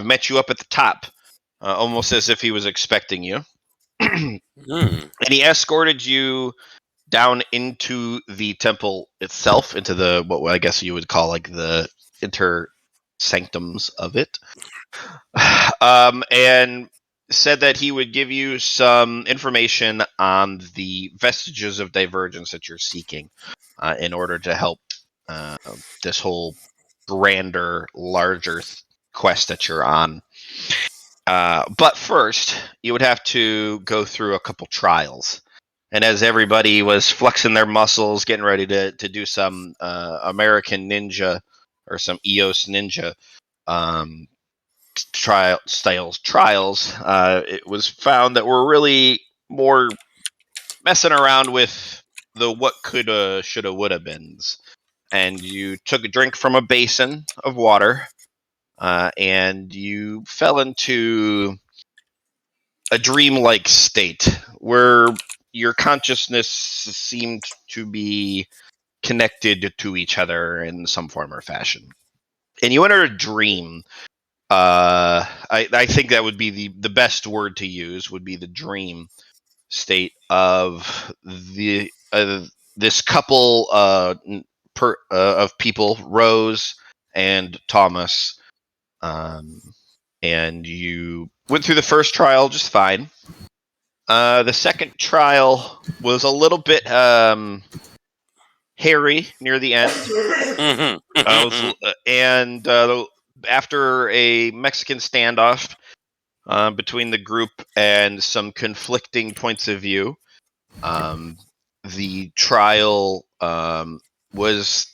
met you up at the top, almost as if he was expecting you. And he escorted you down into the temple itself, into the what I guess you would call like the inter sanctums of it, and said that he would give you some information on the vestiges of divergence that you're seeking in order to help this whole grander, larger quest that you're on. But first, you would have to go through a couple trials. And as everybody was flexing their muscles, getting ready to do some American Ninja or some EOS Ninja trials, it was found that we're really more messing around with the what coulda, shoulda, woulda beens. And you took a drink from a basin of water, and you fell into a dreamlike state where your consciousness seemed to be connected to each other in some form or fashion. And you enter a dream. I think that would be the best word to use, would be the dream state of the this couple of people, Rose and Thomas. And you went through the first trial just fine. The second trial was a little bit hairy near the end. And after a Mexican standoff between the group and some conflicting points of view, the trial was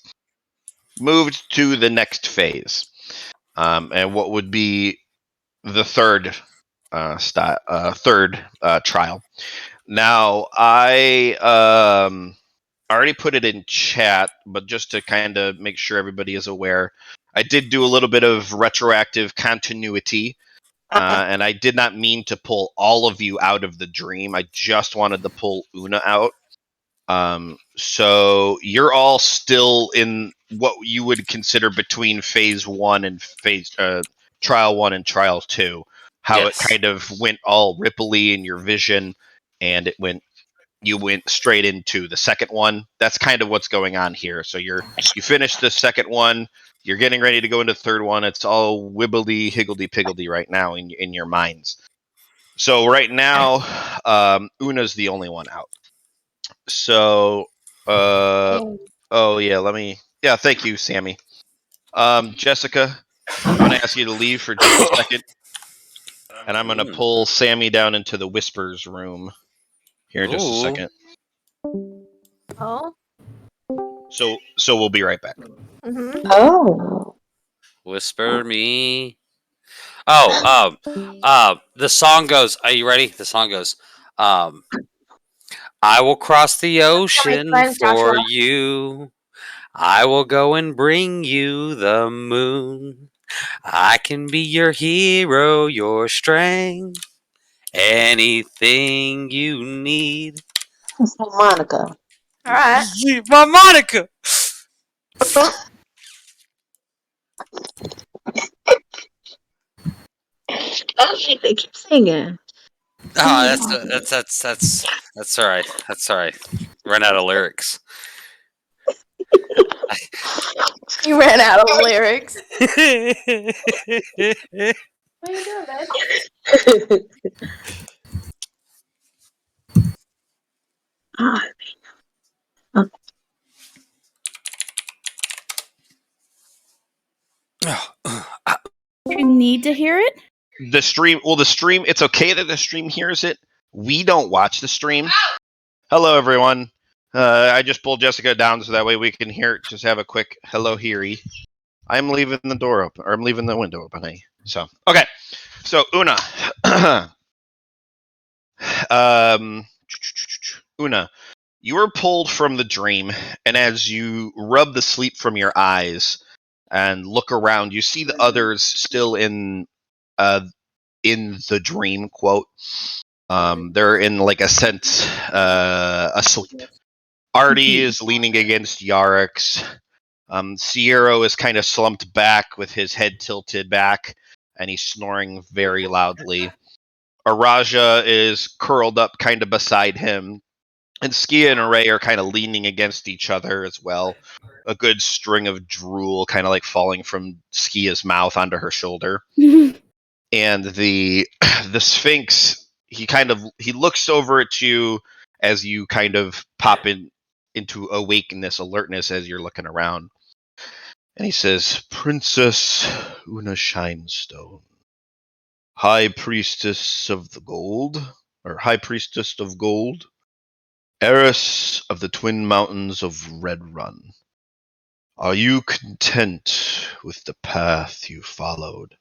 moved to the next phase. And what would be the third trial. Now, I already put it in chat, but just to kind of make sure everybody is aware, I did do a little bit of retroactive continuity, and I did not mean to pull all of you out of the dream. I just wanted to pull Una out. So you're all still in what you would consider between phase 1 and trial 1 and trial 2. How it kind of went all ripply in your vision, and you went straight into the second one. That's kind of what's going on here. So you finished the second one, you're getting ready to go into the third one. It's all wibbly higgledy piggledy right now in your minds. So right now, Una's the only one out. So thank you, Sammy. Jessica, I'm gonna ask you to leave for just a second. And I'm going to pull Sammy down into the Whispers room here in just a second. Oh. So we'll be right back. Mm-hmm. Oh. Whisper me. The song goes, are you ready? The song goes, I will cross the ocean for you. I will go and bring you the moon. I can be your hero, your strength. Anything you need. It's Monica. All right. My Monica! They keep singing. Oh, that's all right. That's all right. Run out of lyrics. You ran out of lyrics. What are you doing, babe? You need to hear it? The stream, it's okay that the stream hears it. We don't watch the stream. Hello, everyone. I just pulled Jessica down so that way we can hear it. Just have a quick hello, heary. I'm leaving the door open, or I'm leaving the window open. So, okay. So, Una. Una, you were pulled from the dream, and as you rub the sleep from your eyes and look around, you see the others still in the dream, quote. They're in, like, a sense, asleep. Artie is leaning against Yarix. Sierra is kind of slumped back with his head tilted back, and he's snoring very loudly. Araja is curled up kind of beside him, and Skia and Array are kind of leaning against each other as well. A good string of drool kind of like falling from Skia's mouth onto her shoulder. And the Sphinx, he looks over at you as you kind of pop into awakeness, alertness as you're looking around. And he says, Princess Una Shinestone, High Priestess of the Gold, or High Priestess of Gold, Heiress of the Twin Mountains of Red Run, are you content with the path you followed?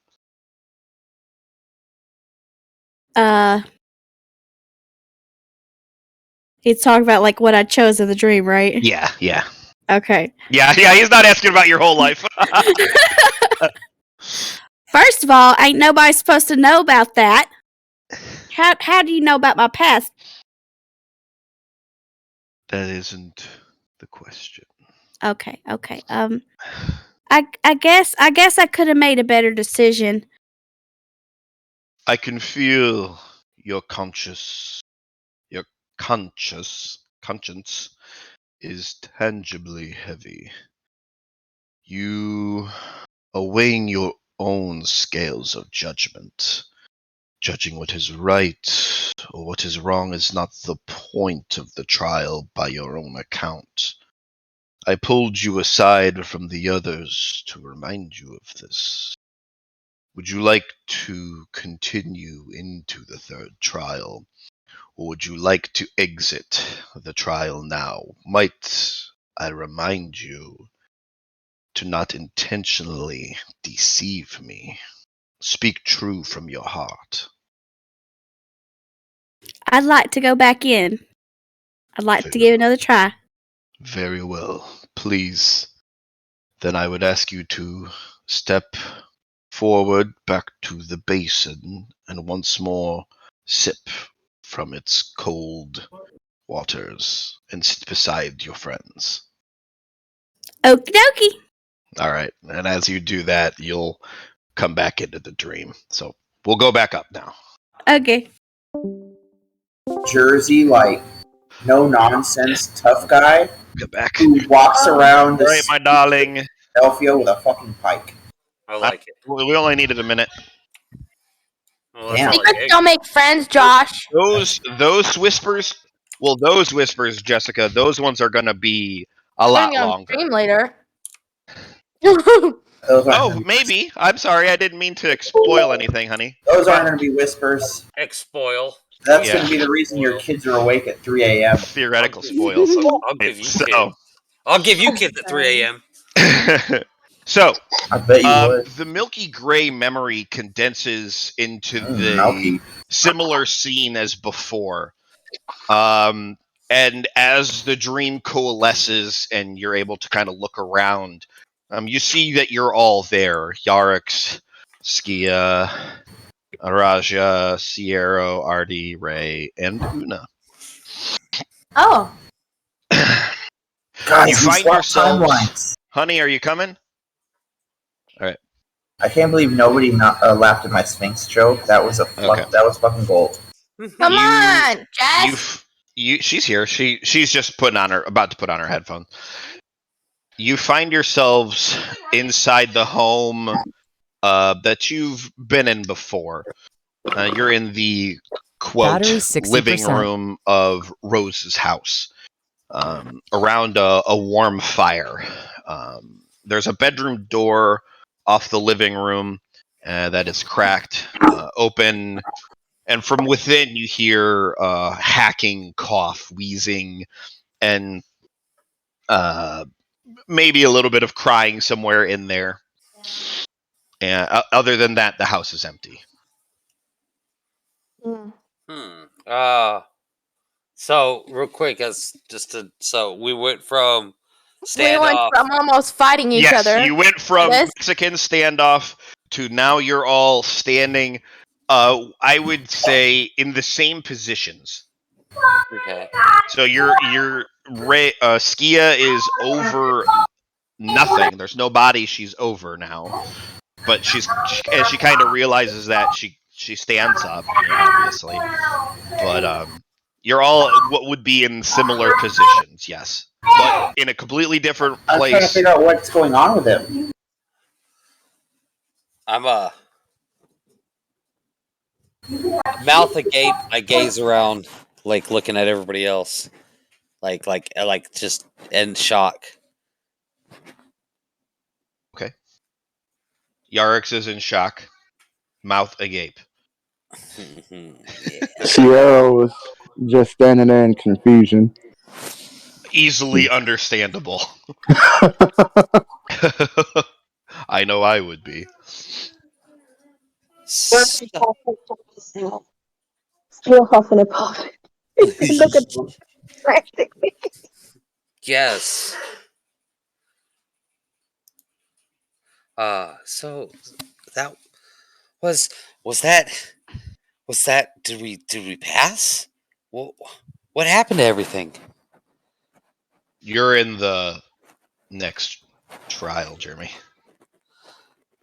He's talking about like what I chose in the dream, right? Yeah. Okay. Yeah, he's not asking about your whole life. First of all, ain't nobody supposed to know about that. How do you know about my past? That isn't the question. Okay. I guess I could have made a better decision. I can feel your conscience is tangibly heavy. You are weighing your own scales of judgment. Judging what is right or what is wrong is not the point of the trial by your own account. I pulled you aside from the others to remind you of this. Would you like to continue into the third trial, or would you like to exit the trial now? Might I remind you to not intentionally deceive me? Speak true from your heart. I'd like to go back in. I'd like to give it another try. Very well. Please. Then I would ask you to step forward back to the basin and once more sip from its cold waters and sit beside your friends. Okie dokie. All right. And as you do that, you'll come back into the dream. So we'll go back up now. Okay. Jersey, like, no nonsense tough guy Go back. who walks around All right, my darling. Philadelphia with a fucking pike. I like it. We only needed a minute. Well, that's Damn. all I Secrets get. don't make friends, Josh. Those whispers, those whispers, Jessica, those ones are going to be a lot longer. Stream later. Those aren't Oh, gonna be, maybe. I'm sorry. I didn't mean to spoil anything, honey. those aren't going to be whispers. Expoil. That's Yeah. going to be the reason your kids are awake at 3 a.m. Theoretical spoils. I'll give you kids. I'll give you kids at 3 a.m. So, I bet you would. the milky gray memory condenses into the Milky. similar scene as before. And as the dream coalesces and you're able to kind of look around, you see that you're all there. Yarix, Skia, Araja, Sierra, Artie, Ray, and Una. Oh. Guys, You we find swapped yourselves- timelines. Honey, are you coming? I can't believe nobody laughed at my Sphinx joke. That was Okay. that was fucking gold. Come on, Jess. She's here. She's just about to put on her headphones. You find yourselves inside the home that you've been in before. You're in the quote Battery 60%. living room of Rose's house, around a warm fire. There's a bedroom door off the living room that is cracked open, and from within you hear hacking, cough, wheezing, and maybe a little bit of crying somewhere in there. And other than that, the house is empty. So real quick, so we went from We went standoff. from almost fighting each other. Yes, you went from Yes. Mexican standoff to now you're all standing, I would say, in the same positions. Okay. So your Skia is over nothing. There's no body she's over now. but as she kind of realizes that, she stands up, obviously. But you're all what would be in similar positions, yes, but in a completely different I'm trying to place. figure out what's going on with him. I'm mouth agape. I gaze around, like looking at everybody else, like just in shock. Okay. Yarix is in shock, mouth agape. Yeah. Sierra was just standing there in confusion. Easily understandable. I know I would be. Still huffing and puffing. Look at them practically. Yes. So that was that did we pass? What happened to everything? You're in the next trial, Jeremy.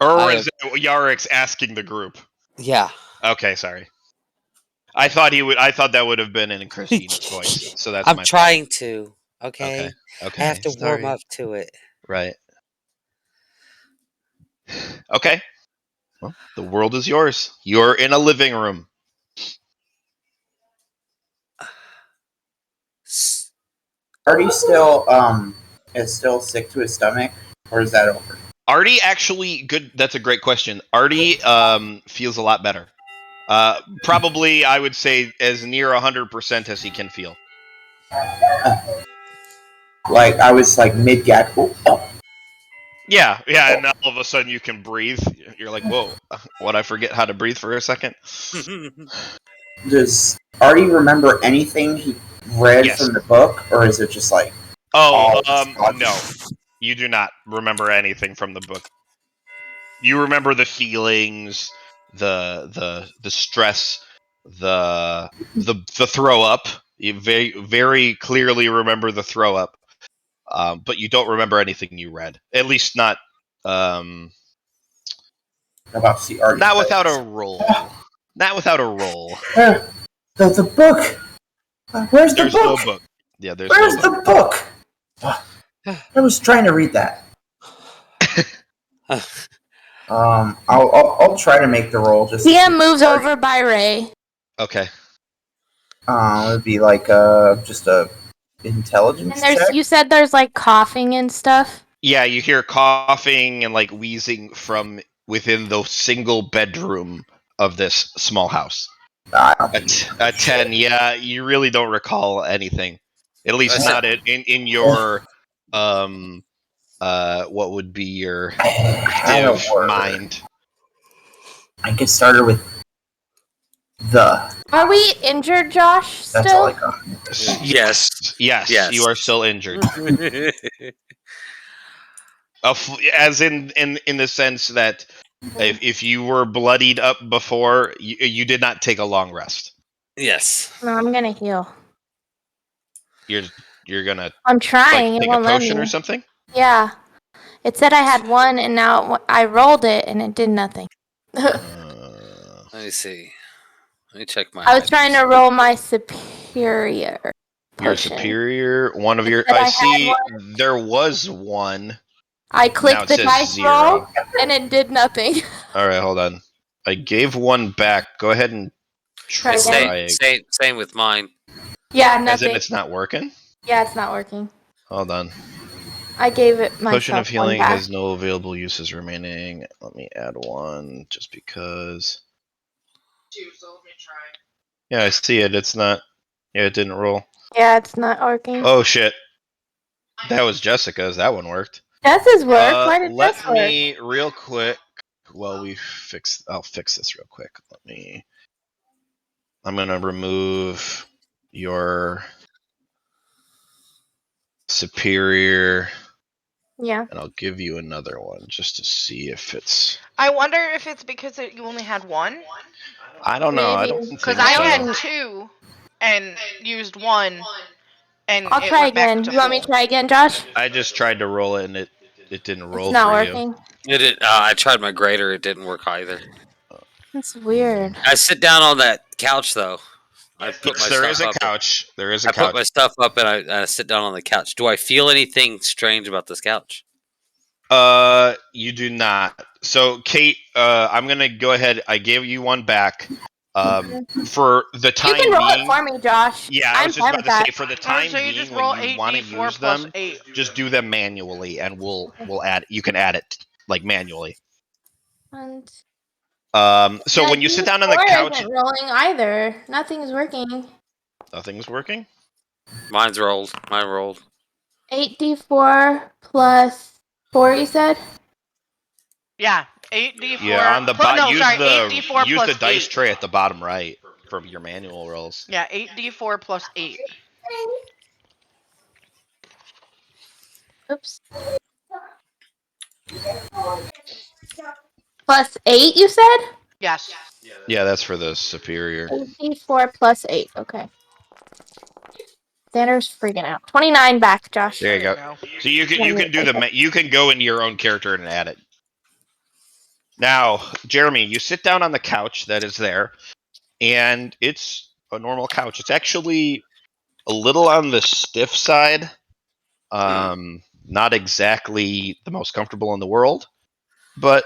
Or is it Yarix asking the group? Yeah. Okay, sorry. I thought that would have been in Christina's voice. So that's I'm my trying to. Okay. Okay. I have to warm sorry. up to it. Right. Okay. Well, the world is yours. You're in a living room. Artie still is still sick to his stomach, or is that over? Artie actually good. That's a great question. Artie feels a lot better. Probably I would say as near 100% as he can feel. Like I was like mid gag. Yeah, and all of a sudden you can breathe. You're like, whoa, what? I forget how to breathe for a second. Does Artie remember anything he read Yes. from the book, or is it just like? No, you do not remember anything from the book. You remember the feelings, the stress, the throw up. You very very clearly remember the throw up, but you don't remember anything you read. At least not. About to see Artie. Not without a roll. Not without a roll. The book. Where's the There's book? no book. Yeah, there's Where's no book. the book? I was trying to read that. I'll try to make the roll. Just Tia moves over by Ray. Okay. It'd be like just a intelligence And check. you said there's like coughing and stuff. Yeah, you hear coughing and like wheezing from within the single bedroom of this small house. A 10, yeah, you really don't recall anything. At least not in your what would be your active mind. I get started with the. Are we injured, Josh? Still? That's all I got. Yes. Yes, you are still injured. As in the sense that if you were bloodied up before, you did not take a long rest. Yes. No, I'm gonna heal. You're gonna. I'm trying. Like, take a potion or something. Yeah. It said I had one, and now I rolled it, and it did nothing. Let me see. Let me check my. I was trying to roll my superior potion. Your superior, one of your. I see. There was one. I clicked the dice 0. roll, and it did nothing. All right, hold on. I gave one back. Go ahead and try. Same with mine. Yeah, nothing. As in it's not working? Yeah, it's not working. Hold on. I gave it myself. Potion of healing has no available uses remaining. Let me add one just because. Yeah, I see it. It's not. Yeah, it didn't roll. Yeah, it's not working. Oh shit. That was Jessica's. That one worked. Jess's work. Why did Let this work? me real quick. Well, I'll fix this real quick. I'm gonna remove your superior. Yeah. And I'll give you another one just to see if it's. I wonder if it's because you only had one. I don't know. I don't think Because so. I had 2 and used 1, and I'll try again. You want me to try again, Josh? I just tried to roll it and it didn't roll. It's not for working. I tried my grater. It didn't work either. That's weird. I sit down on that couch though. I put my There stuff is a up. couch. There is a I put couch. my stuff up and I sit down on the couch. Do I feel anything strange about this couch? You do not. So, Kate, I'm gonna go ahead. I gave you one back. For the time You can roll being, it for me, Josh. yeah, I was just fine about with to say that. for the time So you being, just roll when you want to 8d4 use plus them, 8. just do them manually, and we'll add. You can add it like manually. And So when you sit down on the couch, isn't rolling either. Nothing's working. nothing's working. Mine's rolled. Mine rolled. 8d4 plus 4, you said? Yeah, 8d4. Yeah, on the bottom. use 8d4 use plus the dice 8. tray at the bottom right from your manual rolls. Yeah, 8d4 plus 8. Oops. Plus 8, you said? Yes. Yeah, that's for the superior. 8d4 plus 8. Okay. Xander's freaking out. 29 back, Josh. There you go. So you can do you can go into your own character and add it. Now, Jeremy, you sit down on the couch that is there, and it's a normal couch. It's actually a little on the stiff side. Not exactly the most comfortable in the world, but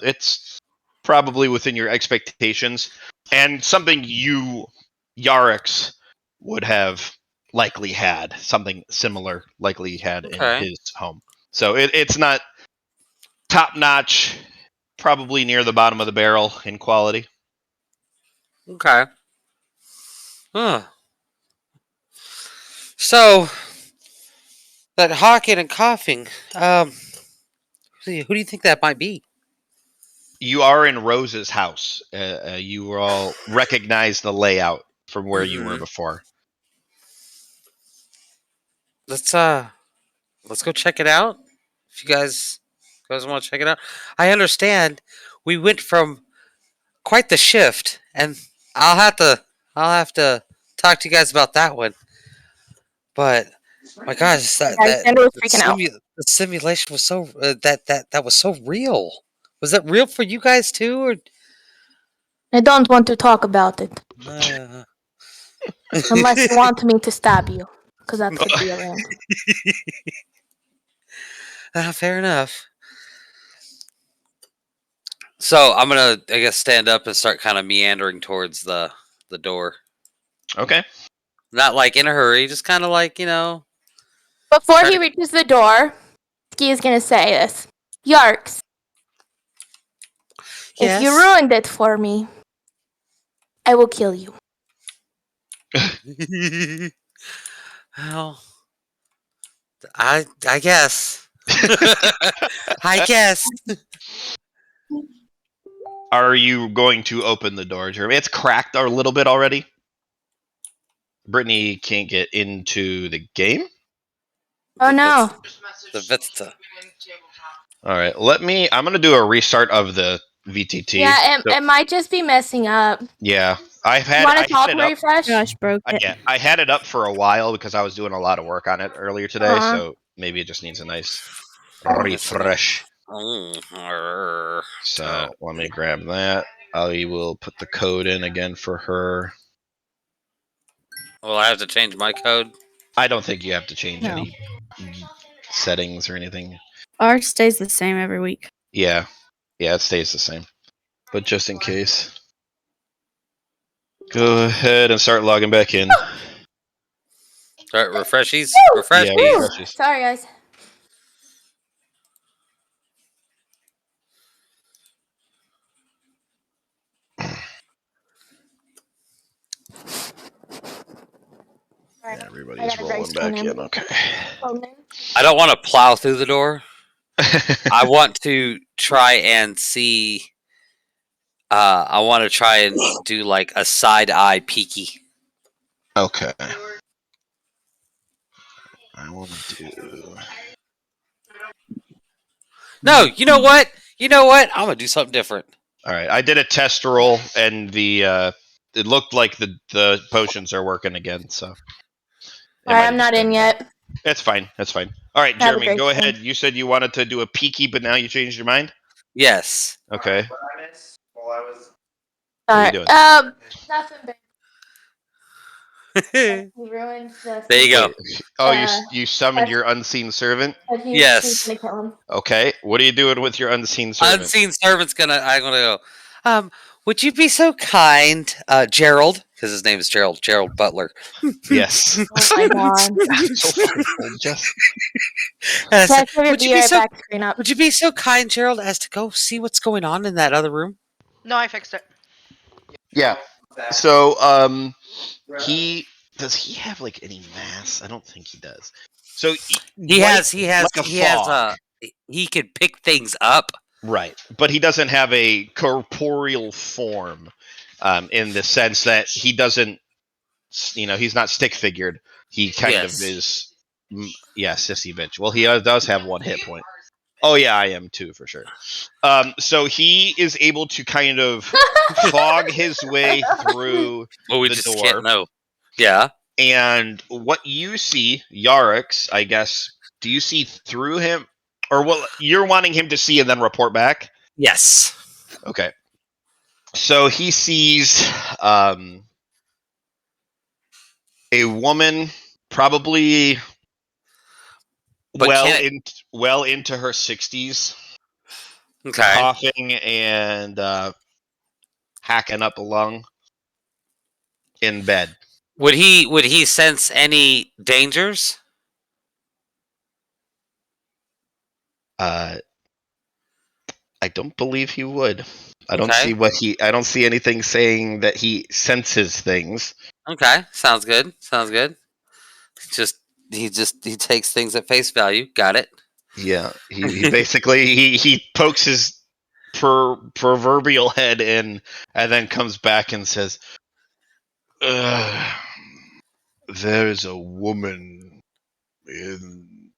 it's probably within your expectations and something you, Yarix, would have likely had something similar likely had in his home. So it's not top notch, probably near the bottom of the barrel in quality. Okay. Huh. So that hawking and coughing. Who do you think that might be? You are in Rose's house. You all recognize the layout from where you were before. Let's go check it out. If you guys want to check it out, I understand we went from quite the shift, and I'll have to talk to you guys about that one. But my gosh, Xander was freaking out. the simulation was so that was so real. Was that real for you guys too, or? I don't want to talk about it. Unless you want me to stab you. Because that's the deal. Fair enough. So I'm gonna, I guess, stand up and start kind of meandering towards the door. Okay. Not like in a hurry, just kind of like, Before he reaches the door, Ski is gonna say this. Yarks. Yes? If you ruined it for me, I will kill you. Well, I guess. I guess. Are you going to open the door, Jeremy? It's cracked a little bit already. Brittany can't get into the game. Oh no. The Vista. All right, I'm going to do a restart of the VTT. Yeah, it might just be messing up. Yeah, I've had. You want I to talk had it up. refresh? Josh broke it. Yeah, I had it up for a while because I was doing a lot of work on it earlier today. So maybe it just needs a nice refresh. So let me grab that. I will put the code in again for her. Well, I have to change my code. I don't think you have to change any settings or anything. Ours stays the same every week. Yeah, it stays the same. But just in case, go ahead and start logging back in. All right, refreshies. Yeah, refreshies. Sorry, guys. Everybody's rolling back in. Okay. I don't want to plow through the door. I want to try and see. I want to try and do like a side eye peeky. Okay. I want to do. No, you know what? I'm gonna do something different. All right, I did a test roll, and the it looked like the potions are working again. So. I'm not in yet. That's fine. That's fine. All right, Have a Jeremy, great go day. ahead. You said you wanted to do a peeky, but now you changed your mind. Yes. Okay. All What are you right. doing? Nothing big. There He ruined the. you go. Wait. Oh, you summoned that's- your unseen servant. Yes. He's gonna kill him. Okay. What are you doing with your unseen servant? Unseen servant's gonna. I'm gonna go. Would you be so kind, Gerald? Because his name is Gerald. Gerald Butler. Yes. Oh my god. So fucking old, Jess. Would you be right so? back screen up. Would you be so kind, Gerald, as to go see what's going on in that other room? No, I fixed it. Yeah. So, he does he have like any mass? I don't think he does. So He has. like a fog. He could pick things up. Right, but he doesn't have a corporeal form, in the sense that he doesn't. He's not stick figured. He kind of is. Yeah, sissy bitch. Well, he does have 1 hit point. Oh yeah, I am too for sure. So he is able to kind of fog his way through We the just door. can't know. Yeah. And what you see, Yarix, I guess, do you see through him? Or what you're wanting him to see and then report back? Yes. Okay. So he sees a woman, probably But well into her 60s, Okay. coughing and hacking up a lung in bed. Would he sense any dangers? I don't believe he would. I don't Okay. see I don't see anything saying that he senses things. Okay. Sounds good. Sounds good. He takes things at face value. Got it. Yeah, he basically he pokes his proverbial head in and then comes back and says, "There's a woman in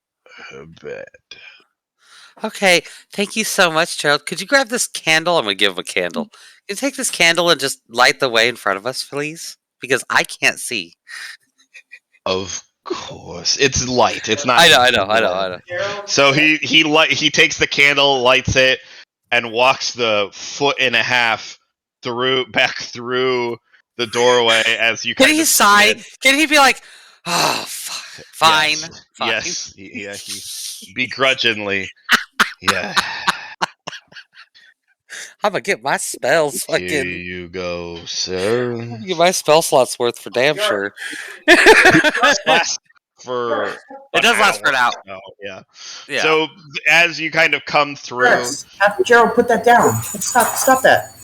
her bed." Okay. Thank you so much, Gerald. Could you grab this candle? I'm gonna give him a candle. Can you take this candle and just light the way in front of us, please? Because I can't see. Of course, it's light. It's not. I know. So he takes the candle, lights it, and walks the 1.5 foot back through the doorway as you. Can kind he of sigh? submit. Can he be like, "Oh, fine, fine." Yes. Yeah. He begrudgingly. Yeah. I'm gonna get my spells. Here Fucking you go, sir. get my spell slots worth for damn sure. Lasts for It does last for an hour. Oh, yeah. Yeah. So as you kind of come through, Yes, have Gerald put that down. Stop that.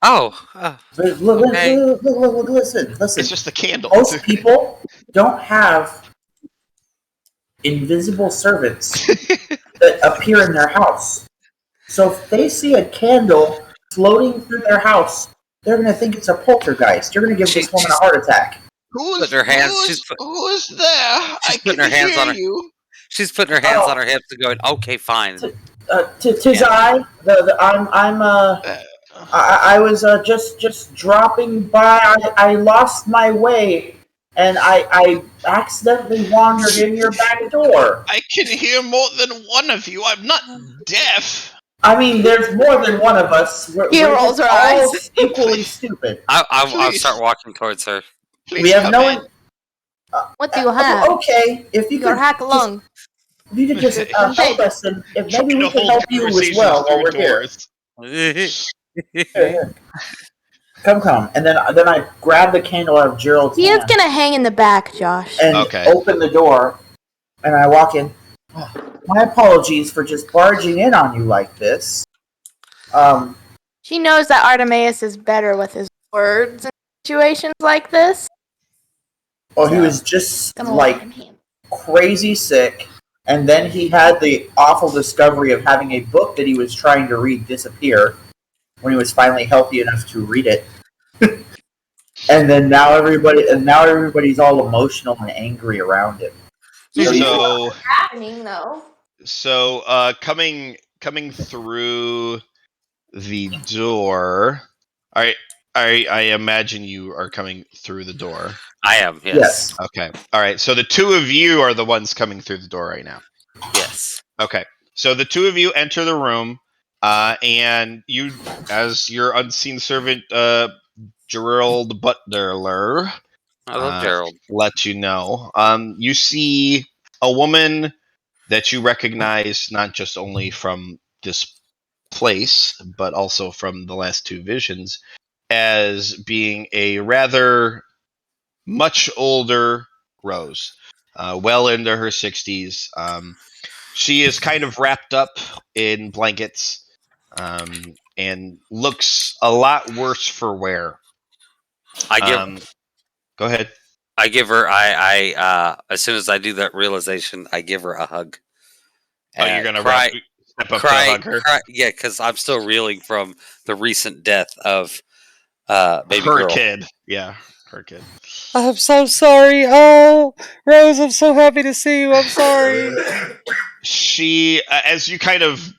Okay. Listen. it's just the candle. Most people don't have invisible servants that appear in their house. So if they see a candle floating through their house, they're going to think it's a poltergeist. You're going to give this woman a heart attack. Putting her hands. Who's there? She's putting her hands on her. She's putting her hands on her hips and going, "Okay, fine." Tis I. I was just dropping by. I lost my way, and I accidentally wandered in your back door. I can hear more than one of you. I'm not deaf. I mean, there's more than one of us. He rolls her all eyes. equally stupid. I'll start walking towards her. Please We have come no in. one. What do you have? Okay, if you Your could hack lung. if you could just help us, and if maybe Trying we to can hold help you as conversations well while through we're here. doors. Here. Come, and then I grab the candle out of Gerald's He is hand gonna hang in the back, Josh. and open the door, and I walk in. Oh, my apologies for just barging in on you like this. She knows that Artemis is better with his words in situations like this. Well, he was just Gonna like let him. crazy sick, and then he had the awful discovery of having a book that he was trying to read disappear when he was finally healthy enough to read it. And then now everybody's all emotional and angry around him. So Happening though. So coming through the door. All right. I imagine you are coming through the door. I am. Yes. Okay. All right. So the two of you are the ones coming through the door right now. Yes. Okay. So the two of you enter the room, and you, as your unseen servant, Gerald Butler, I love Gerald. let you know. You see a woman that you recognize not just only from this place, but also from the last two visions, as being a rather much older Rose, well into her 60s. She is kind of wrapped up in blankets, and looks a lot worse for wear. I give. Go ahead. I give her. I as soon as I do that realization, I give her a hug. Oh, you're gonna step up to hug her? Yeah, because I'm still reeling from the recent death of baby her girl. kid. Yeah, her kid. I'm so sorry. Oh, Rose, I'm so happy to see you. I'm sorry. She, as you kind of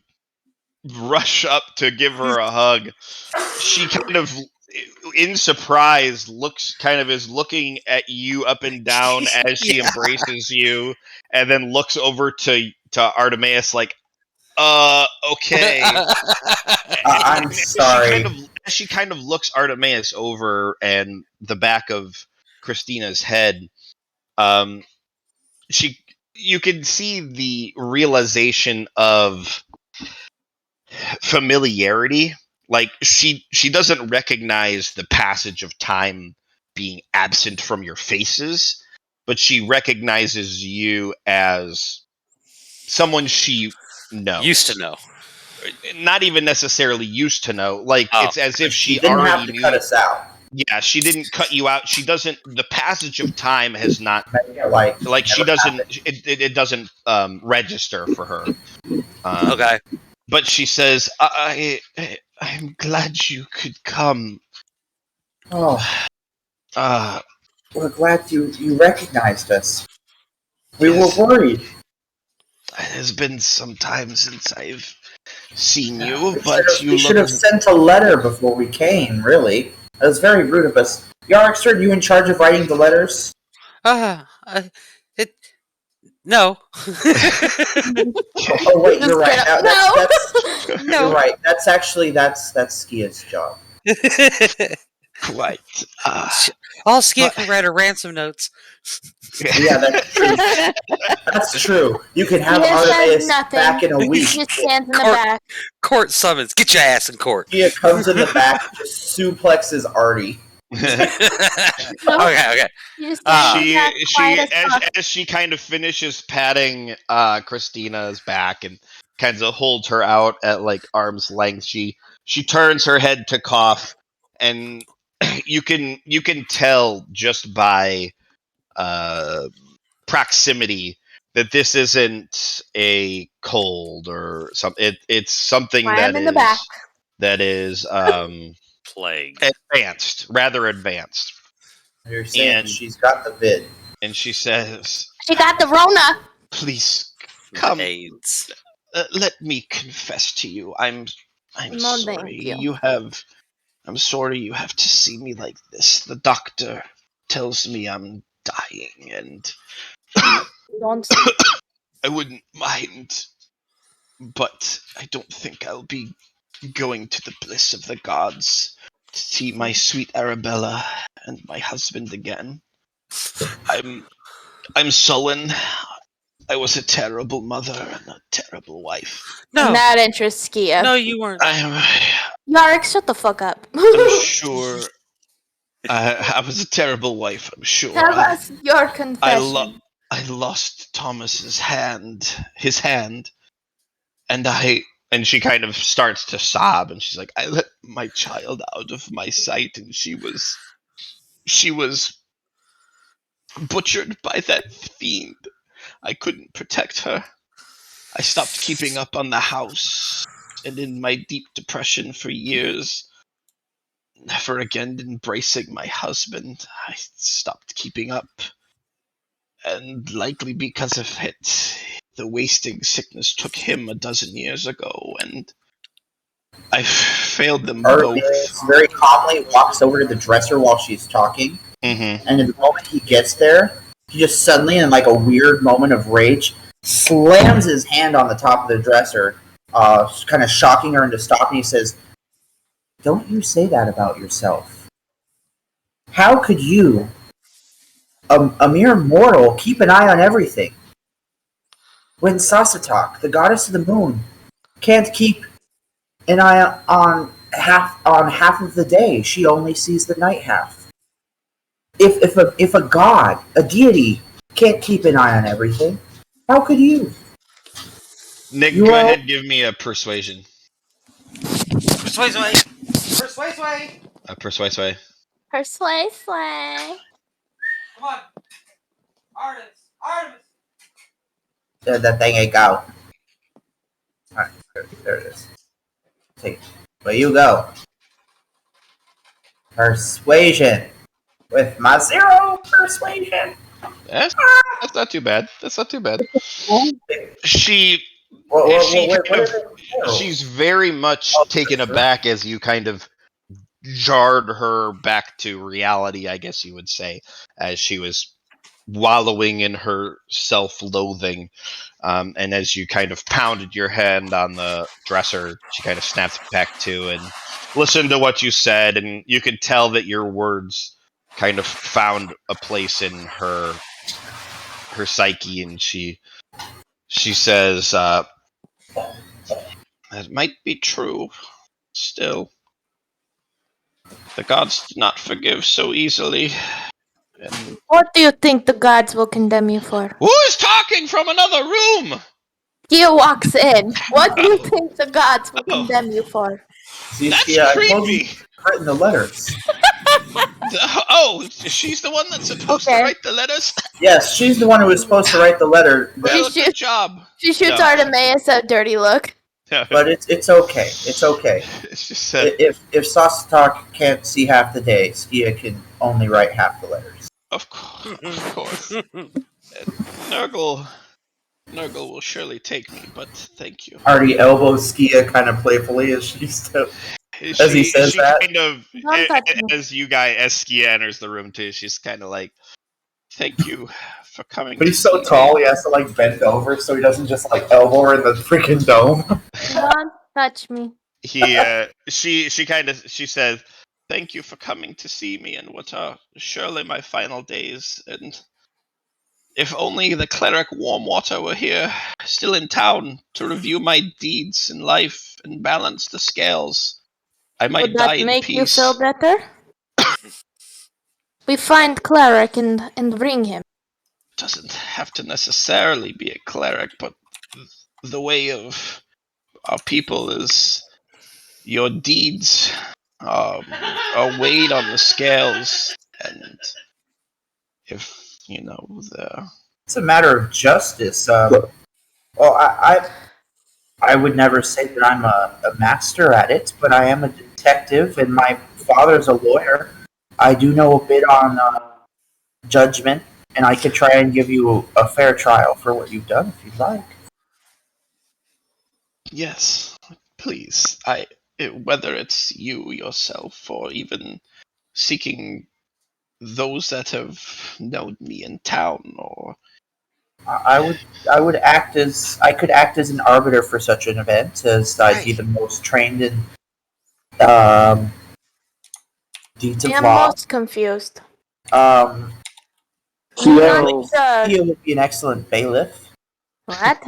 rush up to give her a hug, she kind of, in surprise, is looking at you up and down as she embraces you, and then looks over to Artemis like, okay. I'm sorry. She kind of looks Artemis over and the back of Christina's head. You can see the realization of familiarity. Like she doesn't recognize the passage of time being absent from your faces, but she recognizes you as someone she knows. Used to know. Not even necessarily used to know. Like it's as if she didn't already have to knew. cut us out. Yeah, she didn't cut you out. She doesn't. The passage of time has not. Like She doesn't. It doesn't register for her. Okay. But she says, I'm glad you could come. Oh, we're glad you recognized us. We Yes. were worried. It has been some time since I've seen you, but We should have sent a letter before we came, really. That was very rude of us. Yarkster, are you in charge of writing the letters? No. Oh wait, you're right. That's No. You're right. That's Skia's job. Quite. All Skia can write her ransom notes. Yeah, that's true. That's true. You can have Artemis back in a week. He just stands in the back. Court summons. Get your ass in court. Skia comes in the back, just suplexes Artie. Okay. As she kind of finishes patting Christina's back and kind of holds her out at like arm's length, she turns her head to cough, and you can tell just by proximity that this isn't a cold or something. It's something that is plague rather advanced. You're saying she's got the vid, and she says, "She got the Rona." Please come. AIDS. Let me confess to you. I'm No, sorry. I'm sorry you have to see me like this. The doctor tells me I'm dying, and Don't. I wouldn't mind, but I don't think I'll be going to the bliss of the gods to see my sweet Arabella and my husband again. I'm sullen. I was a terrible mother and a terrible wife. No, and that interests Skia. No, you weren't. Yarik, shut the fuck up. I'm sure. I was a terrible wife. I'm sure. Tell us your confession. I lost Thomas's hand, and she kind of starts to sob, and she's like, I let my child out of my sight, and she was butchered by that fiend. I couldn't protect her. I stopped keeping up on the house, and in my deep depression for years, never again embracing my husband, I stopped keeping up. And likely because of it, the wasting sickness took him a dozen years ago, and I failed them Artemis both. very calmly walks over to the dresser while she's talking, Mm-hmm. and the moment he gets there, he just suddenly, in like a weird moment of rage, slams his hand on the top of the dresser, kind of shocking her into stopping. He says, "Don't you say that about yourself. How could you, a mere mortal, keep an eye on everything? When Sasatak, the goddess of the moon, can't keep an eye on half of the day. She only sees the night half. If a god, a deity, can't keep an eye on everything, how could you?" Nick, You go are ahead. Give me a persuasion. Persuade. Persuade. A persuasion. Persuade slay. Come on. Artemis. that thing ain't go. Alright, there it is. Take it. Where you go? Persuasion. With my 0 persuasion. That's not too bad. That's not too bad. She's very much taken aback as you kind of jarred her back to reality, I guess you would say, as she was wallowing in her self-loathing. And as you kind of pounded your hand on the dresser, she kind of snapped back to and listened to what you said, and you could tell that your words kind of found a place in her psyche, and she says, "That might be true. Still, the gods do not forgive so easily." And What do you think the gods will condemn you for? who is talking from another room? Skia walks in. What do you think the gods will condemn you for? That's I told you creepy. written the letters. Oh, she's the one that's supposed to write the letters? Yes, she's the one who was supposed to write the letter. Well, good job. She shoots No. Artemis a dirty look. But it's okay. It's okay. It's just If Sasatak can't see half the day, Skia can only write half the letters. Of course. Nurgle will surely take me, but thank you. Artie elbows Skia kind of playfully as he says that. Kind of, as Skia enters the room too, she's kind of like, "Thank you for coming." But he's so tall, he has to like bend over so he doesn't just like elbow her in the freaking dome. Don't touch me. She says, "Thank you for coming to see me in what are surely my final days, and if only the cleric Warmwater were here, still in town, to review my deeds in life and balance the scales, I might Would die that in make you peace." feel better? We find cleric and bring him. Doesn't have to necessarily be a cleric, but the way of our people is your deeds are weighed on the scales, and if it's a matter of justice. Well, I would never say that I'm a master at it, but I am a detective, and my father's a lawyer. I do know a bit on judgment, and I could try and give you a fair trial for what you've done if you'd like. Yes, please. Whether it's you yourself or even seeking those that have known me in town, or I could act as an arbiter for such an event, as I'd be the most trained in deeds of I'm law. most confused. He would be an excellent bailiff. What?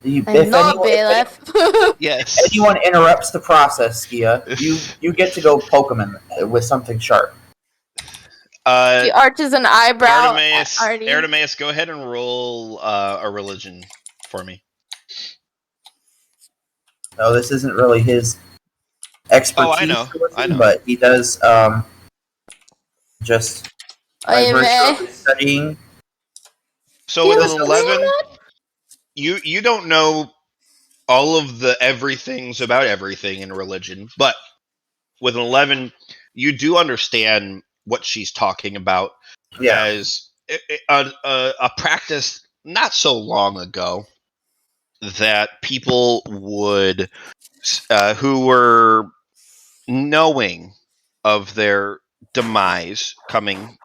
If no bailiff. Yes. Anyone interrupts the process, Skia, you get to go poke him with something sharp. She arches an eyebrow. Artemis, go ahead and roll a religion for me. No, this isn't really his expertise. I know. But he does just by virtue of studying. So with an 11, you don't know all of the everythings about everything in religion, but with an 11, you do understand what she's talking about as a practice not so long ago that people would who were knowing of their demise coming,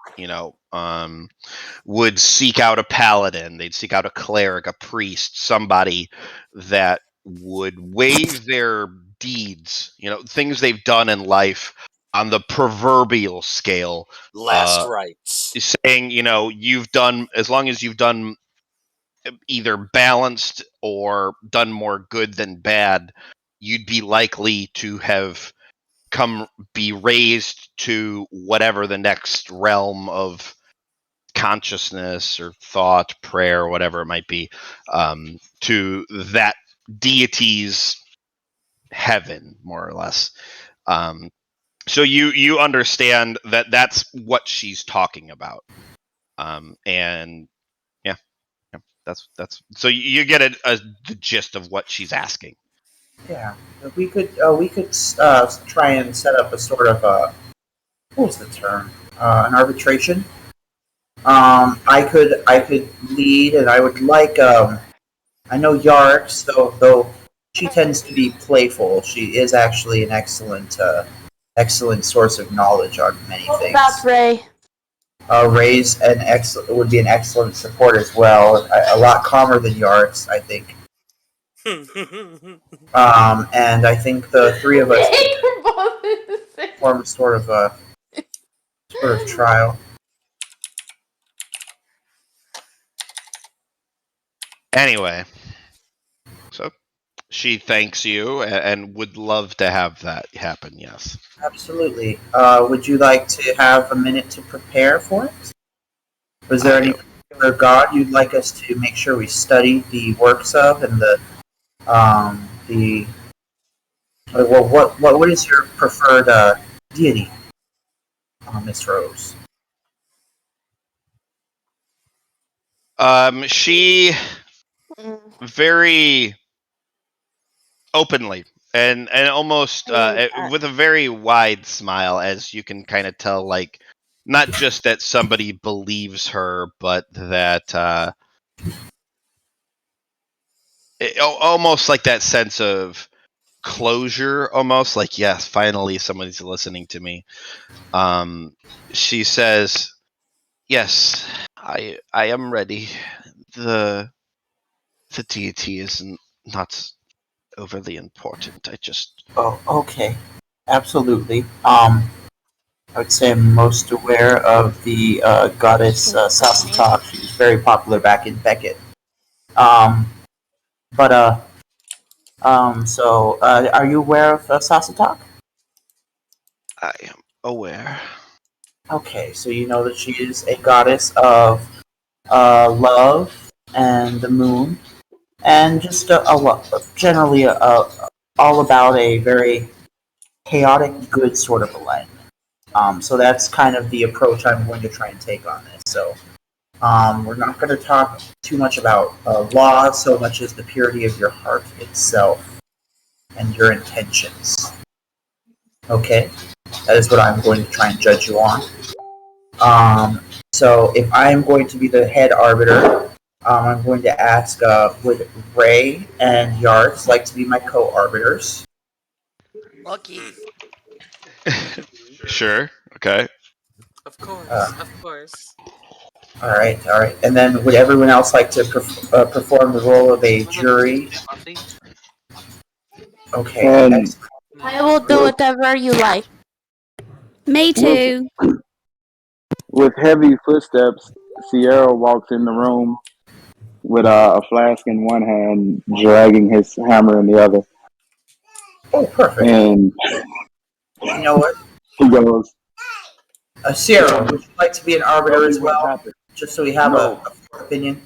would seek out a paladin. They'd seek out a cleric, a priest, somebody that would weigh their deeds, things they've done in life on the proverbial scale. Last rites. Saying, you've done, as long as you've done either balanced or done more good than bad, you'd be likely to have be raised to whatever the next realm of consciousness or thought, prayer, whatever it might be, to that deity's heaven, more or less. So you understand that that's what she's talking about, and yeah, that's so you get the gist of what she's asking. Yeah, we could try and set up a sort of what was the term? An arbitration. I could lead, and I would like. I know Yarks, though she tends to be playful. She is actually an excellent source of knowledge on many things. That's Ray. Ray's would be an excellent support as well. A lot calmer than Yarks, I think. And I think the three of us form sort of trial. Anyway, so she thanks you and would love to have that happen. Yes, absolutely. Would you like to have a minute to prepare for it? Was there any particular god you'd like us to make sure we study the works of, and what is your preferred deity, Miss Rose? She very openly and almost with a very wide smile, as you can kind of tell, like, not just that somebody believes her, but that almost like that sense of closure, almost like, yes, finally somebody's listening to me. She says, yes, I am ready. The deity is not overly important. I just... Oh, okay. Absolutely. I would say I'm most aware of the goddess Sasitak. She was very popular back in Beckett. So, are you aware of Sasitak? I am aware. Okay, so you know that she is a goddess of love and the moon, and just generally all about a very chaotic good sort of alignment. So that's kind of the approach I'm going to try and take on this. So we're not going to talk too much about law so much as the purity of your heart itself and your intentions. Okay? That is what I'm going to try and judge you on. So if I'm going to be the head arbiter, I'm going to ask, would Ray and Yards like to be my co-arbiters? Lucky. Sure. Okay. Of course. All right. And then would everyone else like to perform the role of a jury? Okay. I will do whatever you like. Me too. With heavy footsteps, Sierra walks in the room with a flask in one hand, dragging his hammer in the other. Oh, perfect. And you know what? He goes, Sierra, would you like to be an arbiter as well? Just so we have a opinion?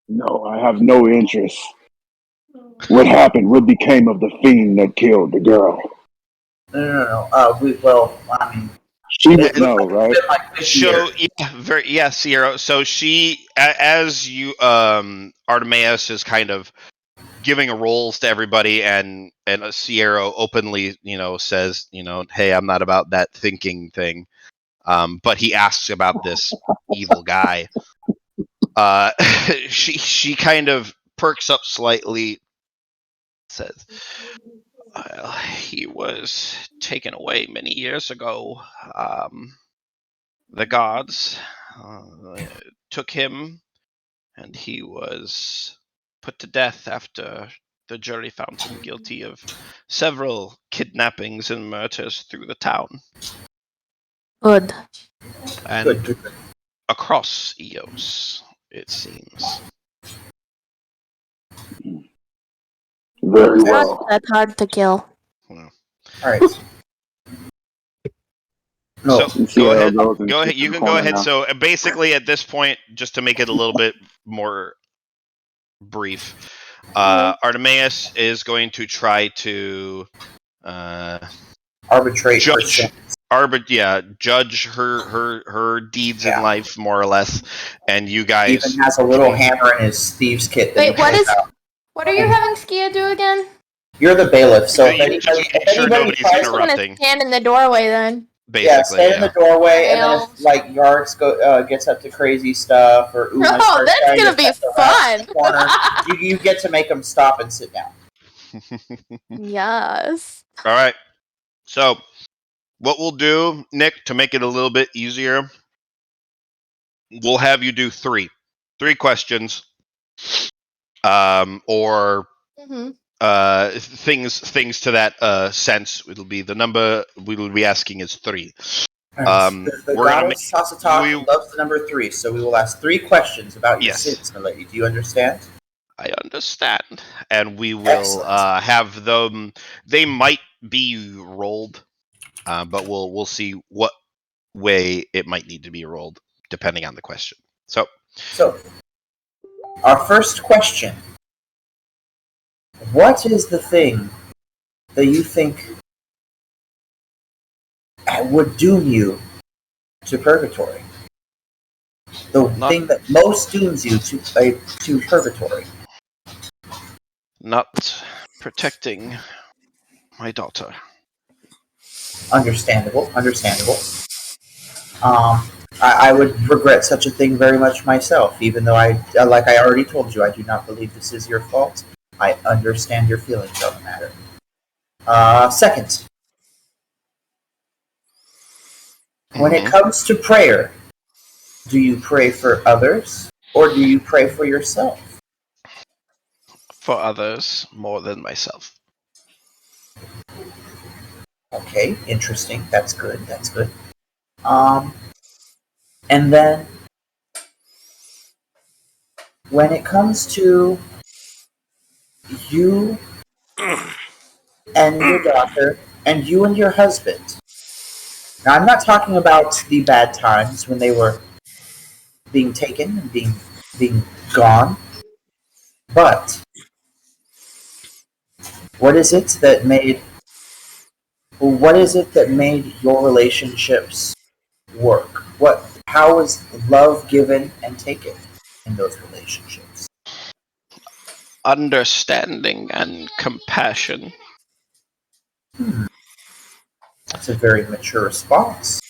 No, I have no interest. What happened? What became of the fiend that killed the girl? No. I mean, she would know, right? So Sierra. So she, as you, Artemis is kind of giving roles to everybody, and Sierra openly, says, hey, I'm not about that thinking thing. But he asks about this evil guy. She kind of perks up slightly, says, He was taken away many years ago. The gods took him, and he was put to death after the jury found him guilty of several kidnappings and murders through the town. Good. And Good. across Eos, it seems. Very well. That's hard to kill. Well, All right. No. So Sierra go ahead. goes and Go ahead. sits in You the can go corner ahead. now. So basically, at this point, just to make it a little bit more brief, Artemis is going to try to Arbitrate her judge sin. judge her deeds in life, more or less, and you guys Even has a little hammer in his thieves' kit. That Wait, what are you having Skia do again? You're the bailiff, so You just make sure nobody's I'm gonna interrupting. stand in the doorway then. Yeah, stand in the doorway, and then if Nails. like Yarks gets up to crazy stuff, or Uma No, starts that's trying gonna to be set the rats in the corner, fun. you get to make them stop and sit down. Yes. All right. So, what we'll do, Nick, to make it a little bit easier, we'll have you do three questions, or things to that sense. It'll be the number we will be asking is 3. The We're gonna goddess Sasataki loves the number 3, so we will ask 3 questions about your sins, my lady. Do you understand? I understand, and we will have them. They might be rolled, but we'll see what way it might need to be rolled depending on the question. So our first question: what is the thing that you think would doom you to purgatory? The thing that most dooms you to purgatory. Not protecting my daughter. Understandable. I would regret such a thing very much myself, even though like I already told you, I do not believe this is your fault. I understand your feelings on the matter. Second, when it comes to prayer, do you pray for others or do you pray for yourself? For others more than myself. Okay, interesting. That's good. And then when it comes to you and your daughter and you and your husband. Now, I'm not talking about the bad times when they were being taken and being gone, but what is it that made your relationships work? How was love given and taken in those relationships? Understanding and compassion. That's a very mature response.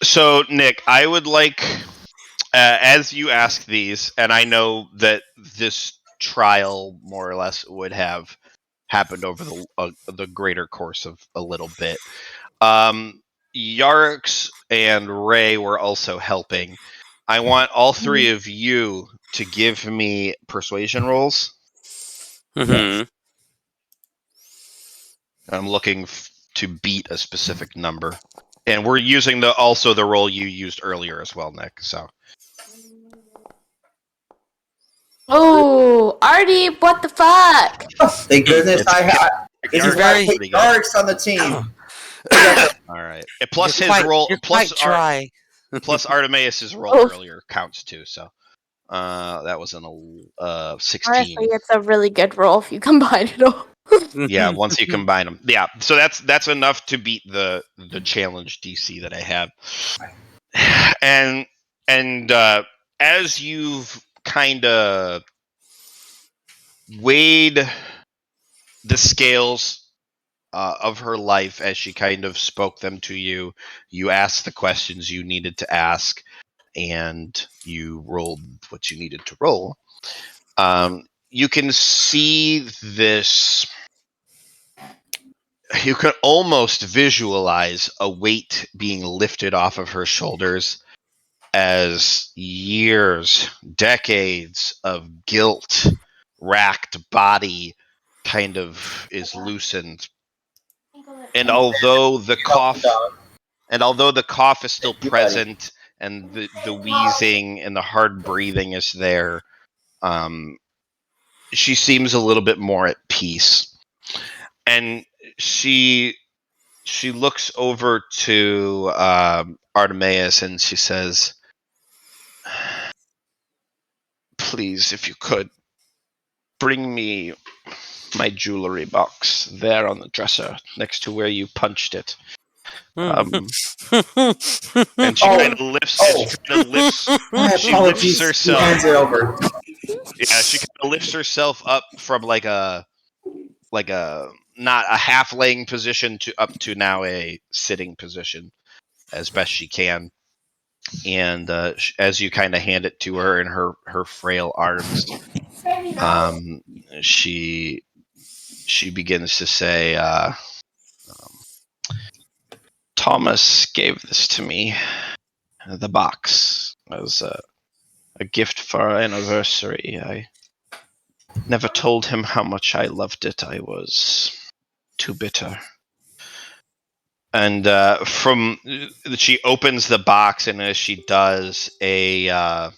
So, Nick, I would like, as you ask these, and I know that this trial more or less would have happened over the greater course of a little bit. Yarks and Ray were also helping. I want all 3 of you to give me persuasion rolls. Mm-hmm. I'm looking to beat a specific number. And we're using also the roll you used earlier as well, Nick. So. Oh, Artie, what the fuck? Thank goodness this is why I put Yarks on the team. All right. Plus his roll. Plus Artemis's roll earlier counts too. So that was an 16. Honestly, it's a really good roll if you combine it all. Yeah, once you combine them. Yeah, so that's enough to beat the challenge DC that I have. And as you've kind of weighed the scales of her life as she kind of spoke them to you, you asked the questions you needed to ask, and you rolled what you needed to roll. You can see this you can almost visualize a weight being lifted off of her shoulders as years, decades of guilt racked body kind of is loosened. And although the cough is still present and the wheezing and the hard breathing is there, she seems a little bit more at peace. And she looks over to Artemis and she says, please, if you could, bring me my jewelry box there on the dresser next to where you punched it. And she kind of lifts. My apologies. She lifts herself. He hands it over. Yeah, she kind of lifts herself up from like a not a half laying position up to now a sitting position as best she can. And as you kind of hand it to her in her frail arms, she begins to say, Thomas gave this to me, the box, as a gift for our anniversary. I never told him how much I loved it. I was too bitter. And she opens the box, and as she does, a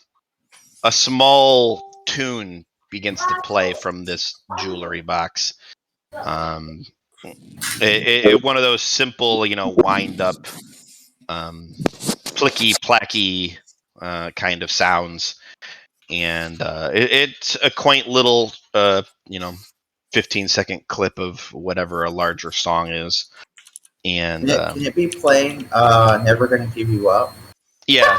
small tune begins to play from this jewelry box. One of those simple, wind up, plicky placky kind of sounds, and it's a quaint little 15-second clip of whatever a larger song is. And can it be playing Never Gonna Give You Up? Yeah.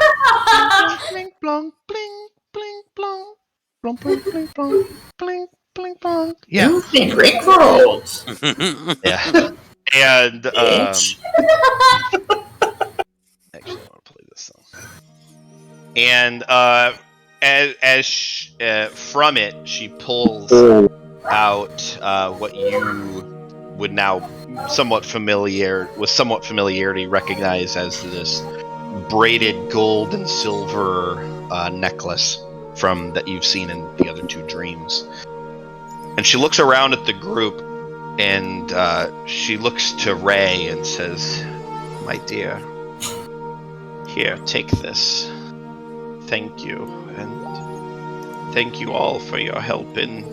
Bling blong, bling bling blong, blong bling bling blong, bling bling blong. Yeah. You've been Rickrolled. Yeah. And actually, I want to play this song. And from it, she pulls out what you would now somewhat familiarity recognize as this braided gold and silver necklace from that you've seen in the other two dreams. And she looks around at the group, and she looks to Ray and says, my dear, here, take this. Thank you, and thank you all for your help in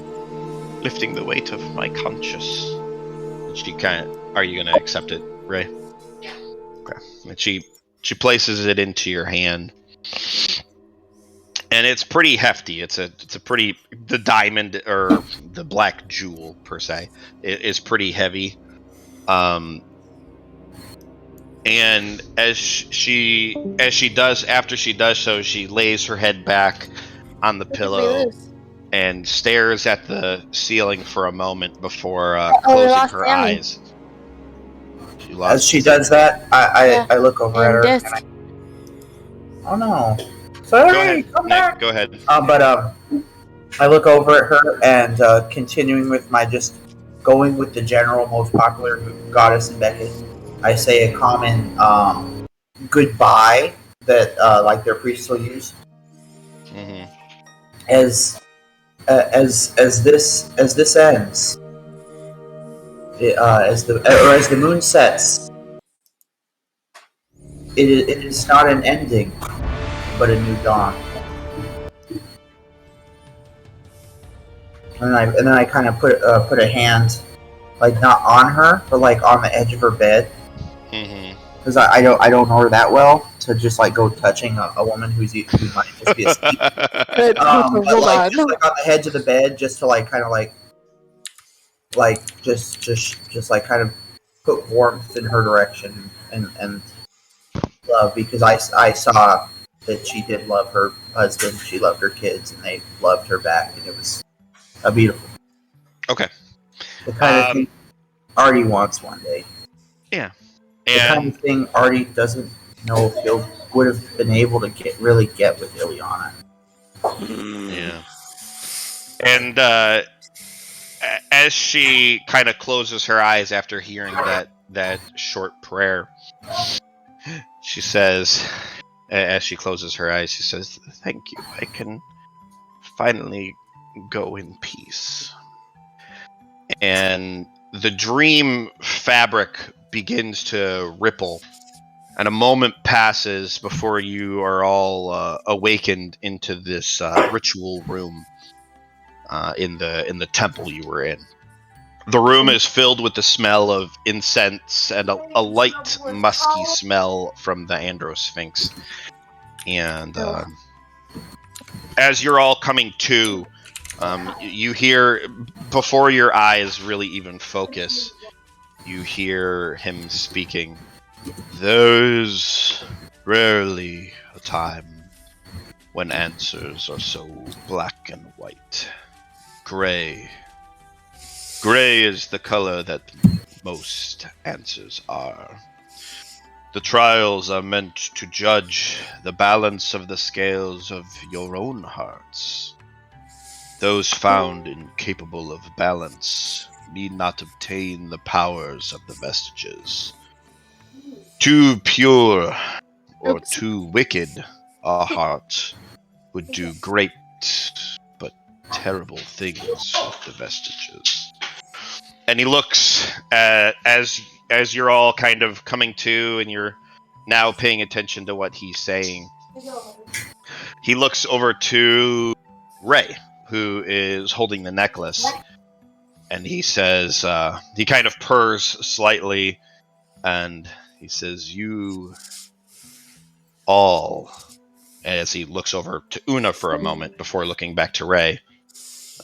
lifting the weight of my conscience. And she are you going to accept it, Ray? Yeah. Okay. And she places it into your hand, and it's pretty hefty. It's a pretty, the diamond or the black jewel per se is pretty heavy. And after she does so, she lays her head back on the pillow and stares at the ceiling for a moment before closing her eyes. As she does that, I look over at her. And oh no! Sorry, come back. Go ahead. But I look over at her and continuing with my just going with the general most popular goddess in Beckett. I say a common goodbye that like their priests will use. Mm-hmm. As this ends, as the moon sets, it is not an ending, but a new dawn. And then I kind of put a hand, like not on her, but like on the edge of her bed. Because I don't know her that well to just like go touching a woman who might just be asleep. But like, just like on the edge of the bed, just to like kind of like just like kind of put warmth in her direction and love, because I saw that she did love her husband, she loved her kids, and they loved her back, and it was a beautiful. Okay. The kind of thing Artie wants one day. Yeah. The kind of thing Artie doesn't know if he would have been able to get with Ileana. Yeah. And as she kind of closes her eyes after hearing that short prayer, she says, as she closes her eyes, she says, "Thank you. I can finally go in peace." And the dream fabric begins to ripple, and a moment passes before you are all awakened into this ritual room in the temple you were in. The room is filled with the smell of incense and a light, musky smell from the Sphinx. And as you're all coming to, you hear, before your eyes really even focus, you hear him speaking. "There's rarely a time when answers are so black and white. Gray. Gray is the color that most answers are. The trials are meant to judge the balance of the scales of your own hearts. Those found incapable of balance need not obtain the powers of the vestiges. Too pure or too wicked a heart would do great but terrible things with the vestiges." And he looks at, as you're all kind of coming to and you're now paying attention to what he's saying, he looks over to Ray, who is holding the necklace, and he says, he kind of purrs slightly, and he says, "You all," as he looks over to Una for a moment before looking back to Ray.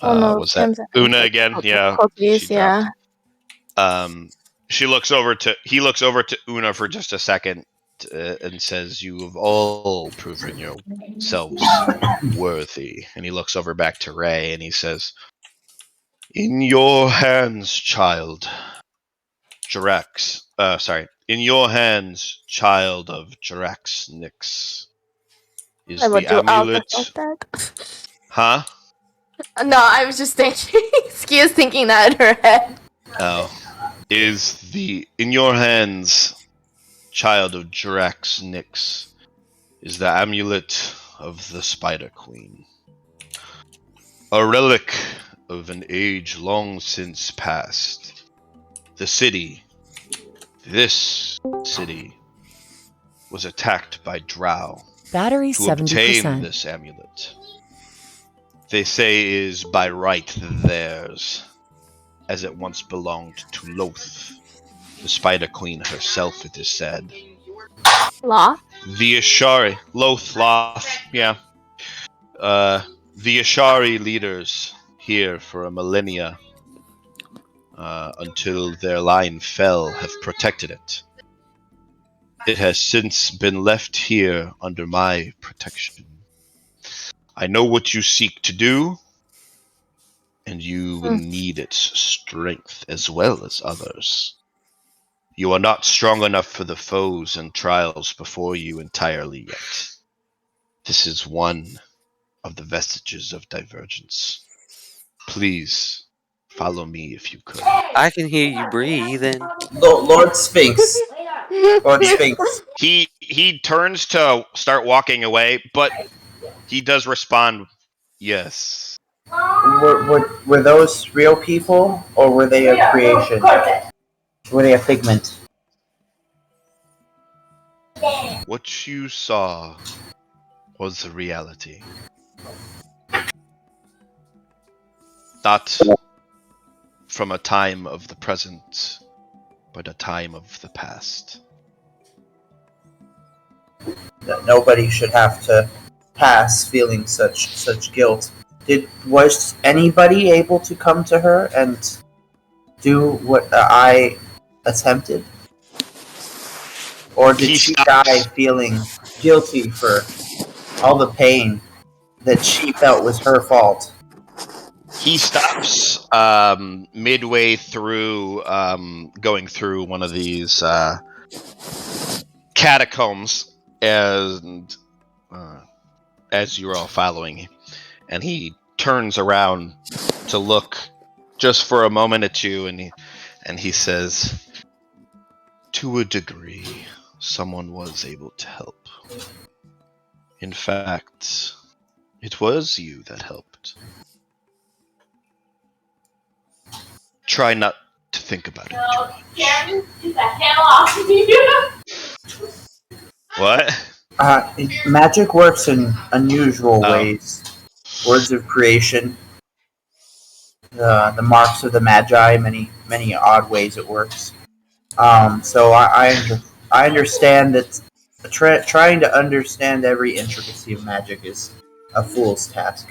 Was that Una again? Yeah. Cookies, yeah. He looks over to Una for just a second and says, "You have all proven yourselves worthy." And he looks over back to Ray and he says, "In your hands, child, in your hands, child of Jirax Nyx, is the amulet." Huh? No, I was just thinking. Ski is thinking that in her head. Oh. In your hands, child of Jirax Nyx, is the amulet of the Spider Queen. A relic of an age long since past. This city, was attacked by drow. Battery to 70%. obtain this amulet. They say is by right theirs, as it once belonged to Loth, the Spider Queen herself, it is said. Loth? The Ashari, Loth, yeah. The Ashari leaders here for a millennia, until their line fell, have protected it. It has since been left here under my protection. I know what you seek to do, and you will need its strength as well as others. You are not strong enough for the foes and trials before you entirely yet. This is one of the vestiges of divergence. Please follow me if you could. I can hear you breathing. Lord Sphinx. Lord Sphinx. He turns to start walking away, but he does respond, "Yes." Were those real people, or were they a creation? Were they a figment? What you saw was the reality. Not from a time of the present, but a time of the past. Nobody should have to pass feeling such guilt. Was anybody able to come to her and do what I attempted? Or did she die feeling guilty for all the pain that she felt was her fault? He stops midway through going through one of these catacombs, and as you're all following, and he turns around to look just for a moment at you, and he says, "To a degree, someone was able to help. In fact, it was you that helped. Try not to think about it too much." Get the hell off of me! What? Magic works in unusual ways. Words of creation, the marks of the Magi, many odd ways it works. So I understand that trying to understand every intricacy of magic is a fool's task.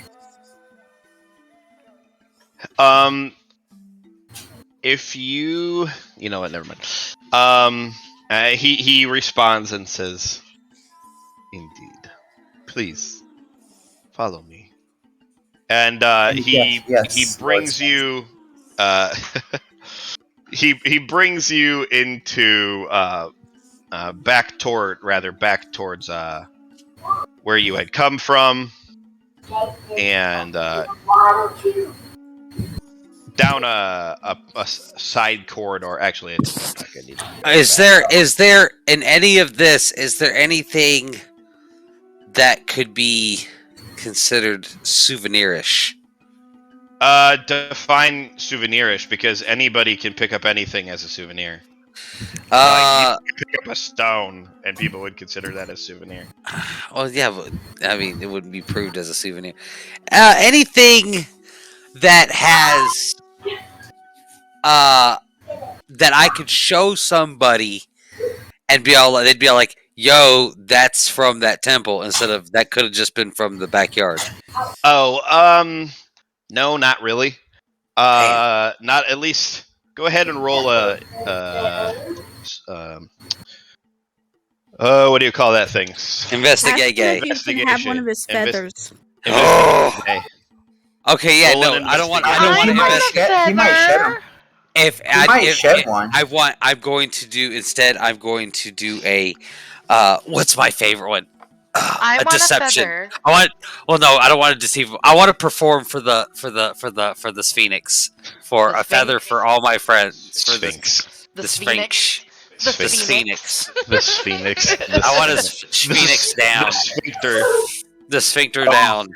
If you know what, never mind. He responds and says, "Indeed, please follow me." And he brings you he brings you into back towards where you had come from, and down a side corridor. Actually, it's not gonna need to be Is there in any of this? Is there anything that could be considered souvenirish? Define souvenirish, because anybody can pick up anything as a souvenir. Uh, You could pick up a stone, and people would consider that a souvenir. well, yeah, but I mean, it wouldn't be proved as a souvenir. Anything that has that I could show somebody and they'd be all like, "Yo, that's from that temple," instead of that could have just been from the backyard. Oh, no, not really. Not at least. Go ahead and roll a. What do you call that thing? Investigate gay. You can have one of his feathers. Okay, yeah, Roll no, an I don't want. investigation. I don't want to invest. He might shed them. I'm going to do instead. I'm going to do a. What's my favorite one? I A want deception. a feather. I want. Well, no, I don't want to deceive. I want to perform for the Sphinx for The a feather Sphinx? for all my friends. For Sphinx. The Sphinx. The The Sphinx. Sphinx. The Sphinx. I want a Sphinx down. The sphincter. The sphincter down.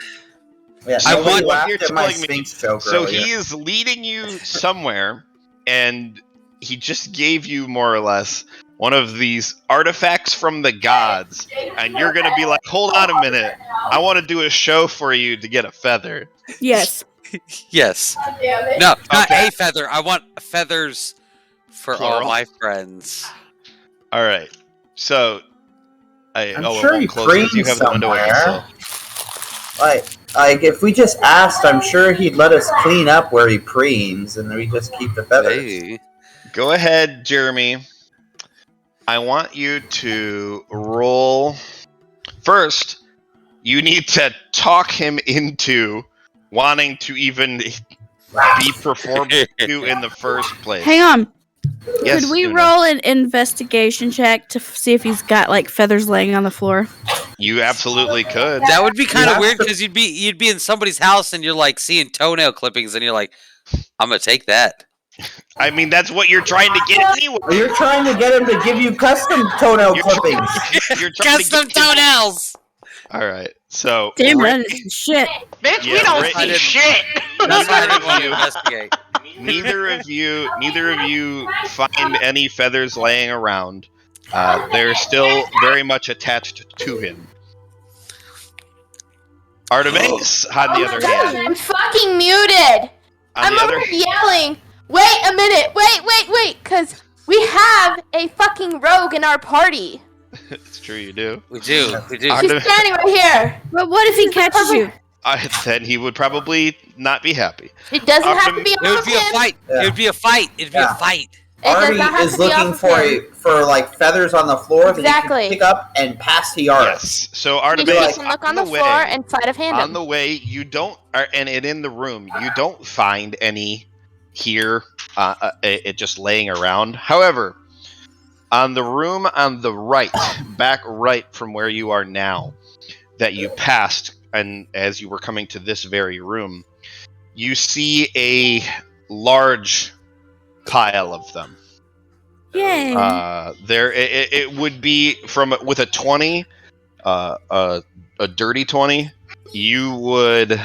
Yeah, I nobody want what laughed you're at my telling me. Sphinx joke So earlier. he is leading you somewhere, and he just gave you more or less one of these artifacts from the gods, and you're gonna be like, "Hold on a minute, I want to do a show for you to get a feather." Yes. Yes. No, not Okay. a feather. I want feathers for all Plural? my friends. All right. So, I'm it sure won't he close because you have the window open somewhere. still. Like if we just asked, I'm sure he'd let us clean up where he preens, and then we just keep the feathers. Hey. Go ahead, Jeremy. I want you to roll. First, you need to talk him into wanting to even be performed to in the first place. Hang on. Yes, Could we Una. roll an investigation check to see if he's got like feathers laying on the floor? You absolutely could. That would be kind of Yeah. weird because you'd be in somebody's house and you're like seeing toenail clippings and you're like, I'm gonna take that. I mean, that's what you're trying to get anyway. You're trying to get him to give you custom toenail You're clippings. You're trying Custom to get toenails. All right. So, Damn, Rick, that is shit. Bitch, we Yeah, don't Rick- see shit. That's why I didn't want to You- investigate. neither of you find any feathers laying around. They're still very much attached to him. Artemis, on the other hand, I'm fucking muted. on the I'm other over yelling. Wait a minute. Wait. Because we have a fucking rogue in our party. it's true you do. We do. She's Artemis, standing right here. But what if he catches you? then he would probably not be happy. It doesn't have to be It off would of be a him. fight. Yeah. It would be a fight. It'd be Yeah. a fight. It does Artie not have is to be looking off of him. for like feathers on the floor that he Exactly. can pick up and pass to Yara. Yes. So You Artemis, just can look on the way, floor and sleight of hand on him. the way, you don't, and in the room, you don't find any here. It just laying around. However, on the room on the right, back right from where you are now, that you passed, and as you were coming to this very room, you see large pile of them. Yay. It would be with a 20, a dirty 20. You would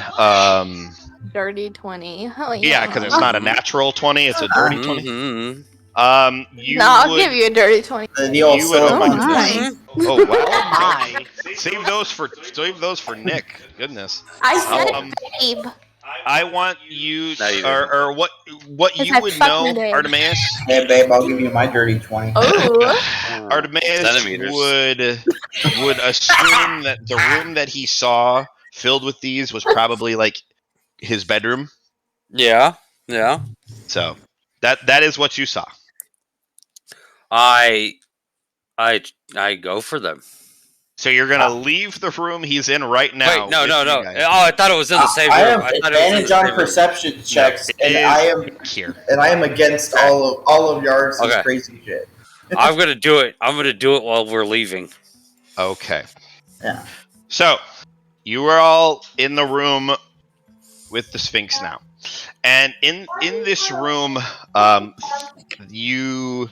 Dirty 20. Oh, yeah, because it's not a natural 20; it's a dirty 20. Mm-hmm. I'll give you a dirty 20. The old you would soul Oh, money. my. Oh wow! My. Save those for Nick. Goodness. I said babe. I want you, No, you or what Yes, you I would know, fucking did. Artemis. Hey, babe, I'll give you my dirty 20. Oh. Artemis Centimeters. would assume that the room that he saw filled with these was probably like his bedroom. Yeah. So that is what you saw. I go for them. So you're gonna leave the room he's in right now. Wait, no. with you Oh, guys. I thought it was in the same I room. have I thought it was in advantage the on same room. perception checks, It and is here. I am against all of Yars's Okay. crazy shit. I'm gonna do it. I'm gonna do it while we're leaving. Okay. Yeah. So you are all in the room with the Sphinx now, and in this room, you,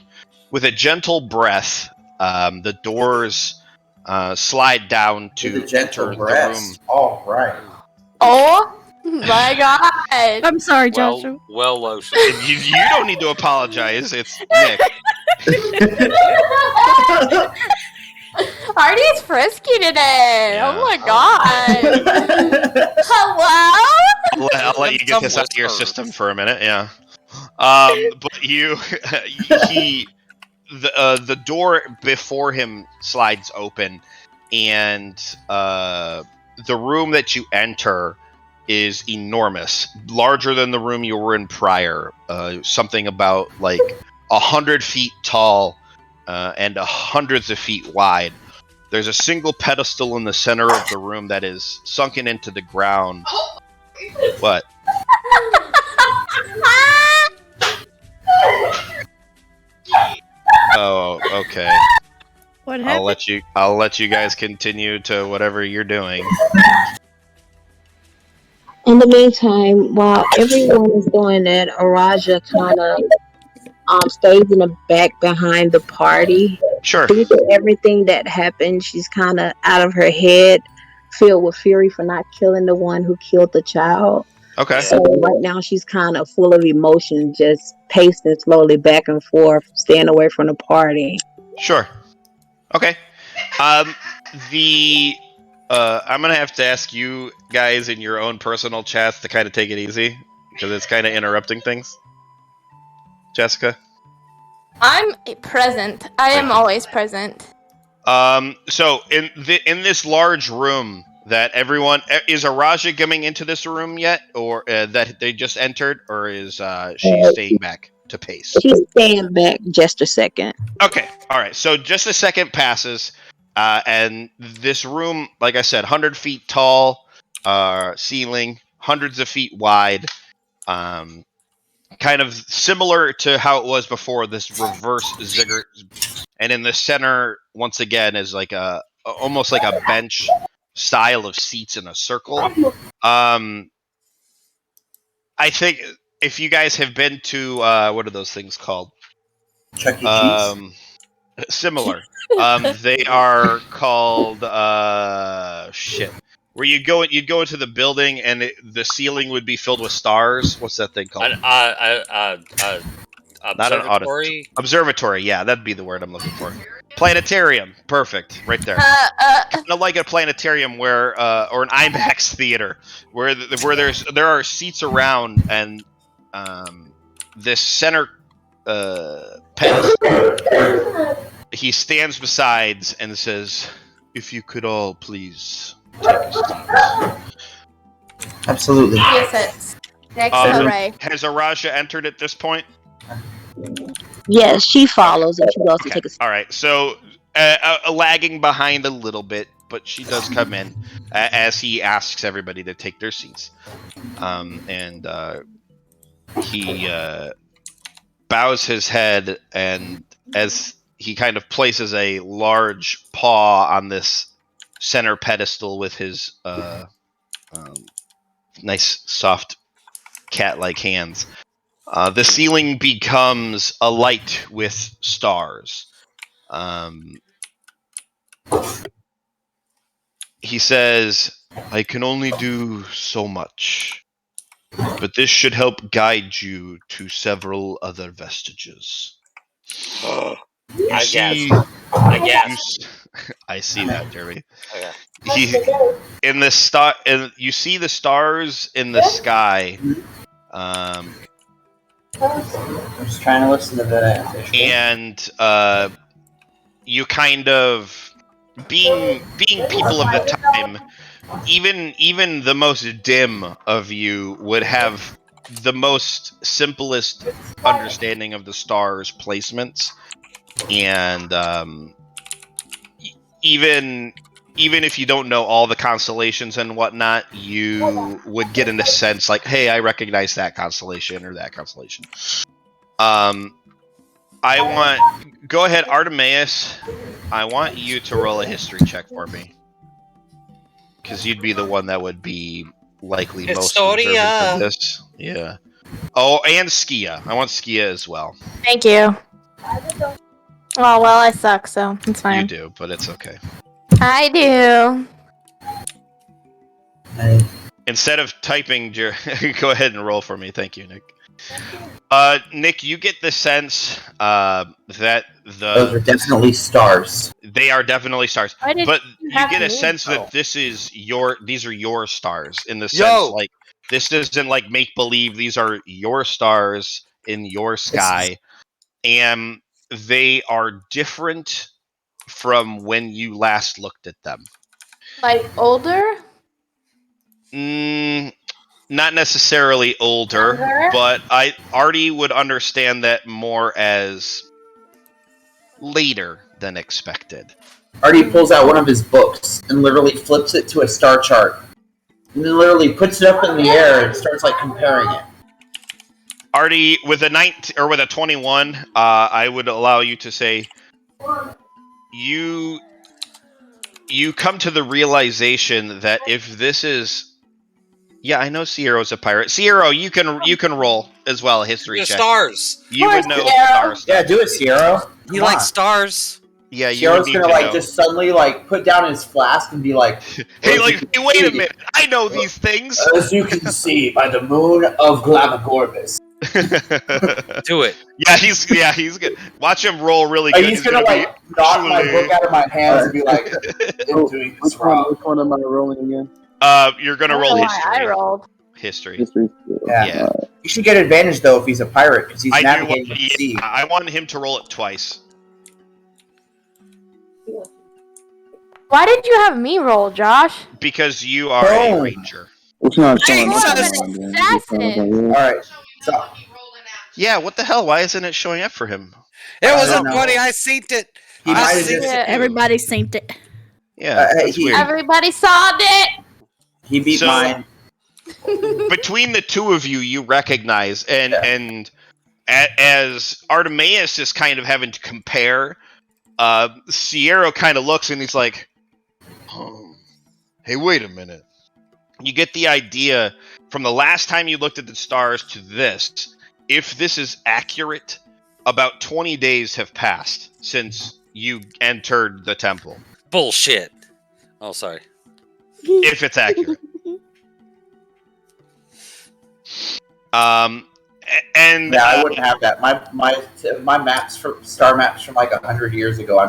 with a gentle breath, the doors slide down With to a gentle enter the breast. room. All right. Oh my god. I'm sorry, Joshua. Well, lotion. You don't need to apologize. It's Nick. Artie's frisky today. Yeah. Oh my god. Hello? I'll let you get this out of your system for a minute. Yeah. But the door before him slides open, and the room that you enter is enormous, larger than the room you were in prior. Something about like 100 feet tall and hundreds of feet wide. There's a single pedestal in the center of the room that is sunken into the ground. What? Oh, okay. What happened? I'll let you guys continue to whatever you're doing. In the meantime, while everyone is doing that, Araja kind of stays in the back behind the party. Sure. Due to everything that happened, she's kind of out of her head, filled with fury for not killing the one who killed the child. Okay. So right now she's kind of full of emotion, just pacing slowly back and forth, staying away from the party. Sure. Okay. I'm gonna have to ask you guys in your own personal chats to kind of take it easy because it's kind of interrupting things. Jessica. I'm present. I am always present. So in this large room that everyone is Araja coming into this room yet, or that they just entered, or is she staying back to pace? She's staying back just a second. Okay, all right. So just a second passes, and this room, like I said, 100 feet tall, ceiling, hundreds of feet wide, kind of similar to how it was before. This reverse ziggurat, and in the center, once again, is like almost like a bench style of seats in a circle. I think if you guys have been to what are those things called? Chuck E. Cheese. Similar. They are called where you'd go into the building and the ceiling would be filled with stars. What's that thing called? Observatory. Observatory. Yeah, that'd be the word I'm looking for. Planetarium. Perfect. Right there. Kind of like a planetarium where, or an IMAX theater, where there are seats around, and this center pedestal. He stands beside and says, "If you could all please take a seat." Absolutely. Yes, it's next to Ray. Has Araja entered at this point? Yes, she follows and she goes to take a seat. All right, so lagging behind a little bit, but she does come in as he asks everybody to take their seats, and he bows his head, and as he kind of places a large paw on this center pedestal with his nice, soft, cat-like hands. The ceiling becomes alight with stars. He says, I can only do so much, but this should help guide you to several other vestiges. I see, guess. I guess. I see that, Jeremy. Okay. In the star, and you see the stars in the sky. I'm just trying to listen to that. And you kind of being people of the time, even the most dim of you would have the most simplest understanding of the stars' placements, and even if you don't know all the constellations and whatnot, you would get in a sense like, hey, I recognize that constellation or that constellation. Go ahead, Artemis. I want you to roll a history check for me, because you'd be the one that would be likely most observant of this. Yeah. Oh, and Skia. I want Skia as well. Thank you. Oh, well, I suck, so it's fine. You do, but it's okay. I do. Instead of typing, go ahead and roll for me. Thank you, Nick. Nick, you get the sense that those are definitely stars. They are definitely stars, but you get a sense that these are your stars in the sense like this isn't like make believe. These are your stars in your sky, and they are different from when you last looked at them. Like older? Not necessarily older, but Artie would understand that more as later than expected. Artie pulls out one of his books and literally flips it to a star chart. And then literally puts it up in the air and starts like comparing it. Artie, with a 19 or with a 21, I would allow you to say you come to the realization that if this is, yeah, I know Sierra's a pirate. Sierra, you can roll as well a history check. Stars. You would know stars. Yeah, do it, Sierra. You like stars? Yeah, you Sierra's need gonna to like know. just suddenly like put down his flask and be like, hey, wait a minute! I know these things. As you can see by the moon of Glamagorbis. Do it. Yeah, he's good. Watch him roll really good. He's gonna like knock my book out of my hands and be like, I'm doing this wrong. Which one am I rolling again? You're gonna roll history. I rolled. History. Yeah. You should get advantage though if he's a pirate because he's navigating the sea. I want him to roll it twice. Why did you have me roll, Josh? Because you are a ranger. It's not showing I'm up. an assassin. Alright, so. Yeah, what the hell? Why isn't it showing up for him? It wasn't funny. I synced it. Everybody synced it. Yeah, everybody saw it. He beat mine. Between the two of you, you recognize, and as Artemis is kind of having to compare, Sierra kind of looks and he's like, hey, wait a minute. You get the idea from the last time you looked at the stars to this. If this is accurate, about 20 days have passed since you entered the temple. Bullshit. Oh, sorry. If it's accurate. And yeah, I wouldn't have that. My maps star maps from like 100 years ago.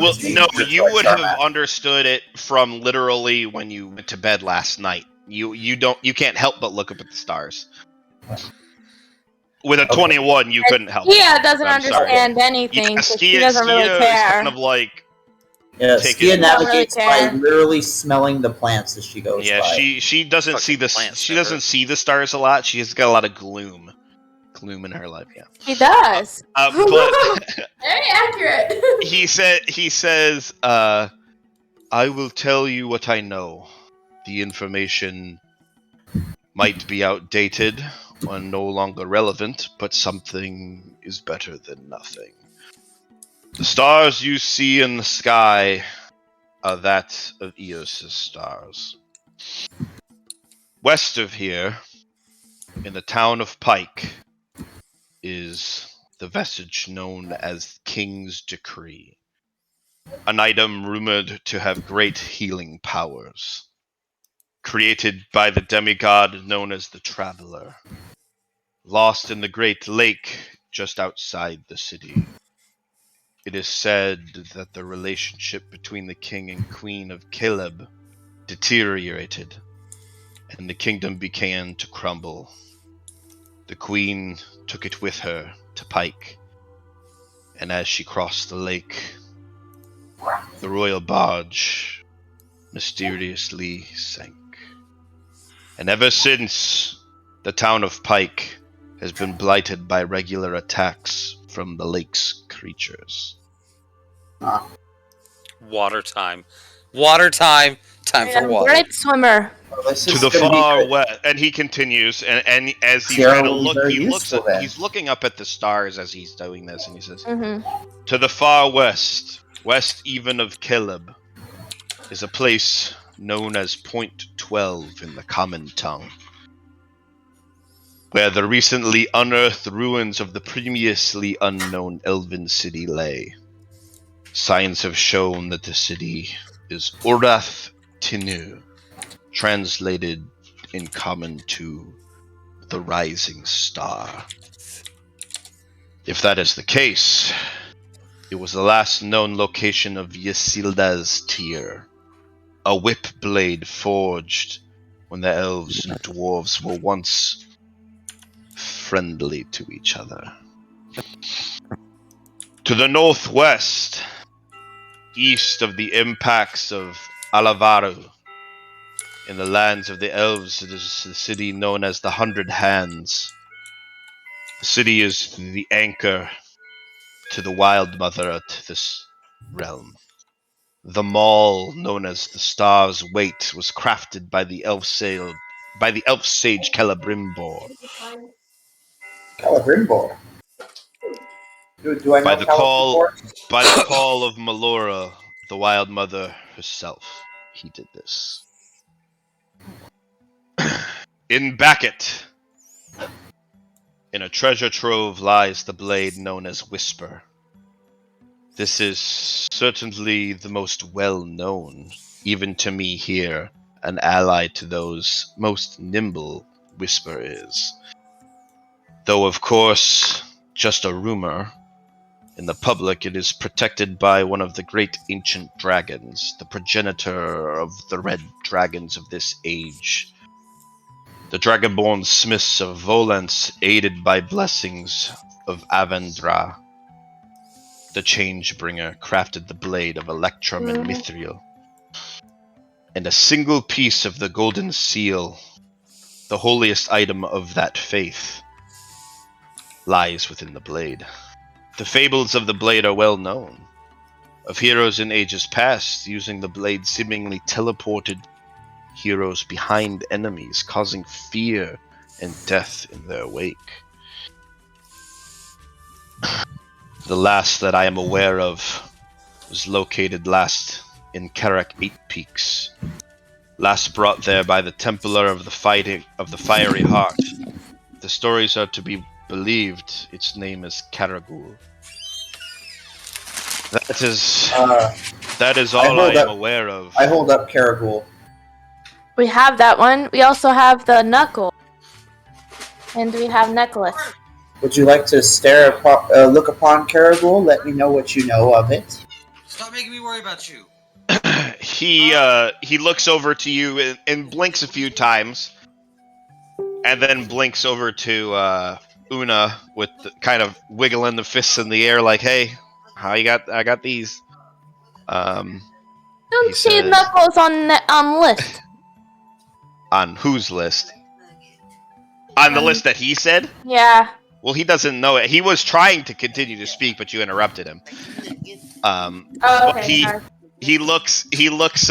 You would have understood it from literally when you went to bed last night. You can't help but look up at the stars. With a 21, you couldn't help. Skia doesn't understand anything. She doesn't really care. Is kind of like. Yeah, Skia navigates by literally smelling the plants as she goes. Yeah, by. she doesn't see the doesn't see the stars a lot. She's got a lot of gloom in her life. Yeah, she does. But very accurate. he says, "I will tell you what I know. The information might be outdated or no longer relevant, but something is better than nothing. The stars you see in the sky are that of Eos's stars. West of here, in the town of Pike, is the vestige known as King's Decree, an item rumored to have great healing powers, created by the demigod known as the Traveler, lost in the Great Lake just outside the city. It is said that the relationship between the king and queen of Caleb deteriorated, and the kingdom began to crumble. The queen took it with her to Pike, and as she crossed the lake, the royal barge mysteriously sank. And ever since, the town of Pike has been blighted by regular attacks from the lake's creatures. Water time. Water time. Time for water. Great swimmer. To the far west, and he continues, and as he kind of he's looking up at the stars as he's doing this, and he says, to the far west, west even of Caleb, is a place known as Point 12 in the common tongue, where the recently unearthed ruins of the previously unknown elven city lay. Signs have shown that the city is Urath Tinu, translated in common to the rising star. If that is the case, it was the last known location of Ysilda's tear, a whip blade forged when the elves and dwarves were once friendly to each other. To the northwest, east of the impacts of Alavaru, in the lands of the elves, it is the city known as the 100 Hands. The city is the anchor to the Wild Mother at this realm. The maul known as the Star's Weight was crafted by the elf sage Celebrimbor. Celebrimbor? Do I know By the call Celebrimbor? of Melora, the Wild Mother herself, he did this. In Beckett, in a treasure trove lies the blade known as Whisper. This is certainly the most well-known, even to me here, an ally to those most nimble Whisper is. Though of course, just a rumor. In the public it is protected by one of the great ancient dragons, the progenitor of the red dragons of this age. The dragonborn smiths of Volance, aided by blessings of Avendra, the Changebringer, crafted the blade of Electrum and Mithril. And a single piece of the golden seal, the holiest item of that faith, lies within the blade. The fables of the blade are well known, of heroes in ages past using the blade seemingly teleported heroes behind enemies, causing fear and death in their wake. The last that I am aware of was located last in Karak 8 Peaks, last brought there by the Templar of the Fiery Heart. The stories are to be believed. Its name is Karagul. That is all I am aware of. I hold up Karagul. We have that one. We also have the knuckle. And we have necklace. Would you like to look upon Karagul? Let me know what you know of it. Stop making me worry about you. He looks over to you and blinks a few times, and then blinks over to Una with kind of wiggling the fists in the air, like, "Hey, how you got? I got these." Don't see knuckles on the list. On whose list? On the list that he said? Yeah. Well, he doesn't know it. He was trying to continue to speak, but you interrupted him. Okay. He looks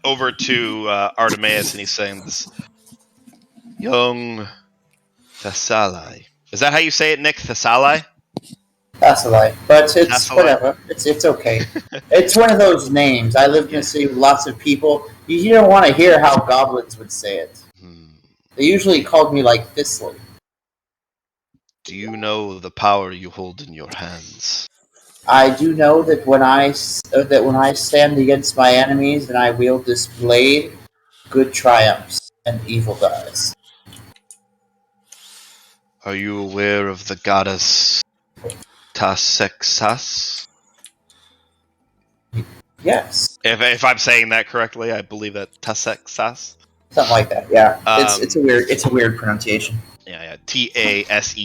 over to Artemis and he's saying, "This young Thessalai." Is that how you say it, Nick? Thessalai? Thessalai. But it's Thessalai. Whatever. It's okay. It's one of those names. I lived in a city with lots of people. You don't want to hear how goblins would say it. They usually called me like Thistley. Do you know the power you hold in your hands? I do know that when I stand against my enemies and I wield this blade, good triumphs and evil dies. Are you aware of the goddess Tasexas? Yes, If I'm saying that correctly, I believe that Tasexas. something like that. Yeah, Um, it's a weird pronunciation. Yeah, Taseksas.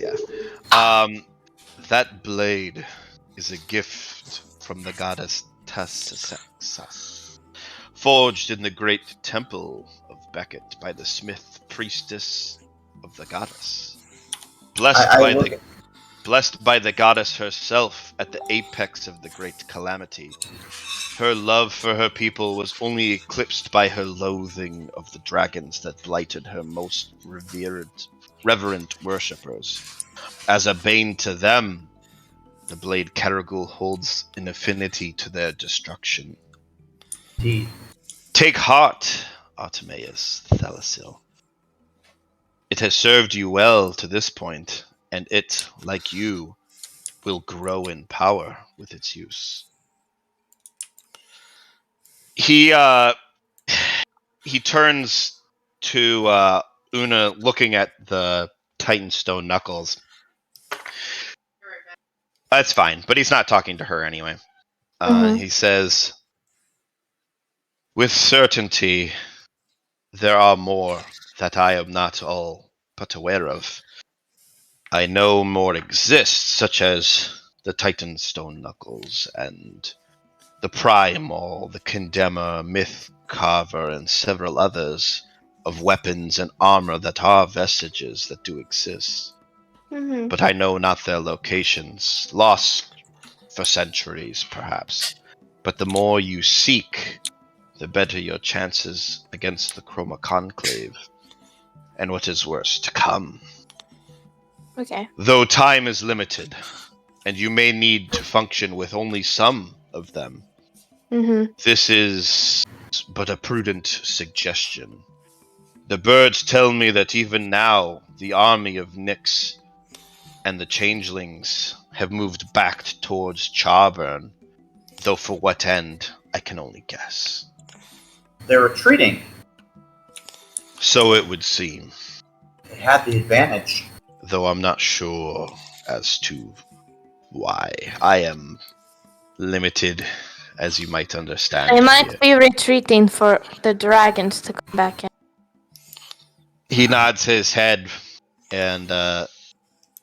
Yeah. That blade is a gift from the goddess Tasexas, forged in the great temple of Beckett by the smith priestess of the goddess, blessed I by look. the goddess herself at the apex of the great calamity. Her love for her people was only eclipsed by her loathing of the dragons that blighted her most reverent worshippers. As a bane to them, the blade Caragul holds an affinity to their destruction. Indeed. Take heart, Artemis Thalasil. It has served you well to this point, and it, like you, will grow in power with its use. He turns to Una, looking at the Titan Stone knuckles. That's fine, but he's not talking to her anyway. He says, "With certainty, there are more that I am not all but aware of. I know more exist, such as the Titan Stone knuckles and the Primal, the Condemner, Myth Carver, and several others of weapons and armor that are vestiges that do exist. But I know not their locations, lost for centuries, perhaps. But the more you seek, the better your chances against the Chroma Conclave, and what is worse, to come. Okay. Though time is limited, and you may need to function with only some of them, this is but a prudent suggestion. The birds tell me that even now, the army of Nyx and the changelings have moved back towards Charburn, though for what end, I can only guess. They're retreating. So it would seem. They had the advantage. Though I'm not sure as to why. I am limited, as you might understand. They might be retreating for the dragons to come back in. He nods his head, and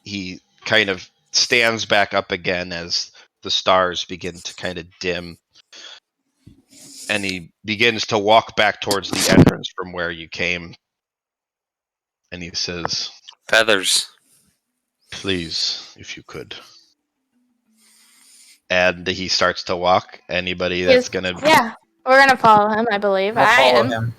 he kind of stands back up again as the stars begin to kind of dim. And he begins to walk back towards the entrance from where you came. And he says, Feathers. "Please, if you could." And he starts to walk. Anybody that's gonna... Yeah, we're gonna follow him, I believe. I'll I follow am. him.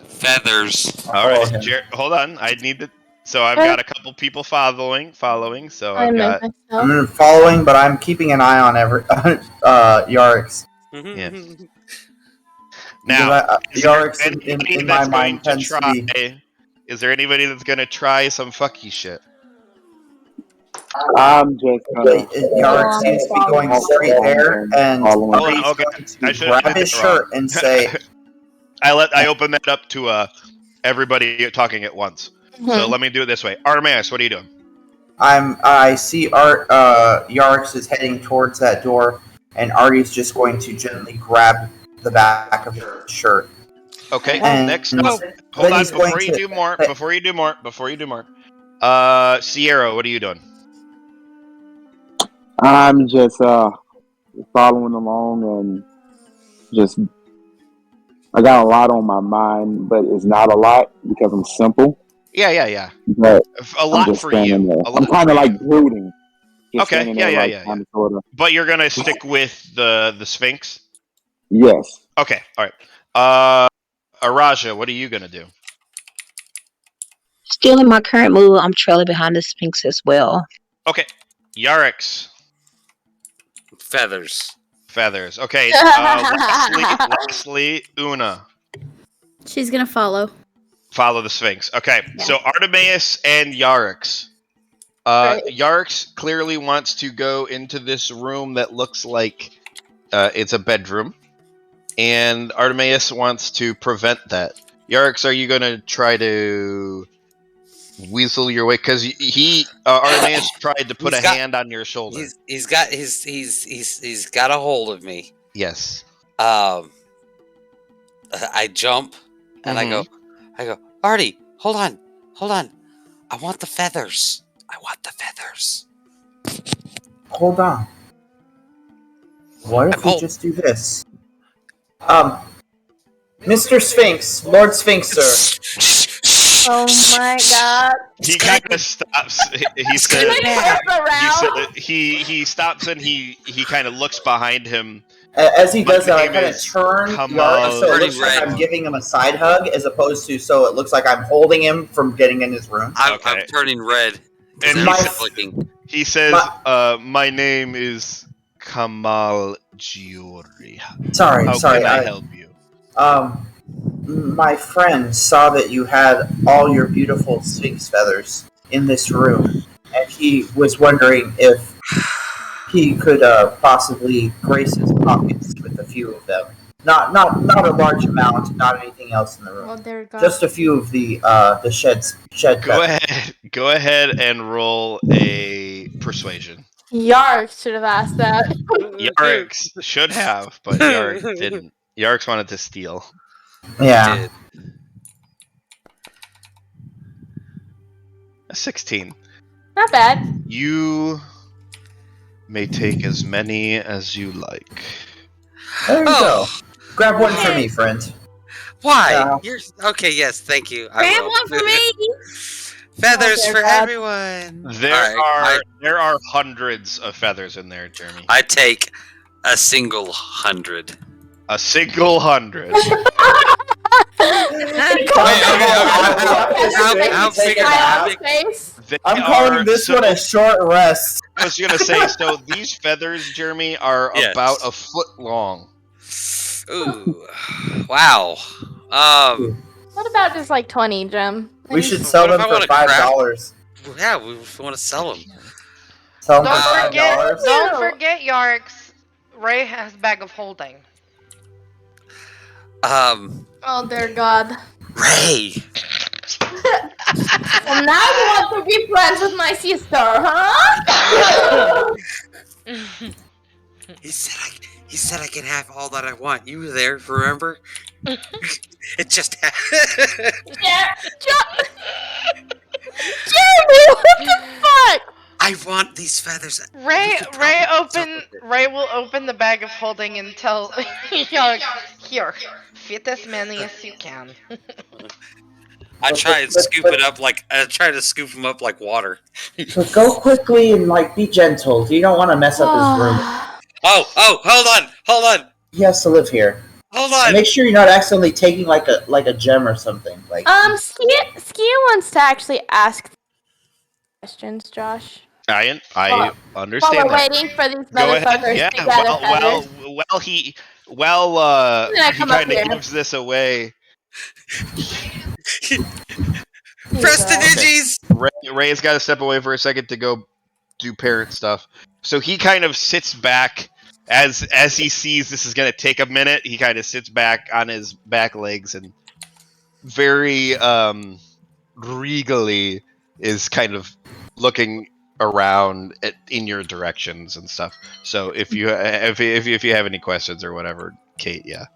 Feathers. All right, hold on. I need to... So I've got a couple people following. So I've got... I'm following, but I'm keeping an eye on Yarix. Yeah. Now, Yarix in my mind tends to be... Is there anybody that's gonna try some fucky shit? I'm just gonna. Yarix seems to be going straight there, and Hold on, okay. I should grab his shirt and say... I open that up to everybody talking at once. So let me do it this way. Artemis, what are you doing? I see Yarix is heading towards that door, and Artie's just going to gently grab the back of his shirt. Okay. And next up, hold on. Before you do more. Sierra, what are you doing? I'm just following along and just. I got a lot on my mind, but it's not a lot because I'm simple. Yeah. But a lot for you. I'm kind of like brooding. Okay. Yeah. But you're gonna stick with the Sphinx. Yes. Okay. All right. Araja, what are you gonna do? Still in my current mood, I'm trailing behind the Sphinx as well. Okay. Yarix. Feathers. Okay. Lastly, Una. She's gonna follow. Follow the Sphinx. Okay. Yeah. So Artemis and Yarix. Yarks clearly wants to go into this room that looks like it's a bedroom, and Artemis wants to prevent that. Yarks, are you going to try to weasel your way? Because Artemis tried to put a hand on your shoulder. He's got a hold of me. Yes. I jump and I go, Artie, hold on. I want the feathers. Hold on. What if we just do this? Mr. Sphinx, Lord Sphinx, sir. Oh my god. He kind of stops. He says, he stops and he kind of looks behind him. As he does that, I kind of turn Yark so it looks like I'm giving him a side hug, as opposed to so it looks like I'm holding him from getting in his room. I'm turning red. And he says, my name is Kamal Giori. Sorry. How can I help you? My friend saw that you had all your beautiful Sphinx feathers in this room, and he was wondering if he could possibly grace his pockets with a few of them. Not a large amount, not anything else in the room. Oh, there God. Just a few of the shed. Go ahead and roll a persuasion. Yarks should have asked that. Yarks should have, but Yarks didn't. Yarks wanted to steal. Yeah. A 16. Not bad. You may take as many as you like. There you go. Grab one for me, friend. Why? You're okay. Yes, thank you. Grab one for me. Feathers for everyone. There are hundreds of feathers in there, Jeremy. I take a single 100. A single 100. I'm calling this one a short rest. I was gonna say, so these feathers, Jeremy, are about a foot long. Ooh, wow. What about just like 20, Jim? We should sell them for $5. Yeah, we want to sell them. Sell them for $5. Don't forget, Yarks. Ray has bag of holding. Oh dear God. Ray. Well, now you want to be friends with my sister, huh? He said I can have all that I want. You were there, remember? It just happened. Yeah. Jeremy, what the fuck? I want these feathers. Ray will open the bag of holding and tell Yarks, here, fit as many as you can. I try and scoop it up scoop them up like water. But go quickly and be gentle. You don't want to mess up his room. Oh, hold on. He has to live here. Hold on. And make sure you're not accidentally taking like a gem or something. Skia wants to actually ask questions, Josh. I understand. While we're that. waiting for these Go ahead. motherfuckers Yeah. to gather feathers. He kind of gives this away. Prestidigis! Ray's got to step away for a second to go do parent stuff. So he kind of sits back as he sees this is going to take a minute. He kind of sits back on his back legs and very regally is kind of looking around in your directions and stuff. So if you have any questions or whatever, Kate, yeah.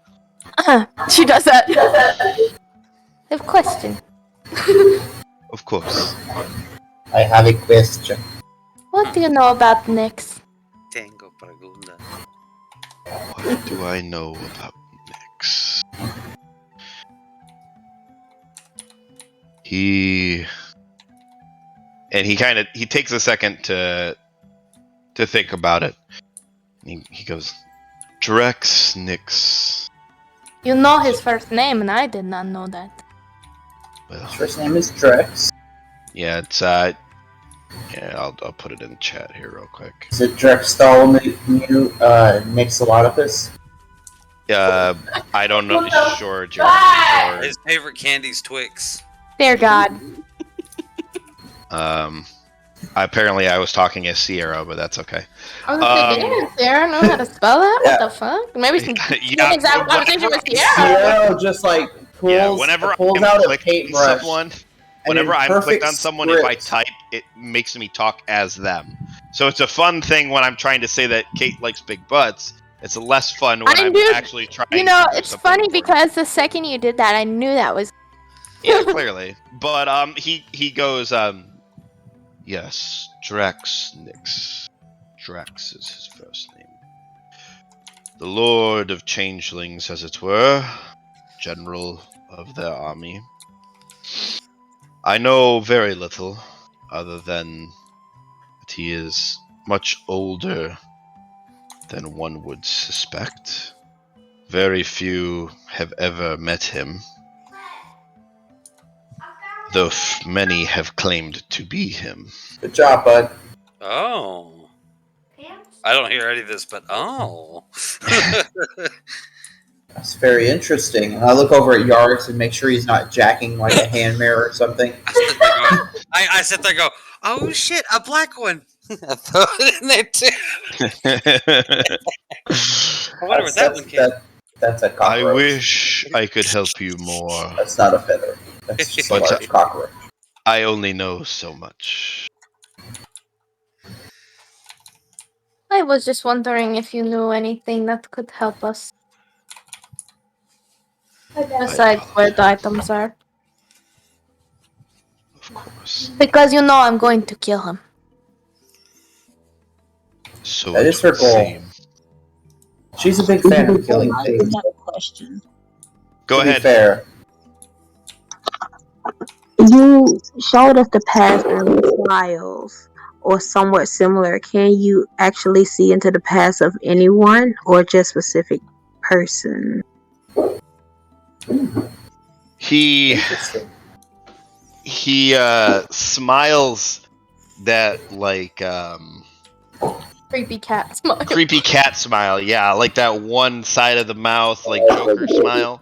She does that. I have a question. Of course. I have a question. What do you know about Nyx? Tango Pragunda. What do I know about Nyx? He takes a second to think about it. He goes, Drex Nyx. You know his first name, and I did not know that. Well, His first name is Drex. yeah, it's I'll put it in the chat here real quick. Is it Drexthal Nixolotopus? I don't know. Sure, Jeremy. His favorite candy's Twix. Dear God. Apparently, I was talking as Sierra, but that's okay. I was like, damn, Sarah know how to spell that? Yeah. What the fuck? Maybe some Yeah, exact conversation with Sierra. Sierra just like pulls whenever pulls I'm out a clicked on paintbrush. someone, And in whenever I'm clicked perfect on someone, if I script- type, it makes me talk as them. So it's a fun thing when I'm trying to say that Kate likes big butts. It's less fun when I'm actually trying You know, to do it's something funny important. because the second you did that, I knew that was. Yeah, clearly. But he goes, yes, Drax Nix. Drax is his first name. The Lord of Changelings, as it were, general of their army. I know very little, other than that he is much older than one would suspect. Very few have ever met him, though many have claimed to be him. Good job, bud. Oh. I don't hear any of this, but oh. That's very interesting. And I look over at Yards and make sure he's not jacking like a hand mirror or something. I sit there and go, oh shit, a black one. I throw it in there too. I wonder what that one came. That's a cockroach. I wish I could help you more. That's not a feather. That's just a large cockroach. I only know so much. I was just wondering if you knew anything that could help us. Besides where the items are. Of course. Because you know I'm going to kill him. So that is her goal. She's a big fan of killing things. I have a question. Go ahead. To be fair. You showed us the past of trials or somewhat similar. Can you actually see into the past of anyone or just specific person? He smiles that like creepy cat smile. Creepy cat smile, yeah, like that one side of the mouth, like Joker smile.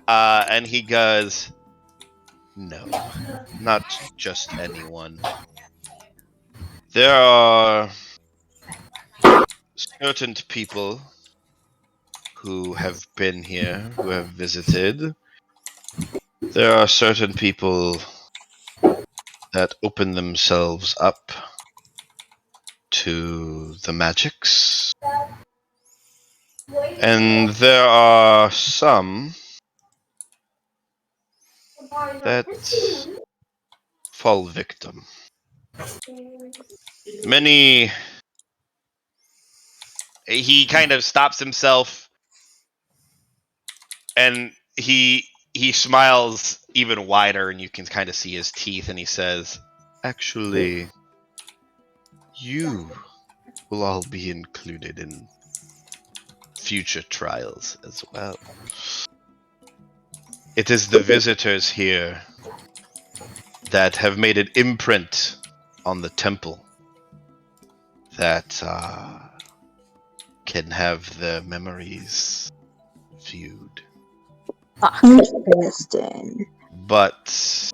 And he goes, no, not just anyone. There are certain people who have been here, who have visited. There are certain people that open themselves up to the magics. And there are some that fall victim. Many... He kind of stops himself and he smiles even wider and you can kind of see his teeth and he says, actually, you will all be included in future trials as well. It is the visitors here that have made an imprint on the temple that can have their memories viewed. Interesting. But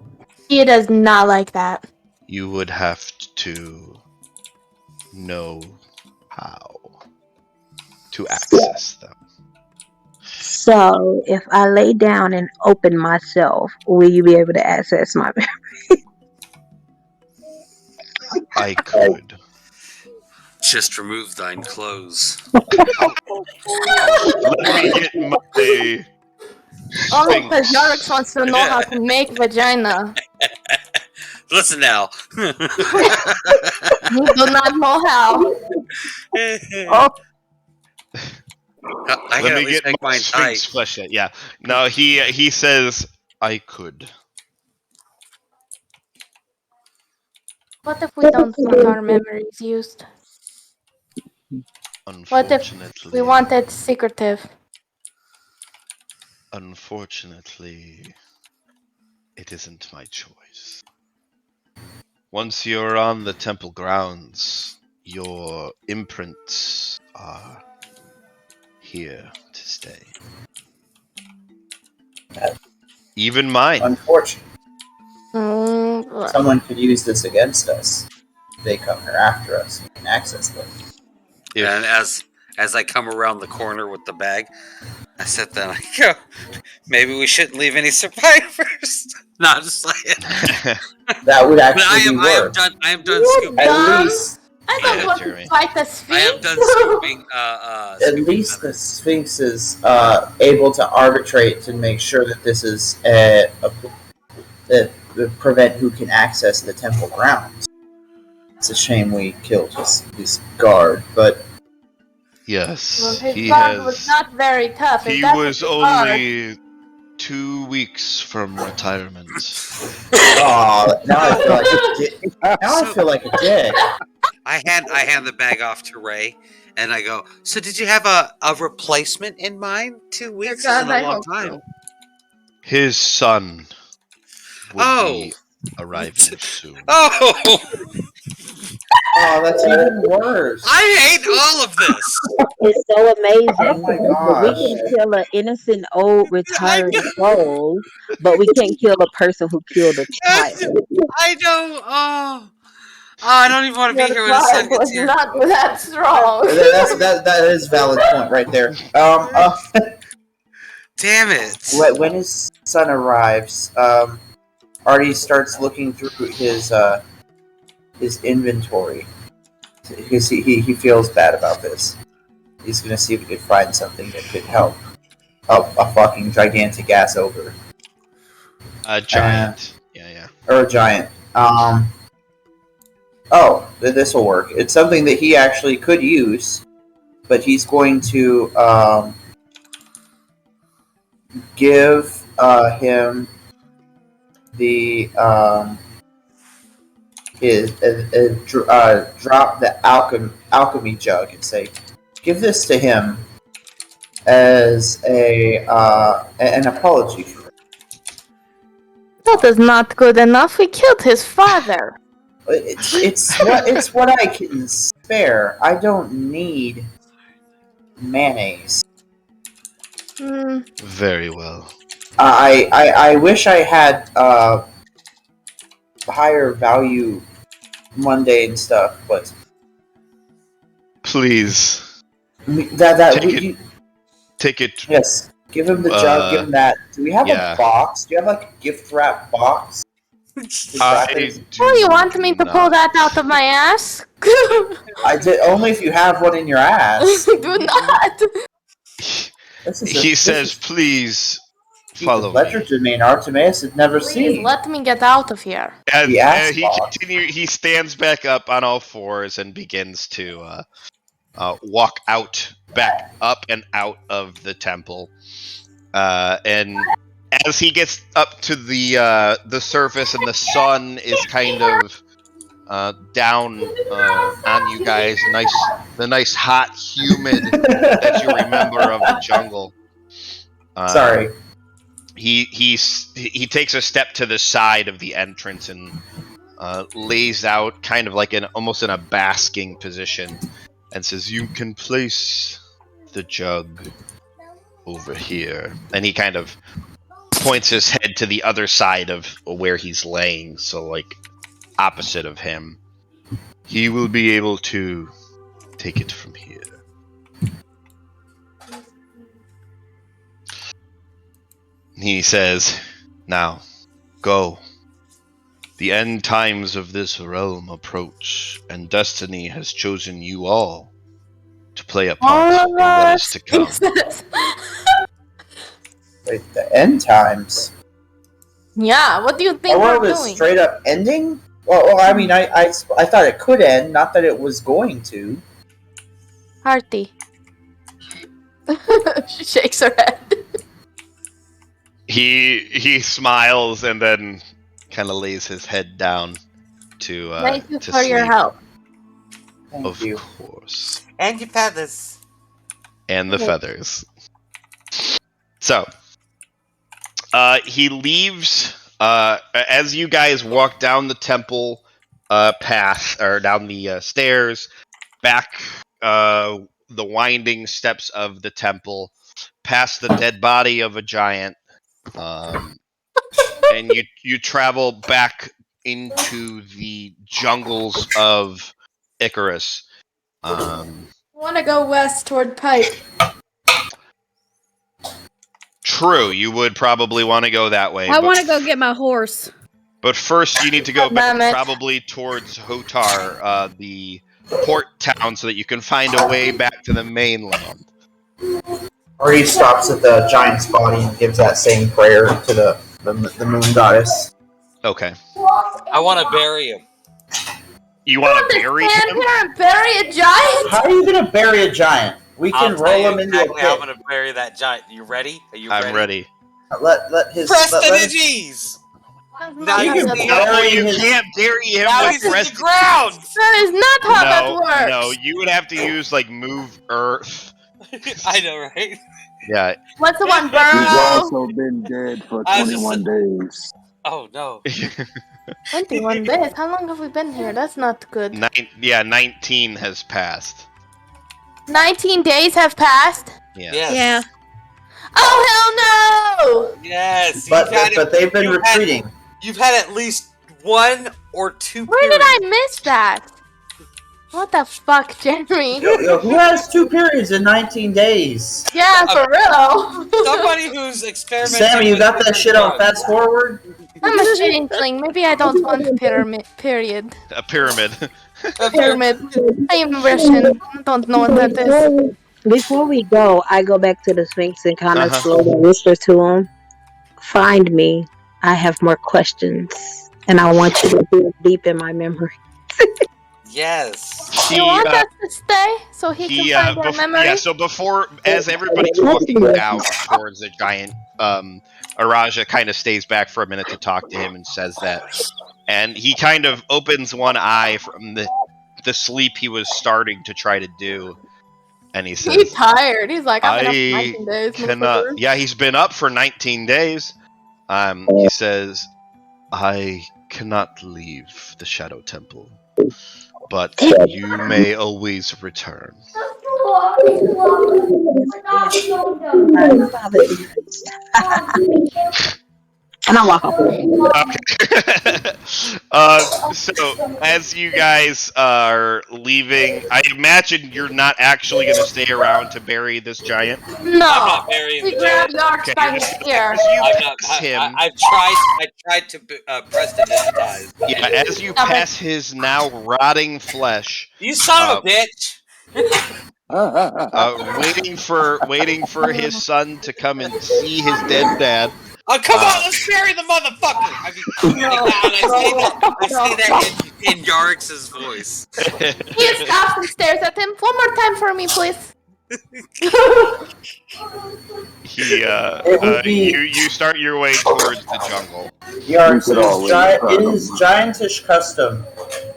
he does not like that. You would have to know how to access them. So, if I lay down and open myself, will you be able to access my memory? I could. Just remove thine clothes. Let me get my Only because Yarix wants to know how to make vagina. Listen now. You do not know how. I Let me get my Sphinx flesh out. Yeah. No, he says I could. What if we don't want our memories used? What if we want it secretive? Unfortunately, it isn't my choice. Once you're on the temple grounds, your imprints are here to stay. Even mine. Unfortunately. Someone could use this against us. they come here after us, we can access them. And as I come around the corner with the bag, I sit there and I go, maybe we shouldn't leave any survivors. No, I'm just saying. That would actually be worse. I am done scooping. At least I don't want Jeremy. to fight the Sphinx. I am done scooping. At least the Sphinx is able to arbitrate to make sure that this is prevent who can access the temple grounds. It's a shame we killed his guard, but Yes, Well, his he guard has. was not very tough. He If that was his guard- only 2 weeks from retirement. oh, now I feel like a dick. Now I feel like a dick. I hand the bag off to Ray, and I go, so did you have a replacement in mind? 2 weeks God, isn't a I long hope so. time. His son would Oh. be arriving soon. Oh, Oh, that's even worse. I hate all of this. It's so amazing. Oh my We gosh. can kill an innocent old retired soul, but we can't kill a person who killed a child. I don't. Oh, I don't even want to be here when the sun Your gets guard here. was not that strong. That is a valid point right there. Damn it. When his son arrives, Artie starts looking through his inventory because he feels bad about this. He's gonna see if he could find something that could help a fucking gigantic ass ogre. A giant. Yeah. Or a giant. Oh, this will work. It's something that he actually could use, but he's going to give him the drop the alchemy jug and say, give this to him as an apology for it. That is not good enough. We killed his father. It's what I can spare. I don't need mayonnaise. Very well. I wish I had higher value mundane stuff, but Please take it. Yes, give him the jug. Give him that. Do we have yeah. a box? Do you have like a gift wrap box? Oh, you want me to pull that out of my ass? I did only if you have one in your ass. Do not. He says, "Please follow pleasure me." to me, and Artemis had never Please seen. let me get out of here. As The he stands back up on all fours and begins to walk back up and out of the temple. And as he gets up to the surface and the sun is kind of down on you guys, the nice hot humid that you remember of the jungle. Sorry. He takes a step to the side of the entrance and lays out kind of like almost in a basking position and says, "You can place the jug over here." And he kind of points his head to the other side of where he's laying, so like opposite of him. He will be able to take it from here. He says, "Now, go. The end times of this realm approach, and destiny has chosen you all to play a part in what is to come." Wait, the end times? Yeah, what do you think Our world we're is doing? straight up ending? Well, I mean, I thought it could end, not that it was going to. Artie. She shakes her head. He smiles and then kind of lays his head down to Thank you to for your sleep. help. Thank Of you. course. And your feathers. And the Okay. feathers. So, he leaves as you guys walk down the temple path, or down the stairs, back the winding steps of the temple, past the dead body of a giant, and you travel back into the jungles of Icarus. I want to go west toward Pipe. True, you would probably want to go that way. I want to go get my horse. But first, you need to go back probably towards Hotar, the port town, so that you can find a way back to the mainland. Or he stops at the giant's body and gives that same prayer to the moon goddess. Okay. I want to bury him. You want to bury him? Stand here and bury a giant? How are you going to bury a giant? We can roll him into a pit. I'm going to bury that giant. You ready? Are you ready? I'm ready. Let his... Prestiges! No, you can't bury him now with he's in the ground! That is not how that works! No, you would have to use, like, move earth. I know, right? Yeah. What's the one, He's Burrow? also been dead for 21 days. Oh, no. 21 days? How long have we been here? That's not good. 19 has passed. 19 days have passed? Yeah. Yes. Yeah. Oh, hell no! Yes. But they've been retreating. You've had at least 1 or 2 Where periods. did I miss that? What the fuck, Jeremy? Yo, who has 2 periods in 19 days? Yeah, for real. Somebody who's experimenting. Sammy, you got that shit on fast forward? I'm a changeling. Maybe I don't want a pyramid. Period. A pyramid. Pyramid. I am Russian. I don't know what that is. Before we go, I go back to the Sphinx and kind of slowly whisper to him, "Find me. I have more questions, and I want you to dig deep in my memory." Yes. You want us to stay so he can find our memory? Yeah, so as everybody's walking down towards the giant, Araja kind of stays back for a minute to talk to him and says that. And he kind of opens one eye from the sleep he was starting to try to do. And he says, he's tired. He's like, I've been up 19 days. Cannot. Yeah, he's been up for 19 days. He says, I cannot leave the Shadow Temple, but you may always return. And I walk off. Okay. So, as you guys are leaving, I imagine you're not actually going to stay around to bury this giant? No. I'm not burying We grabbed Yark's by his ear. Him. I tried to prestidigitize. Yeah, as you pass his now rotting flesh. You son of a bitch! Waiting for his son to come and see his dead dad. Oh, come on, let's bury the motherfucker! I say that in Yarix's voice. He stops and stares at him. One more time for me, please. You start your way towards the jungle. Yarix, it is giantish custom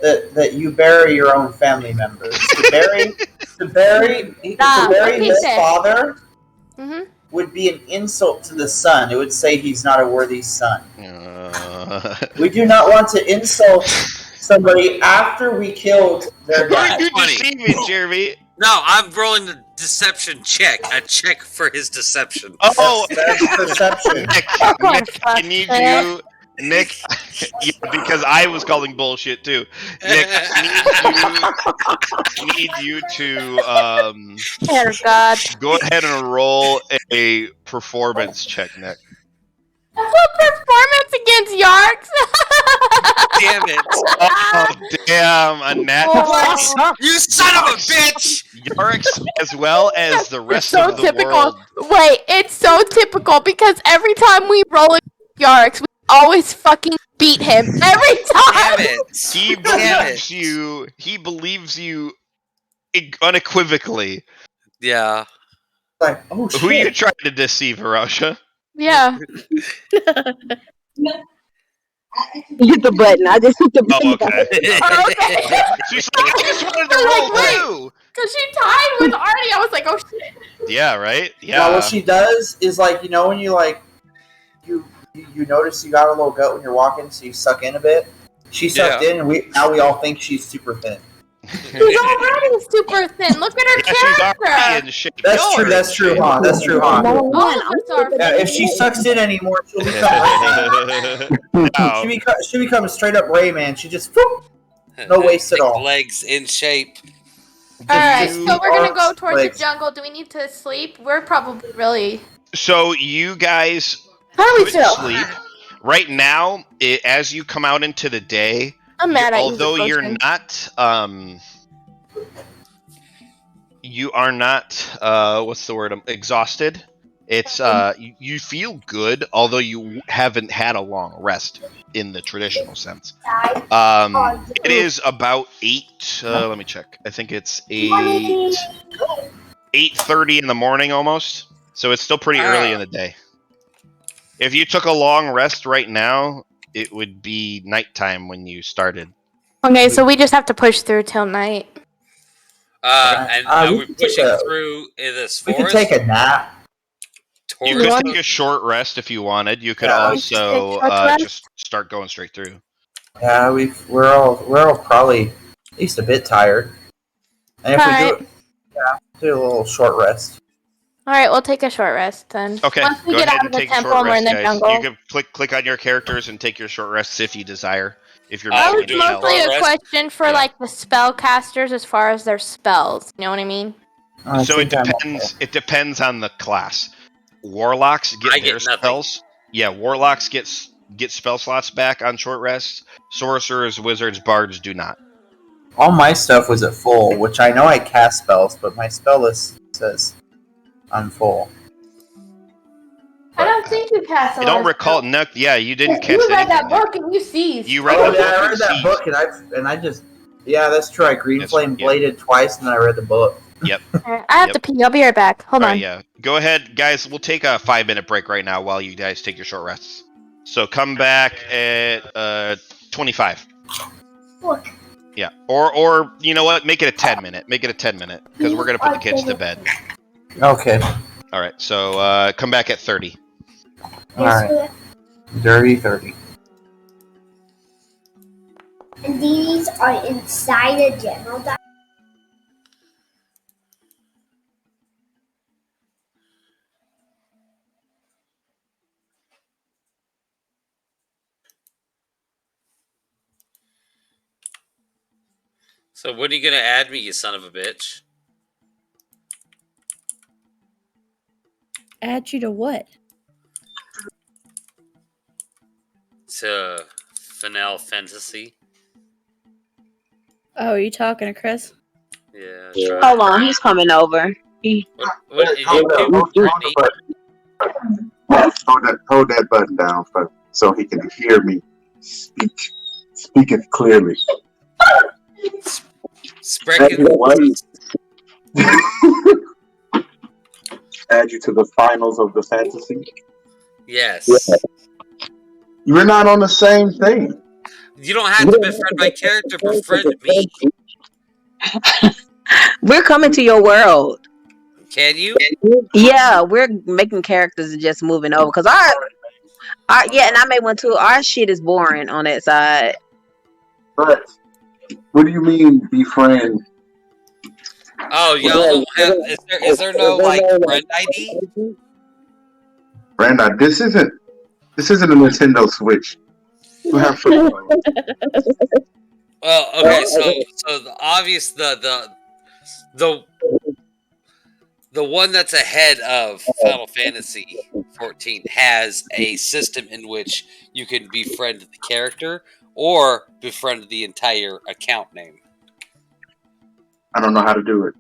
that you bury your own family members. To bury his father would be an insult to the son. It would say he's not a worthy son. We do not want to insult somebody after we killed their dad. You're deceiving, Jeremy. No, I'm rolling the deception check. A check for his deception. Oh, that's perception. Nick, I need you. Nick, yeah, because I was calling bullshit too. Nick, I need you to Dear God. go ahead and roll a performance check, Nick. What performance against Yarks? Damn it! Oh, damn! A nat. What? You son of a bitch! Yarix, as well as the rest so of the typical. world. Wait, it's so typical because every time we roll Yarks, we always fucking beat him. Every time! Damn it! He believes you unequivocally. Yeah. Like, oh shit. Who are you trying to deceive, Arasha? Yeah. Hit the button. I just hit the button. Oh, okay. Okay. She's like, I just wanted to roll too. Because she tied with Artie, I was like, oh shit. Yeah, right? Yeah. Now what she does is like, when you like, you notice you got a little gut when you're walking, so you suck in a bit. She sucked in, and now we all think she's super thin. She's already super thin. Look at her She's character. already in shape. That's true. That's true, huh? That's true, huh? All of us are. Yeah, if she sucks in anymore, she'll become No. she becomes straight up Rayman. She just whoop, no waste at all. Legs in shape. Alright, so we're gonna go towards legs. the jungle. Do we need to sleep? We're probably really. So you guys How do we could feel? sleep. Right now, as you come out into the day, I'm mad at you. although you're not, you are not, what's the word? Exhausted. It's you feel good, although you haven't had a long rest in the traditional sense. It is about 8. Let me check. I think it's 8:30 in the morning almost. So it's still pretty early in the day. If you took a long rest right now, it would be nighttime when you started. Okay, so we just have to push through till night. And are we pushing through in this forest? We could take a nap. You could take a short rest if you wanted. You could also just start going straight through. Yeah, we're all probably at least a bit tired. And if we do a little short rest. All right, we'll take a short rest then. Okay, Once we go get ahead out and of the take a temple short and we're in rest, the guys. jungle. You can click on your characters and take your short rests if you desire. If you're That was missing any mostly health. a question for like the spellcasters as far as their spells. You know what I mean? So it depends. It depends on the class. Warlocks get their spells. Yeah, warlocks get spell slots back on short rests. Sorcerers, wizards, bards do not. All my stuff was at full, which I know I cast spells, but my spell list says I'm full. I don't think you cast. I don't recall. No, yeah, you didn't cast You read anything. that book and you seized. You read the book. I read that book and I just that's true. I green flame bladed twice and then I read the book. Yep. I have to pee. I'll be right back. Hold on. Yeah. Go ahead, guys. We'll take a 5-minute break right now while you guys take your short rests. So come back at 25. Look. Yeah. Or you know what? Make it a 10-minute. Make it a 10-minute because we're gonna put the kids to bed. Okay. All right. So come back at 30. All right. Dirty 30. And these are inside a general diary. So when are you gonna add me, you son of a bitch? Add you to what? To Final Fantasy. Oh, are you talking to Chris? Yeah. Hold on, he's coming over. Hold that button down so he can hear me speaking clearly. Add you to the finals of the fantasy? Yes. We're not on the same thing. You don't have to befriend my character, befriend me. We're coming to your world. Can you? Yeah, we're making characters and just moving over. Because our and I made one too. Our shit is boring on that side. But what do you mean befriend? Oh, y'all don't have. Is there no like friend ID? Friend ID. This isn't a Nintendo Switch. We have friends. Well, okay, so the obvious the one that's ahead of Final Fantasy 14 has a system in which you can befriend the character or befriend the entire account name. I don't know how to do it.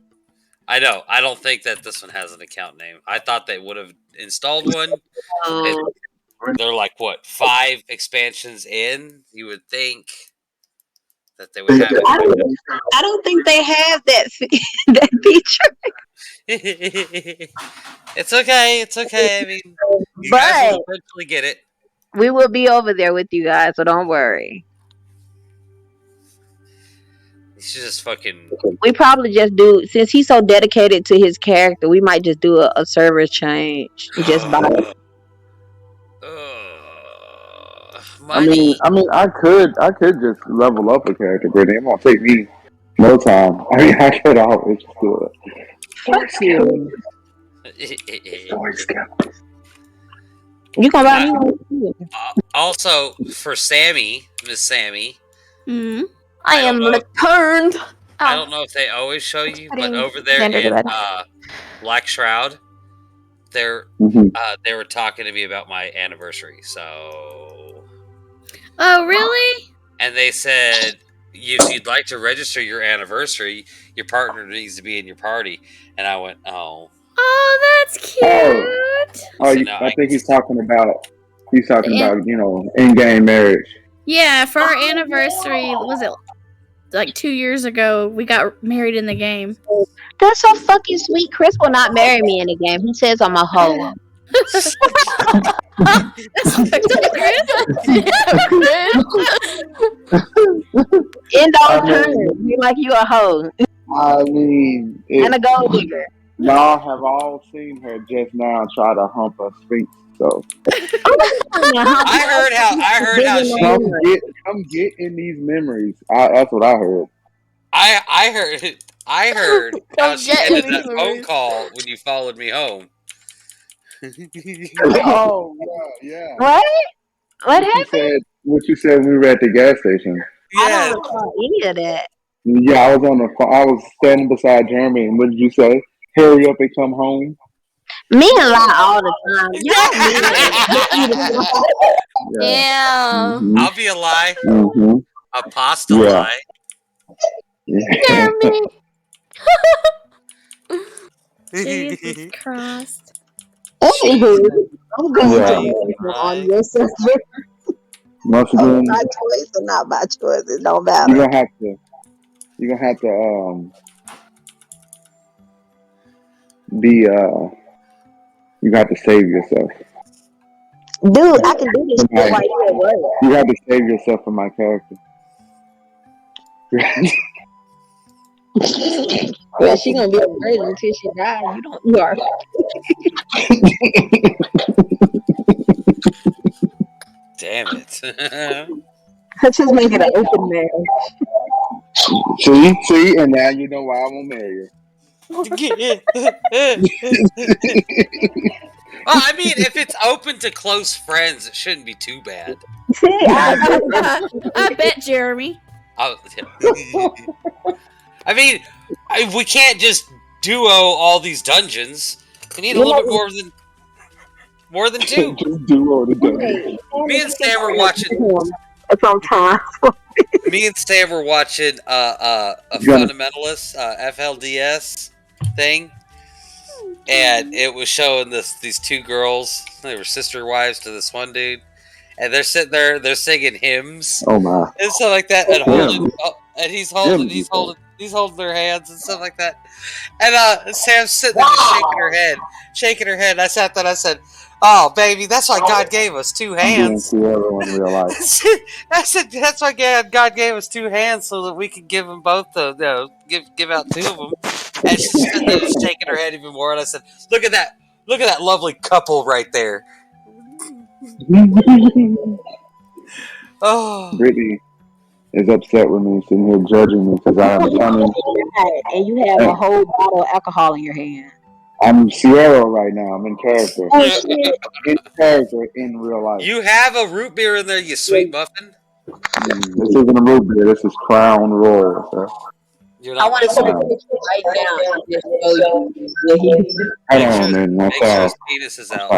I know. I don't think that this one has an account name. I thought they would have installed one. They're like, what, 5 expansions in? You would think that they would have it. I don't think they have that that feature. It's okay. It's okay. I mean, you guys will eventually get it. We will be over there with you guys, so don't worry. You should just fucking... We probably just do, since he's so dedicated to his character, we might just do a server change. Just buy it. I mean, I could just level up a character, but it won't take me No time. I mean, I could always do it. You gonna buy me one? Also, for Sammy, Miss Sammy, I am returned. I don't know if they always show you, but over there in Black Shroud, they were talking to me about my anniversary. So, oh really? And they said if you'd like to register your anniversary, your partner needs to be in your party. And I went, oh, that's cute. I think he's talking about in-game marriage. Yeah, for our anniversary, was it like 2 years ago? We got married in the game. That's so fucking sweet. Chris will not marry me in the game. He says I'm a hoe. End all turn. Be like you a hoe. I mean, and a gold digger. Y'all have all seen her just now try to hump a Sphinx. So I heard how she come get in these memories. That's what I heard. I heard how she ended that phone call when you followed me home. Oh yeah. What happened? What you said when we were at the gas station. I don't recall any of that. Yeah, I was on the phone. I was standing beside Jeremy, and what did you say? Hurry up and come home. Me and lie all the time. Yeah. Mm-hmm. I'll be a lie. Mm-hmm. A pasta lie. Jeremy. Jesus Christ. Anywho, I'm going to on your subject. Once again, my choice or not my choice, it don't matter. You're gonna have to you got to save yourself. Dude, I can do this shit while you're at work. You have to save yourself for my character. Well, she gonna be a virgin until she dies. You are. Damn it. Let's just make it an open marriage. See, and now you know why I won't marry her. Well, I mean, if it's open to close friends, it shouldn't be too bad. I bet, Jeremy. I mean, we can't just duo all these dungeons. We need a little bit more than two. Duo the dungeons. Me and Sam were watching. Sometimes. Me and Sam were watching a fundamentalist FLDS thing, and it was showing these two girls. They were sister wives to this one dude, and they're sitting there, they're singing hymns. Oh my! And stuff like that, and he's holding their hands and stuff like that. And Sam's sitting there just shaking her head. And I sat there and I said, "Oh, baby, that's why God gave us two hands." In real life. I said, "That's why God gave us two hands so that we could give them both give out two of them." And she's sitting there just shaking her head even more. And I said, "Look at that lovely couple right there." Oh, Brittany is upset with me sitting here judging me because I'm coming. And you have a whole bottle of alcohol in your hand. I'm Sierra right now. I'm in character. In character in real life. You have a root beer in there, you sweet muffin. This isn't a root beer. This is Crown Royal, sir. I want to put a picture right now. Just so you. Hold on, man. Make sure his penis is out.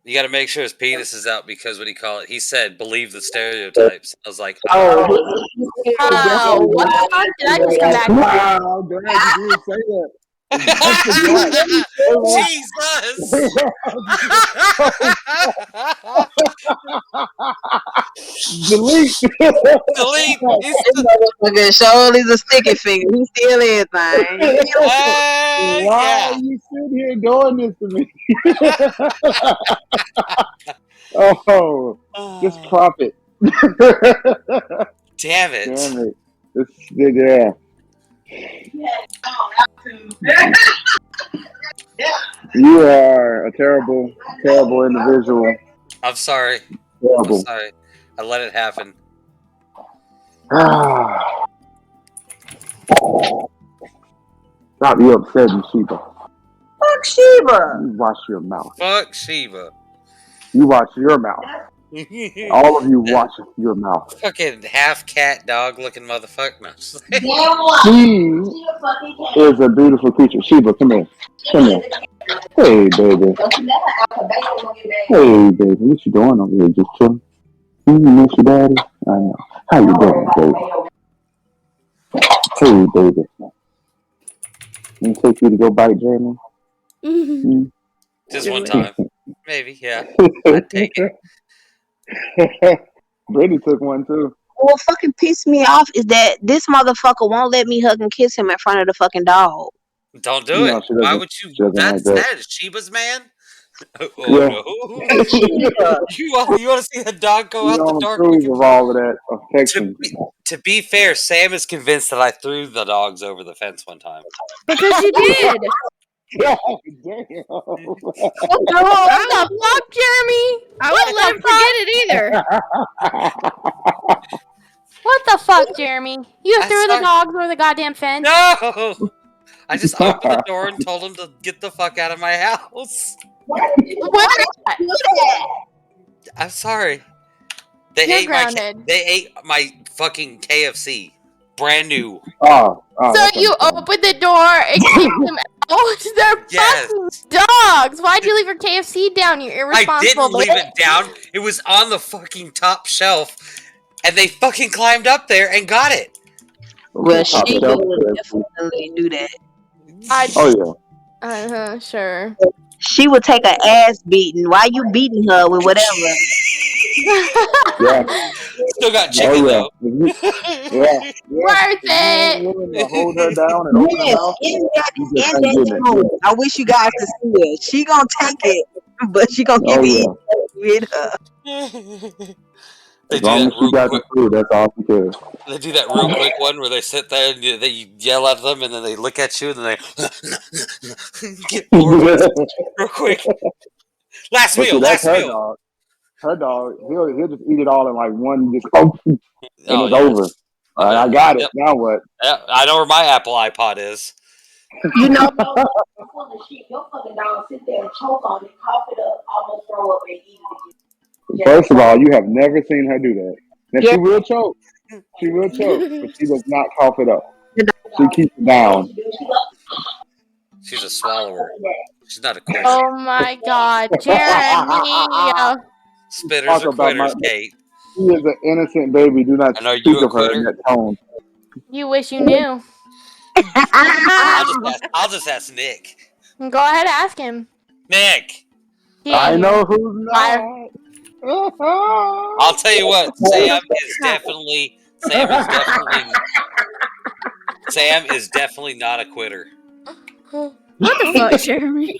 You got to make sure his penis is out because what he said, believe the stereotypes. I was like, what the fuck? Did I just come back? Wow, glad you did say that. Jesus! Delete. He's surely a sticky finger. He still is, man. Why are you sitting here doing this to me? Oh, just crop it. Damn it. Yeah. You are a terrible, terrible individual. I'm sorry. Terrible. I'm sorry. I let it happen. Stop you upsetting Sheba. Fuck Sheba. You watch your mouth. Fuck Sheba. You watch your mouth. All of you watch your mouth. Fucking half cat dog looking motherfucker. No. She is a beautiful creature. Sheba, come here. Come here. Hey, baby. Hey, baby. What you doing over here? Just chilling? You miss your daddy? I know. How you doing, baby? Hey, baby. Let me take you to go bite Jeremy. Just one time. Maybe, yeah. I'd take it. Brittany took one too. What fucking pissed me off is that this motherfucker won't let me hug and kiss him in front of the fucking dog. Don't do it. Why would you? That is Sheba's man. Oh no! you want to see the dog go out the door? Of all of that affection. To be fair, Sam is convinced that I threw the dogs over the fence one time. Because you did. Oh, damn. What the fuck, Jeremy? I wouldn't let him forget it either. What the fuck, Jeremy? You threw the dogs over the goddamn fence? No! I just opened the door and told him to get the fuck out of my house. What? I'm sorry. They ate my fucking KFC. Brand new. So you opened the door and kicked them out? They're fucking dogs. Why'd you leave your KFC down, you irresponsible I didn't leave bitch? it down. It was on the fucking top shelf. And they fucking climbed up there and got it. Well, she would definitely do that. Sure. She would take an ass beating. Why you beating her with whatever? Still got chicken though. Worth it. Hold her down and open her mouth. I wish you guys could see it. She gonna take it, but she gonna give it with her. As long as she got the food, that's all she cares. They do that real quick one where they sit there and they yell at them and then they look at you and then they get bored real quick. Last meal. Dog. Her dog, he'll just eat it all in like one, just and it's over. I got it. Now what? I know where my Apple iPod is. You know, your fucking dog sit there and choke on it, cough it up, almost throw up and eat it. First of all, you have never seen her do that. Now she will choke. She will choke, but she does not cough it up. She keeps it down. She's a swallower. She's not a quitter. Oh my god, Jeremy. Spitters or quitters, Kate. She is an innocent baby. Do not speak of her in that tone. You wish you knew. I'll just ask Nick. Go ahead, ask him. Nick. I know who's not. I'll tell you what. Sam is definitely not a quitter. What the fuck, Jeremy?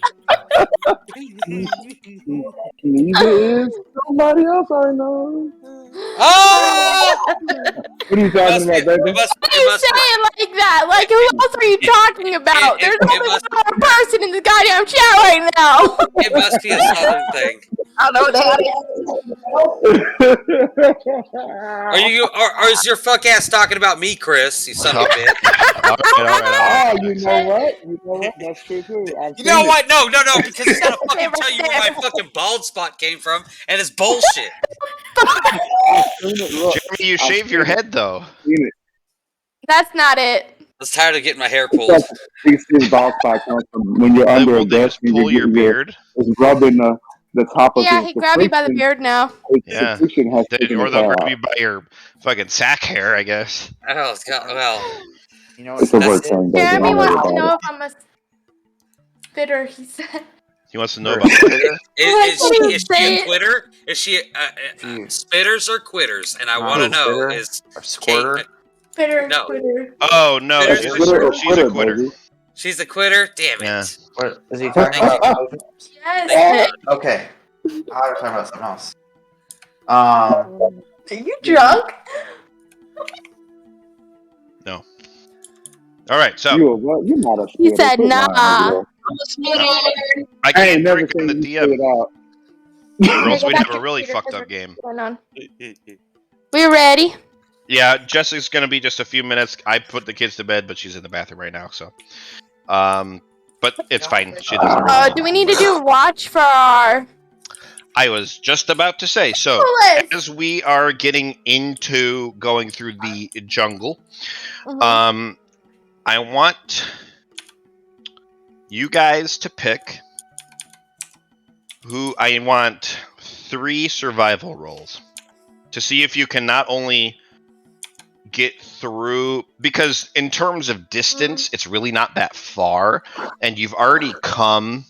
Neither is somebody else I know. Oh! What are you talking about, baby? Why are you saying like that? Like, who else are you talking about? There's only one person in the goddamn chat right now. It must be a southern thing. I know that. Or is your fuck ass talking about me, Chris? You son of a bitch. All right. You know what? That's true too. You know what? No, because he's gonna fucking tell you where my fucking bald spot came from, and it's bullshit. Jeremy, you shave your head though. That's not it. I was tired of getting my hair pulled. These bald spot comes from when you're under a desk and pull your beard. It's rubbing the top of he grabbed you by the beard now. Yeah. Or they'll grab you by your fucking sack hair, I guess. Oh, well. You know, it's a work thing. Jeremy wants to know if I'm a spitter, he said. He wants to know about spitter? Is she a quitter? Is she spitters or quitters? And I want to know is a squirter? Spitter, no. Quitter. Oh no, she's a quitter. She's a quitter. Damn it! Yeah. What is he talking about? Yes. Okay, I was talking about something else. Are you drunk? No. All right, so you're not a spitter. He said, "Nah." I can't drink in the DM. Or else we'd have a really fucked up game. We're ready. Yeah, Jessica's gonna be just a few minutes. I put the kids to bed, but she's in the bathroom right now, so. But it's fine. She doesn't really. Do we need to do watch for our... I was just about to say, so Let's- as we are getting into going through the jungle, Mhm. I want you guys to pick who I want 3 survival rolls to see if you can not only get through, because in terms of distance, it's really not that far, and you've already come.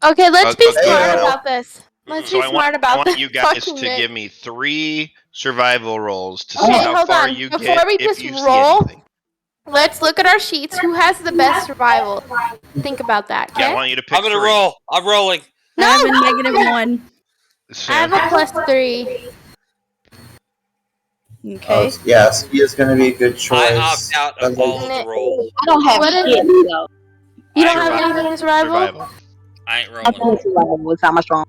Okay, let's be good smart amount. about this. Let's So be smart about I want this. you guys fucking to Nick. give me 3 survival rolls to see Okay, how hold far on. you Before get we if just you see roll, anything. let's look at our sheets. Who has the best survival? Think about that, Yeah, I okay? want you to pick I'm gonna 3. roll. I'm rolling. I have a -1. So, I have a +3. Okay. Yeah, Skia's going to be a good choice. I opt out of all of the rolls. I don't have What is- shit, though. You don't have Survival. anything in survival? survival. I ain't I rolling. think survival is how much strong.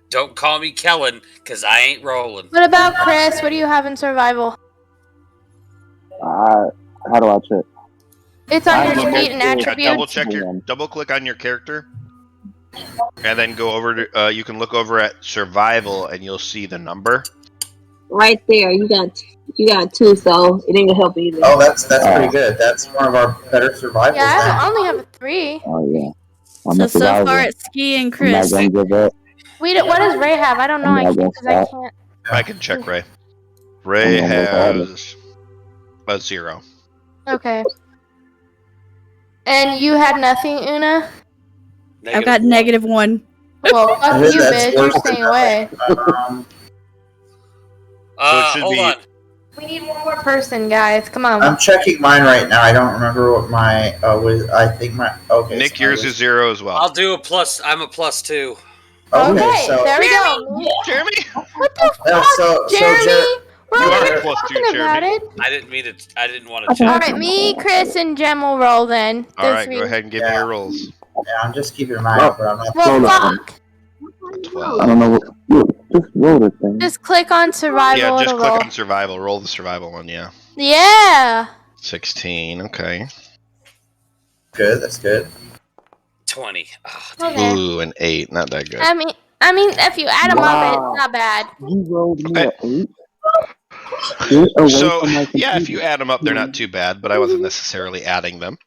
Don't call me Kellen, cause I ain't rolling. What about Chris? What do you have in survival? How do I check? It's on I your don't sheet know. and Yeah, attributes. Double click on your character, and then go over to. You can look over at survival, and you'll see the number. Right there, you got 2, so it ain't gonna help either. Oh, that's pretty good. That's one of our better survivals. Yeah, I now. only have a 3. Oh yeah. I'm So a survivor. far it's Ski and I'm Chris. not gonna give up. What does Ray have? I don't know. I'm I not can't gonna because I stop. can't. I can check Ray. Ray I'm almost has a 0. Okay. And you had nothing, Una? I've got -1. Well, fuck you, That's bitch. You're worse than staying away. So it should hold be- on. We need one more person, guys. Come on. I'm checking mine right now. I don't remember what my was. I think my okay. Nick, so mine yours is 0 as well. I'll do a plus. I'm a +2. Okay, so there we go. Jeremy, What the yeah, fuck, so Jeremy? We're You already are +2, talking about Jeremy. it. I didn't mean to. I didn't want to check. Alright, me, Chris, and Jem will roll then. all right, go ahead and give me your rolls. yeah, I'm just keeping mine out, but I'm not. Well, Roll it. fuck. 12. I don't know what. Just roll this thing. Just click on survival. Yeah, just it'll click roll. on survival. Roll the survival one. Yeah. Yeah. 16. Okay. Good. That's good. 20. Oh, Okay. Ooh, an 8. Not that good. I mean, if you add them up, Wow. it's not bad. You rolled me Okay. an 8. Get away So from my yeah, if computer. you add them up, they're not too bad. But I wasn't necessarily adding them.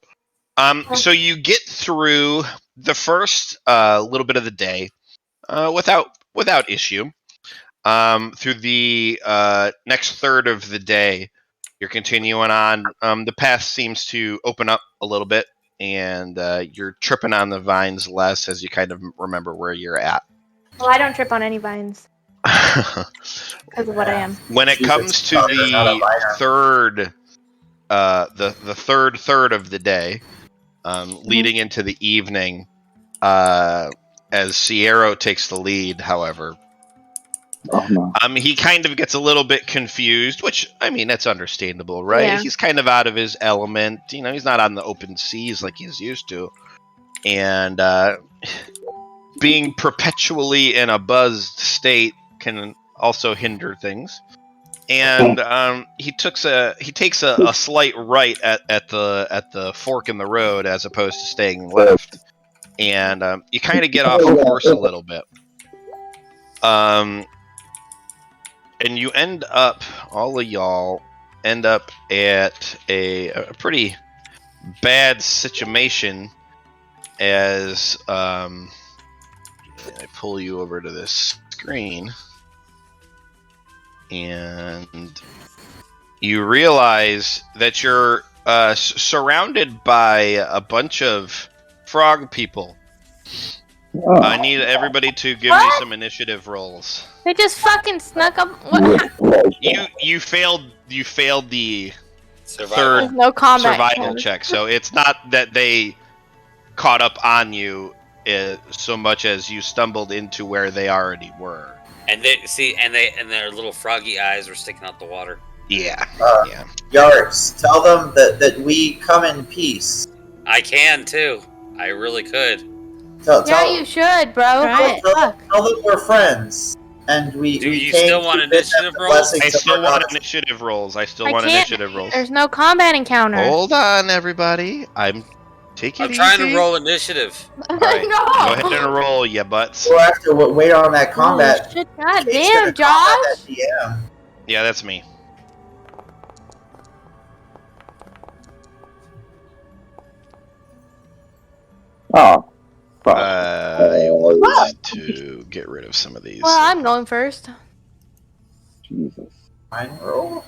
So you get through the first little bit of the day without issue. Through the next third of the day, you're continuing on. The path seems to open up a little bit, and you're tripping on the vines less as you kind of remember where you're at. Well, I don't trip on any vines because of what I am. When it Jesus, comes to you're not a the liar. third, the third of the day, leading into the evening, as Sierra takes the lead, however, Oh no. he kind of gets a little bit confused, which, I mean, that's understandable, right? Yeah. He's kind of out of his element. You know, he's not on the open seas like he's used to. And being perpetually in a buzzed state can also hinder things. And he takes a slight right at the fork in the road as opposed to staying left. And you kind of get off course a little bit. And you end up, all of y'all end up at a pretty bad situation as I pull you over to this screen, and you realize that you're surrounded by a bunch of frog people. Oh. I need everybody to give me some initiative rolls. They just fucking snuck up. What? You failed the Survival. third There's no combat. survival check, so it's not that they caught up on you so much as you stumbled into where they already were. And they see, and their little froggy eyes were sticking out the water. Yeah. Yeah. Yards, tell them that we come in peace. I can too. I really could. Tell Yeah, you should, bro. Right. Fuck. them we're friends. And we Do you came still to want bid them initiative the rolls? blessings I of still our want goddess. initiative rolls. I still I want can't. initiative rolls. There's no combat encounter. Hold on, everybody. Take it I'm easy. trying to roll initiative. All right. No. Go ahead and roll, you butts. We'll have to wait on that combat. Oh, shit, God Kate's gonna damn, combat Josh. that DM. Yeah, that's me. Oh, fuck. I want to get rid of some of these. Well, I'm going first. Jesus. Fine, roll.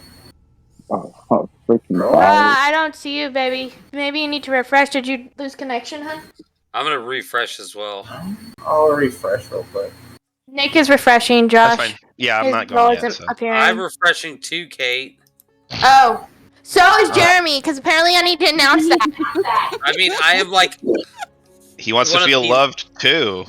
Oh, freaking Bro. fire. I don't see you, baby. Maybe you need to refresh. Did you lose connection, huh? I'm gonna refresh as well. I'll refresh real quick. Nick is refreshing, Josh. That's fine. Yeah, I'm His not roll going yet. isn't So. appearing. I'm refreshing too, Kate. Oh. So is Jeremy, because apparently I need to announce that. I mean, I am like He wants to One of feel the- loved too.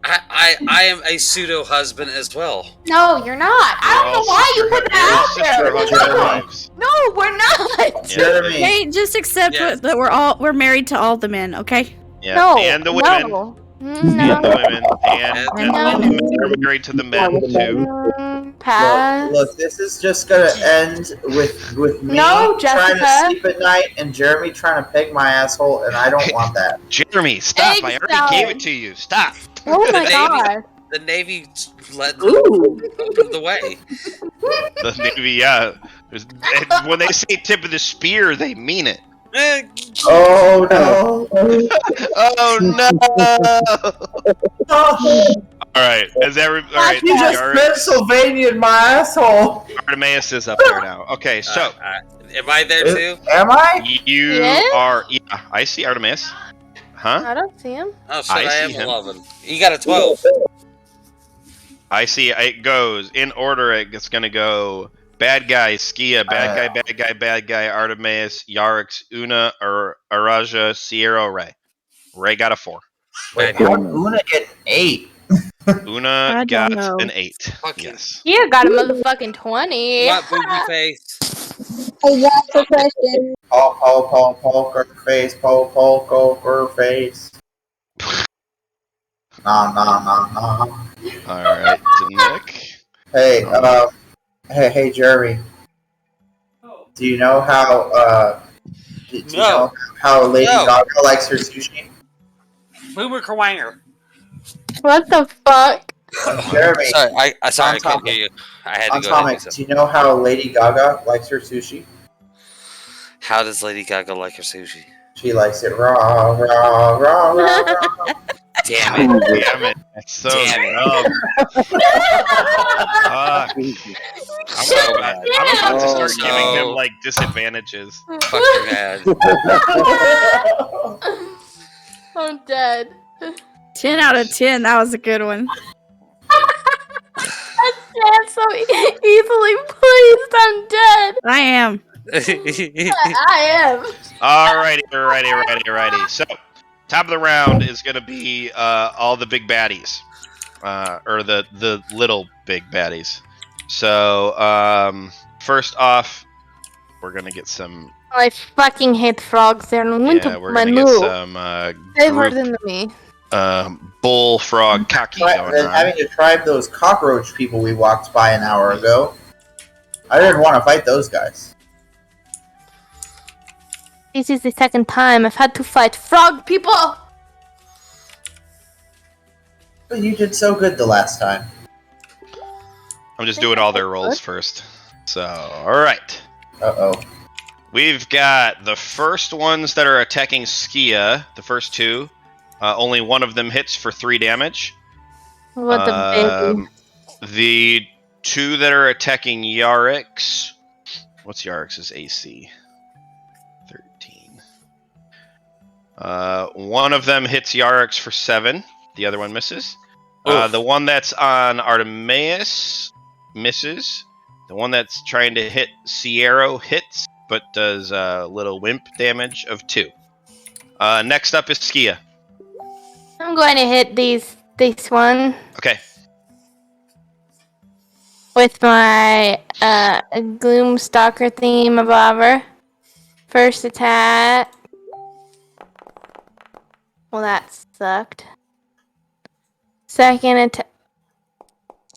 I am a pseudo husband as well. No, you're not. I don't know why you put that Sister out there. wives. No, we're not. Jeremy. Hey, just accept Yes. that we're married to all the men, okay? Yeah, No, and the women. No. And the No. women. And And No. the men are married to the men too. Pass. Look, this is just gonna end with me No, trying to Jessica. sleep at night and Jeremy trying to peg my asshole, and I don't want that. Jeremy, stop! I already Exactly. gave it to you. Stop. Oh my The god. The Navy led Ooh. opened the way. The Navy, yeah. When they say tip of the spear, they mean it. Oh no! Oh no! All right, all right. You just Yarick- Pennsylvania'd my asshole. Artemis is up there now. Okay, so Am I there too? Am I? you Yes? are. Yeah, I see Artemis. Huh? I don't see him. Oh shit! I I, see am him. 11. You got a 12. I see. It goes in order. It's gonna go. Bad guy, Skia, bad guy, Artemis, Yarix, Una, Araja, Sierra, Ray. Ray got a 4. Wait, how did Una get 8? Una I don't got know. an 8. Fucking- Yes. You got a motherfucking 20. What booby face? Hey, that's a question. Poker face, poker face. Nah. All right, Nick. Hey, hey, Jeremy. Do you know how, do you know how Lady Gaga likes her sushi? Boomer Kawanger. What the fuck? Jeremy. Sorry, I couldn't hear you. I had to On go ahead and do Atomic, something. do you know how Lady Gaga likes her sushi? How does Lady Gaga like her sushi? She likes it raw. Damn it. Damn it. That's so Damn dumb. Fuck. So bad. I'm about to start Oh, giving no. him like disadvantages. Fucking mad. I'm dead. 10 out of 10. That was a good one. That's so easily pleased. I'm dead. I am. I am. Alrighty. So, top of the round is going to be all the big baddies. Or the little big baddies. So, first off, we're going to get some... I fucking hate frogs. They're we're going to get some They're harder than me. bullfrog kaki going Then on. having to tribe those cockroach people we walked by an hour ago. I didn't want to fight those guys. This is the second time I've had to fight frog people. But you did so good the last time. I'm just doing all their rolls first. So, alright. Uh-oh. We've got the first ones that are attacking Skia, the first two. Only one of them hits for 3 damage. What the baby? The 2 that are attacking Yarix. What's Yarix's AC? 13. One of them hits Yarix for 7. The other one misses. The one that's on Artemis misses. The one that's trying to hit Sierra hits, but does little wimp damage of 2. Next up is Skia. I'm going to hit this one Okay. with my Gloom Stalker theme revolver. First attack. Well, that sucked. Second attack.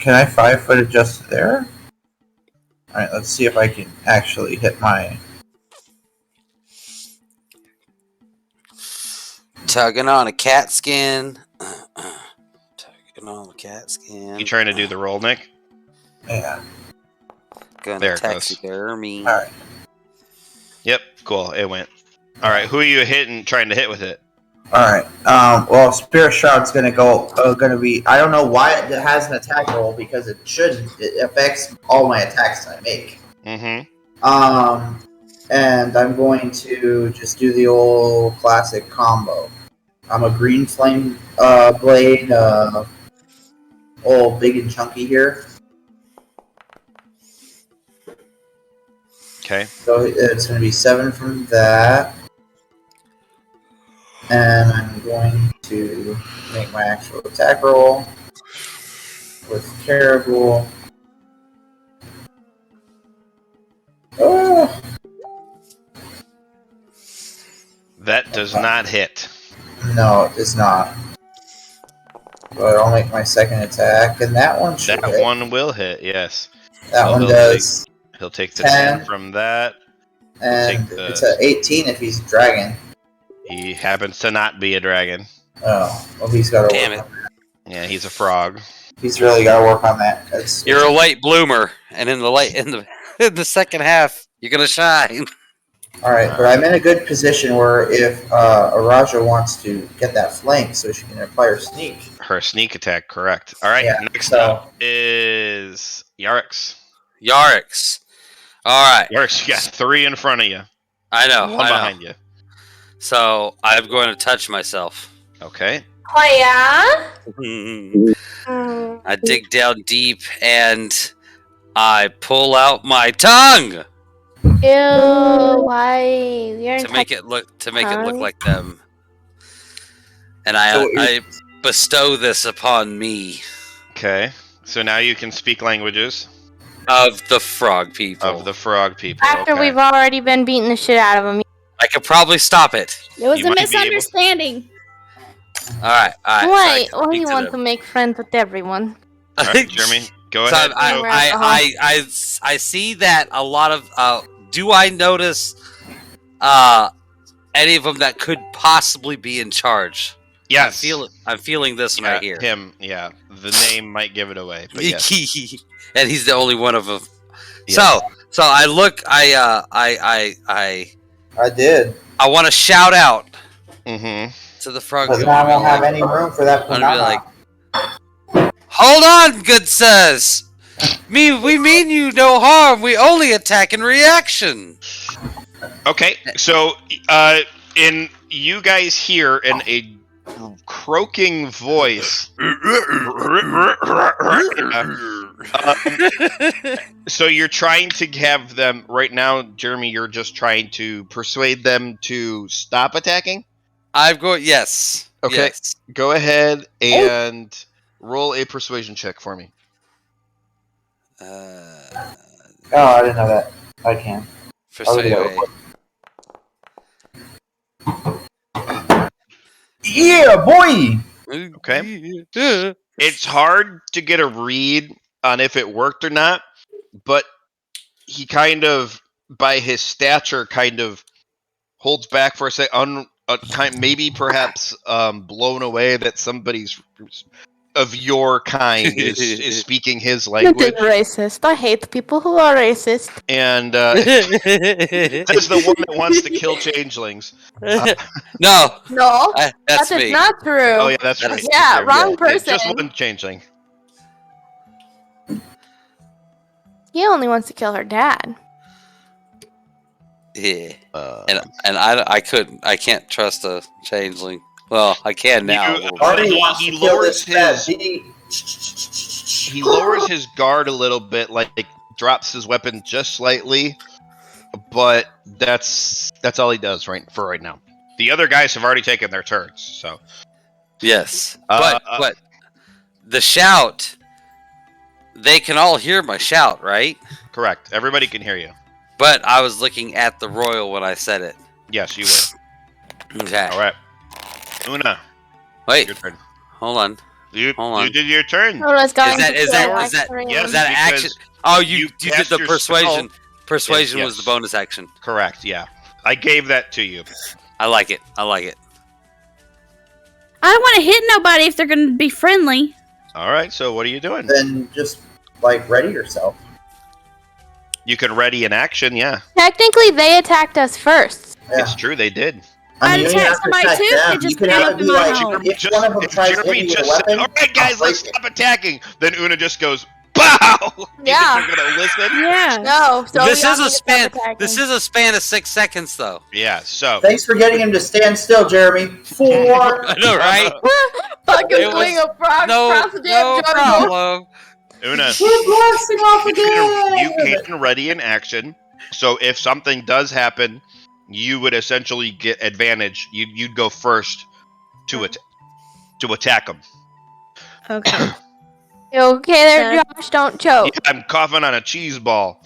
Can I 5-foot adjust there? Alright, let's see if I can actually hit my... Tugging on a cat skin. Tugging on a cat skin. You trying to do the roll, Nick? Yeah. Gonna There it goes. taxidermy. Alright. Yep, cool. It went. All right, who are you trying to hit with it? Alright. Well, Spirit Shroud's gonna be... I don't know why it has an attack roll, because it shouldn't. It affects all my attacks that I make. Mm-hmm. And I'm going to just do the old classic combo. I'm a green flame blade, all big and chunky here. Okay. So it's going to be 7 from that. And I'm going to make my actual attack roll with Caribou. Oh! That does not hit. No, it does not. But I'll make my second attack, and that one should hit. That one will hit, yes. That So one does. He'll take the 10 from that. And it's an 18 if he's a dragon. He happens to not be a dragon. Oh, well, he's got to Damn work it. on that. Yeah, he's a frog. He's really got to work on that. You're a late bloomer, and in the second half, you're gonna shine. Alright, but I'm in a good position where if Araja wants to get that flank so she can apply her sneak. Her sneak attack, correct. All right, Yeah, next up is Yarix. Yarix. All right. Yarix, you got 3 in front of you. I know. One behind you. So I'm going to touch myself. Okay. Oh yeah. I dig down deep and I pull out my tongue Ew. Why? You're to make it look like them, and I bestow this upon me. Okay. So now you can speak languages of the frog people. After we've already been beating the shit out of them. I could probably stop it. It was a misunderstanding. All right. Why? Why do you want to make friends with everyone? All right, Jeremy, go ahead. I see that a lot of. Do I notice any of them that could possibly be in charge? Yes. I'm feeling this one right here. Him, yeah. The name might give it away. But yes. And he's the only one of them. Yes. So I look. I did. I want to shout out to the frog. But now I won't have any room for that. I'm gonna be like, hold on, good sirs. We mean you no harm. We only attack in reaction. Okay, so in you guys hear in a croaking voice. So you're trying to have them right now, Jeremy. You're just trying to persuade them to stop attacking. Yes. Okay. Yes. Go ahead and roll a persuasion check for me. Oh, I didn't know that. I can. Yeah, boy! Okay. It's hard to get a read on if it worked or not, but he kind of, by his stature, kind of holds back for a second, maybe perhaps blown away that somebody's of your kind is speaking his language. You're racist. I hate people who are racist. And that's the one that wants to kill changelings. No, that's me. Not true. Oh yeah, that's right. Yeah, True. wrong person. Just one changeling. He only wants to kill her dad. Yeah, and I can't trust a changeling. Well, I can now. He lowers his guard a little bit, like drops his weapon just slightly, but that's all he does right now. The other guys have already taken their turns, so yes, but the shout, they can all hear my shout, right? Correct. Everybody can hear you. But I was looking at the royal when I said it. Yes, you were. Okay. All right. Una. Wait. Your turn. Hold on. You Hold on. did your turn. Oh, let's go. Is that Yes, action? because Oh, you did cast the your persuasion. spell. Persuasion Yes, was the yes. bonus action. Correct. Yeah, I gave that to you. I like it. I like it. I don't want to hit nobody if they're going to be friendly. All right. So what are you doing? Then just like ready yourself. You can ready an action. Yeah, Technically, they attacked us first. Yeah. it's true. They did. I'd you don't attack have to somebody attack too if them. they just You can came have up it in be my like, home. if one of them If tries to Jeremy hit you with just a said, weapon, "All right, guys, I'll let's break stop attacking," then Una just goes, "Pow!" Yeah. You think they're gonna listen? Yeah. No, so This y'all is need a to stop span. attacking. This is a span of 6 seconds, though. Yeah. So Thanks for getting him to stand still, Jeremy. 4. I know, right? Fucking It swing was a frog across the damn no jungle. problem. Una, We're blasting off again. you can ready an action. So if something does happen, you would essentially get advantage. You'd go first to attack them. Okay. You okay there, Josh? Don't choke. Yeah, I'm coughing on a cheese ball.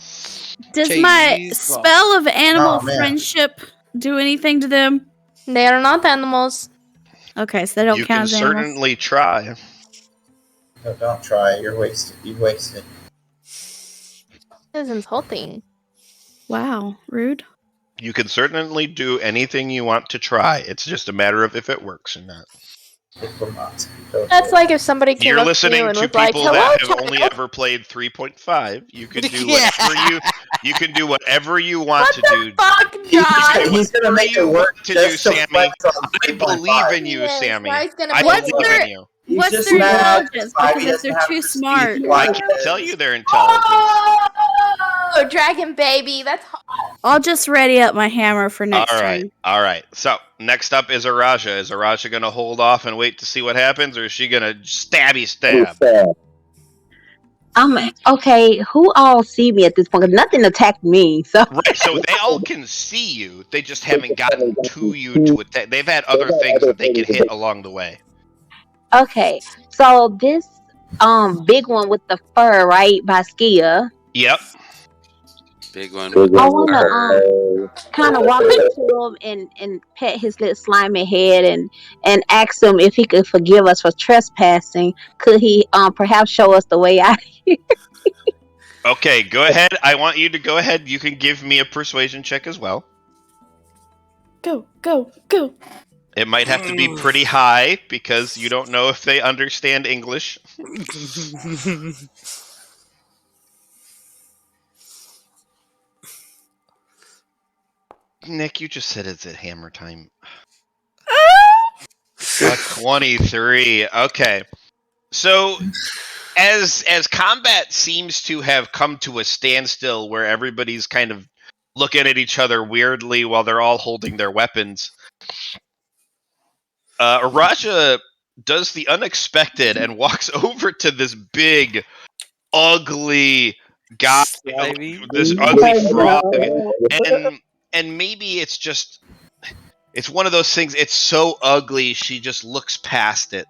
Does my Cheese ball. spell of animal Oh, man. friendship do anything to them? They are not animals. Okay, so they don't You count can as animals. certainly try. No, don't try. You're wasted. You wasted. This is insulting. Wow, rude. You can certainly do anything you want to try. It's just a matter of if it works or not. It will not. Don't That's do it. like if somebody came You're up to listening you and to was like, people "Hello, that have child." only ever played 3.5. You can do Yeah. whatever you can do whatever you want What to the do. fuck, Josh? He's gonna make it work to just do, to Sammy. flex on I 3.5. believe in you, Yes, Sammy. Bryce gonna I make What's it believe work. in you. He's What's just their mad intelligence? Spivey Because if doesn't they're have too to smart. speak I like can this. tell you their intelligence. Oh, dragon baby. That's hot. I'll just ready up my hammer for next turn. All right. So next up is Araja. Is Araja going to hold off and wait to see what happens, or is she going to stabby stab? Okay. Who all see me at this point? 'Cause nothing attacked me. So Right. So they all can see you. They just haven't gotten to you to attack. They've had other things that they can hit along the way. okay. So this big one with the fur, right, by Skia. Yep. Big one. I wanna kind of walk up to him and pet his little slimy head and ask him if he could forgive us for trespassing. Could he perhaps show us the way out? Okay. Go ahead. I want you to go ahead. You can give me a persuasion check as well. Go, go, go. It might have to be pretty high because you don't know if they understand English. Nick, you just said it's at hammer time. 23. Okay. So as combat seems to have come to a standstill where everybody's kind of looking at each other weirdly while they're all holding their weapons, Araja does the unexpected and walks over to this big, ugly guy, this ugly frog, and maybe it's just, it's one of those things. It's so ugly, she just looks past it,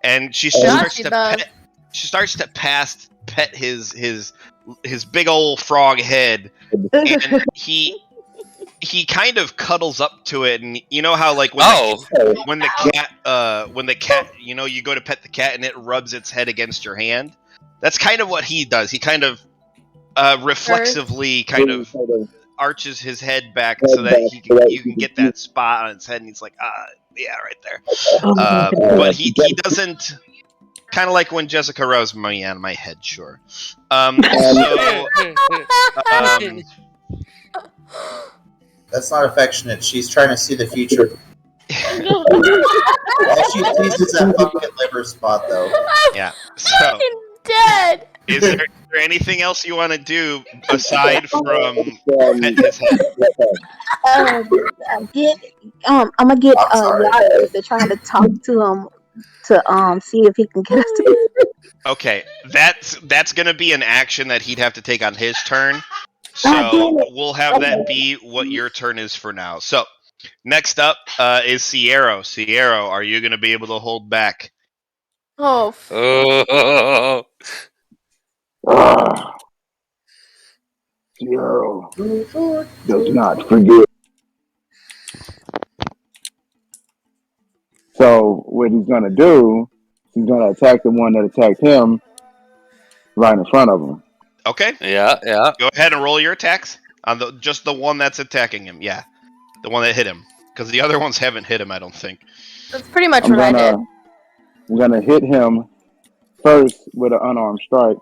and she starts to pet. She starts to pet his big old frog head, and he kind of cuddles up to it, and you know how like when the cat you go to pet the cat and it rubs its head against your hand. That's kind of what he does. He kind of reflexively kind of arches his head back so that you can get that spot on its head, and he's like, yeah, right there. But he doesn't. Kind of like when Jessica rubs me on my head, sure. That's not affectionate. She's trying to see the future. All she sees is that pumpkin liver spot, though. Yeah. So, Fucking dead. is there anything else you want to do aside from pet his head? I'm gonna get Yara to trying to talk to him to see if he can get us to. Okay, that's gonna be an action that he'd have to take on his turn. So we'll have that be what your turn is for now. So next up is Sierra. Sierra, are you gonna be able to hold back? Oh. Zero does not forget. So what he's gonna do He's gonna attack the one that attacked him right in front of him. Okay. Yeah. Go ahead and roll your attacks on just the one that's attacking him. Yeah, the one that hit him, because the other ones haven't hit him. I don't think. That's pretty much what I did. I'm gonna hit him first with an unarmed strike.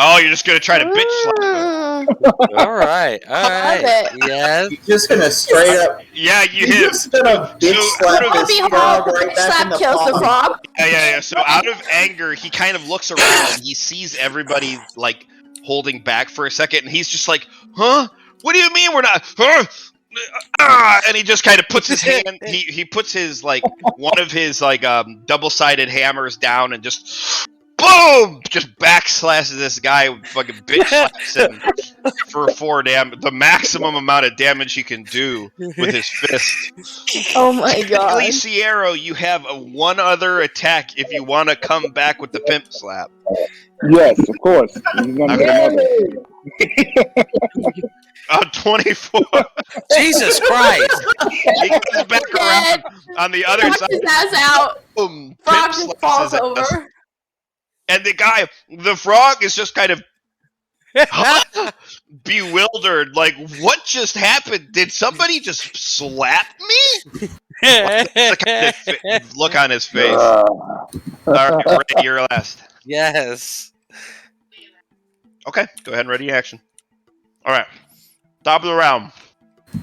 Oh, you're just gonna try to bitch slap him. All right. Yes. You're just gonna straight up. Yeah, you You're hit. just gonna bitch slap this frog right back in the kills the palm. frog. Yeah. So out of anger, he kind of looks around and he sees everybody like holding back for a second, and he's just like, "Huh? What do you mean we're not? Huh?" And he just kind of puts his hand. He puts his like one of his like double-sided hammers down and just boom, just backslashes this guy. Fucking bitch slaps him for 4 damage, the maximum amount of damage he can do with his fist. Oh my god! Technically, Sierra, you have one other attack if you want to come back with the pimp slap. Yes, of course. He's gonna get another. 24. Jesus Christ! He comes back around on the other Knocks side. his ass out. Boom! Frog pimp just slaps falls his ass. over. And the frog is just kind of bewildered. Like, what just happened? Did somebody just slap me? What's the kind of look on his face? All right, Ray, you're last. Yes. Okay, go ahead and ready action. All right, top of the round.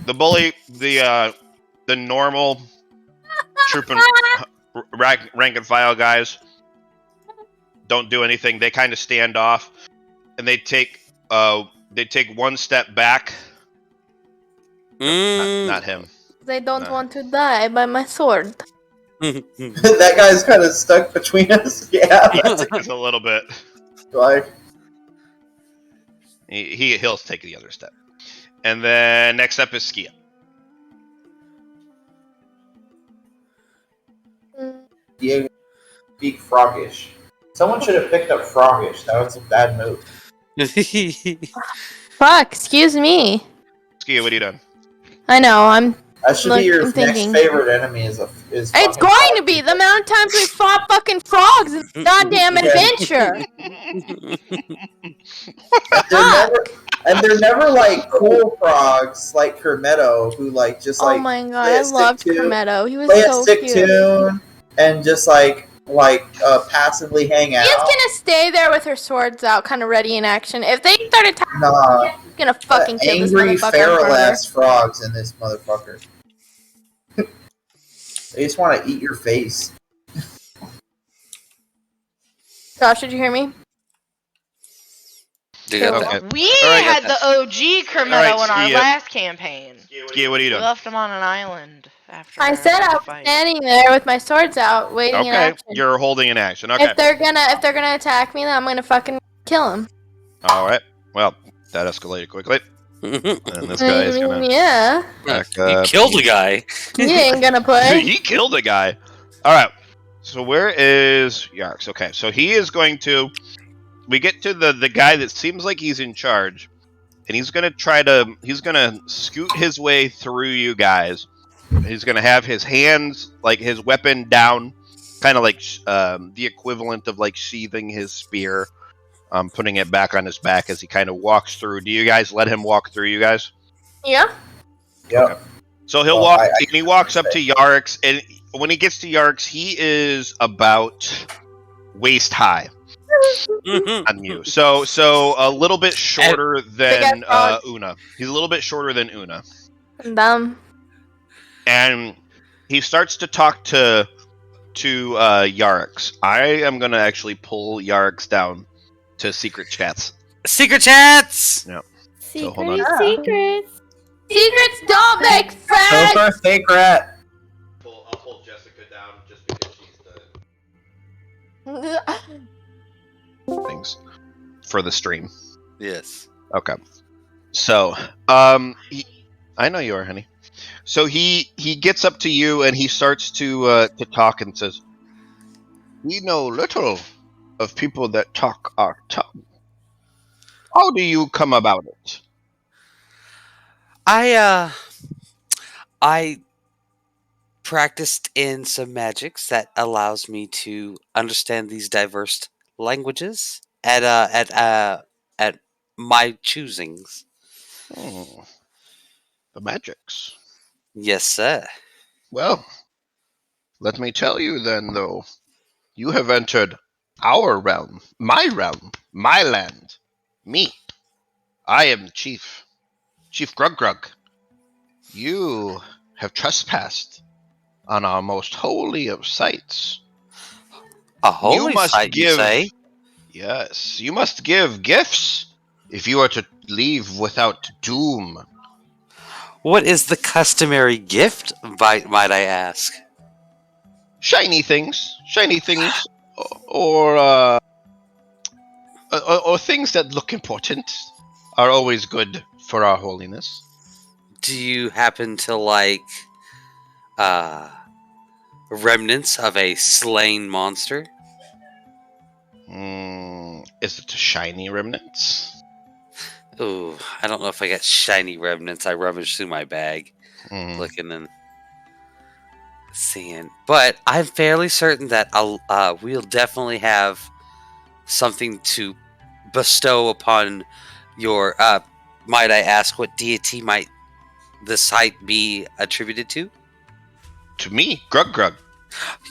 The bully, the normal troop and rank and file guys don't do anything. They kind of stand off, and they take one step back. Not him. They don't want to die by my sword. That guy's kind of stuck between us. Yeah, Just a little bit. like He'll take the other step, and then next up is Skia. Diego speak Froggish. Someone should have picked up Froggish. That was a bad move. Fuck, excuse me. Skia, what are you doing? I know, That should be your I'm next thinking. favorite enemy. Is It's fucking going to be the amount of times we fought fucking frogs in this goddamn adventure. They're never like cool frogs like Kermetto, who like just like Oh my god, play a I stick loved tune- Kermetto. He was play so a stick cute. tune and just passively hang out. She's gonna stay there with her swords out, kind of ready in action. If they start attacking, Nah, she's gonna fucking kill this angry motherfucker. feral in front of her. ass frogs in this motherfucker. They just want to eat your face. Josh, did you hear me? Okay. We Alright, had the OG Kermetto in our Skia. last campaign. Skia, what are you We doing? left him on an island after I said I the was fight. standing there with my swords out, waiting in Okay, action. you're holding an action. Okay. If they're gonna attack me, then I'm gonna fucking kill him. All right. Well, that escalated quickly. And this guy is gonna Yeah, back You up. killed a guy. you ain't gonna play. He killed a guy. All right. So where is Yarks? Okay, so he is going to. We get to the guy that seems like he's in charge, and he's gonna scoot his way through you guys. He's gonna have his hands, like his weapon down, kind of like the equivalent of like sheathing his spear, putting it back on his back as he kind of walks through. Do you guys let him walk through you guys? Yeah. Yep. Okay. So he'll Well, walk, I and he walks up to Yarks, and when he gets to Yarks, he is about waist high on you. So a little bit shorter than Una. He's a little bit shorter than Una. Dumb. And he starts to talk to Yarks. I am gonna actually pull Yarks down to secret chats. Secret chats. Yeah. So hold on. Secrets. Secrets don't make friends. So far, secret. I'll pull Jessica down just because she's the things for the stream. Yes. Okay. So, I know you are, honey. So he gets up to you and he starts to talk and says, "We know little of people that talk our tongue. How do you come about it?" I practiced in some magics that allows me to understand these diverse languages at my choosings. Oh, the magics. Yes, sir. Well, let me tell you then, though. You have entered our realm, my land. Me. I am Chief Grug Grug. You have trespassed on our most holy of sites. A holy site, you say? Yes, you must give gifts if you are to leave without doom. What is the customary gift, might I ask? Shiny things, or things that look important are always good for our holiness. Do you happen to like remnants of a slain monster? Is it shiny remnants? Ooh, I don't know if I got shiny remnants. I rummaged through my bag, looking and seeing. But I'm fairly certain that we'll definitely have something to bestow upon your. Might I ask what deity might the site be attributed to? To me, Grug Grug.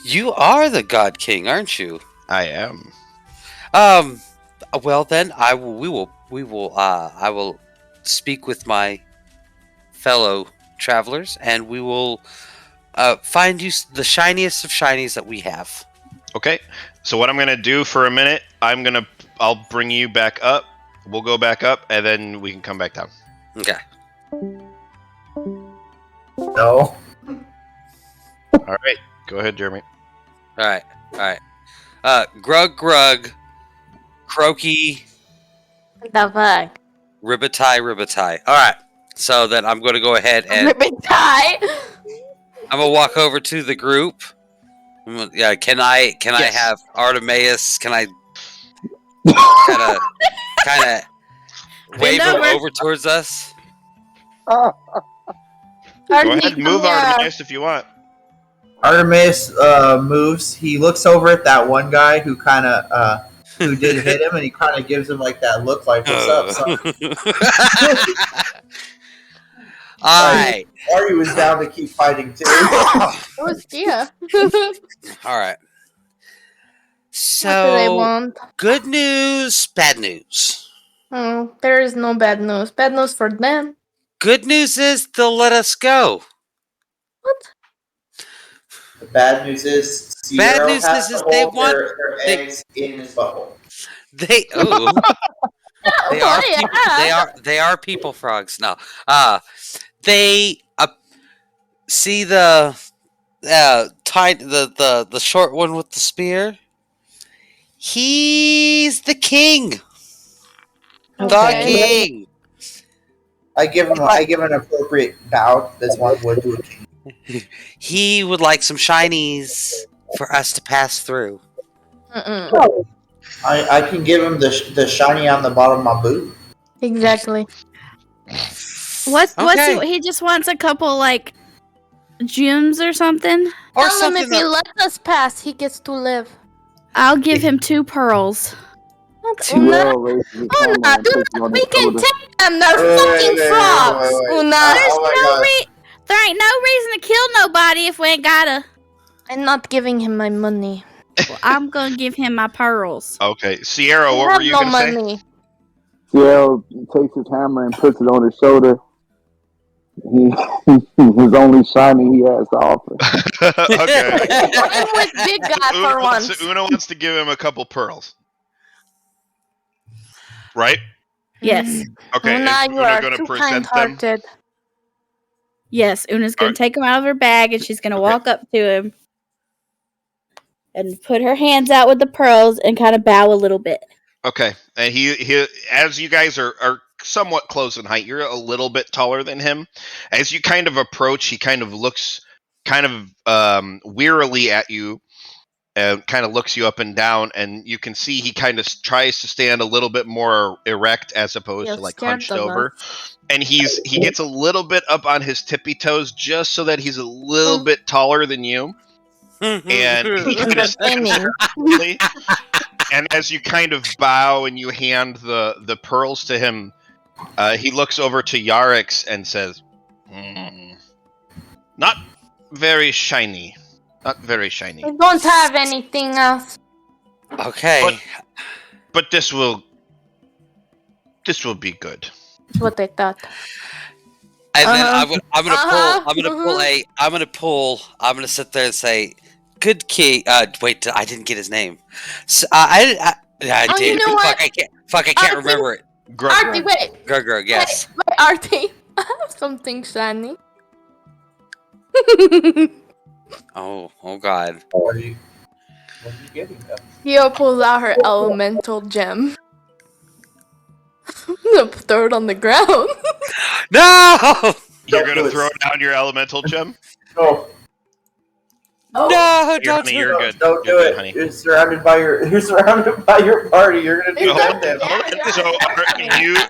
You are the God King, aren't you? I am. Well then, I will speak with my fellow travelers, and we will find you the shiniest of shinies that we have. Okay. So what I'm gonna do for a minute, I'll bring you back up. We'll go back up, and then we can come back down. Okay. No. All right. Go ahead, Jeremy. All right. Grug Grug, Croaky, The fuck? Ribbatai. All right. So then I'm going to go ahead and Ribbatai. I'm gonna walk over to the group. Yeah, can I have Artemis? Can I kind of wave him over towards us? Go ahead, move Artemis if you want. Artemis moves. He looks over at that one guy who kind of who did hit him, and he kind of gives him like that look, like "What's up, son?" All right. Or he was down to keep fighting too. Yeah. All right. So, what do they want? Good news, bad news. Oh, there is no bad news. Bad news for them. Good news is they'll let us go. What? The bad news is Sierra has to they hold want their eggs in his butthole. They are people frogs. No, they see the the short one with the spear. He's the king. Okay. The king. I give an appropriate bow as one would to a king. He would like some shinies for us to pass through. I can give him the shiny on the bottom of my boot. Exactly. What's he just wants a couple like gems or something? Or tell him if he lets us pass, he gets to live. I'll give him 2 pearls. Una, we can take them. They're fucking frogs. Una, there ain't no reason to kill nobody if we ain't gotta. I'm not giving him my money. Well, I'm gonna give him my pearls. Okay, Sierra, what were you gonna say? Sierra takes his hammer and puts it on his shoulder. His only shiny he has to offer. Okay. I'm with Big God for once. Una wants to give him a couple pearls. Right? Yes. Okay. Una, you are too kind-hearted. Yes, Una's gonna take them out of her bag, and she's gonna walk up to him and put her hands out with the pearls and kind of bow a little bit. Okay, and he as you guys are somewhat close in height, you're a little bit taller than him. As you kind of approach, he kind of looks wearily at you and kind of looks you up and down, and you can see he kind of tries to stand a little bit more erect as opposed to like hunched over. and he gets a little bit up on his tippy toes just so that he's a little bit taller than you, and he kind of stands there awkwardly. And as you kind of bow and you hand the pearls to him, he looks over to Yarix and says, "Not very shiny. Not very shiny. I don't have anything else." Okay. But this will be good. That's what I thought. And then I'm gonna sit there and say, "Good king." Wait, I didn't get his name. So, I did. You know what? I can't remember it. Artie, wait. Grug, yes. Wait, Artie. I have something shiny. Oh God. What are you getting them? Theo pulls out her elemental gem. The third on the ground. No! You're gonna throw down your elemental gem? No. No, Honey, you're good. Don't You're do good, it. honey. You're surrounded by your party. You're gonna do that. So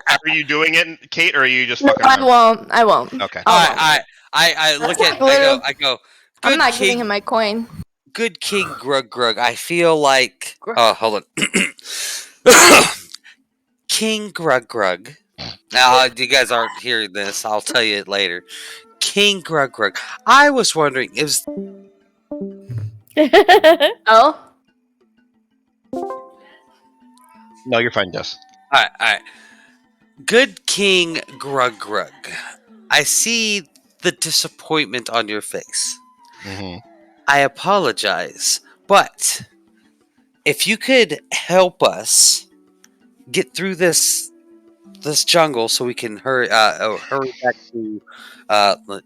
are you doing it, Kate, or are you just fucking around? I won't. Okay. I look at I go. I'm not King, giving him my coin. Good King Grug. I feel like hold on. King Grug. Now you guys aren't hearing this. I'll tell you it later. King Grug. I was wondering, Oh? No, you're fine, Jess. Alright. Good King Grug. I see the disappointment on your face. Mm-hmm. I apologize, but if you could help us get through this jungle so we can hurry back to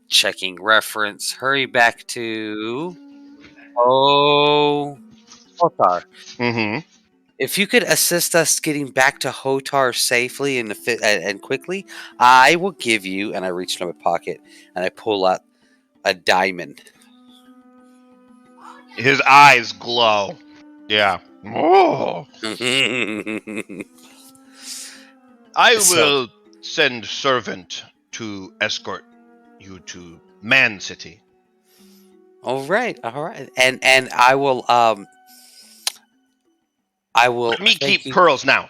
checking reference. Hurry back to Hotar. Mm-hmm. If you could assist us getting back to Hotar safely and quickly, I will give you. And I reach into my pocket and I pull out a diamond. His eyes glow. Yeah. Oh. I will send servant to escort you to Man City. All right, and I will. Me keep pearls now.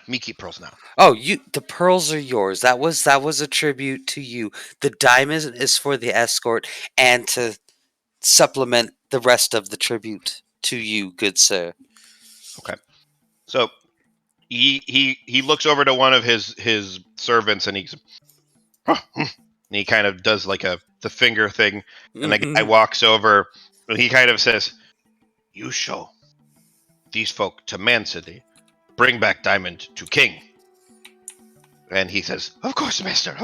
Oh, the pearls are yours. That was a tribute to you. The diamond is for the escort and to supplement the rest of the tribute to you, good sir. Okay. So he looks over to one of his servants and he kind of does like the finger thing, and the guy walks over and he kind of says, "You show these folk to Man City, bring back diamond to King." And he says, Of course, master.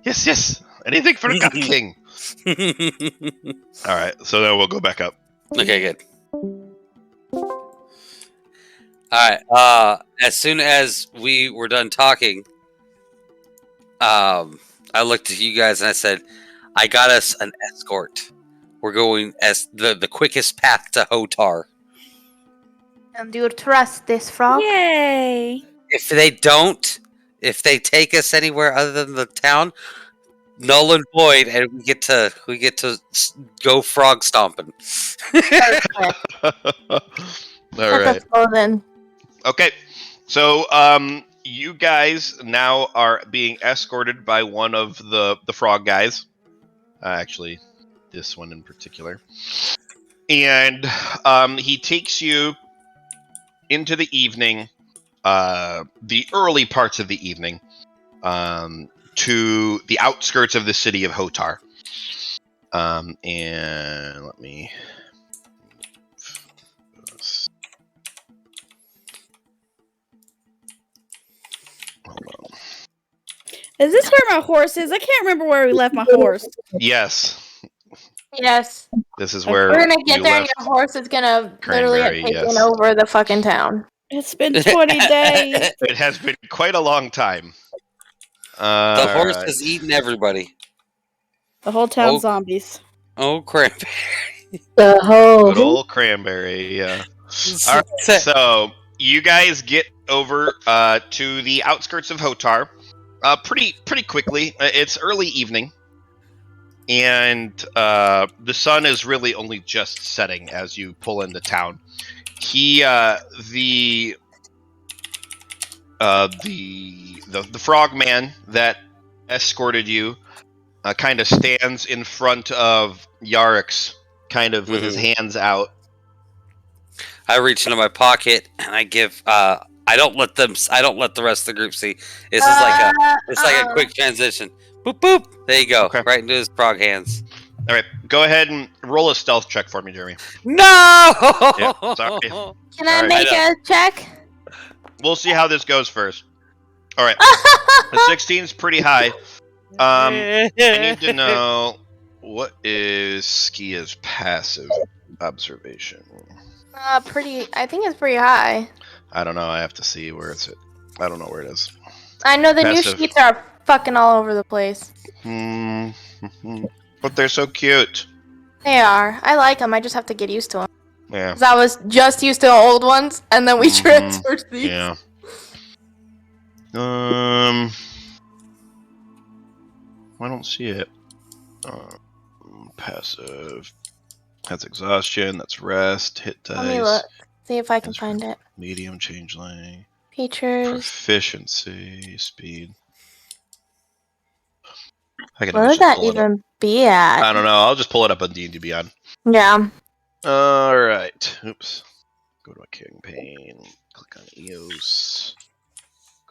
Yes. Anything for God King." All right, so then we'll go back up. Okay, good. Alright, as soon as we were done talking, I looked at you guys and I said, I got us an escort. We're going as the quickest path to Hotar. And do you trust this frog? Yay! If they take us anywhere other than the town, null and void, and we get to go frog stomping. All right. Let's go then. Okay, so you guys now are being escorted by one of the frog guys. Actually, this one in particular. And he takes you into the evening, the early parts of the evening, to the outskirts of the city of Hotar. And let me... Is this where my horse is? I can't remember where we left my horse. Yes. This is where we're gonna get there, and your horse is gonna literally have taken over the fucking town. It's been 20 days. It has been quite a long time. The horse has eaten everybody. The whole town's zombies. Oh, cranberry. The whole good old cranberry. Yeah. All right, so you guys get over to the outskirts of Hotar. Pretty quickly. It's early evening, and the sun is really only just setting as you pull into town. The frogman that escorted you kind of stands in front of Yarix, kind of with his hands out. I reach into my pocket and I give. I don't let the rest of the group see. It's like a quick transition. Boop boop. There you go. Okay. Right into his frog hands. All right, go ahead and roll a stealth check for me, Jeremy. No. Yeah, sorry. Can I make a check? We'll see how this goes first. All right, the 16 is pretty high. I need to know what is Skia's passive observation. I think it's pretty high. I don't know. I have to see where it's at. I don't know where it is. I know the new sheets are fucking all over the place. But they're so cute. They are. I like them. I just have to get used to them. Yeah. Because I was just used to the old ones, and then we transferred to these. Yeah. I don't see it. Passive. That's exhaustion. That's rest. Hit dice. Let me look. See if I can find it. Medium changeling. Features. Proficiency. Speed. Where would that even be at? I don't know. I'll just pull it up on D&D Beyond. Yeah. Alright. Oops. Go to my campaign. Click on EOS.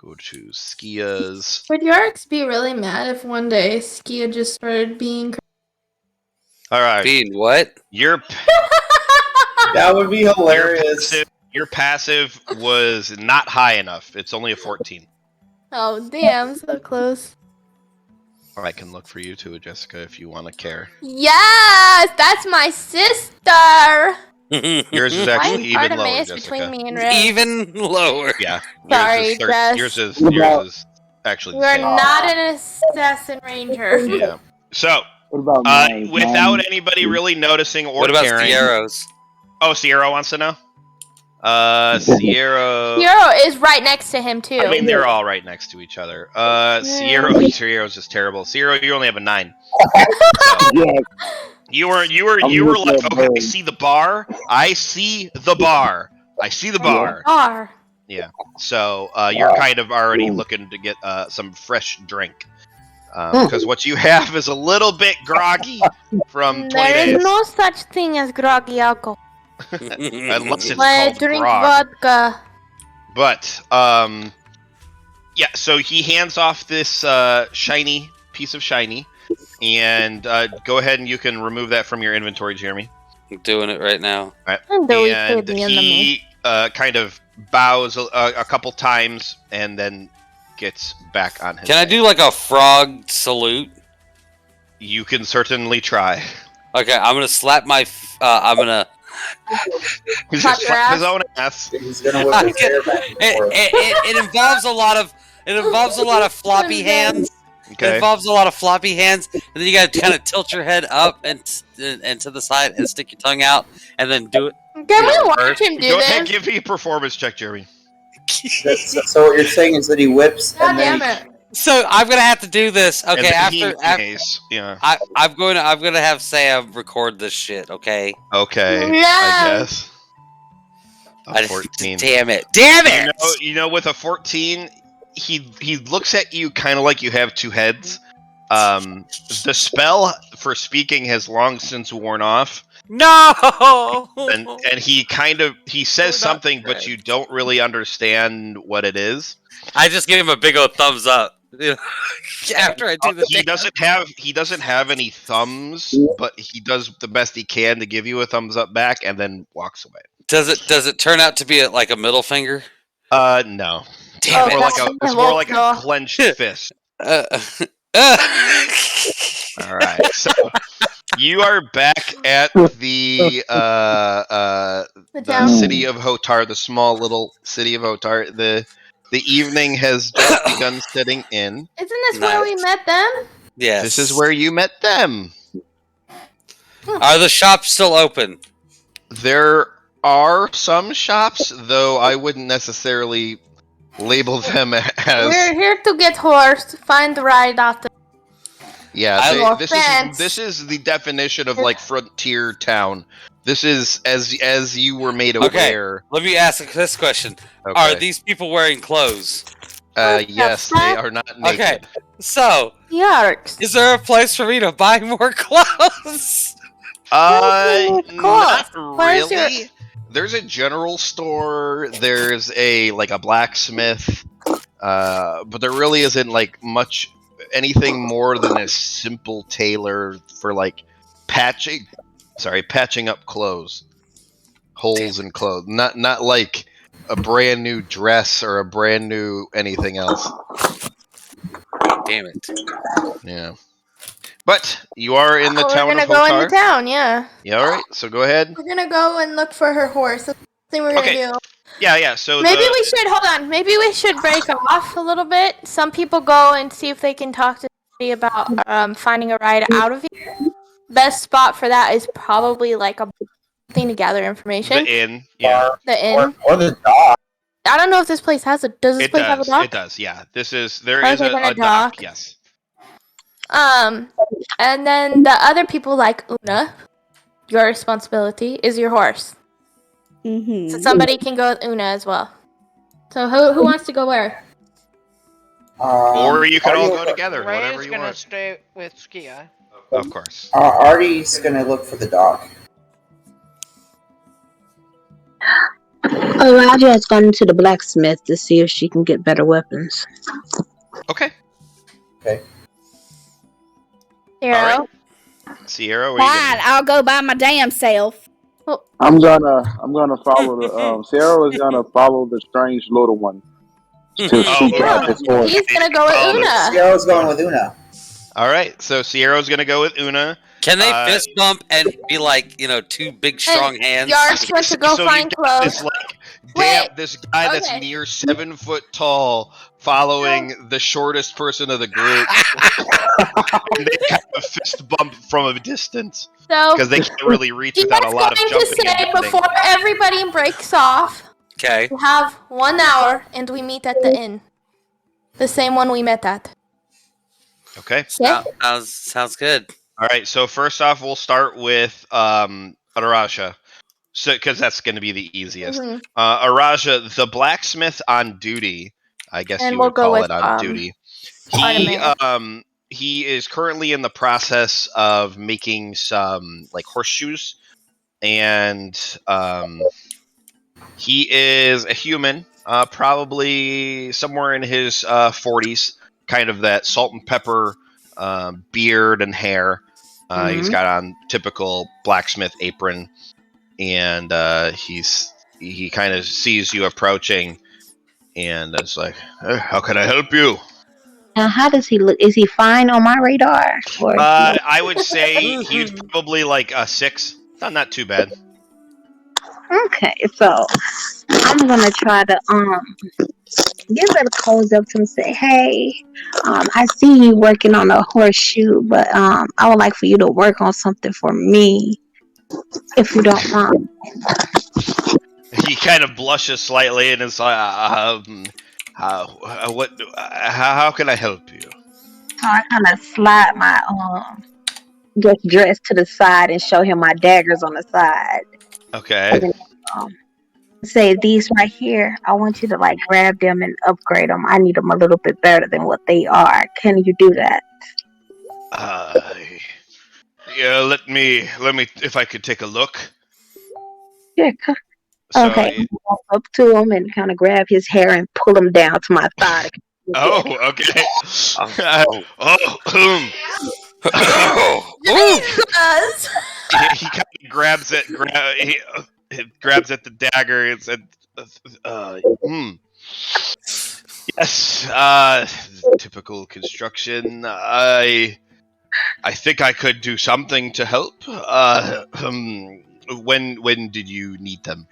Go to Skia's. Would Yarix be really mad if one day Skia just started being... Alright. Being what? That would be hilarious. Your passive was not high enough. It's only a 14. Oh, damn. So close. I can look for you too, Jessica, if you want to care. Yes! That's my sister! Yours is actually even lower, Jessica. Between me and Rick. Even lower. Yeah. Sorry, Jess. Yours is actually the You're same. not an assassin ranger. Yeah. So, without anybody really noticing or what about caring... Sierra's? Oh, Sierra wants to know? Sierra is right next to him, too. I mean, they're all right next to each other. Sierra's just terrible. Sierra, you only have a 9. So, you were like, okay, I see the bar. I see the bar. Yeah. So, you're kind of already looking to get some fresh drink. Because what you have is a little bit groggy from 20 days. There is no such thing as groggy alcohol. Unless it's I called drink grog. vodka. But, yeah, so he hands off this shiny piece of shiny, and go ahead and you can remove that from your inventory, Jeremy. I'm doing it right now. Right. And he kind of bows a couple times and then gets back on his Can I do like a frog salute? You can certainly try. Okay, I'm gonna slap my... I'm gonna... He's just slap his own ass. He's gonna whip his hair back and forth. It involves a lot of floppy hands. Okay. It involves a lot of floppy hands, and then you gotta kind of tilt your head up and to the side and stick your tongue out, and then do it. Can we watch him do Go this? ahead, give me a performance check, Jeremy. So what you're saying is that he whips God and then damn it. So I'm gonna have to do this. Okay, after yeah. I'm gonna have Sam record this shit. Okay. Okay. Yeah. I guess. A 14. Damn it! Damn it! You know, with a 14, he looks at you kind of like you have two heads. The spell for speaking has long since worn off. No. And he says something, but you don't really understand what it is. I just give him a big old thumbs up. After I do this, he doesn't have any thumbs, but he does the best he can to give you a thumbs up back, and then walks away. Does it turn out to be like a middle finger? No. Damn it! It's more like a clenched fist. All right, so you are back at the city of Hotar, the small little city of Hotar. The evening has just begun setting in. Isn't this where we met them? Yes. This is where you met them. Are the shops still open? There are some shops, though I wouldn't necessarily label them as. We're here to get horse, find the right doctor. Yeah, this is the definition of like frontier town. This is as you were made aware. Okay, let me ask this question: Okay. Are these people wearing clothes? Yes, they are not naked. Okay, so is there a place for me to buy more clothes? Not really. There's a general store. There's a blacksmith. But there really isn't like anything more than a simple tailor for like patching up clothes, holes in clothes. Not like a brand new dress or a brand new anything else. Damn it. Yeah. But you are in the town of We're gonna go in the town, yeah. Yeah, all right. So go ahead. We're gonna go and look for her horse. That's the thing we're gonna do. Yeah. So maybe we should hold on. Maybe we should break off a little bit. Some people go and see if they can talk to somebody about finding a ride out of here. Best spot for that is probably like a thing to gather information. The inn, yeah. The inn. Or the dock. I don't know if this place has a. Does this place have a dock? It does. Yeah. There is a dock. Yes. And then the other people like Una, your responsibility is your horse. Mm-hmm. So somebody can go with Una as well. So who wants to go where? Or you can all go together, Ray whatever is you gonna want. stay with Skia. Of course. Artie's gonna look for the dock. Elijah has gone to the blacksmith to see if she can get better weapons. Okay. Sierra? Sierra, Fine, I'll go by my damn self. I'm gonna follow the. Sarah is gonna follow the strange little one to seek out his horse. He's gonna go with Una. Sierra's going with Una. All right. So Sierra's gonna go with Una. Can they fist bump and be like, two big strong hands? Yarsh went to go find clothes. This guy that's near 7 foot tall, following the shortest person of the group. And they kind of fist bump from a distance because they can't really reach without a lot of jumping. Just going to say before everybody breaks off. Okay. We have 1 hour and we meet at the inn, the same one we met at. Okay. Sounds good. All right. So first off, we'll start with Arasha. So, because that's going to be the easiest. Mm-hmm. Araja, the blacksmith on duty, I guess and you we'll would call with, it on duty. He is currently in the process of making some like horseshoes, and he is a human, probably somewhere in his 40s, kind of that salt and pepper beard and hair. He's got on typical blacksmith apron. And he kind of sees you approaching, and it's like, how can I help you? Now, how does he look? Is he fine on my radar? I would say he's probably like a 6. Not too bad. Okay, so I'm gonna try to get ready to close up to him and say, hey, I see you working on a horseshoe, but I would like for you to work on something for me. If you don't mind. He kind of blushes slightly and is like, how can I help you? So I kind of slide my dress to the side and show him my daggers on the side. Okay. And then, say these right here. I want you to like grab them and upgrade them. I need them a little bit better than what they are. Can you do that? Yeah, let me if I could take a look. Yeah. Okay. I walk up to him and kind of grab his hair and pull him down to my thigh. Okay. He kind of grabs it. He grabs at the dagger and said, Yes. Typical construction. I think I could do something to help. When did you need them?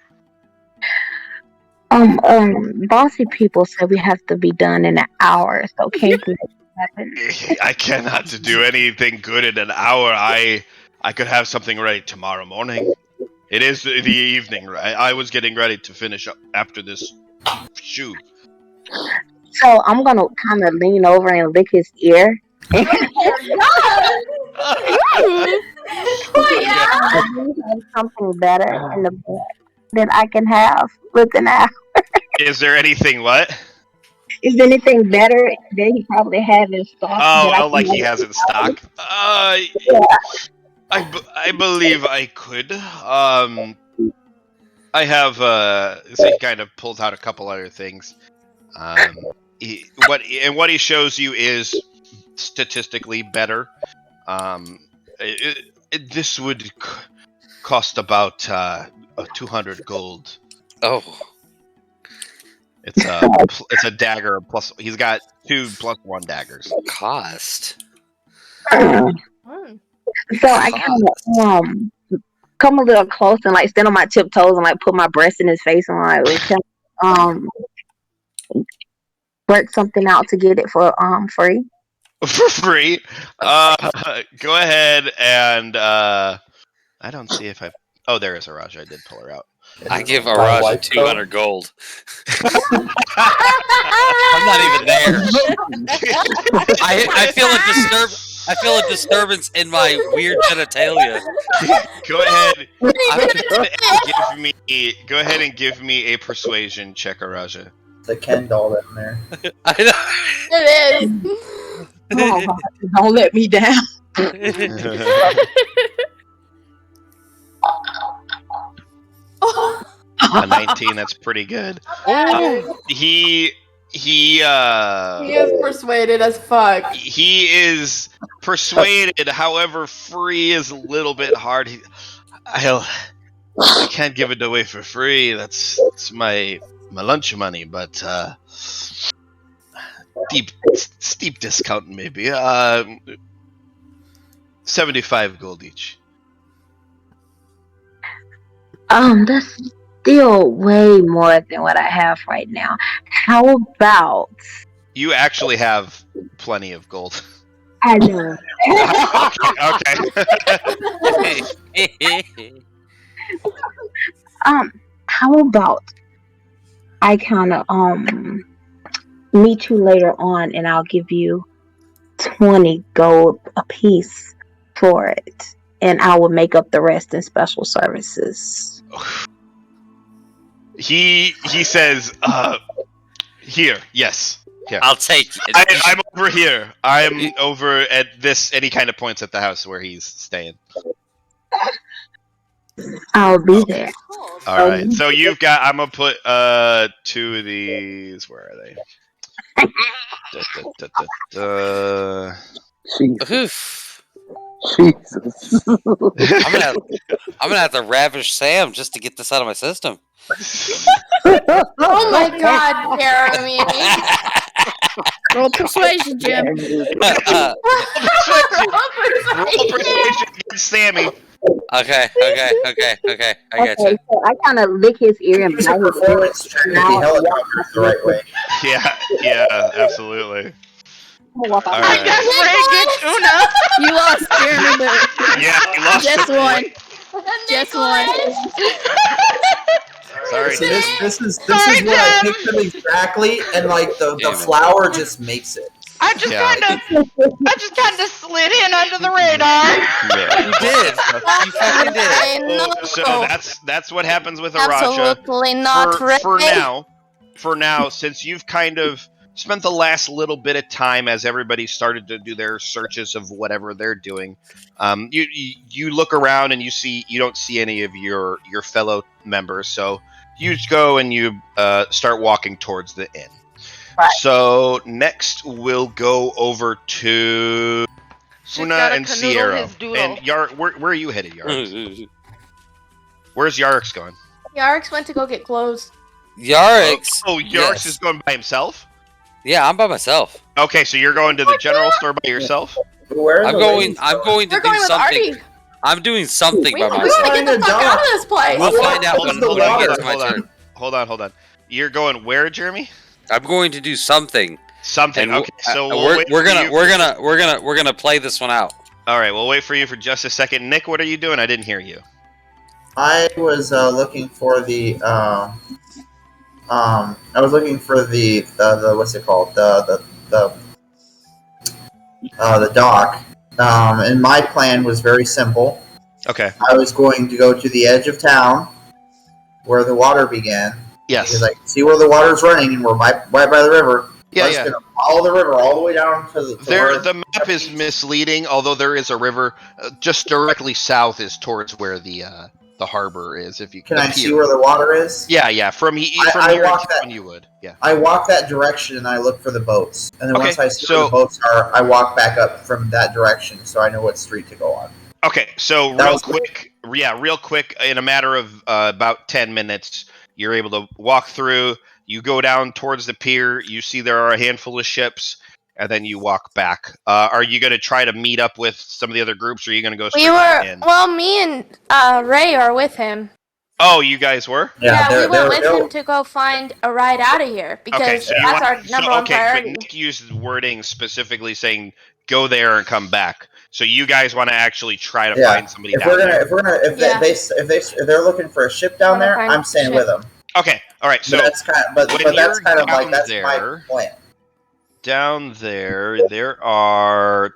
Bossy people said we have to be done in an hour, so can you make it happen? I cannot do anything good in an hour. I could have something ready tomorrow morning. It is the evening, right? I was getting ready to finish up after this shoe. So I'm gonna kind of lean over and lick his ear. Something better in the book that I can have looking at. Is there anything what? Is there anything better that he probably have in stock? Like he has in stock. I believe I could. I have. So he kind of pulls out a couple other things. What he shows you is statistically better. This would cost about 200 gold. Oh. It's a dagger plus. He's got 2 + 1 daggers. Cost. So I kind of come a little close and like stand on my tiptoes and like put my breast in his face and like work something out to get it for free. For free. Go ahead and I don't see if I. Oh, there is Araja. I did pull her out. I give Araja 200 gold. I'm not even there. I feel a disturbance in my weird genitalia. Go ahead and give me a persuasion check, Araja. The Ken doll in there. I know. It is. Oh, don't let me down. A 19, that's pretty good. He is persuaded as fuck. He is persuaded, however, free is a little bit hard. I can't give it away for free. That's my lunch money, but steep discount maybe. 75 gold each. That's still way more than what I have right now. How about you actually have plenty of gold? I know. Okay. How about I kind of meet you later on, and I'll give you 20 gold a piece for it, and I will make up the rest in special services. He says, here, yes. Here. I'll take it. I'm over here. I'm over at this, and he kind of points at the house where he's staying. I'll be there. Alright, so you've got, I'm gonna put 2 of these, where are they? Jesus. I'm gonna have to ravish Sam just to get this out of my system. Oh my god, Jeremy. Roll persuasion, Jim. Roll persuasion against Sammy. Okay. I got you. So I kind of lick his ear and Use a performance check if the helicopter the right way. Yeah, absolutely. I guess Ray gets Una. You lost, Jeremy, but Yeah, you lost. just one. Just one. Sorry, See, this is Sorry, what I Tim. pictured exactly, and like the flower just makes it. I just kind of slid in under the radar. You did. You fucking did. I know. So that's what happens with Araja. Absolutely not For now, since you've kind of spent the last little bit of time as everybody started to do their searches of whatever they're doing, you look around and you don't see any of your fellow members. So you just go and you start walking towards the inn. Right. So next we'll go over to Una and Sierra. And where are you headed, Yarix? Where's Yarix going? Yarix went to go get clothes. Yarix. Oh, Yarix yes. is going by himself? Yeah, I'm by myself. Okay, so you're going to the general store by yourself? I'm going to do something. Artie. I'm doing something by We myself. gotta get the fuck out of this place. We'll find out when it gets my turn. Hold on. You're going where, Jeremy? I'm going to do something. Something. And Okay, so we're gonna play this one out. All right, we'll wait for you for just a second. Nick, what are you doing? I didn't hear you. I was looking for the I was looking for the what's it called? The dock. And my plan was very simple. Okay. I was going to go to the edge of town where the water began. Yes. Because I can see where the water's running, and we're right by the river. Yeah, I was going to follow the river all the way down to the map is misleading, although there is a river just directly south is towards where the harbor is. If you can I see where the water is? Yeah. From here you would. Yeah. I walk that direction and I look for the boats, and then once I see where the boats are, I walk back up from that direction so I know what street to go on. Okay, so real quick, in a matter of about 10 minutes, you're able to walk through. You go down towards the pier. You see there are a handful of ships, and then you walk back. Are you going to try to meet up with some of the other groups, or are you going to go straight in? Well, me and Ray are with him. Oh, you guys were? Yeah, we went with him to go find a ride out of here because that's our number one priority. But Nick uses wording specifically saying go there and come back. So you guys want to actually try to find somebody down there. If they're looking for a ship down there, I'm staying with them. Okay, all right. So that's kind of, that's my plan. Down there are.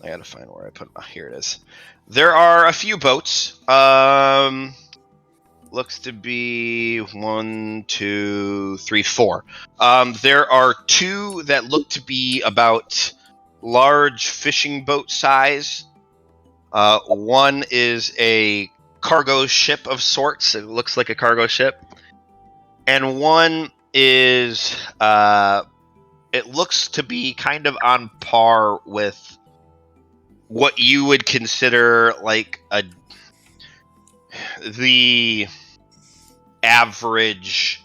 I gotta find where I put. Here it is. There are a few boats. Looks to be 1, 2, 3, 4. There are 2 that look to be about large fishing boat size. One is a cargo ship of sorts. It looks like a cargo ship. And one is, it looks to be kind of on par with what you would consider like the average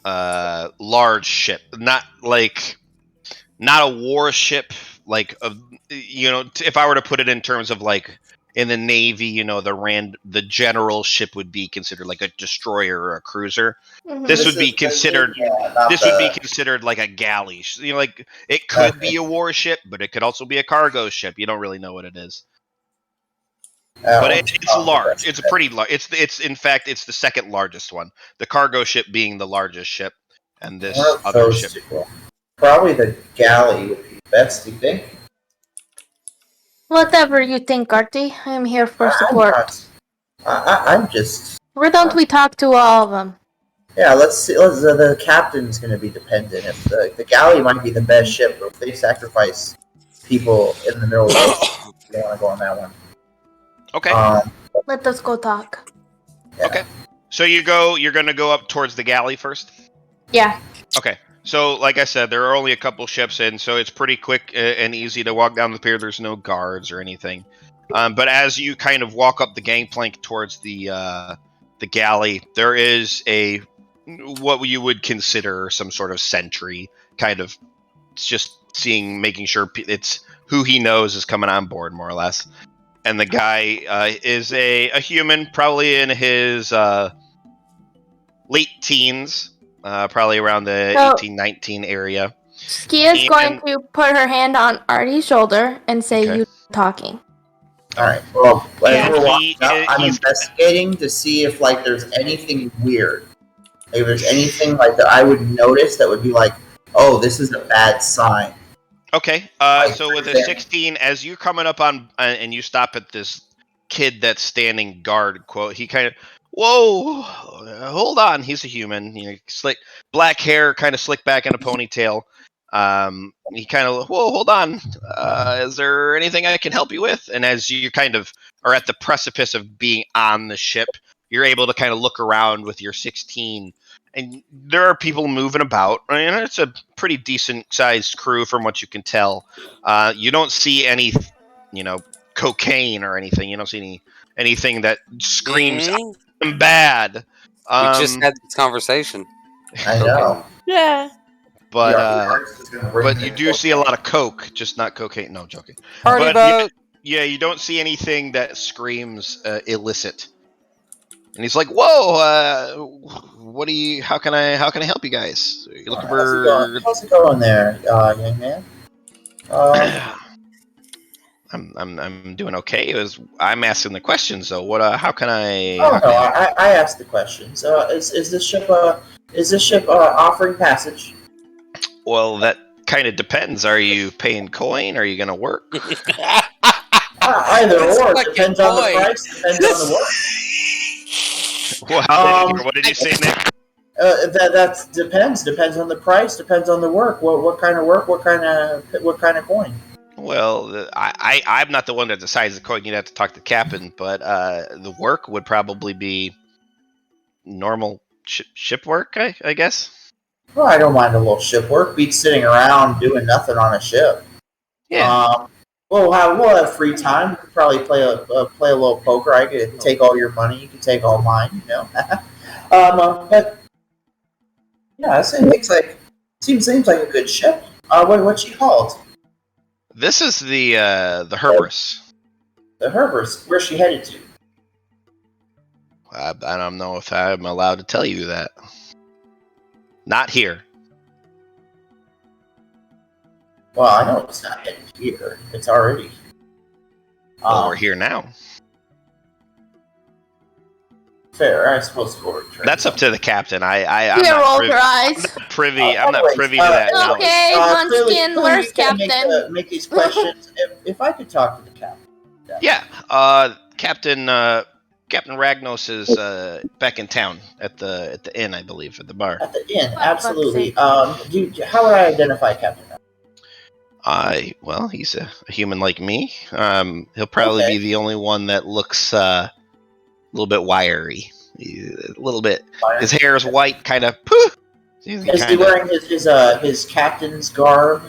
large ship, not a warship, like if I were to put it in terms of like in the Navy, the general ship would be considered like a destroyer or a cruiser. Mm-hmm. This would be considered like a galley. Like it could be a warship, but it could also be a cargo ship. You don't really know what it is. But it's large. It's a pretty large. It's in fact it's the second largest one. The cargo ship being the largest ship, and this other ship. Probably the galley would be best. Do you think? Whatever you think, Artie. I'm here for support. I'm just. Why don't we talk to all of them? Yeah, let's see. The captain's going to be dependent. If the galley might be the best ship, but if they sacrifice people in the middle of the ocean, they want to go on that one. Okay. Let us go talk. Yeah. Okay. So you're going to go up towards the galley first? Yeah. Okay. So, like I said, there are only a couple ships in, so it's pretty quick and easy to walk down the pier. There's no guards or anything. But as you kind of walk up the gangplank towards the galley, there is what you would consider some sort of sentry, kind of just making sure it's who he knows is coming on board, more or less. And the guy is a human, probably in his late teens. Probably around the 18, 19 area. Skia's going to put her hand on Artie's shoulder and say, "You talking." All right. Well, I'm investigating to see if there's anything weird. If there's anything that I would notice that would be like, "Oh, this is a bad sign." Okay. So with a 16, as you're coming up on and you stop at this kid that's standing guard, quote, he kind of. Whoa! Hold on. He's a human. Slick black hair, kind of slick back in a ponytail. He kind of hold on. Is there anything I can help you with? And as you kind of are at the precipice of being on the ship, you're able to kind of look around with your 16, and there are people moving about. I mean, it's a pretty decent sized crew from what you can tell. You don't see any, cocaine or anything. You don't see anything that screams. Bad. We just had this conversation. I know. Yeah. But you do see a lot of coke, just not cocaine. No, joking. Party boat. Yeah, you don't see anything that screams illicit. And he's like, "Whoa, what do you? How can I help you guys? Are you looking for? How's it going there, young man? I'm doing okay. I'm asking the questions though. What? How can I? Oh no, I asked the questions. Is this ship offering passage? Well, that kind of depends. Are you paying coin? Are you going to work? Either or. Depends on the price. Depends on the work. Well, what did you say, Nick? That depends. Depends on the price. Depends on the work. What kind of work? What kind of coin? Well, I'm not the one that decides the coin. You'd have to talk to the captain, but the work would probably be normal ship work, I guess. Well, I don't mind a little ship work. Beats sitting around doing nothing on a ship. Yeah. We'll have free time. We could probably play a little poker. I could take all your money. You could take all mine. But yeah, it seems like a good ship. What's she called? This is the Herberus. The Herberus. Where's she headed to? I don't know if I'm allowed to tell you that. Not here. Well, I know it's not headed here. It's already. Well, we're here now. Fair, I suppose we'll return. That's up to the captain. I'm rolled her eyes. I'm not privy to that. Okay, Munchkin, where's Captain? Make these questions. If I could talk to the captain. Yeah, Captain Ragnos is back in town at the inn, I believe, at the bar. At the inn, absolutely. How would I identify Captain? Well, he's a human like me. He'll probably be the only one that looks a little bit wiry. A little bit. His hair is white, kind of. Is he wearing his captain's garb?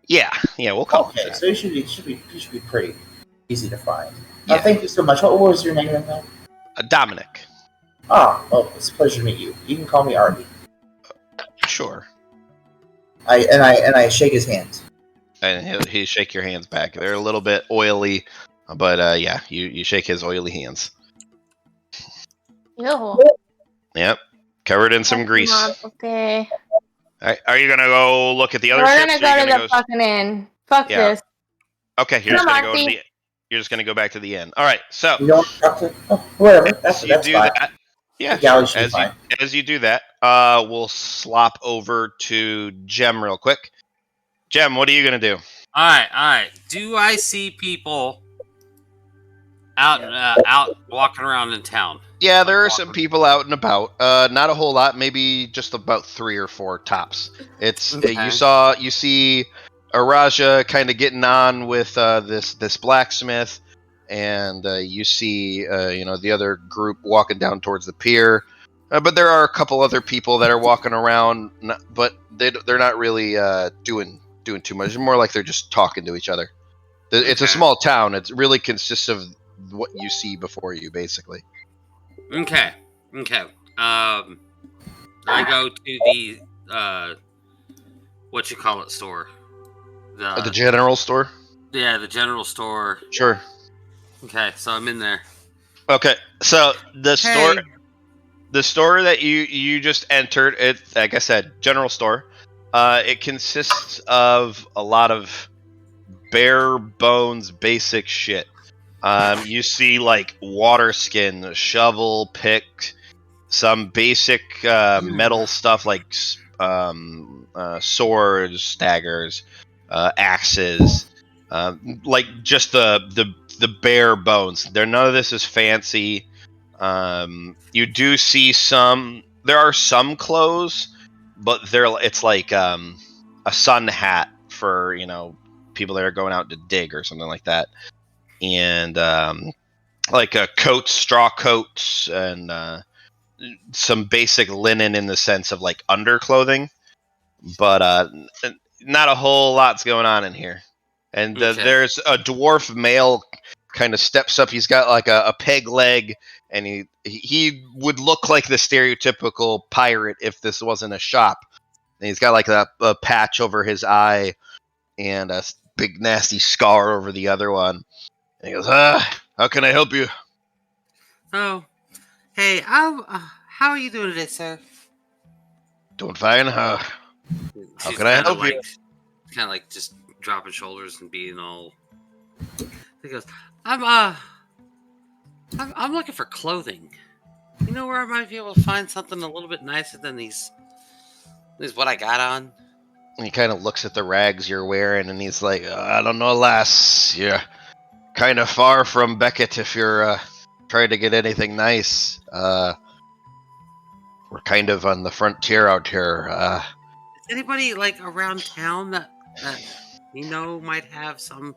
Yeah, we'll call him that. So he should be pretty easy to find. Yeah. Thank you so much. What was your name again? Dominic. Oh, well, it's a pleasure to meet you. You can call me Artie. Sure. I shake his hands. And he'll shake your hands back. They're a little bit oily, but yeah, you shake his oily hands. Ew. Yep, covered in some grease. Okay. Are you gonna go look at the other? We're gonna go to the fucking inn. Fuck this. Okay, you're just gonna go to the. You're just gonna go back to the inn. All right, so. You don't talk to whatever. That's do fine. that. Yeah. As you do that, we'll slop over to Jem real quick. Jem, what are you gonna do? All right. Do I see people out walking around in town? Yeah, there are some people out and about. Not a whole lot. Maybe just about 3 or 4 tops. It's you see Araja kind of getting on with this blacksmith, and you see the other group walking down towards the pier. But there are a couple other people that are walking around, but they're not really doing too much. It's more like they're just talking to each other. It's a small town. It really consists of what you see before you, basically. Okay. I go to the store. The general store? Yeah, the general store. Sure. Okay, so I'm in there. Okay, so the store that you just entered, it, like I said, general store. It consists of a lot of bare bones, basic shit. You see like water skin, shovel, pick, some basic metal stuff like swords, daggers, axes, like just the bare bones. None of this is fancy. You do see there are some clothes, but it's like a sun hat for people that are going out to dig or something like that, and like coats, straw coats, and some basic linen in the sense of like underclothing, but not a whole lot's going on in here. And there's a dwarf male kind of steps up. He's got like a peg leg, and he would look like the stereotypical pirate if this wasn't a shop. And he's got like a patch over his eye and a big nasty scar over the other one. And he goes, how can I help you? Oh, hey, how are you doing today, sir? Doing fine. How can I help you? Kind of like just dropping shoulders and being all. He goes, I'm looking for clothing. You know where I might be able to find something a little bit nicer than these what I got on? And he kind of looks at the rags you're wearing, and he's like, I don't know, lass. You're kind of far from Beckett if you're trying to get anything nice. We're kind of on the frontier out here. Is anybody like around town that might have some,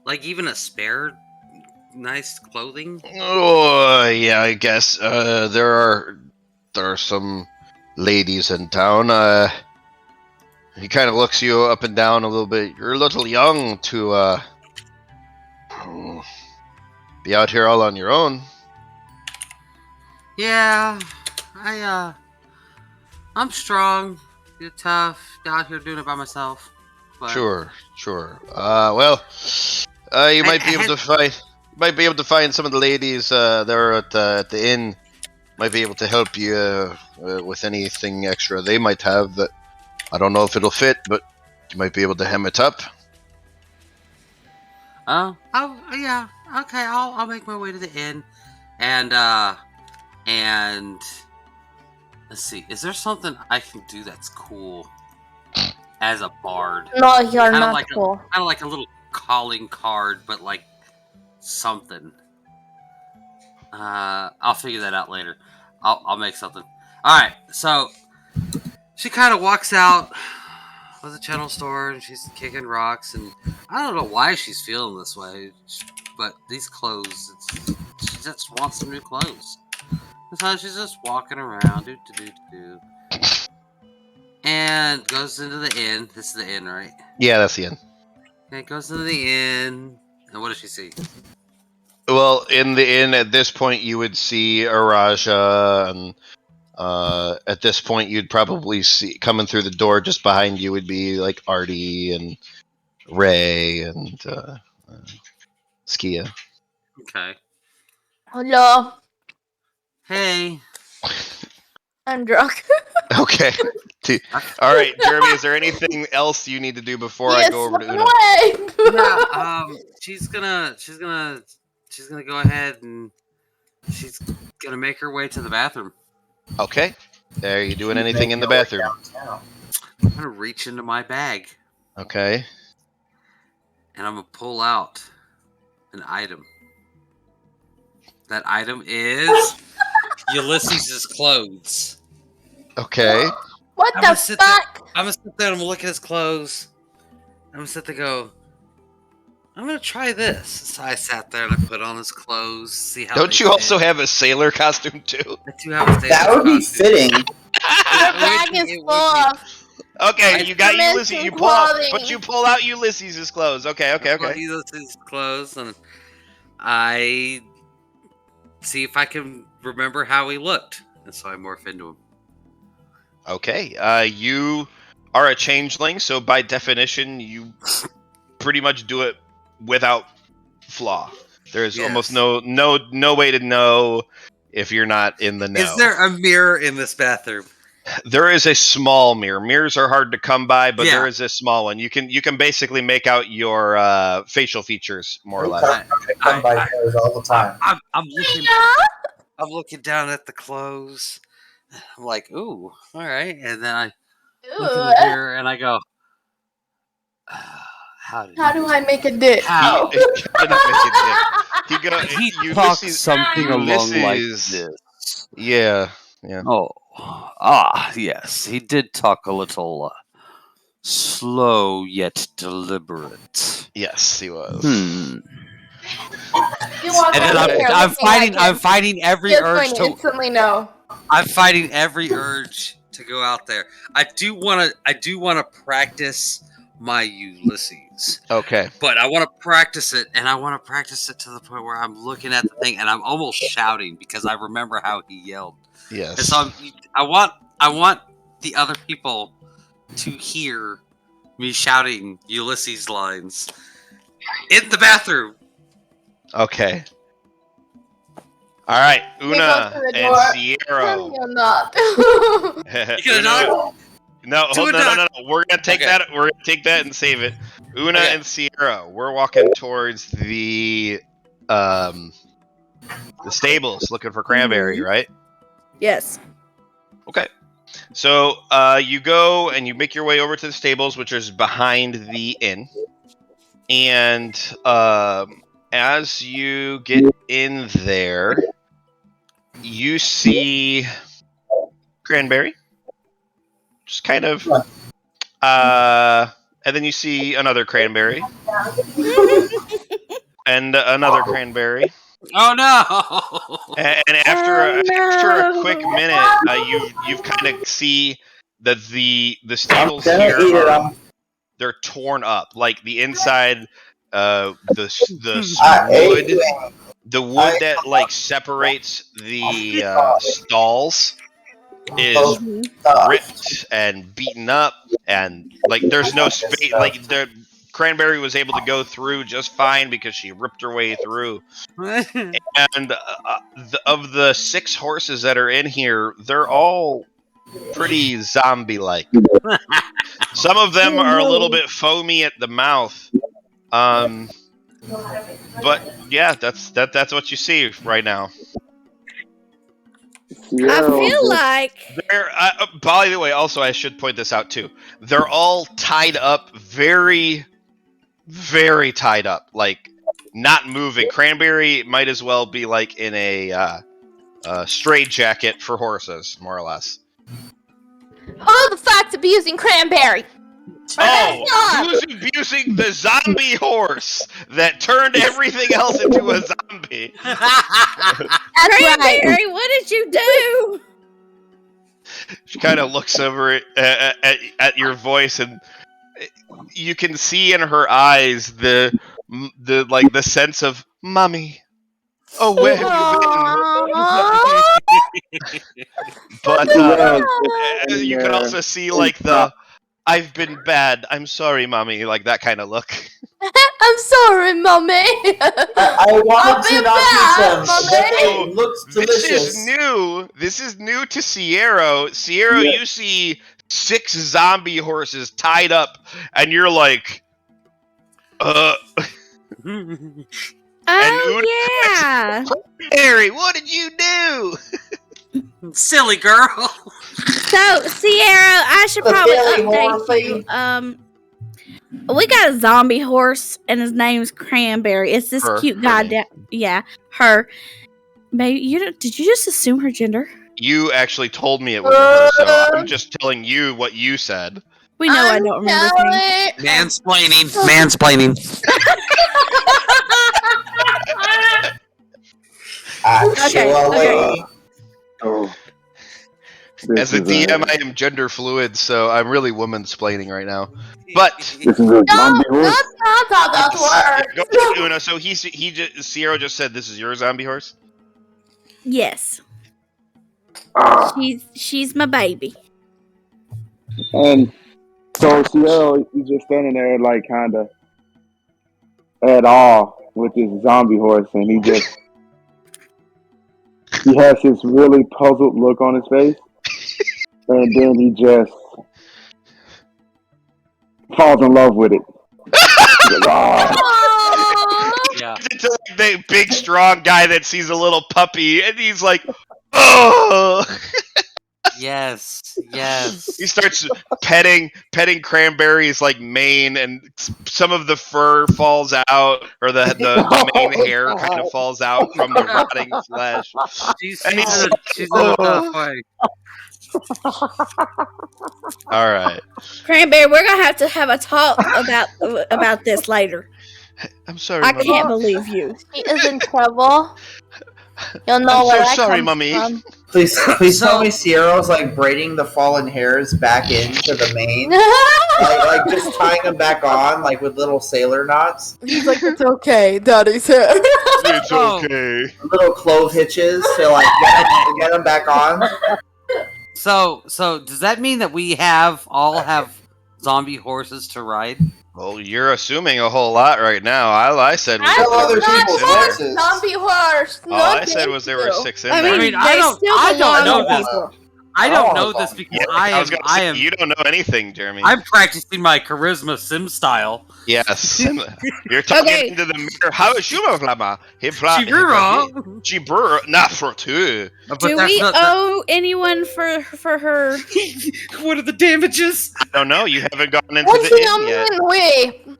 like even a spare nice clothing? Oh, yeah, I guess there are some ladies in town. He kind of looks you up and down a little bit. You're a little young to be out here all on your own. Yeah, I'm strong. You're tough. Out here doing it by myself. But Sure. Well, you might be able to find some of the ladies there at the inn. Might be able to help you with anything extra they might have that I don't know if it'll fit, but you might be able to hem it up. Oh, yeah. Okay, I'll make my way to the inn, and let's see. Is there something I can do that's cool as a bard? No, you're Kinda not like cool. Kind of like a little calling card, but like something. I'll figure that out later. I'll make something. All right, so she kind of walks out of the channel store and she's kicking rocks, and I don't know why she's feeling this way, but these clothes, she just wants some new clothes. And so she's just walking around, and goes into the inn. This is the inn, right? Yeah, that's the inn. Okay, goes into the inn, and what does she see? Well, in the inn at this point, you would see Araja, and at this point, you'd probably see coming through the door just behind you would be like Artie and Ray and Skia. Okay. Hello. Hey. I'm drunk. Okay. All right, Jeremy. Is there anything else you need to do before I go over to Una? Yeah. She's gonna go ahead and she's gonna make her way to the bathroom. Okay. Are you doing anything in the bathroom? I'm gonna reach into my bag. Okay. And I'm gonna pull out an item. That item is Ulysses' clothes. Okay. What the fuck? I'm gonna sit there and I'm gonna look at his clothes. I'm gonna sit there and go, I'm gonna try this. So I sat there and I put on his clothes, see how. Don't you also have a sailor costume too? I do have a sailor That would be costume. fitting. Your bag is full of. Okay, you got Ulysses Ulysses. clothing. You pull out Ulysses' clothes. Okay. Ulysses' clothes, and I see if I can remember how he looked, and so I morph into him. Okay. You are a changeling, so by definition, you pretty much do it without flaw. There's almost no way to know if you're not in the know. Is there a mirror in this bathroom? There is a small mirror. Mirrors are hard to come by, but there is a small one. You can basically make out your facial features more or less. I come by those all the time. I'm looking down at the clothes. I'm like, ooh, all right. And then I look in the mirror and I go, how do I make a dick? How? He talks something along like this. Yeah. Oh, yes. He did talk a little slow yet deliberate. Yes, he was. And then I'm fighting every urge to instantly know. I'm fighting every urge to go out there. I do want to practice my Ulysses. Okay. But I want to practice it, and I want to practice it to the point where I'm looking at the thing and I'm almost shouting because I remember how he yelled. Yes. And so I want the other people to hear me shouting Ulysses lines in the bathroom. Okay. All right, Una and Sierra. You're not. No. We're gonna take that. We're gonna take that and save it. Una and Sierra, we're walking towards the stables looking for Cranberry, right? Yes. Okay. So you go and you make your way over to the stables, which is behind the inn. And as you get in there, you see Cranberry. Just kind of. And then you see another Cranberry. And another Cranberry. Oh no! And after a quick minute, you've kind of see that the stables here they're torn up, like the inside, the wood that like separates the stalls is ripped and beaten up, and like there's no space. Like the Cranberry was able to go through just fine because she ripped her way through. And of the 6 horses that are in here, they're all pretty zombie-like. Some of them are a little bit foamy at the mouth. But yeah, that's what you see right now. I feel like they're. By the way, also I should point this out too. They're all tied up, very, very tied up, like not moving. Cranberry might as well be like in a straitjacket for horses, more or less. Oh, the fuck's abusing Cranberry? Oh, who's abusing the zombie horse that turned everything else into a zombie? Cranberry, what did you do? She kind of looks over at your voice, and you can see in her eyes the sense of mommy. Oh, where have you been? But you can also see like the I've been bad. I'm sorry, mommy. Like that kind of look. I'm sorry, mommy. I wanted to not eat them. They looks delicious. This is new to Sierra. Sierra, yeah. You see 6 zombie horses tied up, and you're like, yeah. Harry, what did you do? Silly girl. So, Sierra, I should probably update you. We got a zombie horse, and his name's Cranberry. It's this cute guy. Yeah, her. Maybe did you just assume her gender? You actually told me it was her, so I'm just telling you what you said. We know I don't remember things. Mansplaining. Okay. Oh. As a DM, I am gender fluid, so I'm really woman-splaining right now. But this is a zombie horse. That's not how that works. Una, so Sierra just said this is your zombie horse? Yes. She's my baby. And so Sierra is just standing there, like kind of at awe with this zombie horse, and he has this really puzzled look on his face. And then he just falls in love with it. Like, yeah. It's like the big, strong guy that sees a little puppy, and he's like, oh! Yes. He starts petting Cranberry's like mane, and some of the fur falls out, or the mane hair kind of falls out from the rotting flesh. She's a little tough way. All right, Cranberry, we're gonna have to have a talk about this later. I'm sorry. I can't believe you. He is in trouble. You'll know I'm so sorry, mommy. From. Please tell me Sierra's like braiding the fallen hairs back into the mane, like just tying them back on, like with little sailor knots. He's like, it's okay, Daddy's hair. It's okay. Little clove hitches to like get them back on. So does that mean that we all have zombie horses to ride? Well, you're assuming a whole lot right now. All I said was zombie horse. All I said was there were 6 in there. I don't know people. I don't know this because I am. You don't know anything, Jeremy. I'm practicing my charisma sim style. Yes. You're talking into the mirror. How is Schummerflammer? Chibur, not for two. Do we owe anyone for her? What are the damages? I don't know. You haven't gone into the inn yet.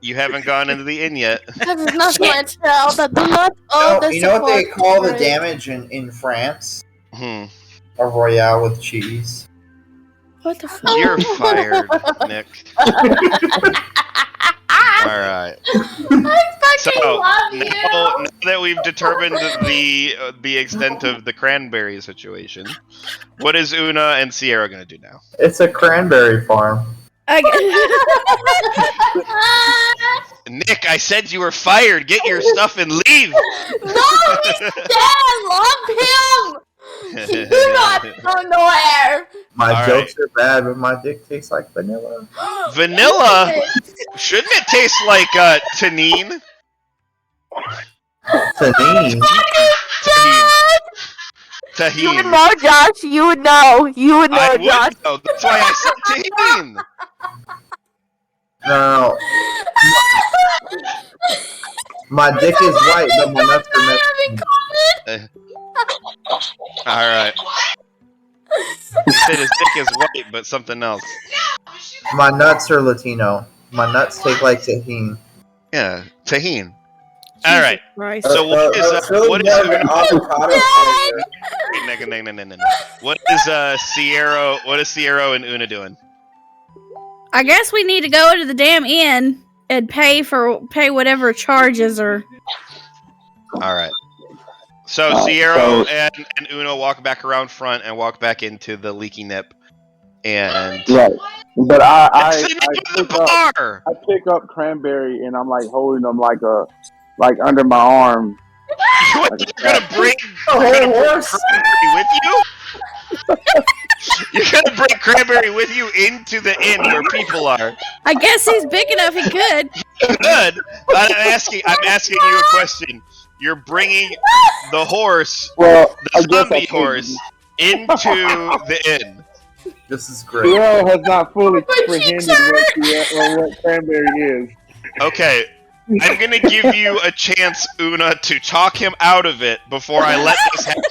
You haven't gone into the inn yet. That is not going to tell that do not owe the You know what they support call the for it. damage in France? A royale with cheese. What the fuck? You're fired, Nick. All right. So now that we've determined the extent of the cranberry situation, what is Una and Sierra going to do now? It's a cranberry farm. Nick, I said you were fired. Get your stuff and leave. No, he's dead. Love him. You do not go nowhere. My jokes are bad, but my dick tastes like vanilla. Vanilla? Shouldn't it taste like tannine? Tannine? Tahine. You would know, Josh. You would know. You would know, Josh. Know. That's why I said tahine. No. My dick is white, but my nuts are Mexican. Alright. He said his dick is white, but something else. My nuts are Latino. My nuts taste like tahine. Yeah, tahine. Alright. So what is What is Sierra and Una doing? I guess we need to go into the damn inn and pay whatever charges are. All right. So Sierra and Una walk back around front and walk back into the leaky nip, and right. But I pick up cranberry and I'm like holding them like under my arm. You're gonna bring cranberry with you? You're gonna bring cranberry with you into the inn where people are. I guess he's big enough. He could. Good. I'm asking you a question. You're bringing the horse, the zombie horse, into the inn. This is great. Sierra has not fully comprehended what cranberry is. Okay. I'm gonna give you a chance, Una, to talk him out of it before I let this happen.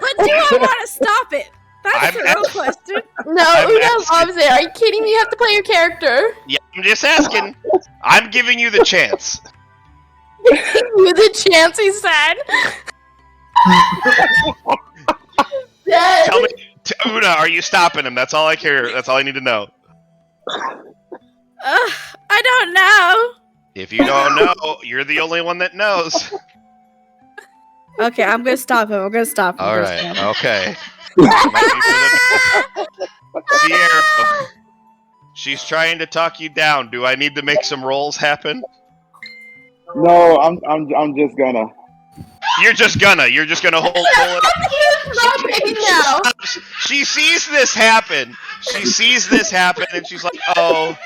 But do I want to stop it? That's the real question. No, Una loves it. Are you kidding me? You have to play your character. Yeah, I'm just asking. I'm giving you the chance. You the chance, he said. Tell me, Una, are you stopping him? That's all I care. That's all I need to know. I don't know. If you don't know, you're the only one that knows. Okay, I'm gonna stop him. All right. Okay. Sierra, she's trying to talk you down. Do I need to make some rolls happen? No, I'm just gonna. You're just gonna hold it. She sees this happen. And she's like, "Oh,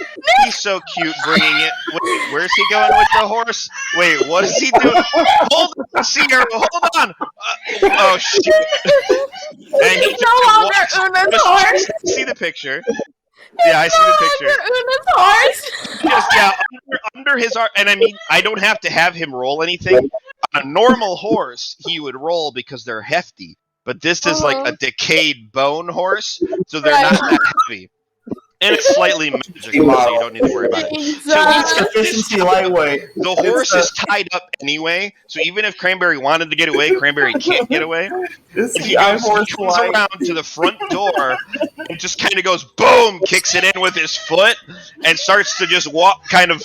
he's so cute, bringing it. Wait, where's he going with the horse? Wait, what is he doing? Hold on, Sierra, hold on. Oh shit! And he no longer Una's horse. See the picture? Yeah, I see the picture. Una's horse. Just, yeah, under his arm, and I mean, I don't have to have him roll anything. On a normal horse, he would roll because they're hefty. But this is like a decayed bone horse, so they're not that heavy. And it's slightly magical, so you don't need to worry about it. So efficiency lightweight. The horse is tied up anyway, so even if Cranberry wanted to get away, Cranberry can't get away. He comes around to the front door and just kind of goes boom, kicks it in with his foot, and starts to just walk kind of.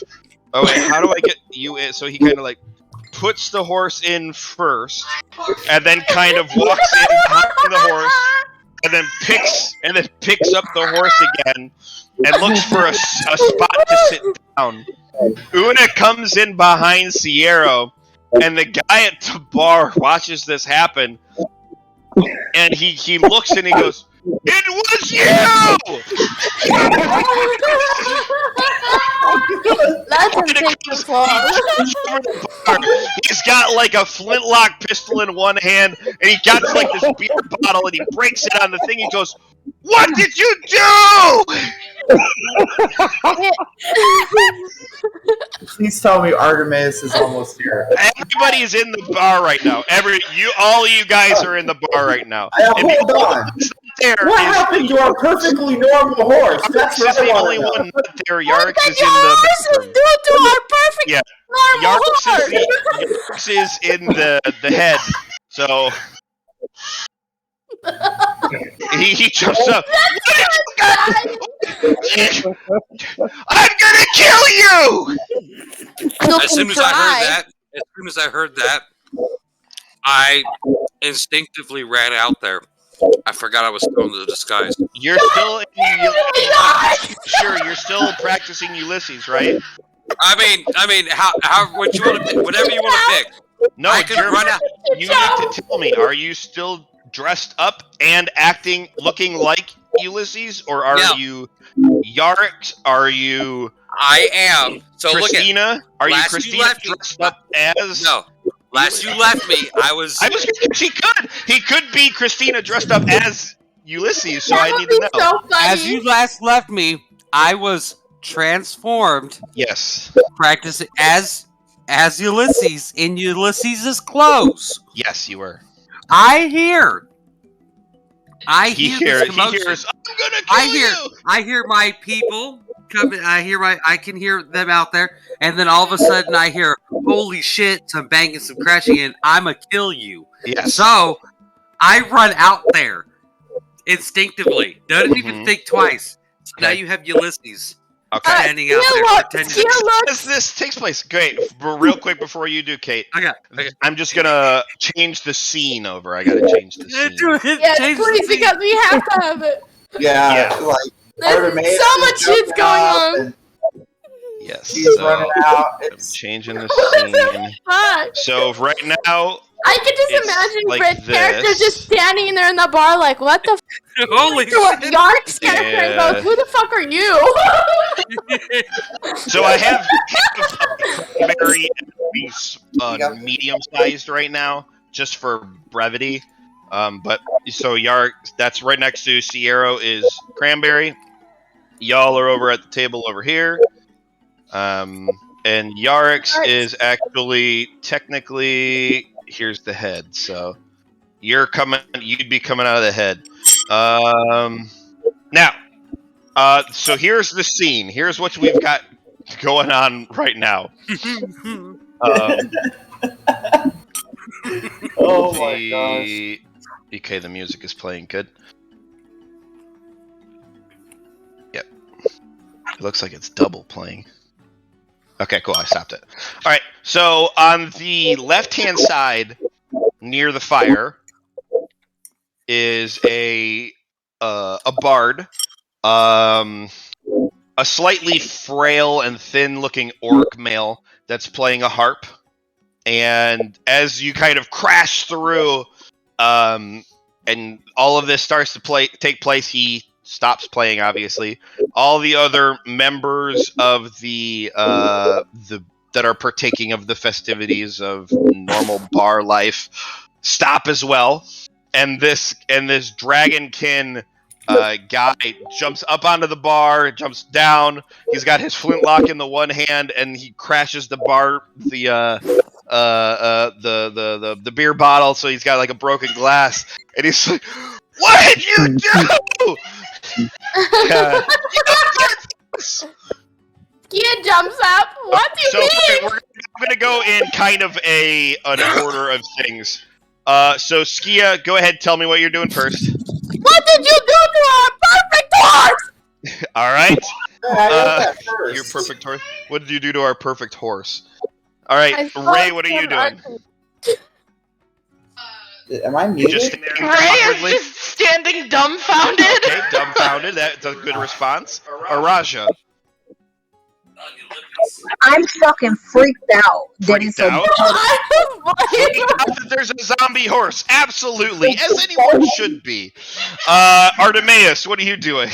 Oh wait, how do I get you in? So he kind of like puts the horse in first, and then kind of walks in behind the horse, and then picks up the horse again, and looks for a spot to sit down. Una comes in behind Sierra, and the guy at the bar watches this happen, and he looks and he goes, "It was you!" That didn't take this long. He's got like a flintlock pistol in one hand, and he got like this beer bottle, and he breaks it on the thing. He goes, "What did you do?" Please tell me Artemis is almost here. Everybody's in the bar right now. All of you guys are in the bar right now. Hold on. What happened to our perfectly normal horse? That's Yarix is the only one not there. Yarix is in the bathroom. To our perfect normal horse. Yarix is in the head. So he jumps up. I'm gonna kill you! As soon as I heard that, I instinctively ran out there. I forgot I was still in the disguise. You're still sure you're still practicing Ulysses, right? I mean, how what you want to pick, whatever you want to pick. No, I can run out. You need to tell me, are you still dressed up and acting, looking like Ulysses, or are you Yarix? Are you? I am. So Christina, look are you Christina dressed up as? No. Last you left me, I was. He could be Christina dressed up as Ulysses. So I need to know. So as you last left me, I was transformed. Yes. Practicing as Ulysses in Ulysses' clothes. Yes, you were. I hear. He hears. I'm gonna kill you. I hear my people coming. I can hear them out there, and then all of a sudden I hear, "Holy shit!" Some banging, some crashing, and I'ma kill you. Yes. So I run out there instinctively. Don't even think twice. So now you have Ulysses. Okay. Standing out there pretending. This takes place. Great. Real quick before you do, Kate. Okay. I'm just gonna change the scene over. I gotta change the scene. Yeah, please, because we have to have it. Yeah. Like There's so much shit's going on. Yes. She's running out. I'm changing the scene. So right now, I could just imagine like Brit's character just standing there in the bar, like, what the f? Holy shit. Yarik's character and goes, who the fuck are you? So I have very medium-sized right now, just for brevity. But so Yark, that's right next to Sierra is Cranberry. Y'all are over at the table over here. And Yarix is actually technically here's the head. So you'd be coming out of the head. Now, so here's the scene. Here's what we've got going on right now. Oh my gosh. Okay, the music is playing good. Yep. It looks like it's double playing. Okay, cool. I stopped it. All right. So on the left-hand side, near the fire, is a bard, a slightly frail and thin-looking orc male that's playing a harp. And as you kind of crash through, and all of this starts to take place, he stops playing, obviously. All the other members of the that are partaking of the festivities of normal bar life stop as well. And this dragonkin guy jumps up onto the bar, jumps down. He's got his flintlock in the one hand, and he crashes the bar, the beer bottle. So he's got like a broken glass, and he's like, "What did you do?" Skia jumps up. What do you mean? We're gonna go in kind of an order of things. So Skia, go ahead. Tell me what you're doing first. What did you do to our perfect horse? All right. First. Your perfect horse. What did you do to our perfect horse? All right, Ray. What are you doing? Am I muted? Ray is just standing dumbfounded. Okay, dumbfounded. That's a good response. Araja. I'm fucking freaked out that it's a that there's a zombie horse. Absolutely, as anyone should be. Artemis, what are you doing?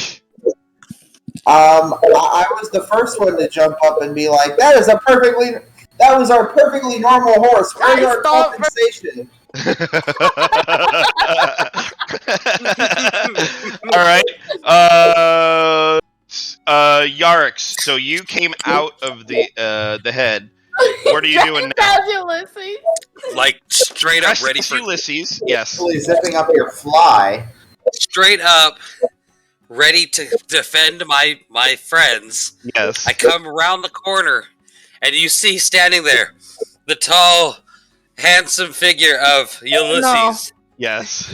I was the first one to jump up and be like, "That was our perfectly normal horse. Where's our compensation?" All right. Yarix. So you came out of the head. What are you doing now? Ulysses. Like straight up, Rest ready is for Ulysses. Yes. Actually, zipping up your fly. straight up, ready to defend my friends. Yes. I come around the corner, and you see standing there the tall, handsome figure of Ulysses. Yes.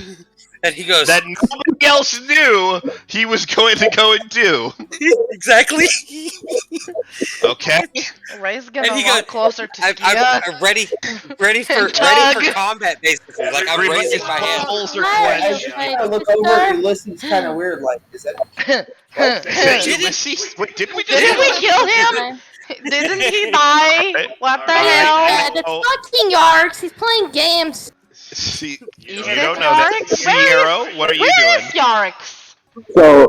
And he goes, That nobody else knew he was going to go and do. exactly. Okay. Ray's gonna And he walk goes, closer to Skia. I'm ready for combat, basically. Like I'm raising my hand. Balls are As clenched. you kind of look over, Ulysses kind of weird, like, is that? Is that Ulysses? Wait, didn't we just Didn't we kill him? Didn't he die? What the hell? Yeah, that's fucking Yarks. He's playing games. See, you Is don't it know that. Yarix? Sierra, what are you Where doing? is Yarix? So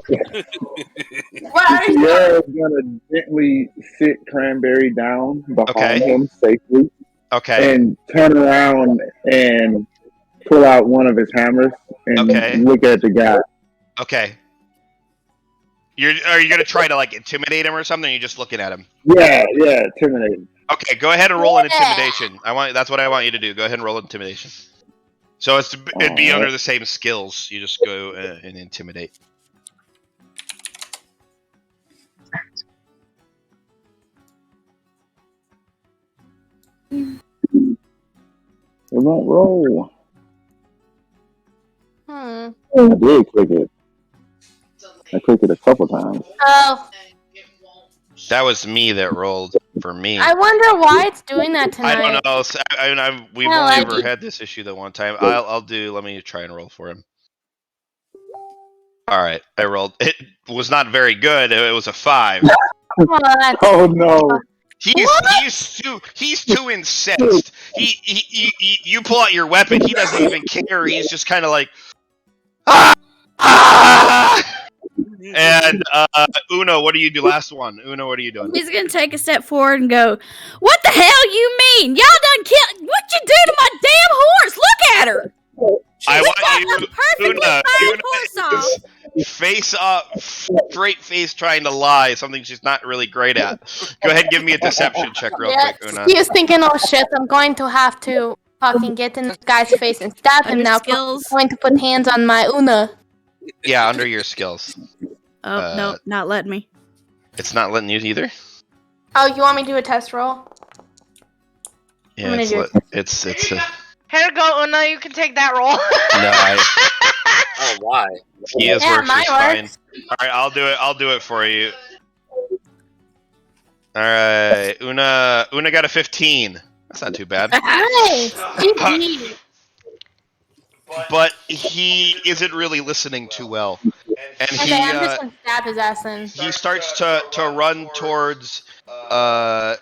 Where is Sierra's gonna gently sit Cranberry down behind him safely, and turn around and pull out one of his hammers and look at the guy. Okay. Are you gonna try to like intimidate him or something? Or are you just looking at him? Yeah, intimidate him. Okay, go ahead and roll an intimidation. That's what I want you to do. Go ahead and roll intimidation. So it'd be under the same skills. You just go and intimidate. It won't roll. I did click it. I clicked it a couple times. Oh. That was me that rolled for me. I wonder why it's doing that tonight. I don't know. We've only ever had this issue that one time. Let me try and roll for him. All right, I rolled. It was not very good. It was a 5. Oh no! He's too incensed. You pull out your weapon. He doesn't even care. He's just kind of like, And Uno, what do you do? Last one. Uno, what are you doing? He's gonna take a step forward and go, "What the hell you mean? Y'all done killed? What you do to my damn horse? Look at her! I We want got you, a perfectly Una, fine horse off." face up, straight face, trying to lie. Something she's not really great at. Go ahead, and give me a deception check real quick, Una. He was thinking, oh shit, I'm going to have to fucking get in this guy's face and stab him now. Skills. I'm going to put hands on my Una. Yeah, under your skills. Oh no, not letting me. It's not letting you either. Oh, you want me to do a test roll? Yeah, it's a. Here you go, Una. You can take that roll. Oh, why? Skia's works mine just fine. works. All right, I'll do it for you. All right, Una got a 15. That's not too bad. Nice. But he isn't really listening too well, and Okay, I'm just gonna stab his ass in. he starts to run towards the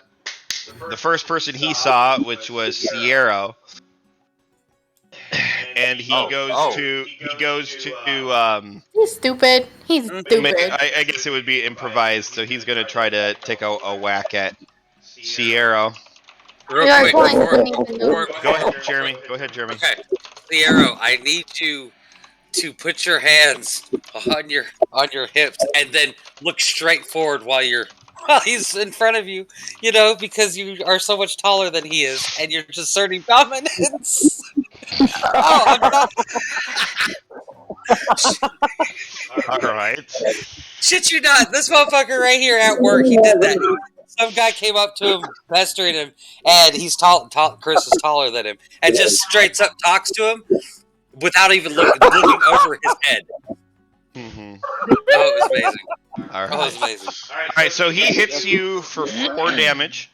first person he saw, which was Sierra, and he goes to He's stupid. He's stupid. I guess it would be improvised, so he's gonna try to take a whack at Sierra. Real quick, Go ahead, Jeremy. Okay, Sierra, I need you to put your hands on your hips and then look straight forward while he's in front of you. You know, because you are so much taller than he is, and you're just asserting dominance. I'm not. All right. Shit, you not. This motherfucker right here at work, he did that. Some guy came up to him, pestering him, and he's tall. Chris is taller than him, and just straight up talks to him without even looking over his head. Mm-hmm. Oh, it was amazing. All right. Oh, it was amazing. All right, so he hits you for 4 damage.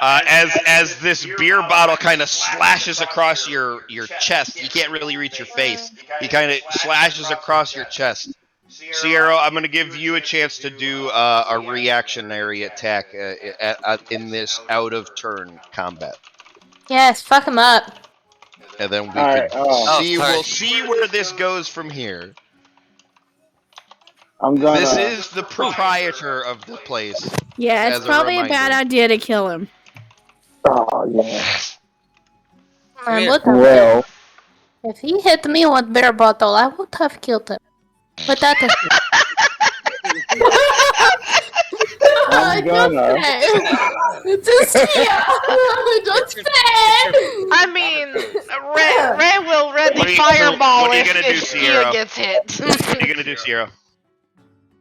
As this beer bottle kind of slashes across your chest. You can't really reach your face. He kind of slashes across your chest. Sierra, I'm going to give you a chance to do a reactionary attack in this out of turn combat. Yes, fuck him up. And then We'll see where this goes from here. I'm gonna. This is the proprietor of the place. Yeah, it's probably a bad idea to kill him. Oh yeah. Well, if he hit me with beer bottle, I would have killed him. But that is. I'm gonna. It's just fair. I mean, Ray will ready fireball if Sierra gets hit. What are you gonna do, Sierra?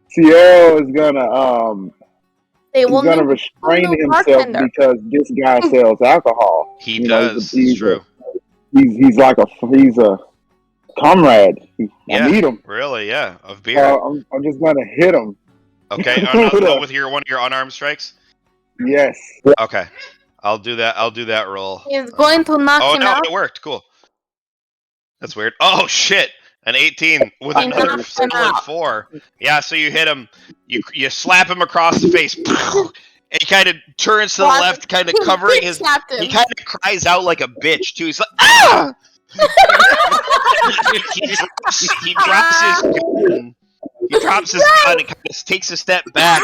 Sierra is gonna He's gonna restrain himself because this guy sells alcohol. He does. It's true. He's like a comrade. I need him. Really? Yeah, of beer. I'm just gonna hit him. Okay, with one of your unarmed strikes. Yes. Okay, I'll do that. I'll do that roll. He's going to knock him out. Oh no, it worked. Cool. That's weird. Oh shit! An 18 with another solid 4. Yeah, so you hit him. You slap him across the face. And he kind of turns to the left, kind of covering his. He kind of cries out like a bitch too. He's like, ah! he drops his gun. He drops his gun and kind of takes a step back,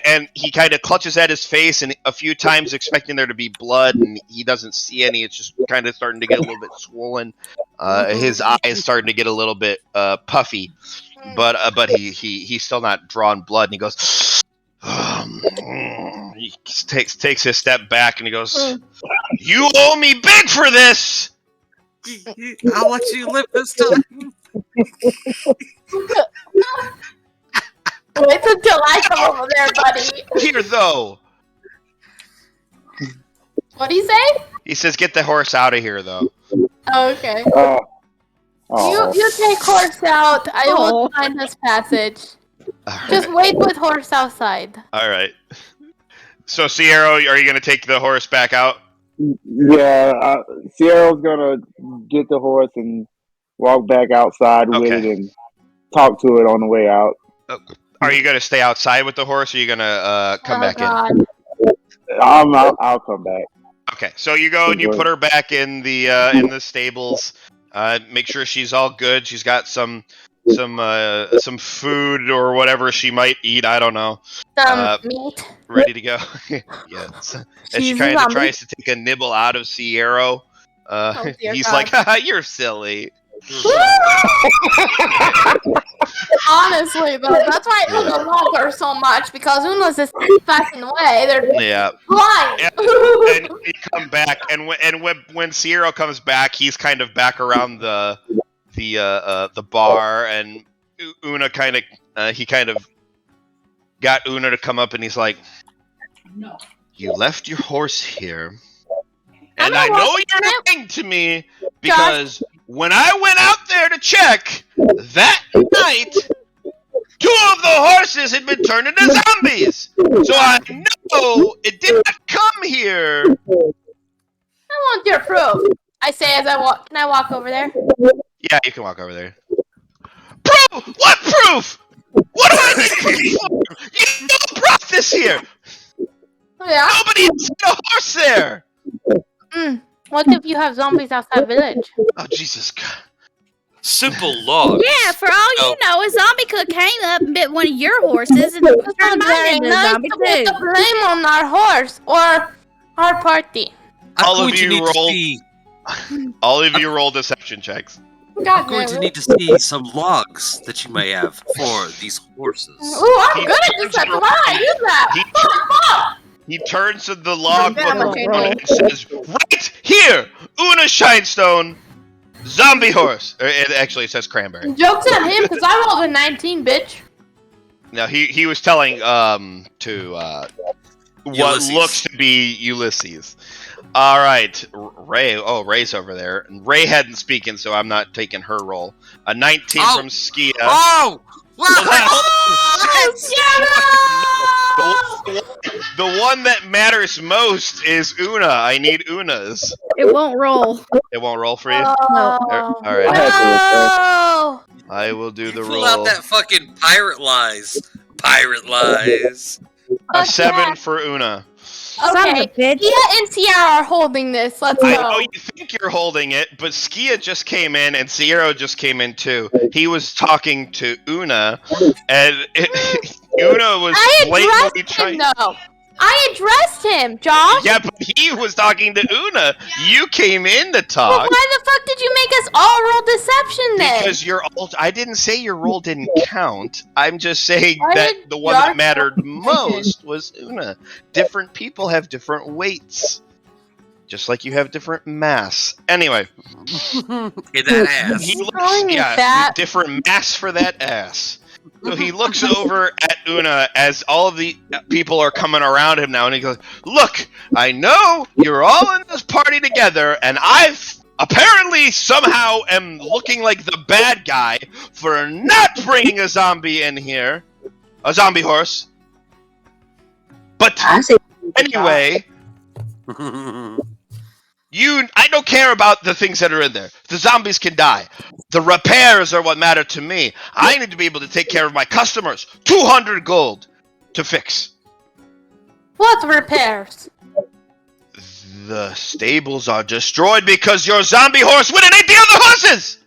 and he kind of clutches at his face and a few times, expecting there to be blood, and he doesn't see any. It's just kind of starting to get a little bit swollen. His eyes starting to get a little bit puffy, but he's still not drawing blood, and he goes. He takes his step back and he goes, "You owe me big for this." I'll let you live this time. Wait until I come over there, buddy. Here, though. What do you say? He says, "Get the horse out of here, though." Okay. Oh. You take horse out. I will find this passage. Just wait with horse outside. All right. So, Sierra, are you going to take the horse back out? Yeah, Sierra's gonna get the horse and walk back outside with it and talk to it on the way out. Are you going to stay outside with the horse, or are you going to come back in? I'll come back. Okay, so you go and you put her back in the stables. Make sure she's all good. She's got some food or whatever she might eat. I don't know. Some meat. Ready to go. Yes. And she kind of tries to take a nibble out of Sierra. He's God. like, haha, "You're silly." Honestly, though, that's why Una loves her so much, because Una's just fucking way. They're blind. And you come back, and when Sierra comes back, he's kind of back around the bar, and Una kind of got Una to come up, and he's like, "You left your horse here, and I know you're lying to me because when I went out there to check that night, 2 of the horses had been turned into zombies. So I know it did not come here." I want your proof. I say as I walk. Can I walk over there? Yeah, you can walk over there. Proof? What proof? What do I need proof for? You brought this here. Yeah. Nobody has seen a horse there. What if you have zombies outside village? Oh, Jesus God. Simple log. Yeah, for all you know, a zombie cook came up and bit one of your horses and turned mine into a zombie to too. put the blame on our horse or our party. All of you roll deception checks. I'm going to need to see some logs that you may have for these horses. Ooh, I'm good at deception. Why don't I use that? He turns to the log book and says, "Right here, Una Shinestone, zombie horse." It says cranberry. Joke's on him, because I rolled a 19, bitch. No, he was telling to what looks to be Ulysses. All right, Ray. Oh, Ray's over there. And Ray hadn't spoken, so I'm not taking her roll. A 19 from Skia. Oh! The one that matters most is Una. I need Una's. It won't roll. It won't roll for you? No. All right. No. I will do the Pull roll. out that fucking pirate lies. Pirate lies. A 7 for Una. Okay, Skia and Sierra are holding this. Let's go. I know you think you're holding it, but Skia just came in and Sierra just came in too. He was talking to Una, and Una was blatantly trying. No, I addressed him, Josh. Yeah, but he was talking to Una. You came in to talk. Well, why the fuck did you make us all roll deception then? Because I didn't say your roll didn't count. I'm just saying that the one that mattered most was Una. Different people have different weights. Just like you have different mass. Anyway. In that ass. He looks, different mass for that ass. So he looks over at Una as all of the people are coming around him now, and he goes, "Look, I know you're all in this party together, and I've apparently somehow am looking like the bad guy for not bringing a zombie in here. A zombie horse. But anyway, I don't care about the things that are in there. The zombies can die. The repairs are what matter to me. I need to be able to take care of my customers. 200 gold to fix. What repairs? The stables are destroyed because your zombie horse went and ate the other horses!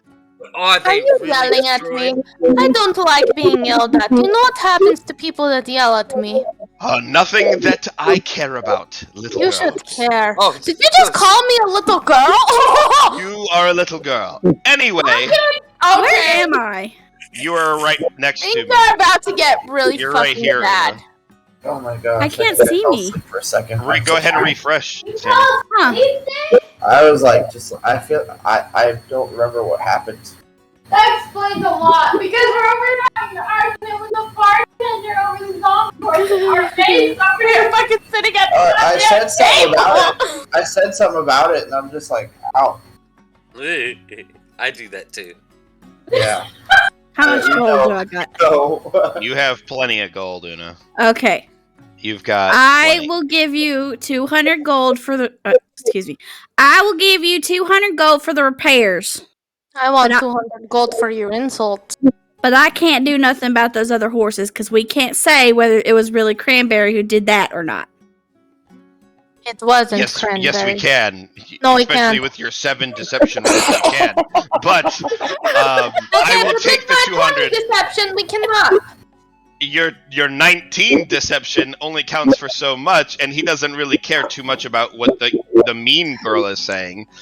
Are you yelling at me? I don't like being yelled at. You know what happens to people that yell at me? Nothing that I care about, little girl. You should care. Oh, did you just call me a little girl? You are a little girl. Anyway. Where am I? You are right next to me. Things are about to get really You're fucking right here, bad. Oh my god. I can't see me. For a second. Go ahead and refresh. I was like, I don't remember what happened. That explains a lot, because we're over here having an argument with the bartender over the zombie horse in our face. I'm here fucking sitting at the I said something about it. I said something about it, and I'm just like, ow. I do that too. Yeah. How much gold do I got? So, you have plenty of gold, Una. Okay. You've got. I will give you 200 gold for the. Excuse me. I will give you 200 gold for the repairs. I want 200 gold for your insult. But I can't do nothing about those other horses because we can't say whether it was really Cranberry who did that or not. It wasn't Cranberry. Yes, we can. No, we Especially can't. with your 7 deception rolls, we can. But I will take the 200. Deception, we cannot. Your 19 deception only counts for so much, and he doesn't really care too much about what the mean girl is saying. He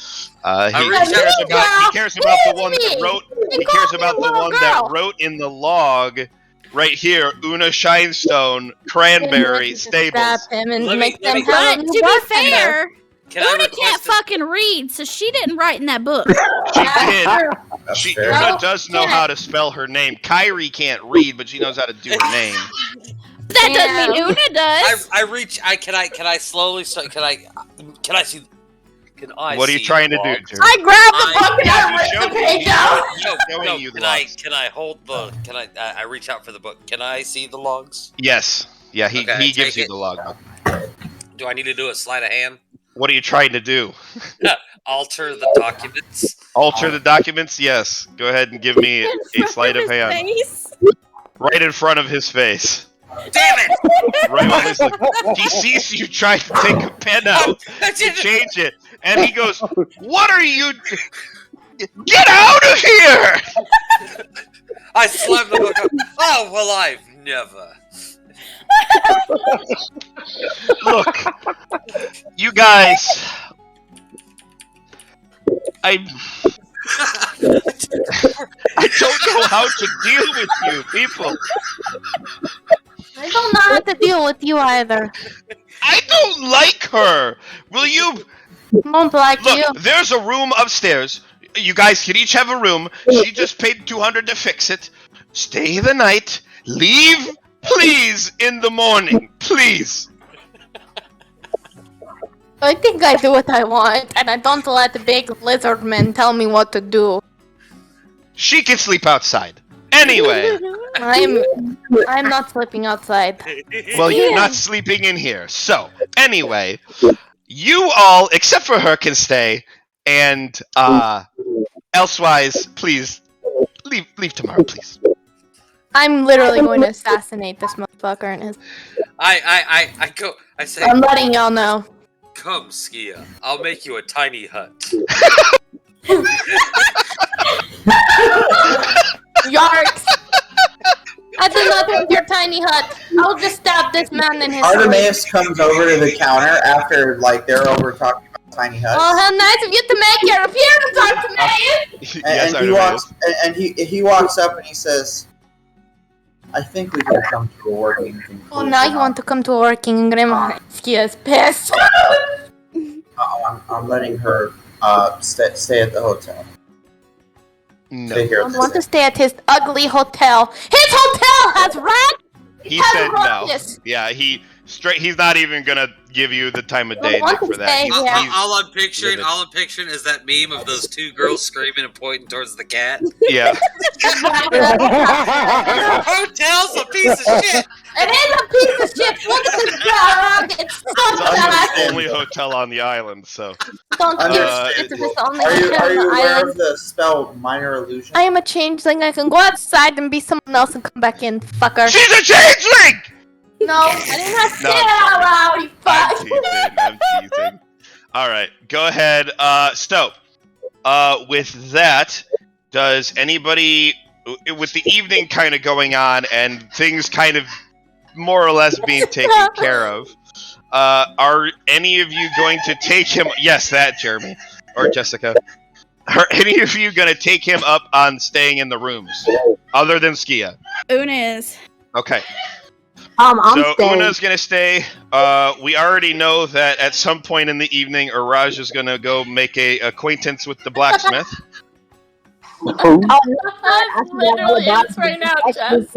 cares about the one that wrote. He cares about the one that wrote in the log, right here. Una Shinestone, Cranberry, Stables. But to be fair, Una can't fucking read, so she didn't write in that book. She did. Una does know how to spell her name. Kyrie can't read, but she knows how to do her name. That doesn't mean Una does. I reach. Can I slowly start? Can I see? What are you trying to do? I grabbed the book and I ripped the page out. No. Can I hold the? Can I reach out for the book? Can I see the logs? Yes. Yeah. He gives you the log. Do I need to do a sleight of hand? What are you trying to do? Alter the documents. Alter the documents? Yes. Go ahead and give me a sleight of hand. Right in front of his face. Damn it! Right when he's like, he sees you try to take a pen out to change it, and he goes, "What are you? Get out of here!" I slammed the book up. Oh well, I've never. Look, you guys, I don't know how to deal with you people. I don't know how to deal with you either. I don't like her. Will you? Don't like you. Look, there's a room upstairs. You guys can each have a room. She just paid 200 to fix it. Stay the night. Leave, please, in the morning. Please. I think I do what I want, and I don't let the big lizard men tell me what to do. She can sleep outside. Anyway. I'm not sleeping outside. Well, you're not sleeping in here. So, anyway, you all, except for her, can stay. And, elsewise, please, leave tomorrow, please. I'm literally going to assassinate this motherfucker and his... I I say, I'm letting y'all know. come, Skia. I'll make you a tiny hut. Yarks! I do not want your tiny hut. I'll just stab this man in his Artemis comes over to the counter after they're over talking about tiny huts. Oh, how nice of you to make your appearance, Artemis! Yes, and he walks up and he says, I think we can come to a working conclusion. Oh, now you want to come to a working agreement. Skia's pissed. I'm letting her stay at the hotel. No. Stay here. I want to stay at his ugly hotel. His hotel has rat. He said no. Yeah, he's not even gonna give you the time of day for that. All I'm picturing is that meme of those two girls screaming and pointing towards the cat. Yeah. Your hotel's a piece of shit. It is a piece of shit. Look at this guy around. It's so It's the only hotel on the island, so. Don't Are you aware of the spell Minor Illusion? I am a changeling. I can go outside and be someone else and come back in, fucker. She's a changeling! No, I didn't have to say it out loud, you fuck. I'm teasing. Alright, go ahead, Stope. With that, does anybody, with the evening kind of going on and things kind of more or less being taken care of, are any of you going to take him? Yes, that, Jeremy. Or Jessica. Are any of you going to take him up on staying in the rooms? Other than Skia? Una is. Okay. I'm so staying. Una's going to stay. We already know that at some point in the evening, Araj is going to go make a acquaintance with the blacksmith. I'm literally it's right now, Jess.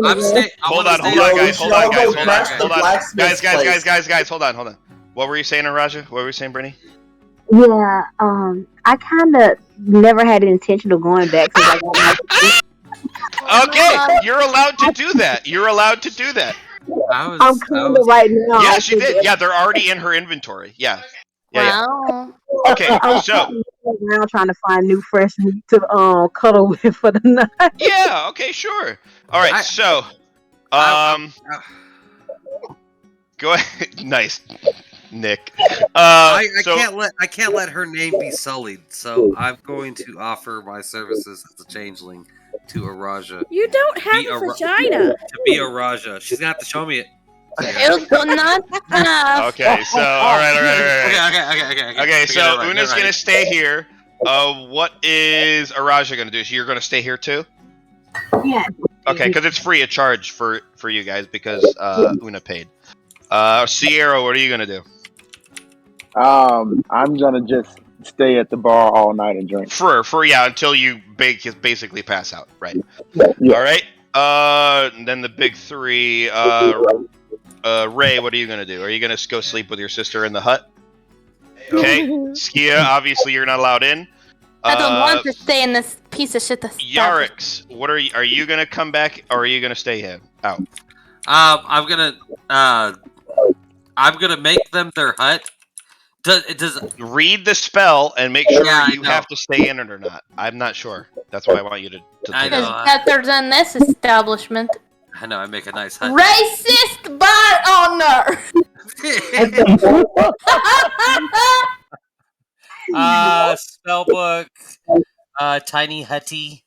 Hold on, guys. Hold on. Guys, hold on. What were you saying, Araja? What were you saying, Brittany? Yeah, I kind of never had the intention of going back. Okay, you're allowed to do that. I'm kind of right now. Yeah, she did. Yeah, they're already in her inventory. Yeah. Wow. Okay, so around trying to find new fresh meat to cuddle with for the night. Yeah. Okay. Sure. All right. So, go ahead. Nice, Nick. I can't let her name be sullied, so I'm going to offer my services as a changeling to Araja. You don't have a vagina. To be Araja. She's gonna have to show me it. You do not have. Okay, so all right. Okay, so right, Una's gonna stay here. What is Araja gonna do? You're gonna stay here too? Yeah. Okay, because it's free of charge for you guys because Una paid. Sierra, what are you gonna do? I'm gonna just stay at the bar all night and drink. Until you basically pass out, right? Yeah. All right. And then the big three. Ray, what are you gonna do? Are you gonna go sleep with your sister in the hut? Okay. Skia, obviously you're not allowed in. I don't want to stay in this piece of shit. Yarix, what are you gonna come back or are you gonna stay here out? I'm gonna make them their hut. Does read the spell and make sure you have to stay in it or not. I'm not sure. That's why I want you to I know. Better than this establishment. I know. I make a nice hut. Racist bar owner. Spellbook. Tiny hutty.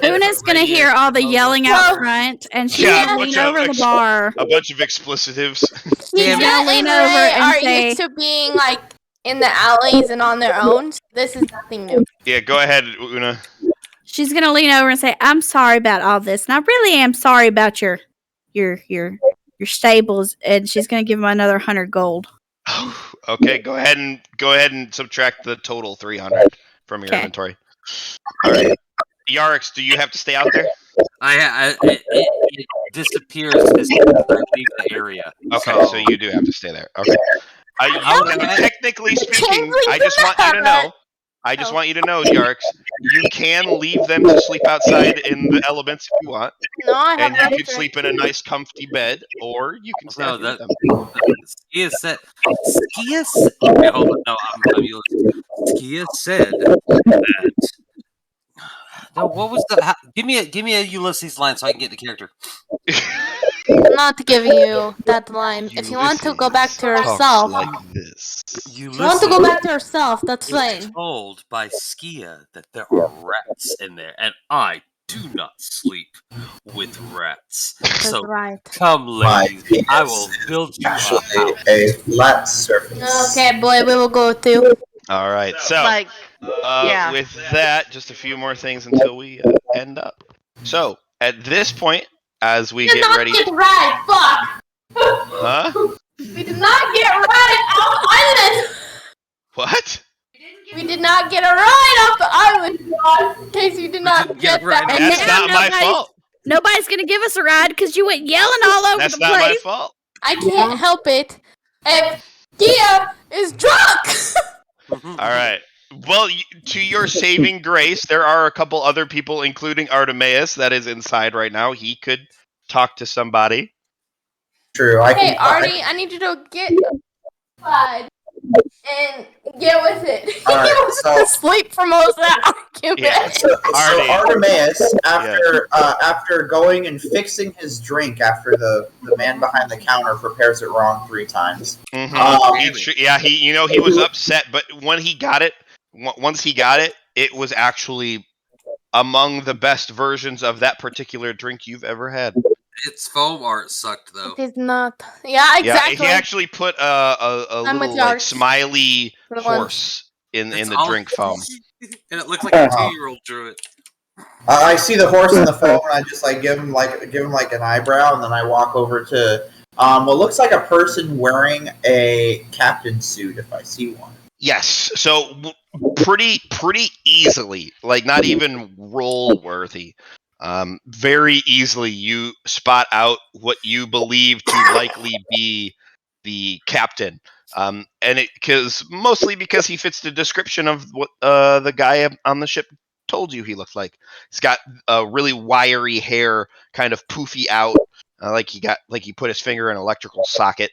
Una's gonna hear all the yelling out front, and she's gonna lean over the bar. A bunch of explicitives. She's gonna lean over and say, used to being like in the alleys and on their own. So this is nothing new. Yeah, go ahead, Una. She's gonna lean over and say, "I'm sorry about all this, and I really am sorry about your stables." And she's gonna give him another 100 gold. Okay, go ahead and subtract the total 300 from your inventory. All right, Yarix, do you have to stay out there? It disappears as soon as I leave the area. Okay, so you do have to stay there. Okay. Technically speaking, I just want you to know, Yarix, you can leave them to sleep outside in the elements if you want. No, I have and you could sleep in a nice, comfy bed, or you can stay with them. Skia said. Okay, hold on. No, Skia said that. No, what was the? Give me a Ulysses line so I can get the character. not giving you that line. If you want to go back to herself, like this. If you want to go back to herself, that's fine. Told by Skia that there are rats in there, and I do not sleep with rats. So come, ladies, I will build you actually a flat surface. Okay, boy, we will go with you. All right, so with that, just a few more things until we end up. So at this point, as we get ready, get right, fuck. Huh? We did not get right off the island. What? We did not get a ride off the island. In case you did not get that. That's not my fault. Nobody's gonna give us a ride because you went yelling all over the place. That's not my fault. I can't help it. If Gia is drunk. All right. Well, to your saving grace, there are a couple other people, including Artemis, that is inside right now. He could talk to somebody. True. Hey, Artie, I need you to get inside and get with it. Right, He was asleep for most of that argument. Yeah. So Artemis, after going and fixing his drink after the man behind the counter prepares it wrong 3 times. Mm-hmm. He was upset, but when he got it, once he got it, it was actually among the best versions of that particular drink you've ever had. Its foam art sucked though. It's not. Yeah, exactly. Yeah, he actually put a little like smiley horse in the drink foam, and it looked like a 2-year-old drew it. I see the horse in the foam, and I just give him like an eyebrow, and then I walk over to what looks like a person wearing a captain suit if I see one. Yes, so pretty easily, like not even roll worthy. Very easily, you spot out what you believe to likely be the captain, and mostly because he fits the description of what the guy on the ship told you he looked like. He's got really wiry hair, kind of poofy out, like he put his finger in an electrical socket.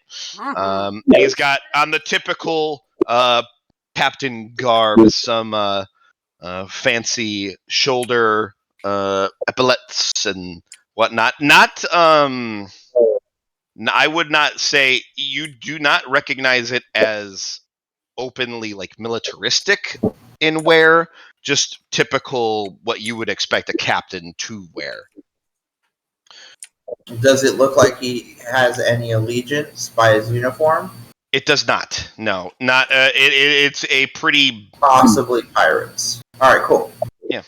He's got on the typical captain garb some fancy shoulder epaulets and whatnot. I would not say you do not recognize it as openly like militaristic in wear, just typical what you would expect a captain to wear. Does it look like he has any allegiance by his uniform? It does not. No, not. It's a pretty possibly pirates. All right, cool. Yeah.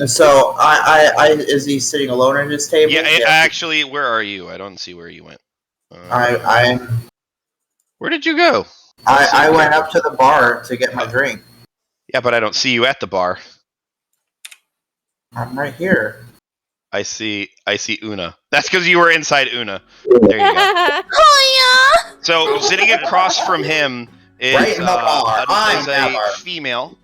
So I is he sitting alone at his table? Yeah. Actually, where are you? I don't see where you went. I'm. Where did you go? I went up to the bar to get my drink. Yeah, but I don't see you at the bar. I'm right here. I see Una. That's because you were inside Una. There you go. Oh yeah. So sitting across from him is, right in the bar. is a female,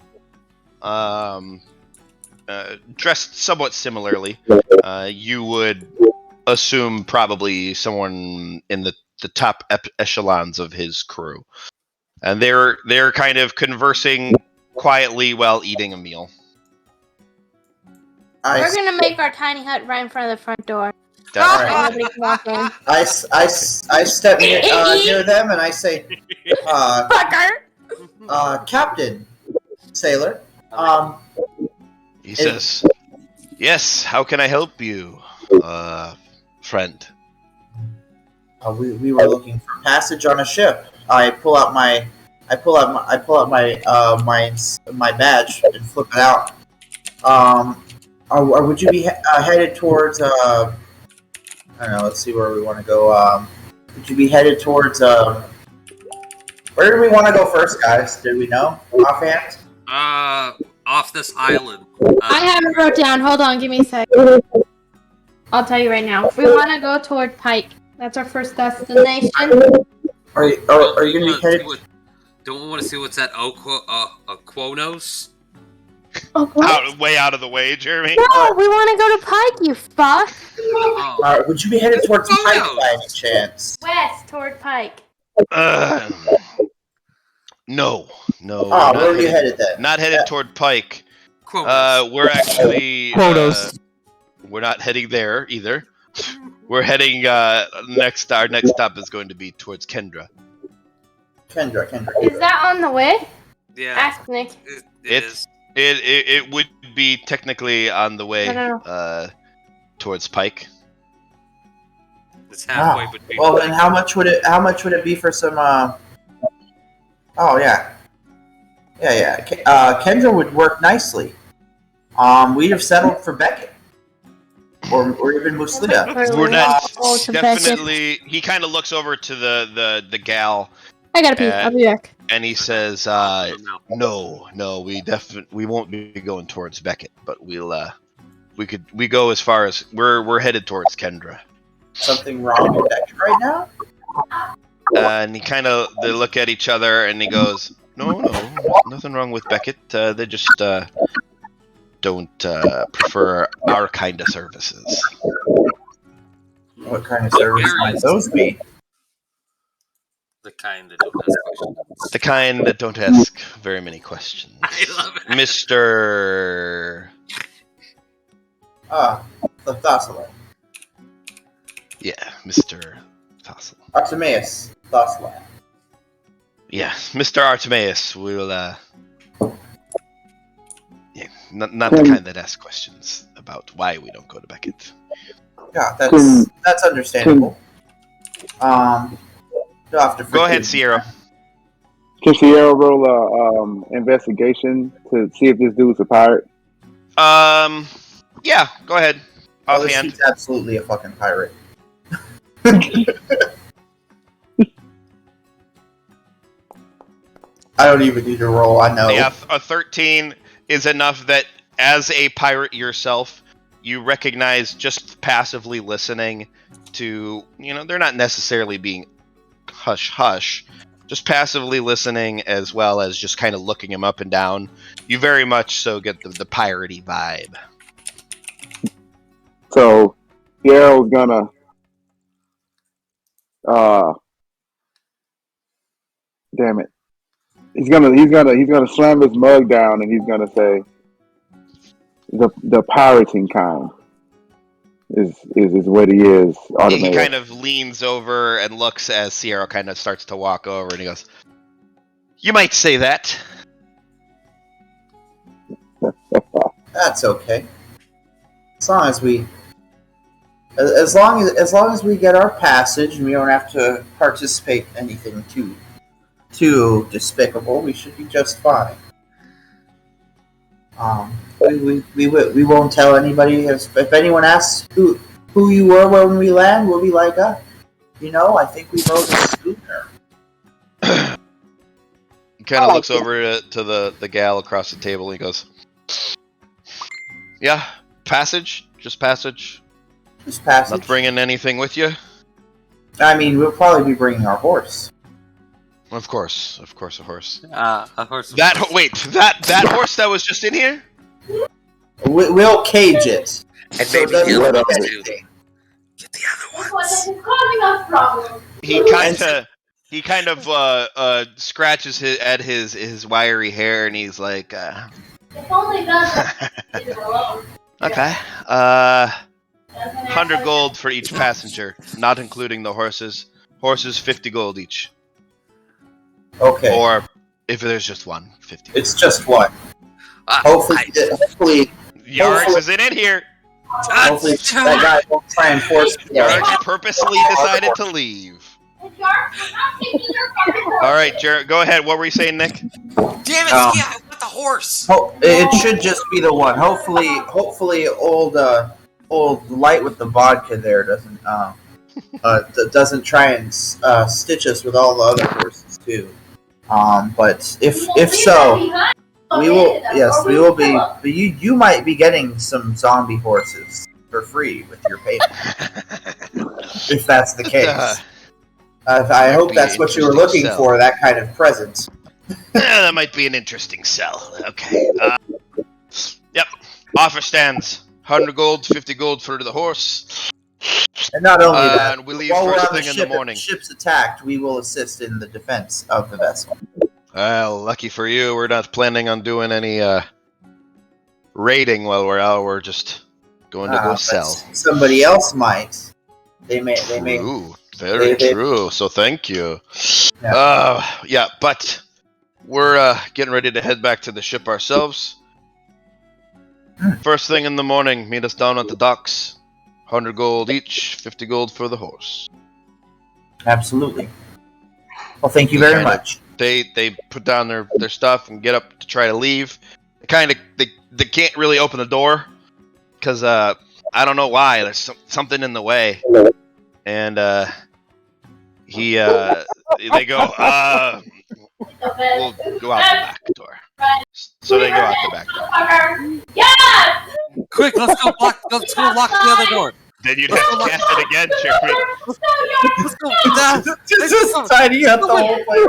dressed somewhat similarly. You would assume probably someone in the top echelons of his crew, and they're kind of conversing quietly while eating a meal. We're gonna make our tiny hut right in front of the front door. Nobody can walk in. I step near them and I say, Captain, sailor. He says, "Yes. How can I help you, friend?" We were looking for passage on a ship. I pull out my badge and flip it out. Would you be headed towards? I don't know. Let's see where we want to go. Would you be headed towards? Where do we want to go first, guys? Did we know offhand? Off this island. I have it wrote down. Hold on, give me a sec. I'll tell you right now. We want to go toward Pike. That's our first destination. Are you going to be headed? Don't we want to see what's at Aquonos? Way out of the way, Jeremy. No, we want to go to Pike, you fuck. Would you be headed towards Pike by any chance? West, toward Pike. No. Where are you headed then? Not headed toward Pike. We're actually we're not heading there either. We're heading next. Our next stop is going to be towards Kendra. Kendra. Is that on the way? Yeah. Ask Nick. It would be technically on the way No. towards Pike. It's halfway between. Well, then how much would it be for some? Oh yeah. Kendra would work nicely. We'd have settled for Beckett, or even Muslida. We're not definitely. He kind of looks over to the gal. I gotta pee. I'll be back. And he says, "No, we won't be going towards Beckett, but we go as far as we're headed towards Kendra." Something wrong with Beckett right now? And they look at each other, and he goes, "No, nothing wrong with Beckett. They just don't prefer our kind of services." What kind of service might those be? The kind that don't ask questions. The kind that don't ask very many questions. I love it. Mr. The Thassalan. Yeah, Mr. Thassalan. Artemis Thassalan. Yeah, Mr. Artemis will, not the kind that asks questions about why we don't go to Beckett. Yeah, that's understandable. Go ahead, Sierra. Can Sierra roll a investigation to see if this dude's a pirate? Yeah, go ahead. Offhand. He's absolutely a fucking pirate. I don't even need to roll. I know. Yeah, a 13 is enough that as a pirate yourself, you recognize just passively listening to, they're not necessarily being hush, just passively listening as well as just kind of looking him up and down. You very much so get the piratey vibe. So, Yarrow's gonna, damn it. He's gonna slam his mug down and he's gonna say, the pirating kind is what he is. He kind of leans over and looks as Sierra kind of starts to walk over, and he goes, "You might say that." That's okay. As long as we get our passage and we don't have to participate in anything too despicable, we should be just fine. We won't tell anybody. If anyone asks who you were when we land, we'll be like, I think we rode a schooner. He kind of looks over to the gal across the table. And he goes, "Yeah, passage, just passage. Just passage. Not bringing anything with you." I mean, we'll probably be bringing our horse. Of course, a horse. A horse. That horse that was just in here. We'll cage it. And maybe he'll get the other ones. He kind of scratches at his wiry hair, and he's like, If only does "Okay, 100 gold for each passenger, not including the horses. Horses 50 gold each. Okay. Or if there's just one, 50. It's just one. Hopefully, Yards isn't in here. Hopefully that guy won't try and force me. Yards purposely decided to leave. All right, Jared, go ahead. What were you saying, Nick? Damn it! I want the horse. It should just be the one. Hopefully, old light with the vodka there doesn't try and stitch us with all the other horses too. But if so, we will. Yes, we will be. But you might be getting some zombie horses for free with your payment, if that's the case. I hope that's what you were looking for. That kind of present. That might be an interesting sell. Okay. Yep. Offer stands. 100 gold, 50 gold for the horse. And not only that, and we leave while first we're on thing the in the morning. If the ship's attacked, we will assist in the defense of the vessel. Well, lucky for you, we're not planning on doing any raiding while we're out. We're just going to go sell. Somebody else might. They may. True. Very true. So thank you. Yeah, but we're getting ready to head back to the ship ourselves. First thing in the morning, meet us down at the docks. 100 gold each, 50 gold for the horse. Absolutely. Well, thank you very much. They put down their stuff and get up to try to leave. They can't really open the door because I don't know why. There's something in the way, and they go we'll go out the back door. So they go out the back door. Yes! Quick, let's go lock the other door. Then you'd have to cast it again, Jeremy. Let's go. Just tidy up the whole place.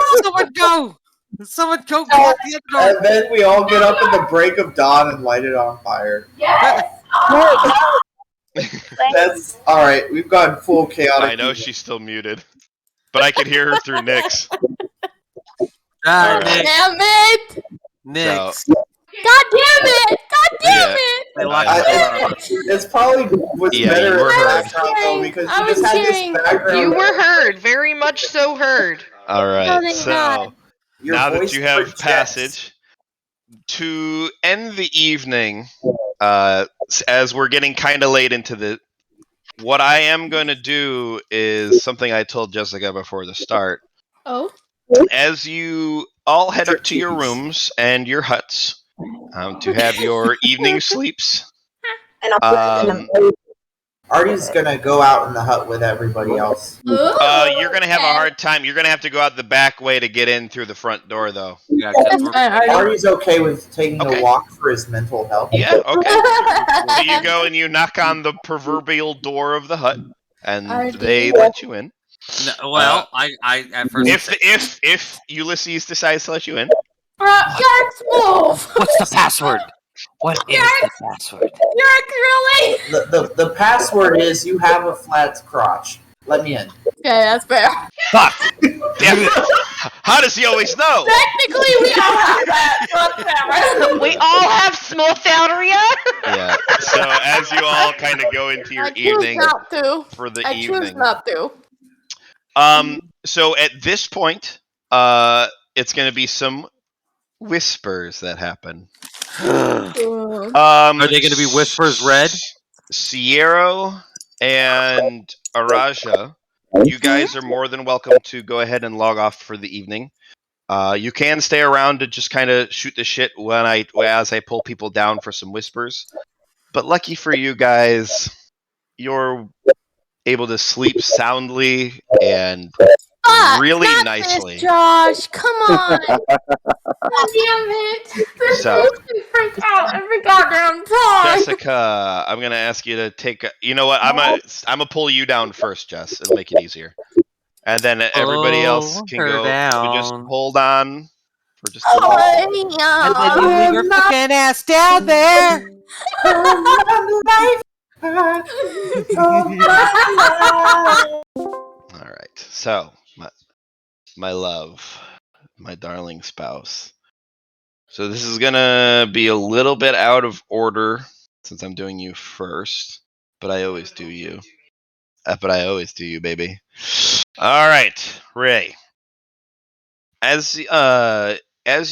Someone go lock the other door. And then we all get up in the break of dawn and light it on fire. Yes! That's all right. We've gone full chaotic. I know she's still muted, but I could hear her through Nyx. Damn it! Nyx. God damn it! God damn it! It's probably was better you were heard. though, because you just had this background. You were heard, very much so heard. All right, Oh, thank so God. now that voice you have projects. passage, to end the evening, as we're getting kind of late into what I am going to do is something I told Jessica before the start. Oh? As you all head up to your rooms and your huts to have your evening sleeps, Artie's gonna go out in the hut with everybody else. you're going to have a hard time. You're going to have to go out the back way to get in through the front door, though. Yeah, Artie's okay with taking a walk for his mental health. Yeah, okay. So you go and you knock on the proverbial door of the hut, and they let you in. No, well, I at first. If Ulysses decides to let you in, Yarks, move! What's the password? What is the password? Yarks, really? The password is you have a flat crotch. Let me in. Okay, that's fair. Fuck! Damn it! How does he always know? Technically, we all have that. We all have small area. Yeah. So as you all kind of go into your evening for the evening, I choose not to. So at this point, it's going to be some whispers that happen. Are they going to be whispers red? Sierra and Araja, you guys are more than welcome to go ahead and log off for the evening. You can stay around to just kind of shoot the shit as I pull people down for some whispers. But lucky for you guys, you're able to sleep soundly and really nicely. This, Josh, come on. God damn it. This person freaks out every goddamn time. Jessica, I'm gonna ask you to take. You know what? I'm gonna pull you down first, Jess. It'll make it easier. And then everybody else can go. So just hold on for just a moment. And then you leave your fucking ass down there. All right. So, my love, my darling spouse. So this is gonna be a little bit out of order since I'm doing you first, but I always do you. Baby. All right, Ray. As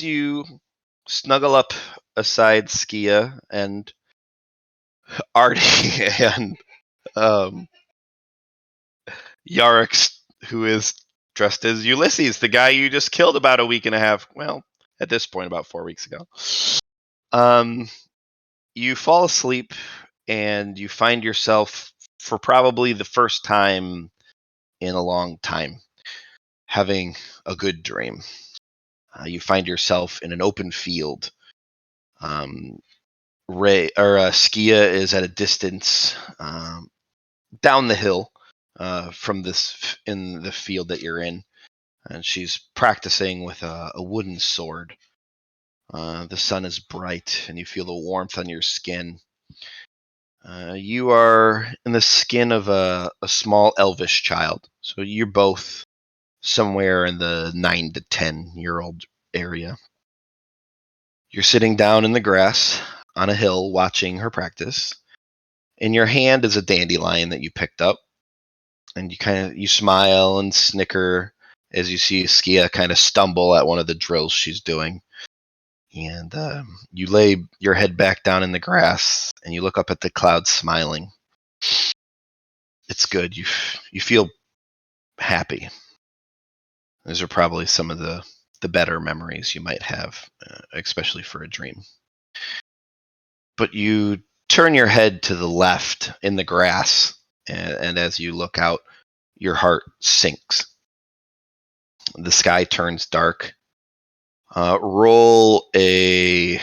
you snuggle up aside Skia and Artie and Yarix, who is dressed as Ulysses, the guy you just killed about a week and a half. Well, at this point, about 4 weeks ago. You fall asleep and you find yourself, for probably the first time in a long time, having a good dream. You find yourself in an open field. Skia is at a distance down the hill from this in the field that you're in, and she's practicing with a wooden sword. The sun is bright, and you feel the warmth on your skin. You are in the skin of a small elvish child, so you're both somewhere in the 9 to 10-year-old area. You're sitting down in the grass on a hill watching her practice. In your hand is a dandelion that you picked up. And you smile and snicker as you see Skia kind of stumble at one of the drills she's doing. And you lay your head back down in the grass and you look up at the clouds smiling. It's good. You feel happy. Those are probably some of the better memories you might have, especially for a dream. But you turn your head to the left in the grass, and as you look out, your heart sinks. The sky turns dark. Roll a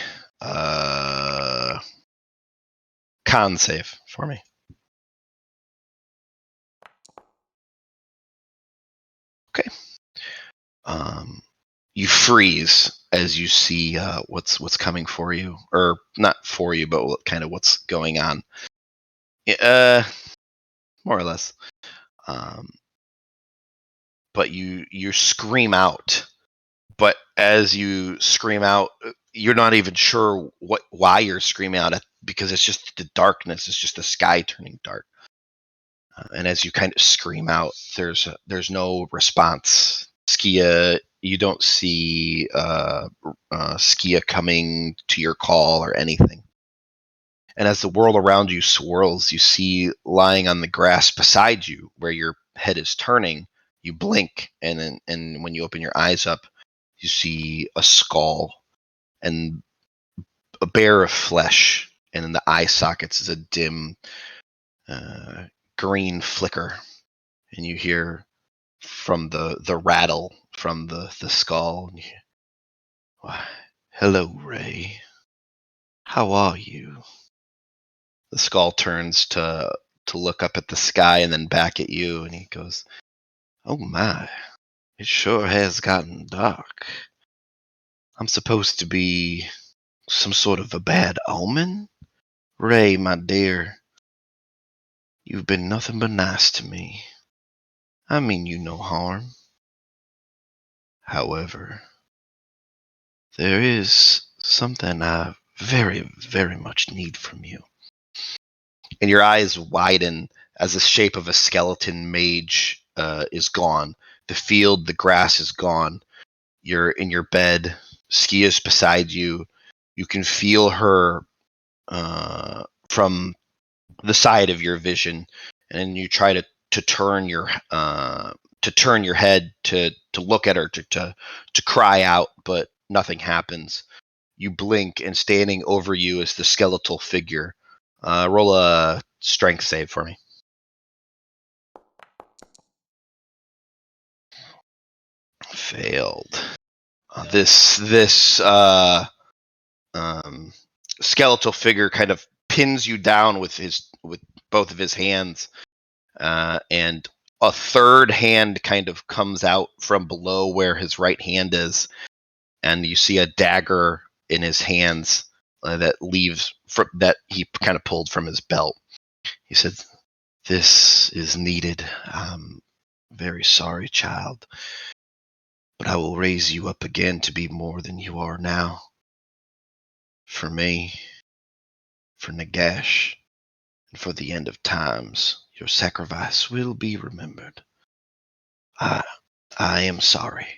con save for me. Okay. You freeze as you see what's coming for you, or not for you, but kind of what's going on. More or less. But you scream out. But as you scream out, you're not even sure why you're screaming out, because it's just the darkness. It's just the sky turning dark. And as you kind of scream out, there's no response. Skia, you don't see Skia coming to your call or anything. And as the world around you swirls, you see lying on the grass beside you, where your head is turning, you blink, and when you open your eyes up, you see a skull and a bare of flesh, and in the eye sockets is a dim green flicker, and you hear from the rattle from the skull. And Why, hello, Ray. How are you? The skull turns to look up at the sky and then back at you, and he goes, "Oh my, it sure has gotten dark. I'm supposed to be some sort of a bad omen? Ray, my dear, you've been nothing but nice to me. I mean you no harm. However, there is something I very, very much need from you." And your eyes widen as the shape of a skeleton mage is gone. The field, the grass is gone. You're in your bed. Skia's beside you. You can feel her from the side of your vision, and you try to turn your head to look at her, to cry out, but nothing happens. You blink, and standing over you is the skeletal figure. Roll a strength save for me. Failed. This skeletal figure kind of pins you down with both of his hands, and a third hand kind of comes out from below where his right hand is, and you see a dagger in his hands that he kind of pulled from his belt. He said, "This is needed. I'm very sorry, child, but I will raise you up again to be more than you are now. For me, for Nagash, and for the end of times, your sacrifice will be remembered. I am sorry."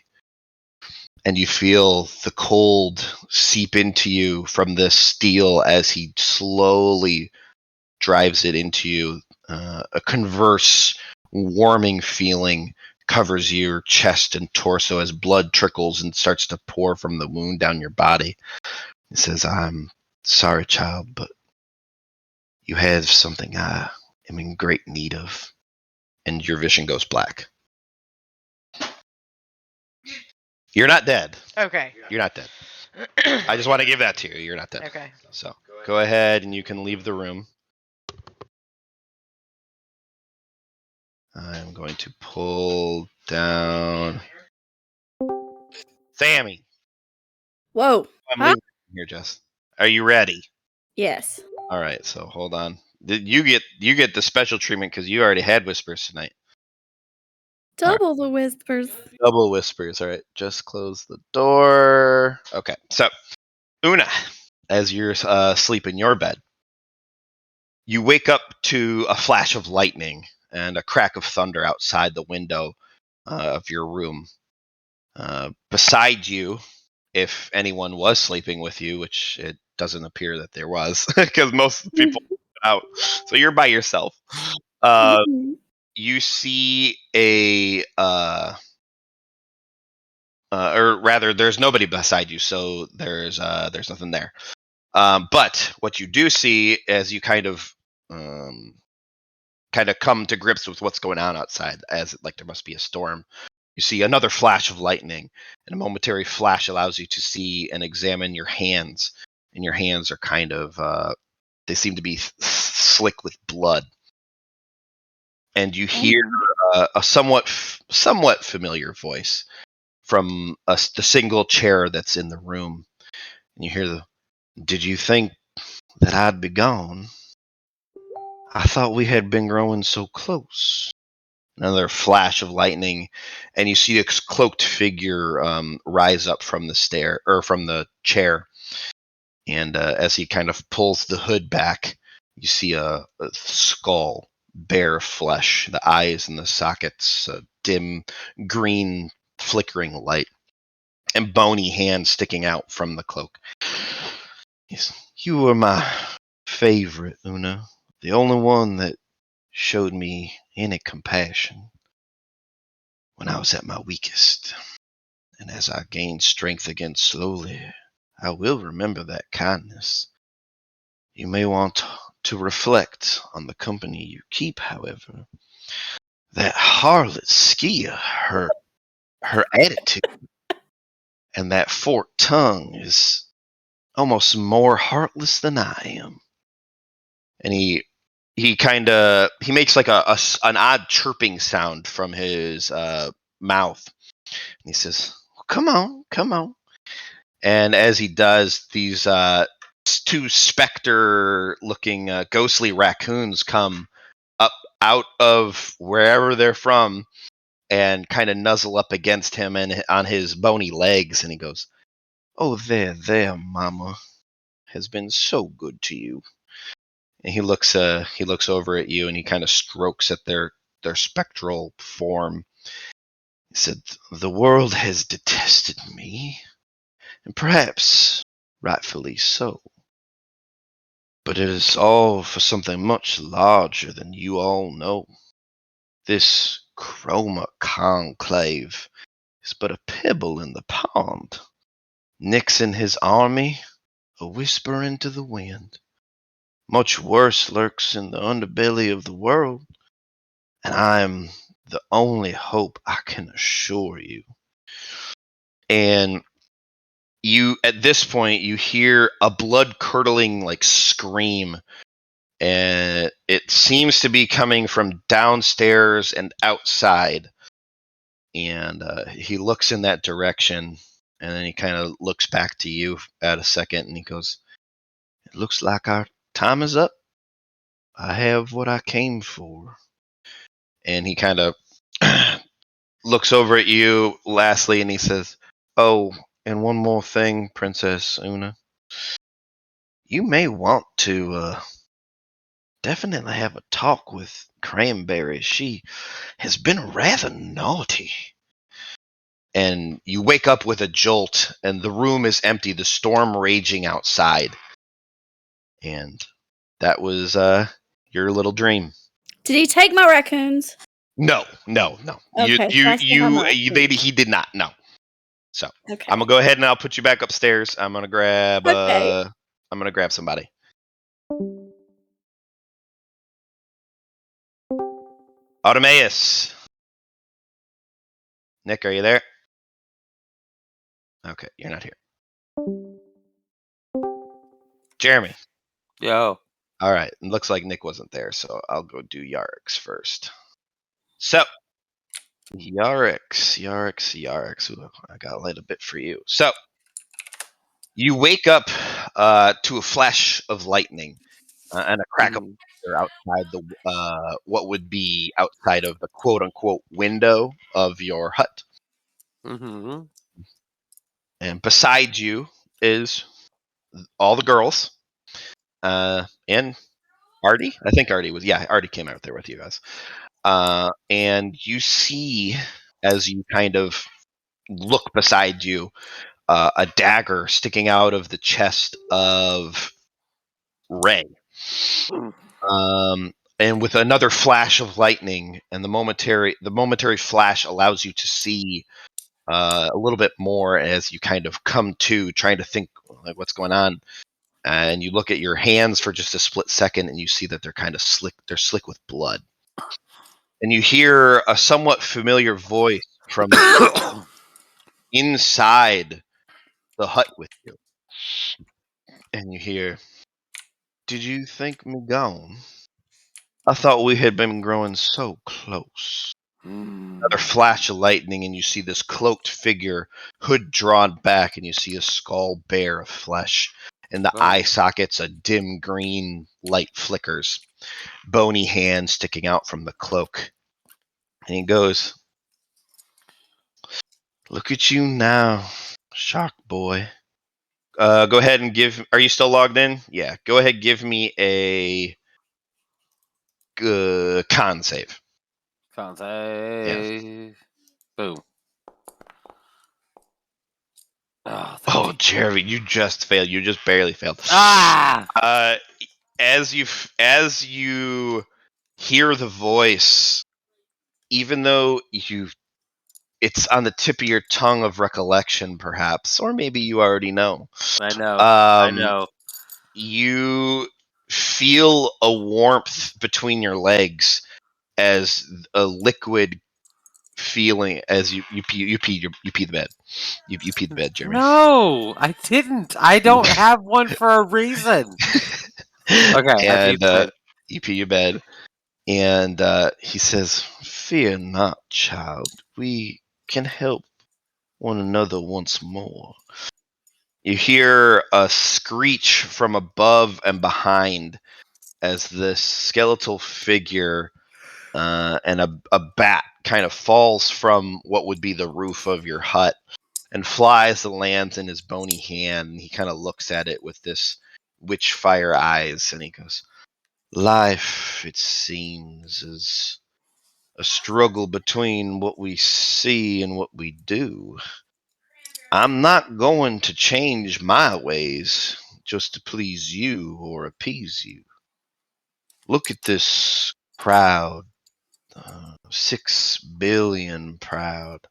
And you feel the cold seep into you from this steel as he slowly drives it into you. A converse, warming feeling covers your chest and torso as blood trickles and starts to pour from the wound down your body. He says, "I'm sorry, child, but you have something I am in great need of." And your vision goes black. You're not dead. Okay. You're not dead. I just want to give that to you. You're not dead. Okay. So go ahead and you can leave the room. I'm going to pull down Sammy. Whoa. I'm leaving here, Jess. Are you ready? Yes. All right. So hold on. You get the special treatment because you already had whispers tonight. Double the whispers. Double whispers. All right. Just close the door. Okay. So, Una, as you're asleep in your bed, you wake up to a flash of lightning and a crack of thunder outside the window of your room. Beside you, if anyone was sleeping with you, which it doesn't appear that there was, because most people are out, so you're by yourself. You see or rather, there's nobody beside you, so there's nothing there. But what you do see, as you kind of come to grips with what's going on outside, as like there must be a storm, you see another flash of lightning, and a momentary flash allows you to see and examine your hands, and your hands are kind of they seem to be slick with blood, and you hear a somewhat familiar voice from the single chair that's in the room, and you hear "Did you think that I'd be gone? I thought we had been growing so close." Another flash of lightning, and you see a cloaked figure rise up from the chair, and as he kind of pulls the hood back, you see a skull, bare flesh, the eyes in the sockets, a dim green flickering light, and bony hands sticking out from the cloak. Yes, you were my favorite, Una, the only one that showed me any compassion when I was at my weakest. And as I gain strength again slowly, I will remember that kindness. You may want to reflect on the company you keep, however. That harlot Skia, her attitude, and that forked tongue is almost more heartless than I am. And he makes like an odd chirping sound from his mouth. And he says, "Come on." And as he does, these two specter-looking ghostly raccoons come up out of wherever they're from and kind of nuzzle up against him and on his bony legs. And he goes, "Oh, there, Mama has been so good to you." And he looks over at you, and he kind of strokes at their spectral form. He said, "The world has detested me, and perhaps rightfully so. But it is all for something much larger than you all know. This chroma conclave is but a pebble in the pond. Nyx and his army, a whisper into the wind. Much worse lurks in the underbelly of the world, and I am the only hope, I can assure you." And at this point, you hear a blood-curdling like scream, and it seems to be coming from downstairs and outside. And he looks in that direction, and then he kind of looks back to you at a second, and he goes, "It looks like our time is up. I have what I came for." And he kind of looks over at you lastly, and he says, "Oh, and one more thing, Princess Una. You may want to definitely have a talk with Cranberry. She has been rather naughty." And you wake up with a jolt, and the room is empty, the storm raging outside. And that was your little dream. Did he take my raccoons? No. Okay, He did not. No. So okay. I'm gonna go ahead and I'll put you back upstairs. I'm gonna grab somebody. Automaeus. Nick, are you there? Okay, you're not here. Jeremy. Yo. All right. It looks like Nick wasn't there, so I'll go do Yarix first. So, Yarix. Ooh, I got a little bit for you. So, you wake up to a flash of lightning and a crack of thunder outside what would be outside of the quote-unquote window of your hut. Mm-hmm. And beside you is all the girls and Artie. I think Artie came out there with you guys. And you see, as you kind of look beside you, a dagger sticking out of the chest of Ray. And with another flash of lightning, and the momentary flash allows you to see a little bit more as you kind of come to, trying to think like what's going on. And you look at your hands for just a split second, and you see that they're kind of slick. They're slick with blood. And you hear a somewhat familiar voice from inside the hut with you. And you hear, "Did you think me gone? I thought we had been growing so close." Another flash of lightning, and you see this cloaked figure, hood drawn back, and you see a skull bare of flesh. In the eye sockets, a dim green light flickers. Bony hand sticking out from the cloak. And he goes, "Look at you now, Shark Boy." Go ahead and give... Are you still logged in? Yeah. Go ahead, give me a con save. Con save. Yeah. Boom. Oh, Jeremy, you just failed. You just barely failed. As you hear the voice, even though it's on the tip of your tongue of recollection, perhaps, or maybe you already know. I know. You feel a warmth between your legs as a liquid feeling as you pee the bed. You pee the bed, Jeremy. No, I didn't. I don't have one for a reason. Okay, and you pee your bed, and he says, "Fear not, child. We can help one another once more." You hear a screech from above and behind as this skeletal figure and a bat kind of falls from what would be the roof of your hut and flies and lands in his bony hand. And he kind of looks at it with this witch fire eyes, and he goes, "Life, it seems, is a struggle between what we see and what we do. I'm not going to change my ways just to please you or appease you. Look at this crowd, 6 billion proud,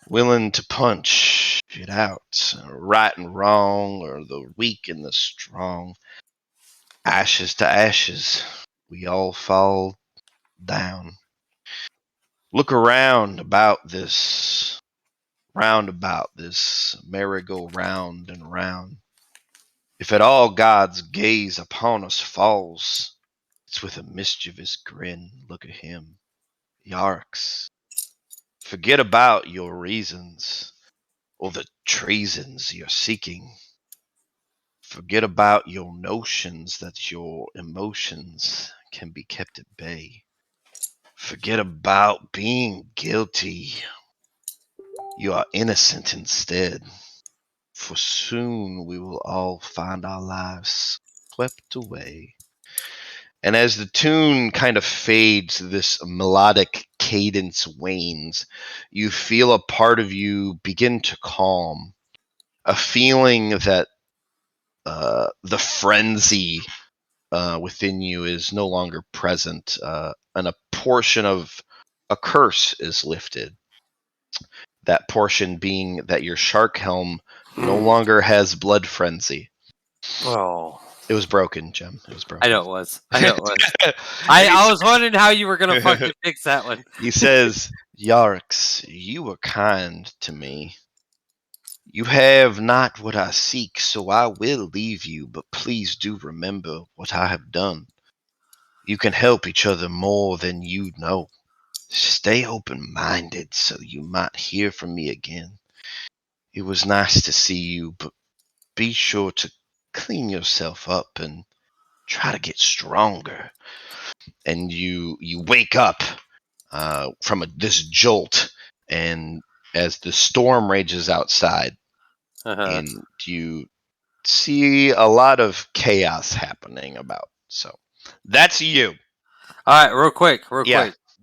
willing to punch it out, right and wrong, or the weak and the strong. Ashes to ashes, we all fall down. Look around about this roundabout, this merry-go-round and round. If at all God's gaze upon us falls, it's with a mischievous grin. Look at him, Yarks. Forget about your reasons, or the treasons you're seeking. Forget about your notions that your emotions can be kept at bay. Forget about being guilty. You are innocent instead. For soon we will all find our lives swept away." And as the tune kind of fades, this melodic cadence wanes, you feel a part of you begin to calm. A feeling that the frenzy within you is no longer present, and a portion of a curse is lifted. That portion being that your shark helm no longer has blood frenzy. Oh. It was broken, Jim. It was broken. I know it was. I was wondering how you were going to fucking fix that one. He says, "Yarks, you were kind to me. You have not what I seek, so I will leave you, but please do remember what I have done. You can help each other more than you know. Stay open-minded so you might hear from me again. It was nice to see you, but be sure to clean yourself up and try to get stronger." And you wake up from this jolt, and as the storm rages outside, and you see a lot of chaos happening about. So that's you. All right, real quick.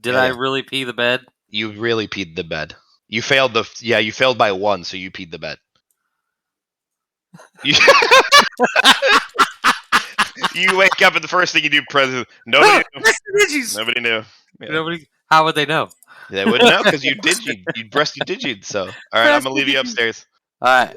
Did I really pee the bed? You really peed the bed. You failed you failed by 1, so you peed the bed. You wake up and the first thing you do, President. Nobody knew. Nobody knew. Yeah. Nobody. How would they know? They wouldn't know because you breast you digit. So, all right, I'm gonna leave you upstairs. All right.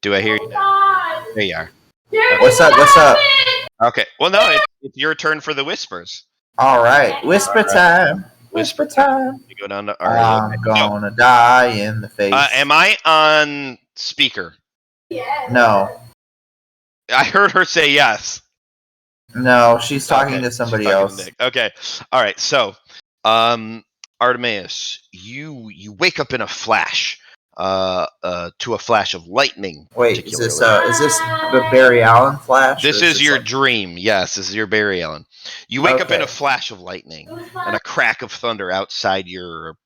Do I hear you now? There you are. Okay. What's up? What's up? Okay. Well, no, it's your turn for the whispers. All right, whisper time. Whisper time. You go down to. I'm gonna die in the face. Am I on speaker? No. I heard her say yes. No, she's talking to somebody else. Okay. All right. So, Artemis, you wake up in a flash. To a flash of lightning. Wait, is this the Barry Allen flash? This is your dream. Yes, this is your Barry Allen. You wake up in a flash of lightning and a crack of thunder outside your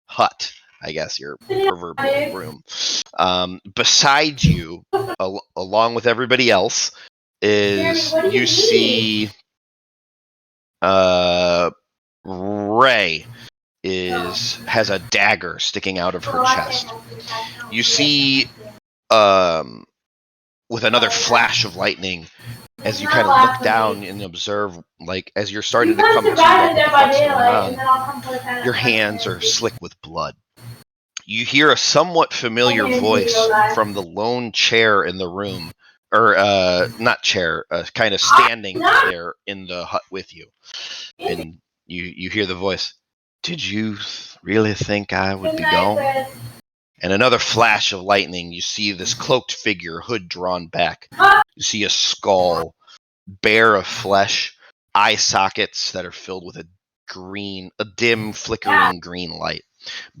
hut. I guess your proverbial room. Beside you, along with everybody else, is you see Ray. Has a dagger sticking out of her chest. You see, with another flash of lightning, as you kind of look down and observe, like as you're starting to come to what's going on, your hands are slick with blood. You hear a somewhat familiar voice from the lone chair in the room, or not chair, kind of standing there in the hut with you, and you hear the voice. Did you really think I would be gone? And another flash of lightning, you see this cloaked figure, hood drawn back. You see a skull, bare of flesh, eye sockets that are filled with a dim, flickering green light,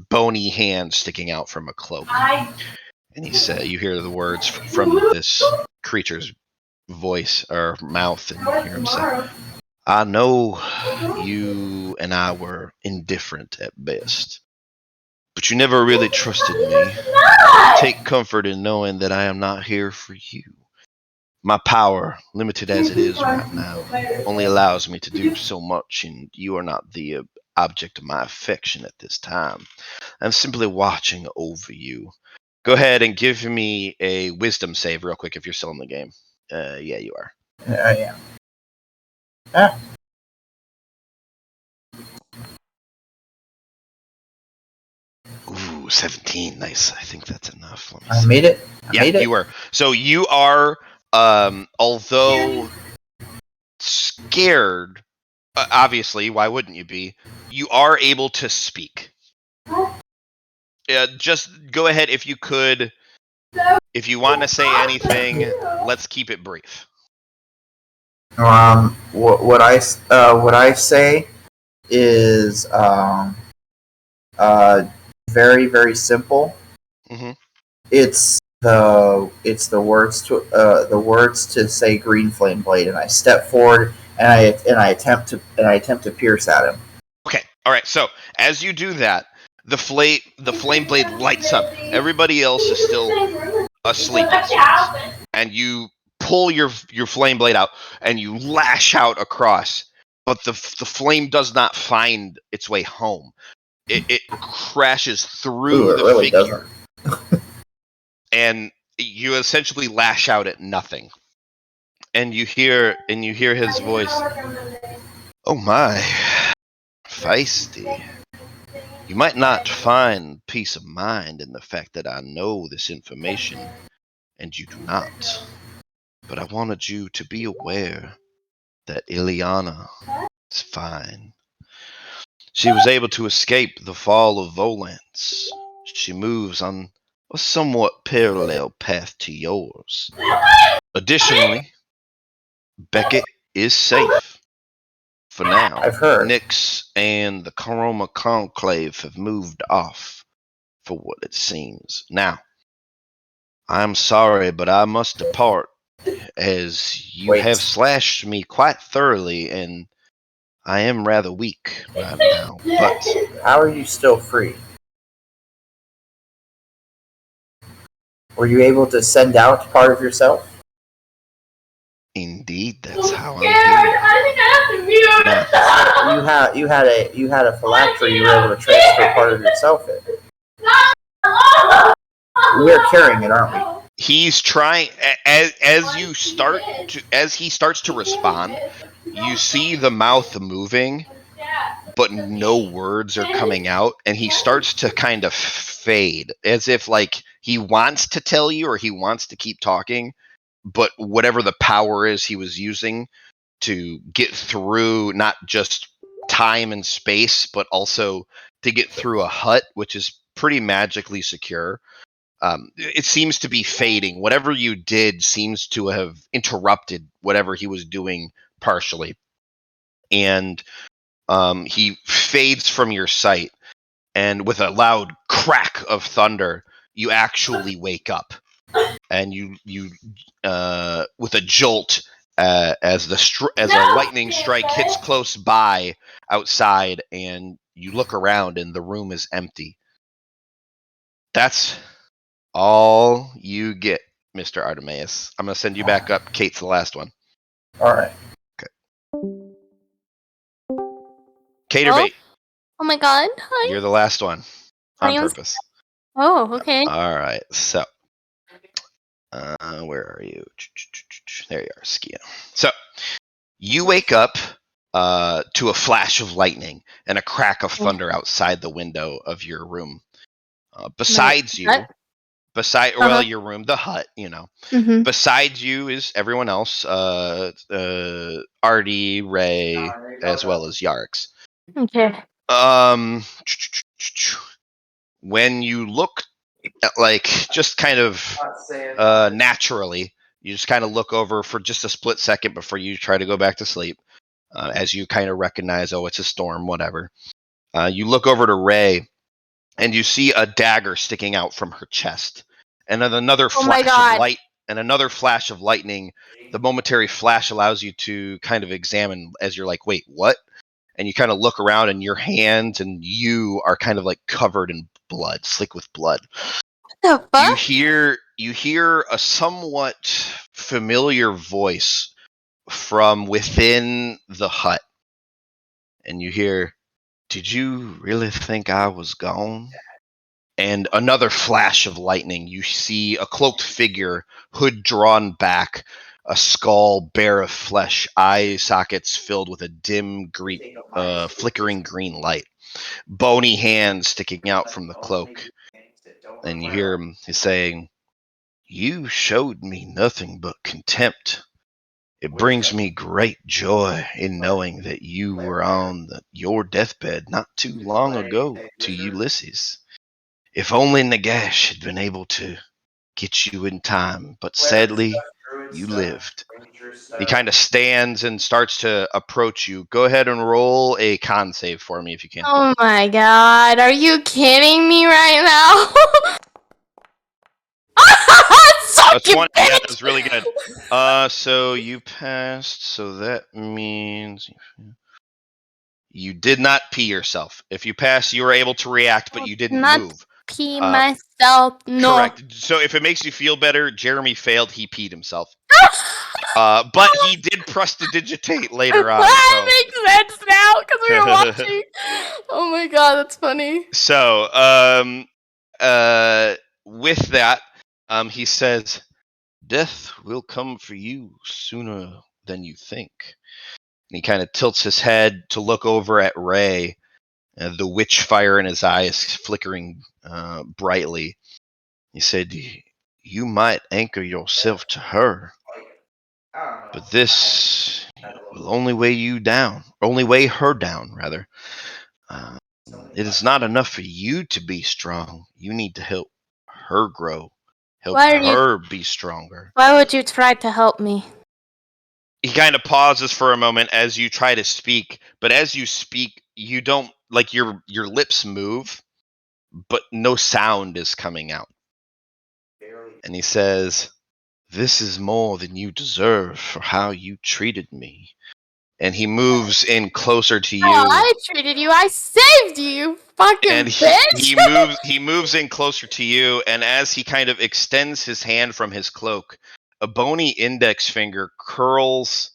bony hands sticking out from a cloak. And you hear the words from this creature's voice or mouth, and you hear him say, I know you and I were indifferent at best, but you never really trusted me. Take comfort in knowing that I am not here for you. My power, limited as it is right now, only allows me to do so much, and you are not the object of my affection at this time. I'm simply watching over you. Go ahead and give me a wisdom save real quick if you're still in the game. Yeah, you are. I am. Ah. Ooh, 17. Nice. I think that's enough. I made it. You were. So you are, although scared, obviously, why wouldn't you be? You are able to speak. Just go ahead if you could. If you want to say anything, let's keep it brief. What I say is very, very simple. Mm-hmm. It's the words to say Green Flame Blade, and I step forward and I attempt to pierce at him. Okay, all right. So as you do that, the flame blade lights up. Everybody else is still asleep, and you pull your flame blade out and you lash out across, but the flame does not find its way home. It crashes through the really figure, and you essentially lash out at nothing. And you hear his voice. Oh my, feisty. You might not find peace of mind in the fact that I know this information, and you do not. But I wanted you to be aware that Ileana is fine. She was able to escape the fall of Volance. She moves on a somewhat parallel path to yours. Additionally, Beckett is safe. For now, I've heard. Nyx and the Chroma Conclave have moved off, for what it seems. Now, I'm sorry, but I must depart, as you have slashed me quite thoroughly, and I am rather weak right now, but how are you still free? Were you able to send out part of yourself? Indeed, that's how I'm here. Now, you had a phylactery you were able to transfer part of yourself in. We're carrying it, aren't we? He's trying as he starts to respond, you see the mouth moving, but no words are coming out, and he starts to kind of fade, as if like he wants to tell you or he wants to keep talking, but whatever the power is he was using to get through not just time and space, but also to get through a hut, which is pretty magically secure. It seems to be fading. Whatever you did seems to have interrupted whatever he was doing partially. And he fades from your sight. And with a loud crack of thunder, you actually wake up. And you with a jolt, as a lightning strike hits close by outside, and you look around and the room is empty. That's all you get, Mr. Artemis. I'm going to send you back up. Kate's the last one. All right. Okay. Caterbait. Oh my god. Hi. You're the last one. On purpose. Oh, okay. All right. So, where are you? There you are, Skia. So, you wake up to a flash of lightning and a crack of thunder outside the window of your room. Besides you, your room, the hut, you know. Mm-hmm. Besides you is everyone else, Artie, Ray, as well as Yarks. Okay. When you look at, like, just kind of naturally, you just kind of look over for just a split second before you try to go back to sleep, as you kind of recognize, oh, it's a storm, whatever. You look over to Ray, and you see a dagger sticking out from her chest, and then another flash of light, and another flash of lightning. The momentary flash allows you to kind of examine as you're like, wait, what? And you kind of look around, and your hands and you are kind of like covered in blood, slick with blood. What the fuck? You hear a somewhat familiar voice from within the hut, and you hear, "Did you really think I was gone?" And another flash of lightning. You see a cloaked figure, hood drawn back, a skull bare of flesh, eye sockets filled with a dim, flickering green light, bony hands sticking out from the cloak. And you hear him saying, "You showed me nothing but contempt. It brings me great joy in knowing that you were on your deathbed not too long ago to Ulysses. If only Nagash had been able to get you in time, but sadly, you lived." He kind of stands and starts to approach you. Go ahead and roll a con save for me if you can. Oh my god, are you kidding me right now? That's 20. Yeah, that's really good. So you passed, so that means you did not pee yourself. If you pass, you were able to react, but you didn't move. Pee myself, no. Correct. So if it makes you feel better, Jeremy failed. He peed himself. But he did prestidigitate later on. That makes sense now because we were watching. Oh my god, that's funny. So, with that, he says, "Death will come for you sooner than you think." And he kind of tilts his head to look over at Ray. The witch fire in his eyes flickering brightly. He said, "You might anchor yourself to her, but this will only weigh her down, rather. It is not enough for you to be strong. You need to help her grow, help her be stronger." Why would you try to help me? He kind of pauses for a moment as you try to speak, but as you speak, you don't, like, your lips move, but no sound is coming out. And he says, "This is more than you deserve for how you treated me. and he moves in closer to you. Oh, I treated you. I saved you, you fucking and bitch. he moves in closer to you, and as he kind of extends his hand from his cloak, a bony index finger curls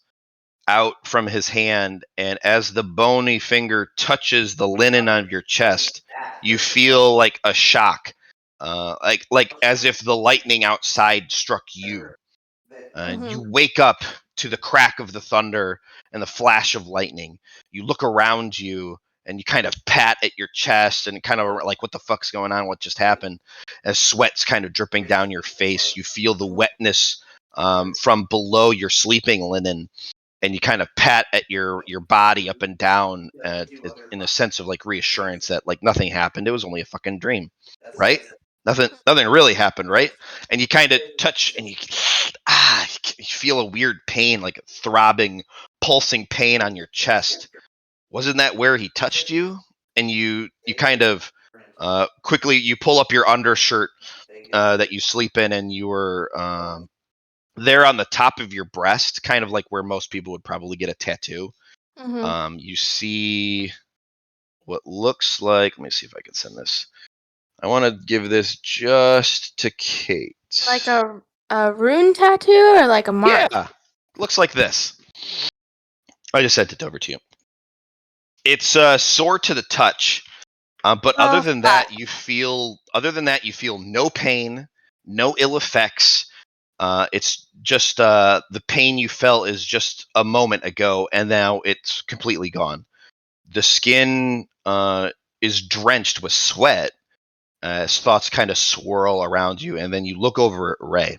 out from his hand, and as the bony finger touches the linen on your chest, you feel like a shock, like as if the lightning outside struck you. You wake up to the crack of the thunder and the flash of lightning. You look around you and you kind of pat at your chest and kind of like, what the fuck's going on? What just happened? As sweat's kind of dripping down your face, you feel the wetness from below your sleeping linen, and you kind of pat at your body up and down in a sense of like reassurance that like nothing happened. It was only a fucking dream, right? Nothing really happened, right? And you kind of touch and you feel a weird pain, like a throbbing, pulsing pain on your chest. Wasn't that where he touched you? And you kind of quickly you pull up your undershirt that you sleep in, and you were there on the top of your breast, kind of like where most people would probably get a tattoo. You see what looks like. Let me see if I can send this. I want to give this just to Kate. Like a rune tattoo or like a mark? Yeah, looks like this. I just sent it over to you. It's sore to the touch, but other than that, you feel no pain, no ill effects. It's just the pain you felt is just a moment ago, and now it's completely gone. The skin is drenched with sweat as thoughts kind of swirl around you, and then you look over at Ray.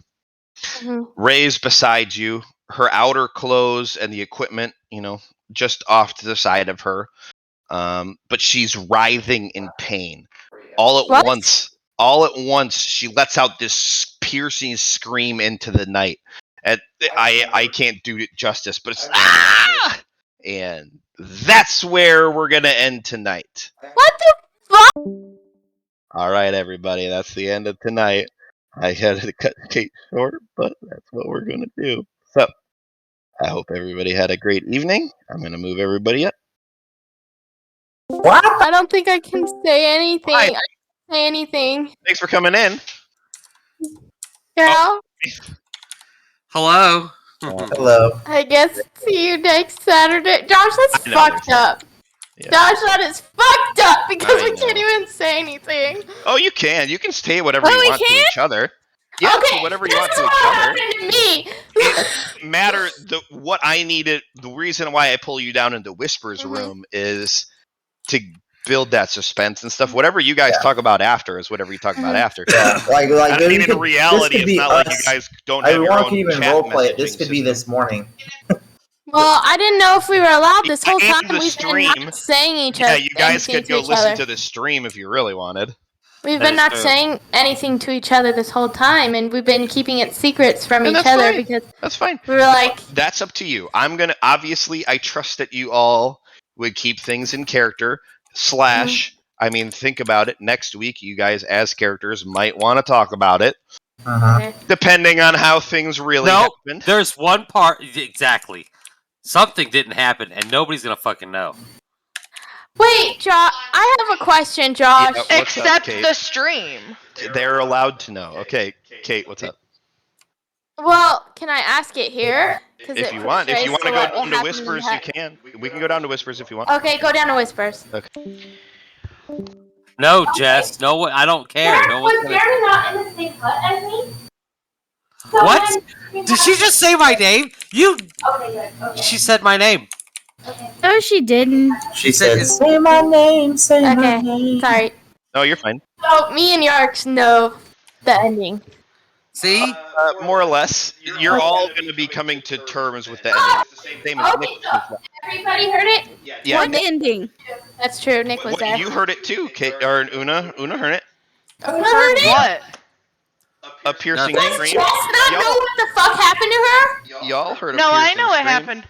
Ray's beside you, her outer clothes and the equipment, just off to the side of her. But she's writhing in pain. All at once, she lets out this piercing scream into the night. And I can't do it justice, but it's and that's where we're gonna end tonight. What the fuck? All right, everybody, that's the end of tonight. I had to cut Kate short, but that's what we're gonna do. So, I hope everybody had a great evening. I'm gonna move everybody up. What? I don't think I can say anything. I can't say anything. Thanks for coming in. Carol? Hello. Hello. I guess see you next Saturday. Josh, that's fucked up. Yeah. Josh, that is fucked up because we can't even say anything. Oh, you can. You can say whatever you want to each other. Yeah, okay, whatever you want to each other. To me. It matter. What I needed. The reason why I pull you down into Whispers room is to build that suspense and stuff. Whatever you guys talk about after is whatever you talk about after. Yeah, like I mean, in reality, it's not like you guys don't have your own can even roleplay it. This could be this morning. Well, I didn't know if we were allowed this whole time. We've been not saying each other. Yeah, you guys could go listen to the stream if you really wanted. We've been not saying anything to each other this whole time, and we've been keeping it secrets from each other because that's fine. We were like, that's up to you. Obviously, I trust that you all would keep things in character. I mean, think about it. Next week, you guys as characters might want to talk about it. Depending on how things really happened. There's one part exactly. Something didn't happen, and nobody's gonna fucking know. Wait, Josh, I have a question, Josh. Yeah, except the stream. They're allowed to know. Okay, Kate, what's up? Well, can I ask it here? If you want to go down to Whispers, you can. We can go down to Whispers if you want. Okay, go down to Whispers. Okay. No, Jess. No, I don't care. Was Jeremy not in the same hut as me? So what? Did she just say my name? Okay, good. Okay. She said my name. Okay. No, she didn't. She said, "Say my name. Say my name." Sorry. No, you're fine. So me and Yarks know the ending. See? More or less. You're all going to be coming to terms with the ending. Same as Nick. Everybody heard it? Yeah. What ending? That's true. Nick was there. You heard it too, Kate, or Una. Una heard it. Una heard it? What? A piercing scream. Does Jess not know what the fuck happened to her? Y'all heard a piercing No, I know what scream. happened.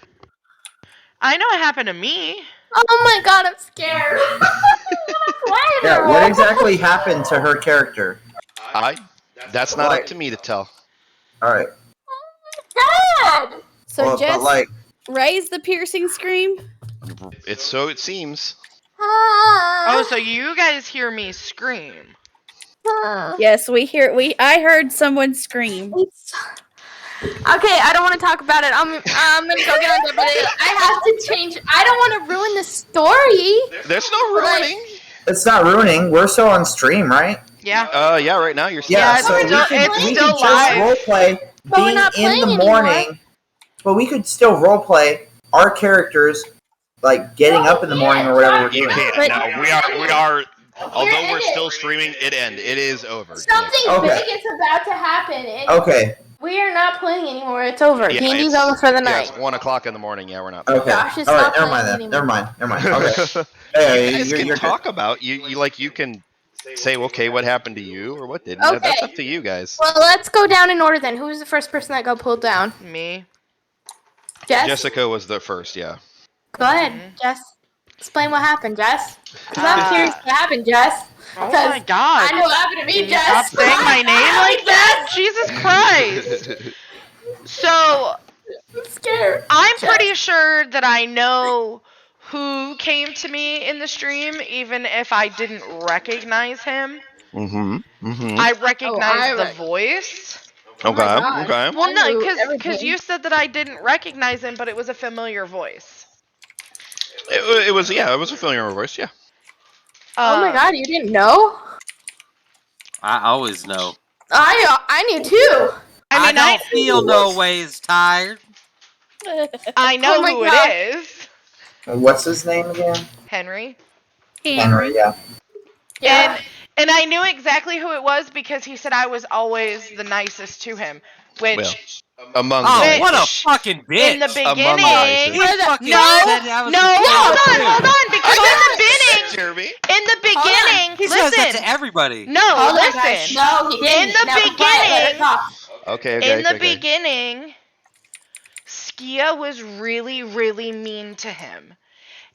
I know what happened to me. Oh my god, I'm scared. Yeah, what exactly happened to her character? That's not up to me to tell. All right. Oh my god. So Jess, raise the piercing scream? It's so it seems. Oh, so you guys hear me scream? Yes, we hear. I heard someone scream. Okay, I don't want to talk about it. I'm gonna go get on there, but I have to change. I don't want to ruin the story. There's no ruining. It's not ruining. We're still on stream, right? Yeah. Yeah. Right now you're. Yeah. it's So still- we still could live. just roleplay But we're being not in playing the anymore. morning. But we could still roleplay our characters, like getting up in the morning or whatever we're You doing. can't. No, we are. Although we're still streaming, it is over. Something Okay. big is about to happen. And Okay. we are not playing anymore. It's over. Yeah, Candy's it's- over for the Yeah, night. it's 1:00 in the morning. Yeah, we're not. Okay. Josh is All right. not Never mind playing then. Never mind. Okay. You Hey, guys can you're talk about you can say okay what happened to you or what didn't. Okay. That's up to you guys. Well, let's go down in order then. Who was the first person that got pulled down? Me. Jess? Jessica was the first. Yeah. Go ahead, Jess. Explain what happened, Jess. Because I'm curious what happened, Jess. Oh my god. I know what happened to me, Can you Jess. stop saying my name like that? Jesus Christ. So, I'm scared. I'm pretty sure that I know who came to me in the stream, even if I didn't recognize him. I recognize the voice. Okay. Well, no, because you said that I didn't recognize him, but it was a familiar voice. It was a familiar voice. Yeah. Oh my god, you didn't know? I always know. I knew too. I mean, I don't feel no ways tired. I know Oh my who God. it is. What's his name again? Henry. Henry. Yeah. Yeah. And I knew exactly who it was because he said I was always the nicest to him. Which, Among Oh, the what a fucking bitch! in the Among beginning, nicest. He fucking No, said I was no, the hold on, because in the beginning, Jeremy. in the beginning, He says that listen, to everybody. no, Hold on, guys. listen, No, he didn't. in the Now be quiet, let her beginning, talk. Okay. in the beginning, Skia was really, really mean to him.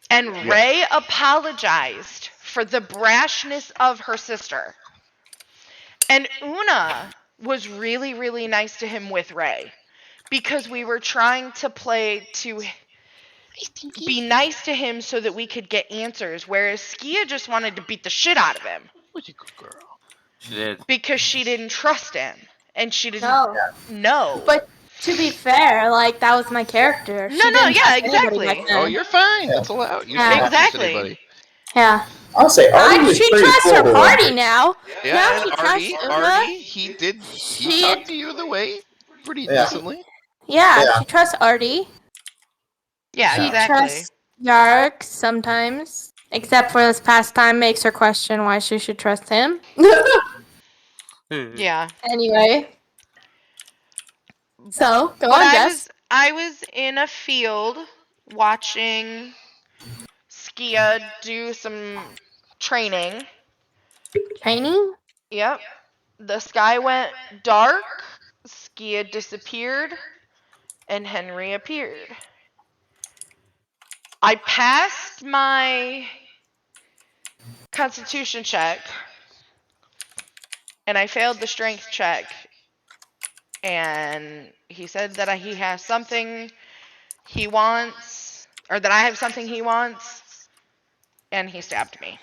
And Ray apologized for the brashness of her sister. And Una was really, really nice to him with Ray. Because we were trying to play to be nice to him so that we could get answers. Whereas Skia just wanted to beat the shit out of him. She did. Because she didn't trust him. And she didn't know. But to be fair, like, that was my character. No, yeah, exactly. Oh, you're fine. That's allowed. You Yeah. can't trust Exactly. anybody. Yeah. I'll say Artie was She pretty trusts cool her to party him. now. Yeah, Now and she trusts Una. Artie, he talked to you the way pretty Yeah. decently. Yeah, she trusts Artie. Yeah, She exactly. trusts Yark sometimes. Except for this past time makes her question why she should trust him. Yeah. Anyway. So, go But on, Jess. I was in a field watching Skia do some training. Training? Yep. The sky went dark, Skia disappeared, and Henry appeared. I passed my constitution check, and I failed the strength check. And he said that he has something he wants, or that I have something he wants, and he stabbed me.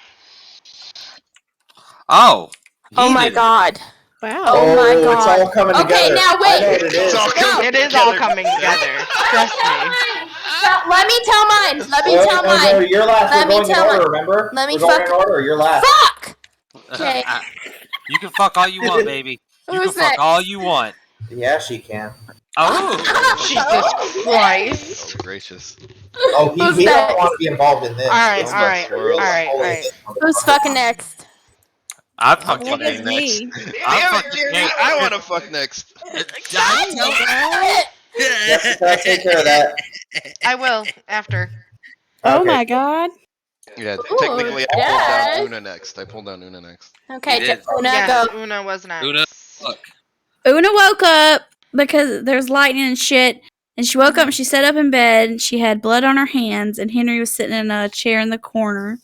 Oh. Oh my god. Wow. Oh my god. It's all coming Okay, together. now I wait. know what it is. It is all coming together. Trust me. So, let me tell mine. Let me tell No, mine. you're last. Let We're me going in tell order, mine. remember? Let me We're going fuck- in order. You're last. Fuck! Okay. You can fuck all you want, baby. You Who's can fuck next? all you want. Yeah, she can. Oh. Jesus Christ. Oh, gracious. Oh, Who's he next? don't want to be involved in this. Alright, This alright, is real alright, holy alright. thing. Who's fucking next? I'm I'm fucking fucking next. me. Damn it, Jeremy, I want to fuck next. Jessica, take care of that. I will, after. Oh Okay. my god. Yeah, Ooh, technically I yes. pulled down Una next. Okay, You did. Una, Yes, go. Una was next. Una, look. Una woke up because there's lightning and shit. And she woke up and she sat up in bed and she had blood on her hands and Henry was sitting in a chair in the corner.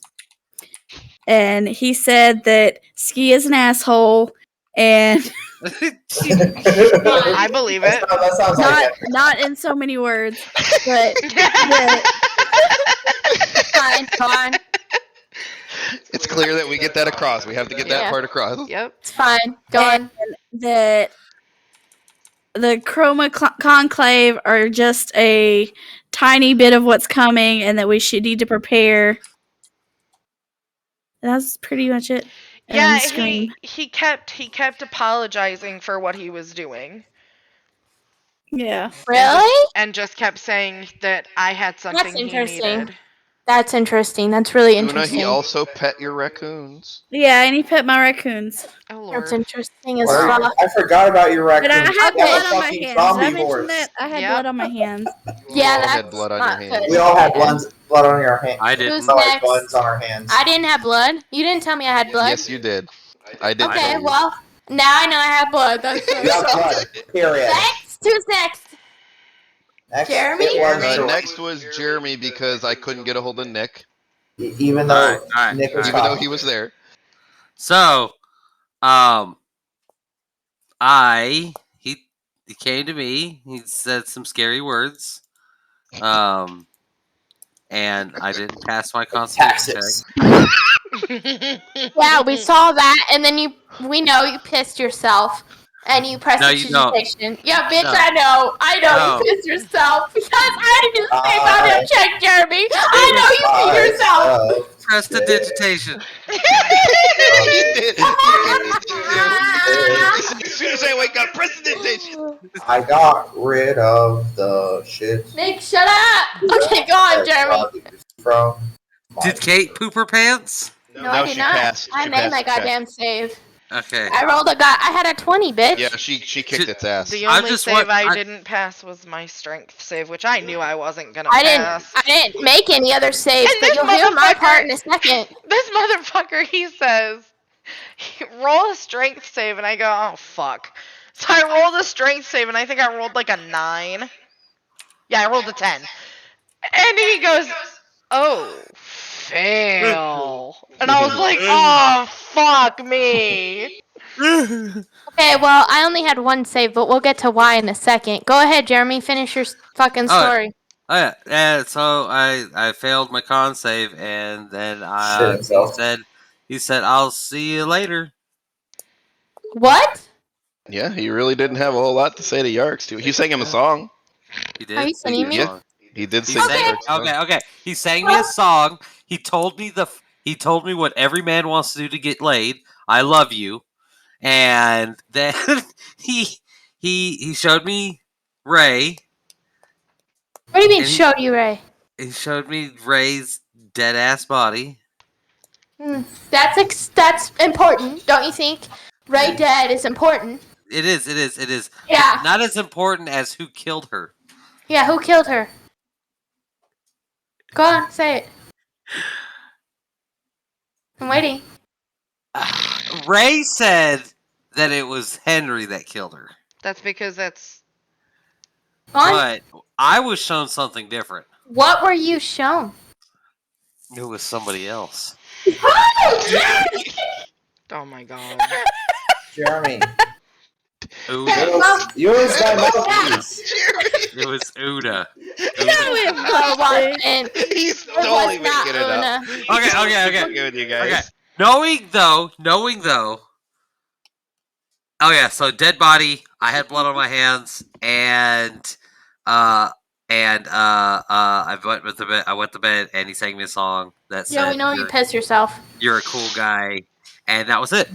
And he said that Ski is an asshole and I believe it. That sounds like it. Not in so many words, but Fine. It's clear that we get that across. We have to get that part across. Yep. It's fine. Go on. That the Chroma Conclave are just a tiny bit of what's coming, and that we should need to prepare. That's pretty much it. Yeah, he kept apologizing for what he was doing. Yeah. Really? And just kept saying that I had something That's he interesting. needed. That's interesting. That's really Una, interesting. he also pet your raccoons. Yeah, and he pet my raccoons. Oh Lord. That's interesting as fuck. I forgot about your raccoons. But I had blood on my fucking hands. Did I zombie mention horse. that? I had blood on my hands. Yeah, that's had blood on not your good. hands. We all had blood on your hands. I didn't. Who's We all had next? bloods on our hands. I didn't have blood. You didn't tell me I had blood. Yes, you did. I did. Okay, tell you. well, now I know I have blood. That's You have blood. Period. Next, who's next? Next, Jeremy? it was Next was Jeremy because I couldn't get a hold of Nick, even though Nick was even though he was there. So, he came to me. He said some scary words, and I didn't pass my constitution check. Yeah, we saw that, and then we know you pissed yourself, and you pressed No, the you don't. digitation. Yeah, bitch, No. I know No. you pissed yourself because I didn't say about him check, Jeremy. I know you pissed yourself. Press the digitation. He did. As soon as I wake up, prestidigitation. I got rid of the shit. Nick, shut up. Okay, go on, Jeremy. From Did Kate poop her pants? No, I did she not. passed. I She made passed my the check. goddamn save. Okay. I had a 20, bitch. Yeah, she kicked its ass. The I only just save want- I I- didn't pass was my strength save, which I knew I wasn't gonna I pass. didn't make any other saves, And but this you'll hear my motherfucker- part in a second. This motherfucker, he says, roll a strength save, and I go, oh fuck. So I rolled a strength save, and I think I rolled like a 9. Yeah, I rolled a 10. And he goes, oh, fail. And I was like, oh, fuck me. Okay, well, I only had one save, but we'll get to why in a second. Go ahead, Jeremy. Finish your fucking story. Oh yeah, and so I failed my con save, and then Shit himself. he said I'll see you later. What? Yeah, he really didn't have a whole lot to say to Yarks. Too. He sang him a song. He did. Are you kidding me? Yeah, he did He sing. sang, Yarks' song. okay. He sang me a song. He told me what every man wants to do to get laid. I love you. And then he showed me Ray. What do you mean, And he- showed you, Ray? He showed me Ray's dead ass body. That's important, don't you think? Ray dead is important. It is. Yeah. Not as important as who killed her. Yeah, who killed her? Go on, say it. I'm waiting. Ray said that it was Henry that killed her. That's because that's... Go on. But I was shown something different. What were you shown? It was somebody else. Oh my god. Jeremy. Uda. Use my mouthpiece. It was Uda. He's totally making it up. Okay. Fucking with you guys. Okay. Knowing though. Oh yeah, so dead body. I had blood on my hands, and I went to bed, and he sang me a song that said, Yeah, we know you pissed yourself. "You're a cool guy," and that was it.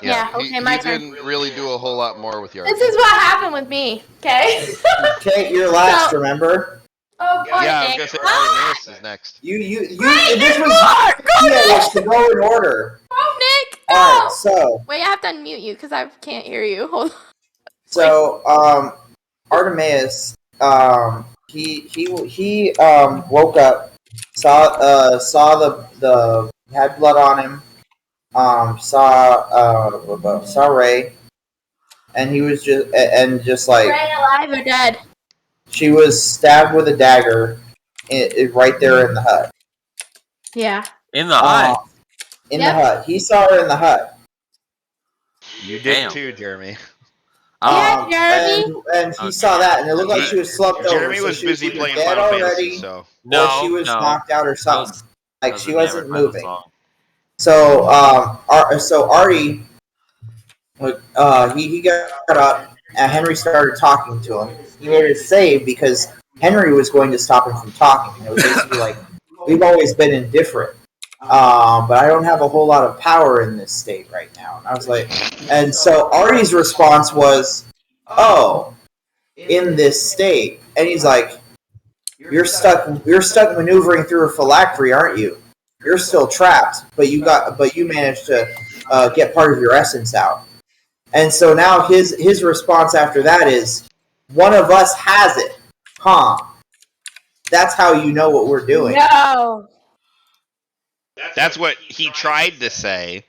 Yeah, okay, my he turn. didn't really do a whole lot more with Yarks. This is what happened with me, okay? Kate, you're last, remember? Oh, boy, Yeah, I was Nick. gonna say Artemis is next. This was to go in order. Go, Nick, go! Alright, so Wait, I have to unmute you because I can't hear you. Hold on. So, Artemis, he woke up, saw the had blood on him, saw Ray, and he was just like Ray alive or dead? she was stabbed with a dagger, right there in the hut. Yeah. In the hut. In the hut. He saw her in the hut. You did too, Jeremy. Yeah, Jeremy. And he saw that, and it looked like she was slumped over. Jeremy was so busy was playing dead Final already, Fantasy, so or she was knocked out or something. Like she wasn't moving. So, so Artie, he got up, and Henry started talking to him. He made a save because Henry was going to stop him from talking. And it was basically like, we've always been indifferent, but I don't have a whole lot of power in this state right now. And I was like, and so Artie's response was, "Oh, in this state," and he's like, You're stuck maneuvering through a phylactery, aren't you? You're still trapped, but you managed to get part of your essence out." And so now his response after that is, "One of us has it, huh? That's how you know what we're doing." No. That's what he tried to say.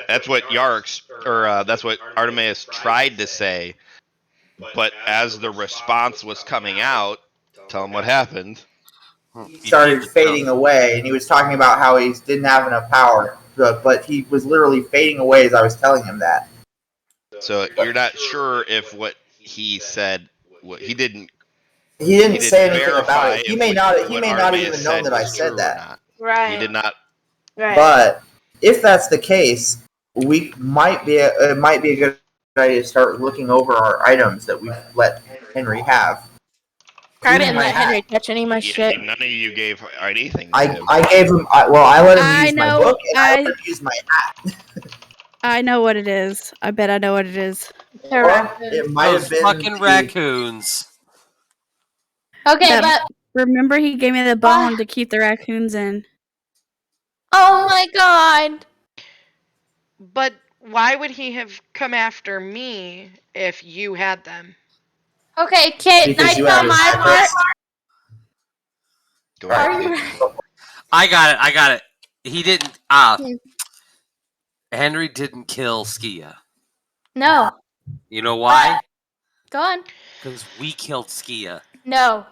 That's what that's what Artemis tried to say. But as the response was coming out, tell him what happened. He started fading away, and he was talking about how he didn't have enough power, but he was literally fading away as I was telling him that. So you're not sure if what he said, he didn't say anything about it. He may not even know that I said that. Right. He did not. Right. But if that's the case, it might be a good idea to start looking over our items that we've let Henry have. I didn't let Henry touch any of my shit. None of you gave anything. I gave him. I let him use my book, and I let him use my hat. I know what it is. I bet I know what it is. It might have been fucking raccoons. Okay, but remember he gave me the bone to keep the raccoons in. Oh my god! But why would he have come after me if you had them? Okay, can I tell my part? I got it. He didn't. Henry didn't kill Skia. No. You know why? Go on. Because we killed Skia. No.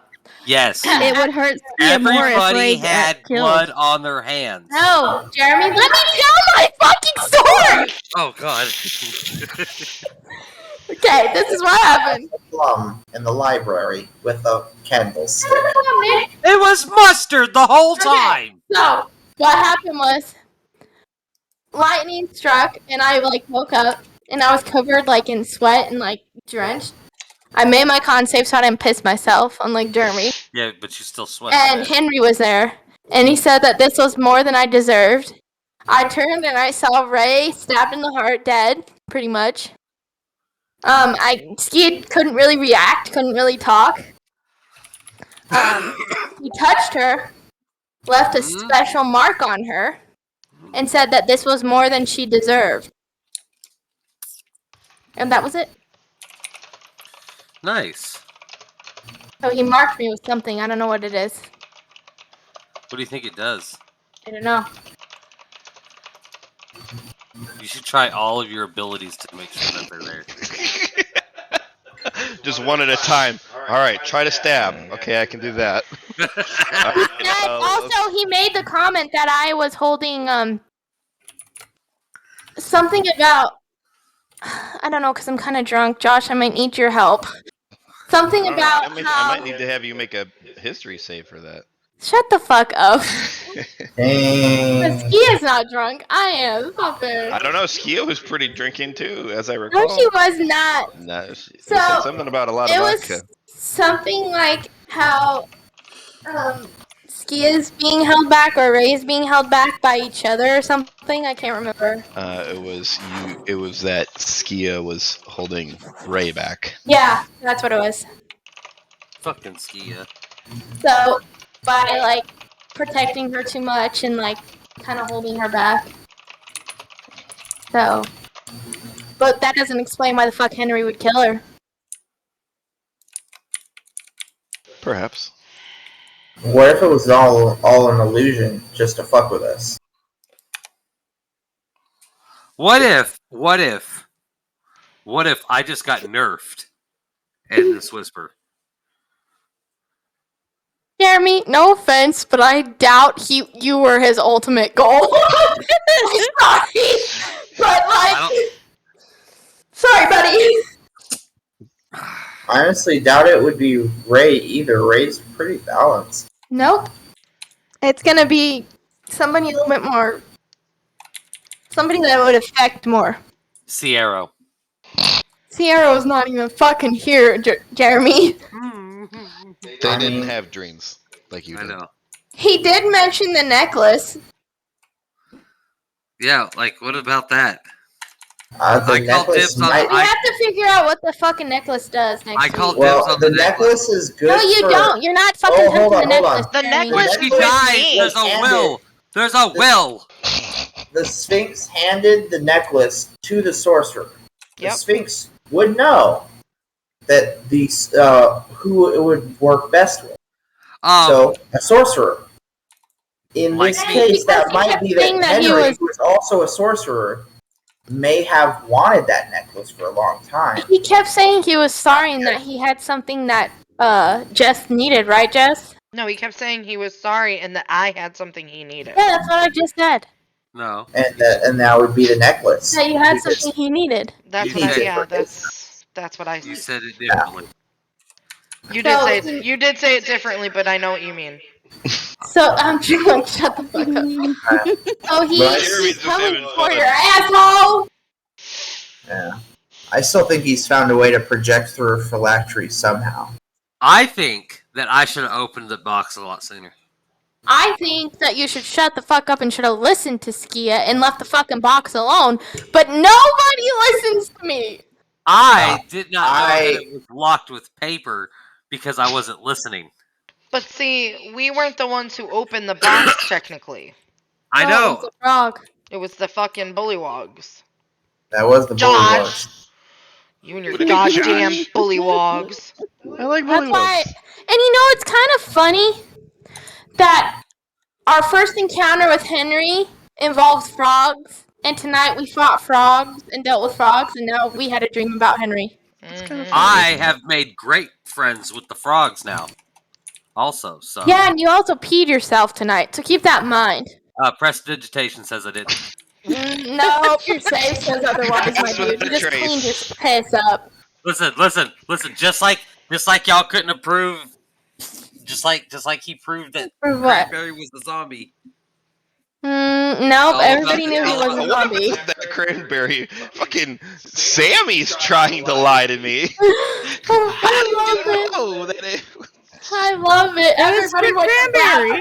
Yes. It would hurt Skia more if Everybody Ray had blood on their hands. No, Jeremy, let me tell my fucking story! Oh, God. Okay, this is what happened. Plum in the library with a candlestick. It was mustard the whole time! So, what happened was, lightning struck, and I, woke up, and I was covered, in sweat and, drenched. I made my con save so I didn't piss myself, unlike Jeremy. Yeah, but you still sweat. And Henry was there, and he said that this was more than I deserved. I turned and I saw Ray stabbed in the heart, dead, pretty much. Skia couldn't really react, couldn't really talk. He touched her, left a special mark on her, and said that this was more than she deserved. And that was it. Nice. So he marked me with something. I don't know what it is. What do you think it does? I don't know. You should try all of your abilities to make sure that they're there. Just one at a time. All right, try to stab. Okay, I can do that. Also, he made the comment that I was holding something about. I don't know, because I'm kind of drunk. Josh, I might need your help. Something about I might need to have you make a history save for that. Shut the fuck up. Skia's not drunk. I am. Not fair. I don't know. Skia was pretty drinking too, as I recall. No, she was not. No, she said something about a lot of vodka. It was something like how Skia's being held back or Ray's being held back by each other or something. I can't remember. It was that Skia was holding Ray back. Yeah, that's what it was. Fucking Skia. So, by protecting her too much and kind of holding her back. So, but that doesn't explain why the fuck Henry would kill her. Perhaps. What if it was all an illusion just to fuck with us? What if I just got nerfed in this whisper? Jeremy, no offense, but I doubt you were his ultimate goal. I'm sorry, but Sorry, buddy. I honestly doubt it would be Ray either. Ray's pretty balanced. Nope. It's gonna be somebody a little bit more. Somebody that would affect more. Sierra. Sierra's not even fucking here, Jeremy. They didn't have dreams like you did. I know. He did mention the necklace. Yeah, like what about that? The I called necklace dibs on. might. We have to figure out what the fucking necklace does next week. Well, the necklace is good. No, you for... don't. You're not fucking touching the necklace. The necklace She could died. be. There's a will. There's a will. The Sphinx handed the necklace to the sorcerer. Yep. The Sphinx would know that these who it would work best with. So a sorcerer. In this case, that might be that Henry, who is also a sorcerer, may have wanted that necklace for a long time. He kept saying he was sorry and that he had something that Jess needed, right, Jess? No, he kept saying he was sorry and that I had something he needed. Yeah, that's what I just said. No. And that would be the necklace. That you had something he neaded. That's what I, yeah, that's what I said. You said it differently. You did say it differently, but I know what you mean. So I'm drunk. Shut the fuck up. Oh, he's coming for your asshole. Yeah, I still think he's found a way to project through a phylactery somehow. I think that I should have opened the box a lot sooner. I think that you should shut the fuck up and should have listened to Skia and left the fucking box alone. But nobody listens to me. I did not know that it was locked with paper because I wasn't listening. But see, we weren't the ones who opened the box, technically. I know. It was a frog. It was the fucking bullywogs. That was the bullywogs. You and your goddamn bullywogs. I like That's why. And you know, it's kind of funny that our first encounter with Henry involves frogs, and tonight we fought frogs and dealt with frogs, and now we had a dream about Henry. I have made great friends with the frogs now. Also, so. Yeah, and you also peed yourself tonight, so keep that in mind. Prestidigitation says I didn't. No, your save says otherwise, my dude. You just cleaned your piss up. Listen. Just like y'all couldn't approve. Just like he proved that Prove what? Cranberry was the zombie. Nope, everybody knew he was a zombie. That Cranberry, fucking Sammy's trying to lie to me. I love it. Everybody went to bat for Cranberry.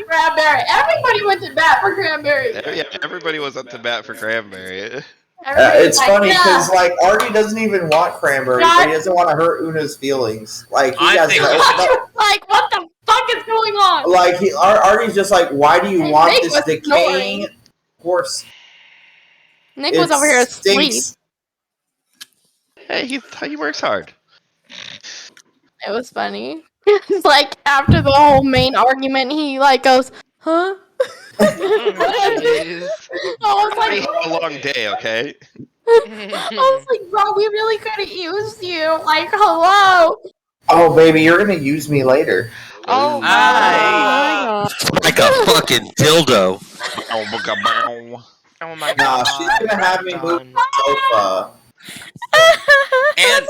Everybody went to bat for Cranberry. Yeah, everybody was up to bat for Cranberry. It's funny because like Artie doesn't even want Cranberry, but he doesn't want to hurt Una's feelings. Like he has like what the fuck is going on? Like Artie's just like, why do you want this decaying horse? Nick was over here asleep. Hey, he works hard. It was funny. It's like after the whole main argument, he like goes, huh? I was like, a long day, okay? I was like, bro, we really could have used you. Like, hello. Oh, baby, you're gonna use me later. Oh my! Like a fucking dildo. Oh my god! Nah, she's gonna have me move the sofa. And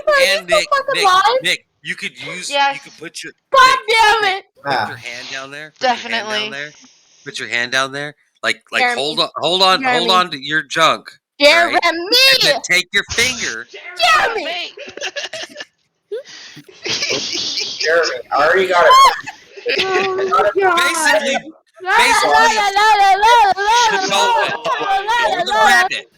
Nick, you could use. Yes. You could put your. God damn it! Put your hand down there. Definitely. Put your hand down there. Like Jeremy. hold on to your junk. Jeremy! Right? And then take your finger. Jeremy! Jeremy, I already got it. Basically,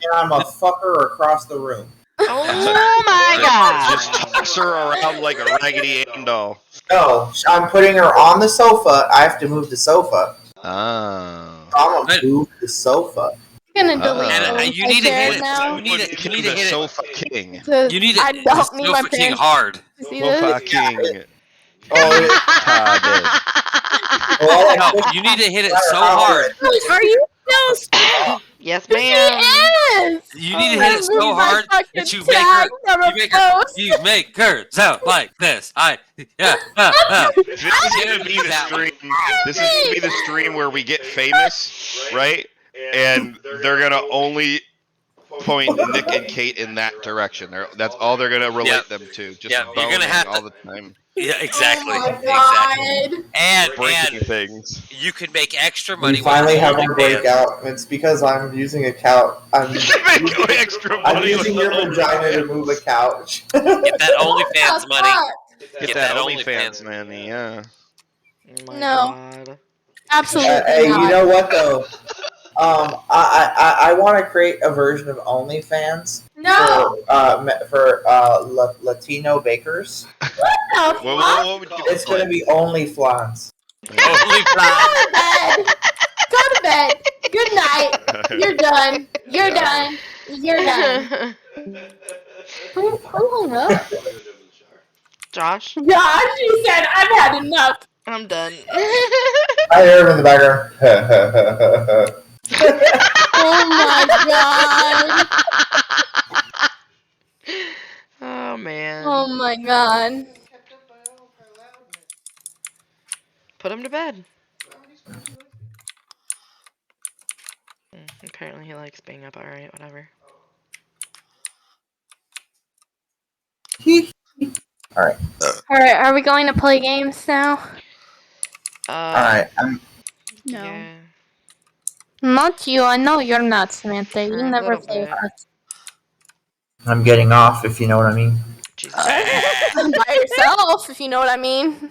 and I'm a fucker across the room. Oh my god! Just toss her around like a Raggedy Ann doll. No, I'm putting her on the sofa. I have to move the sofa. Oh. I'm gonna move the sofa. I'm gonna delete you need to hit it. now. You need to hit it. Sofa King. You need to I don't need my Sofa King parents hard. to see Sofa this. King. No, you need to hit it so hard. Are you still asleep? Yes, She ma'am. is! You need to hit it so hard that you make her sound like this. This is gonna be the stream. This is gonna be the stream where we get famous, right? And they're gonna only point Nick and Kate in that direction. That's all they're gonna relate them to. Just boning all the time. Yeah, exactly. Oh my God. Exactly. And breaking things. You can make extra We money. finally with have our OnlyFans. breakout. It's because I'm using a couch. I'm using your vagina to move a couch. Get that OnlyFans money. Get that OnlyFans money. Yeah. Oh my No. God. Absolutely Hey, not. you know what though? I want to create a version of OnlyFans for Latino bakers. What would you It's going to be only flans. Only flans. Go to bed. Good night. You're done. You're done. You're done. Who hung up? Josh? Josh, he said, I've had enough. I'm done. I hear him in the background. Oh my God. Oh man. Oh my God. Put him to bed. Apparently he likes being up. Alright, whatever. Alright. Alright, are we going to play games now? Alright. No. Yeah. Not you. I know you're not, Samantha. You For a never little play bit. with us. I'm getting off, if you know what I mean. Jesus. By yourself, if you know what I mean.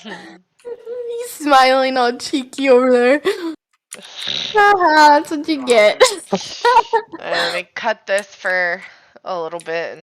He's smiling all cheeky over there. Haha, that's what you get. Let me cut this for a little bit.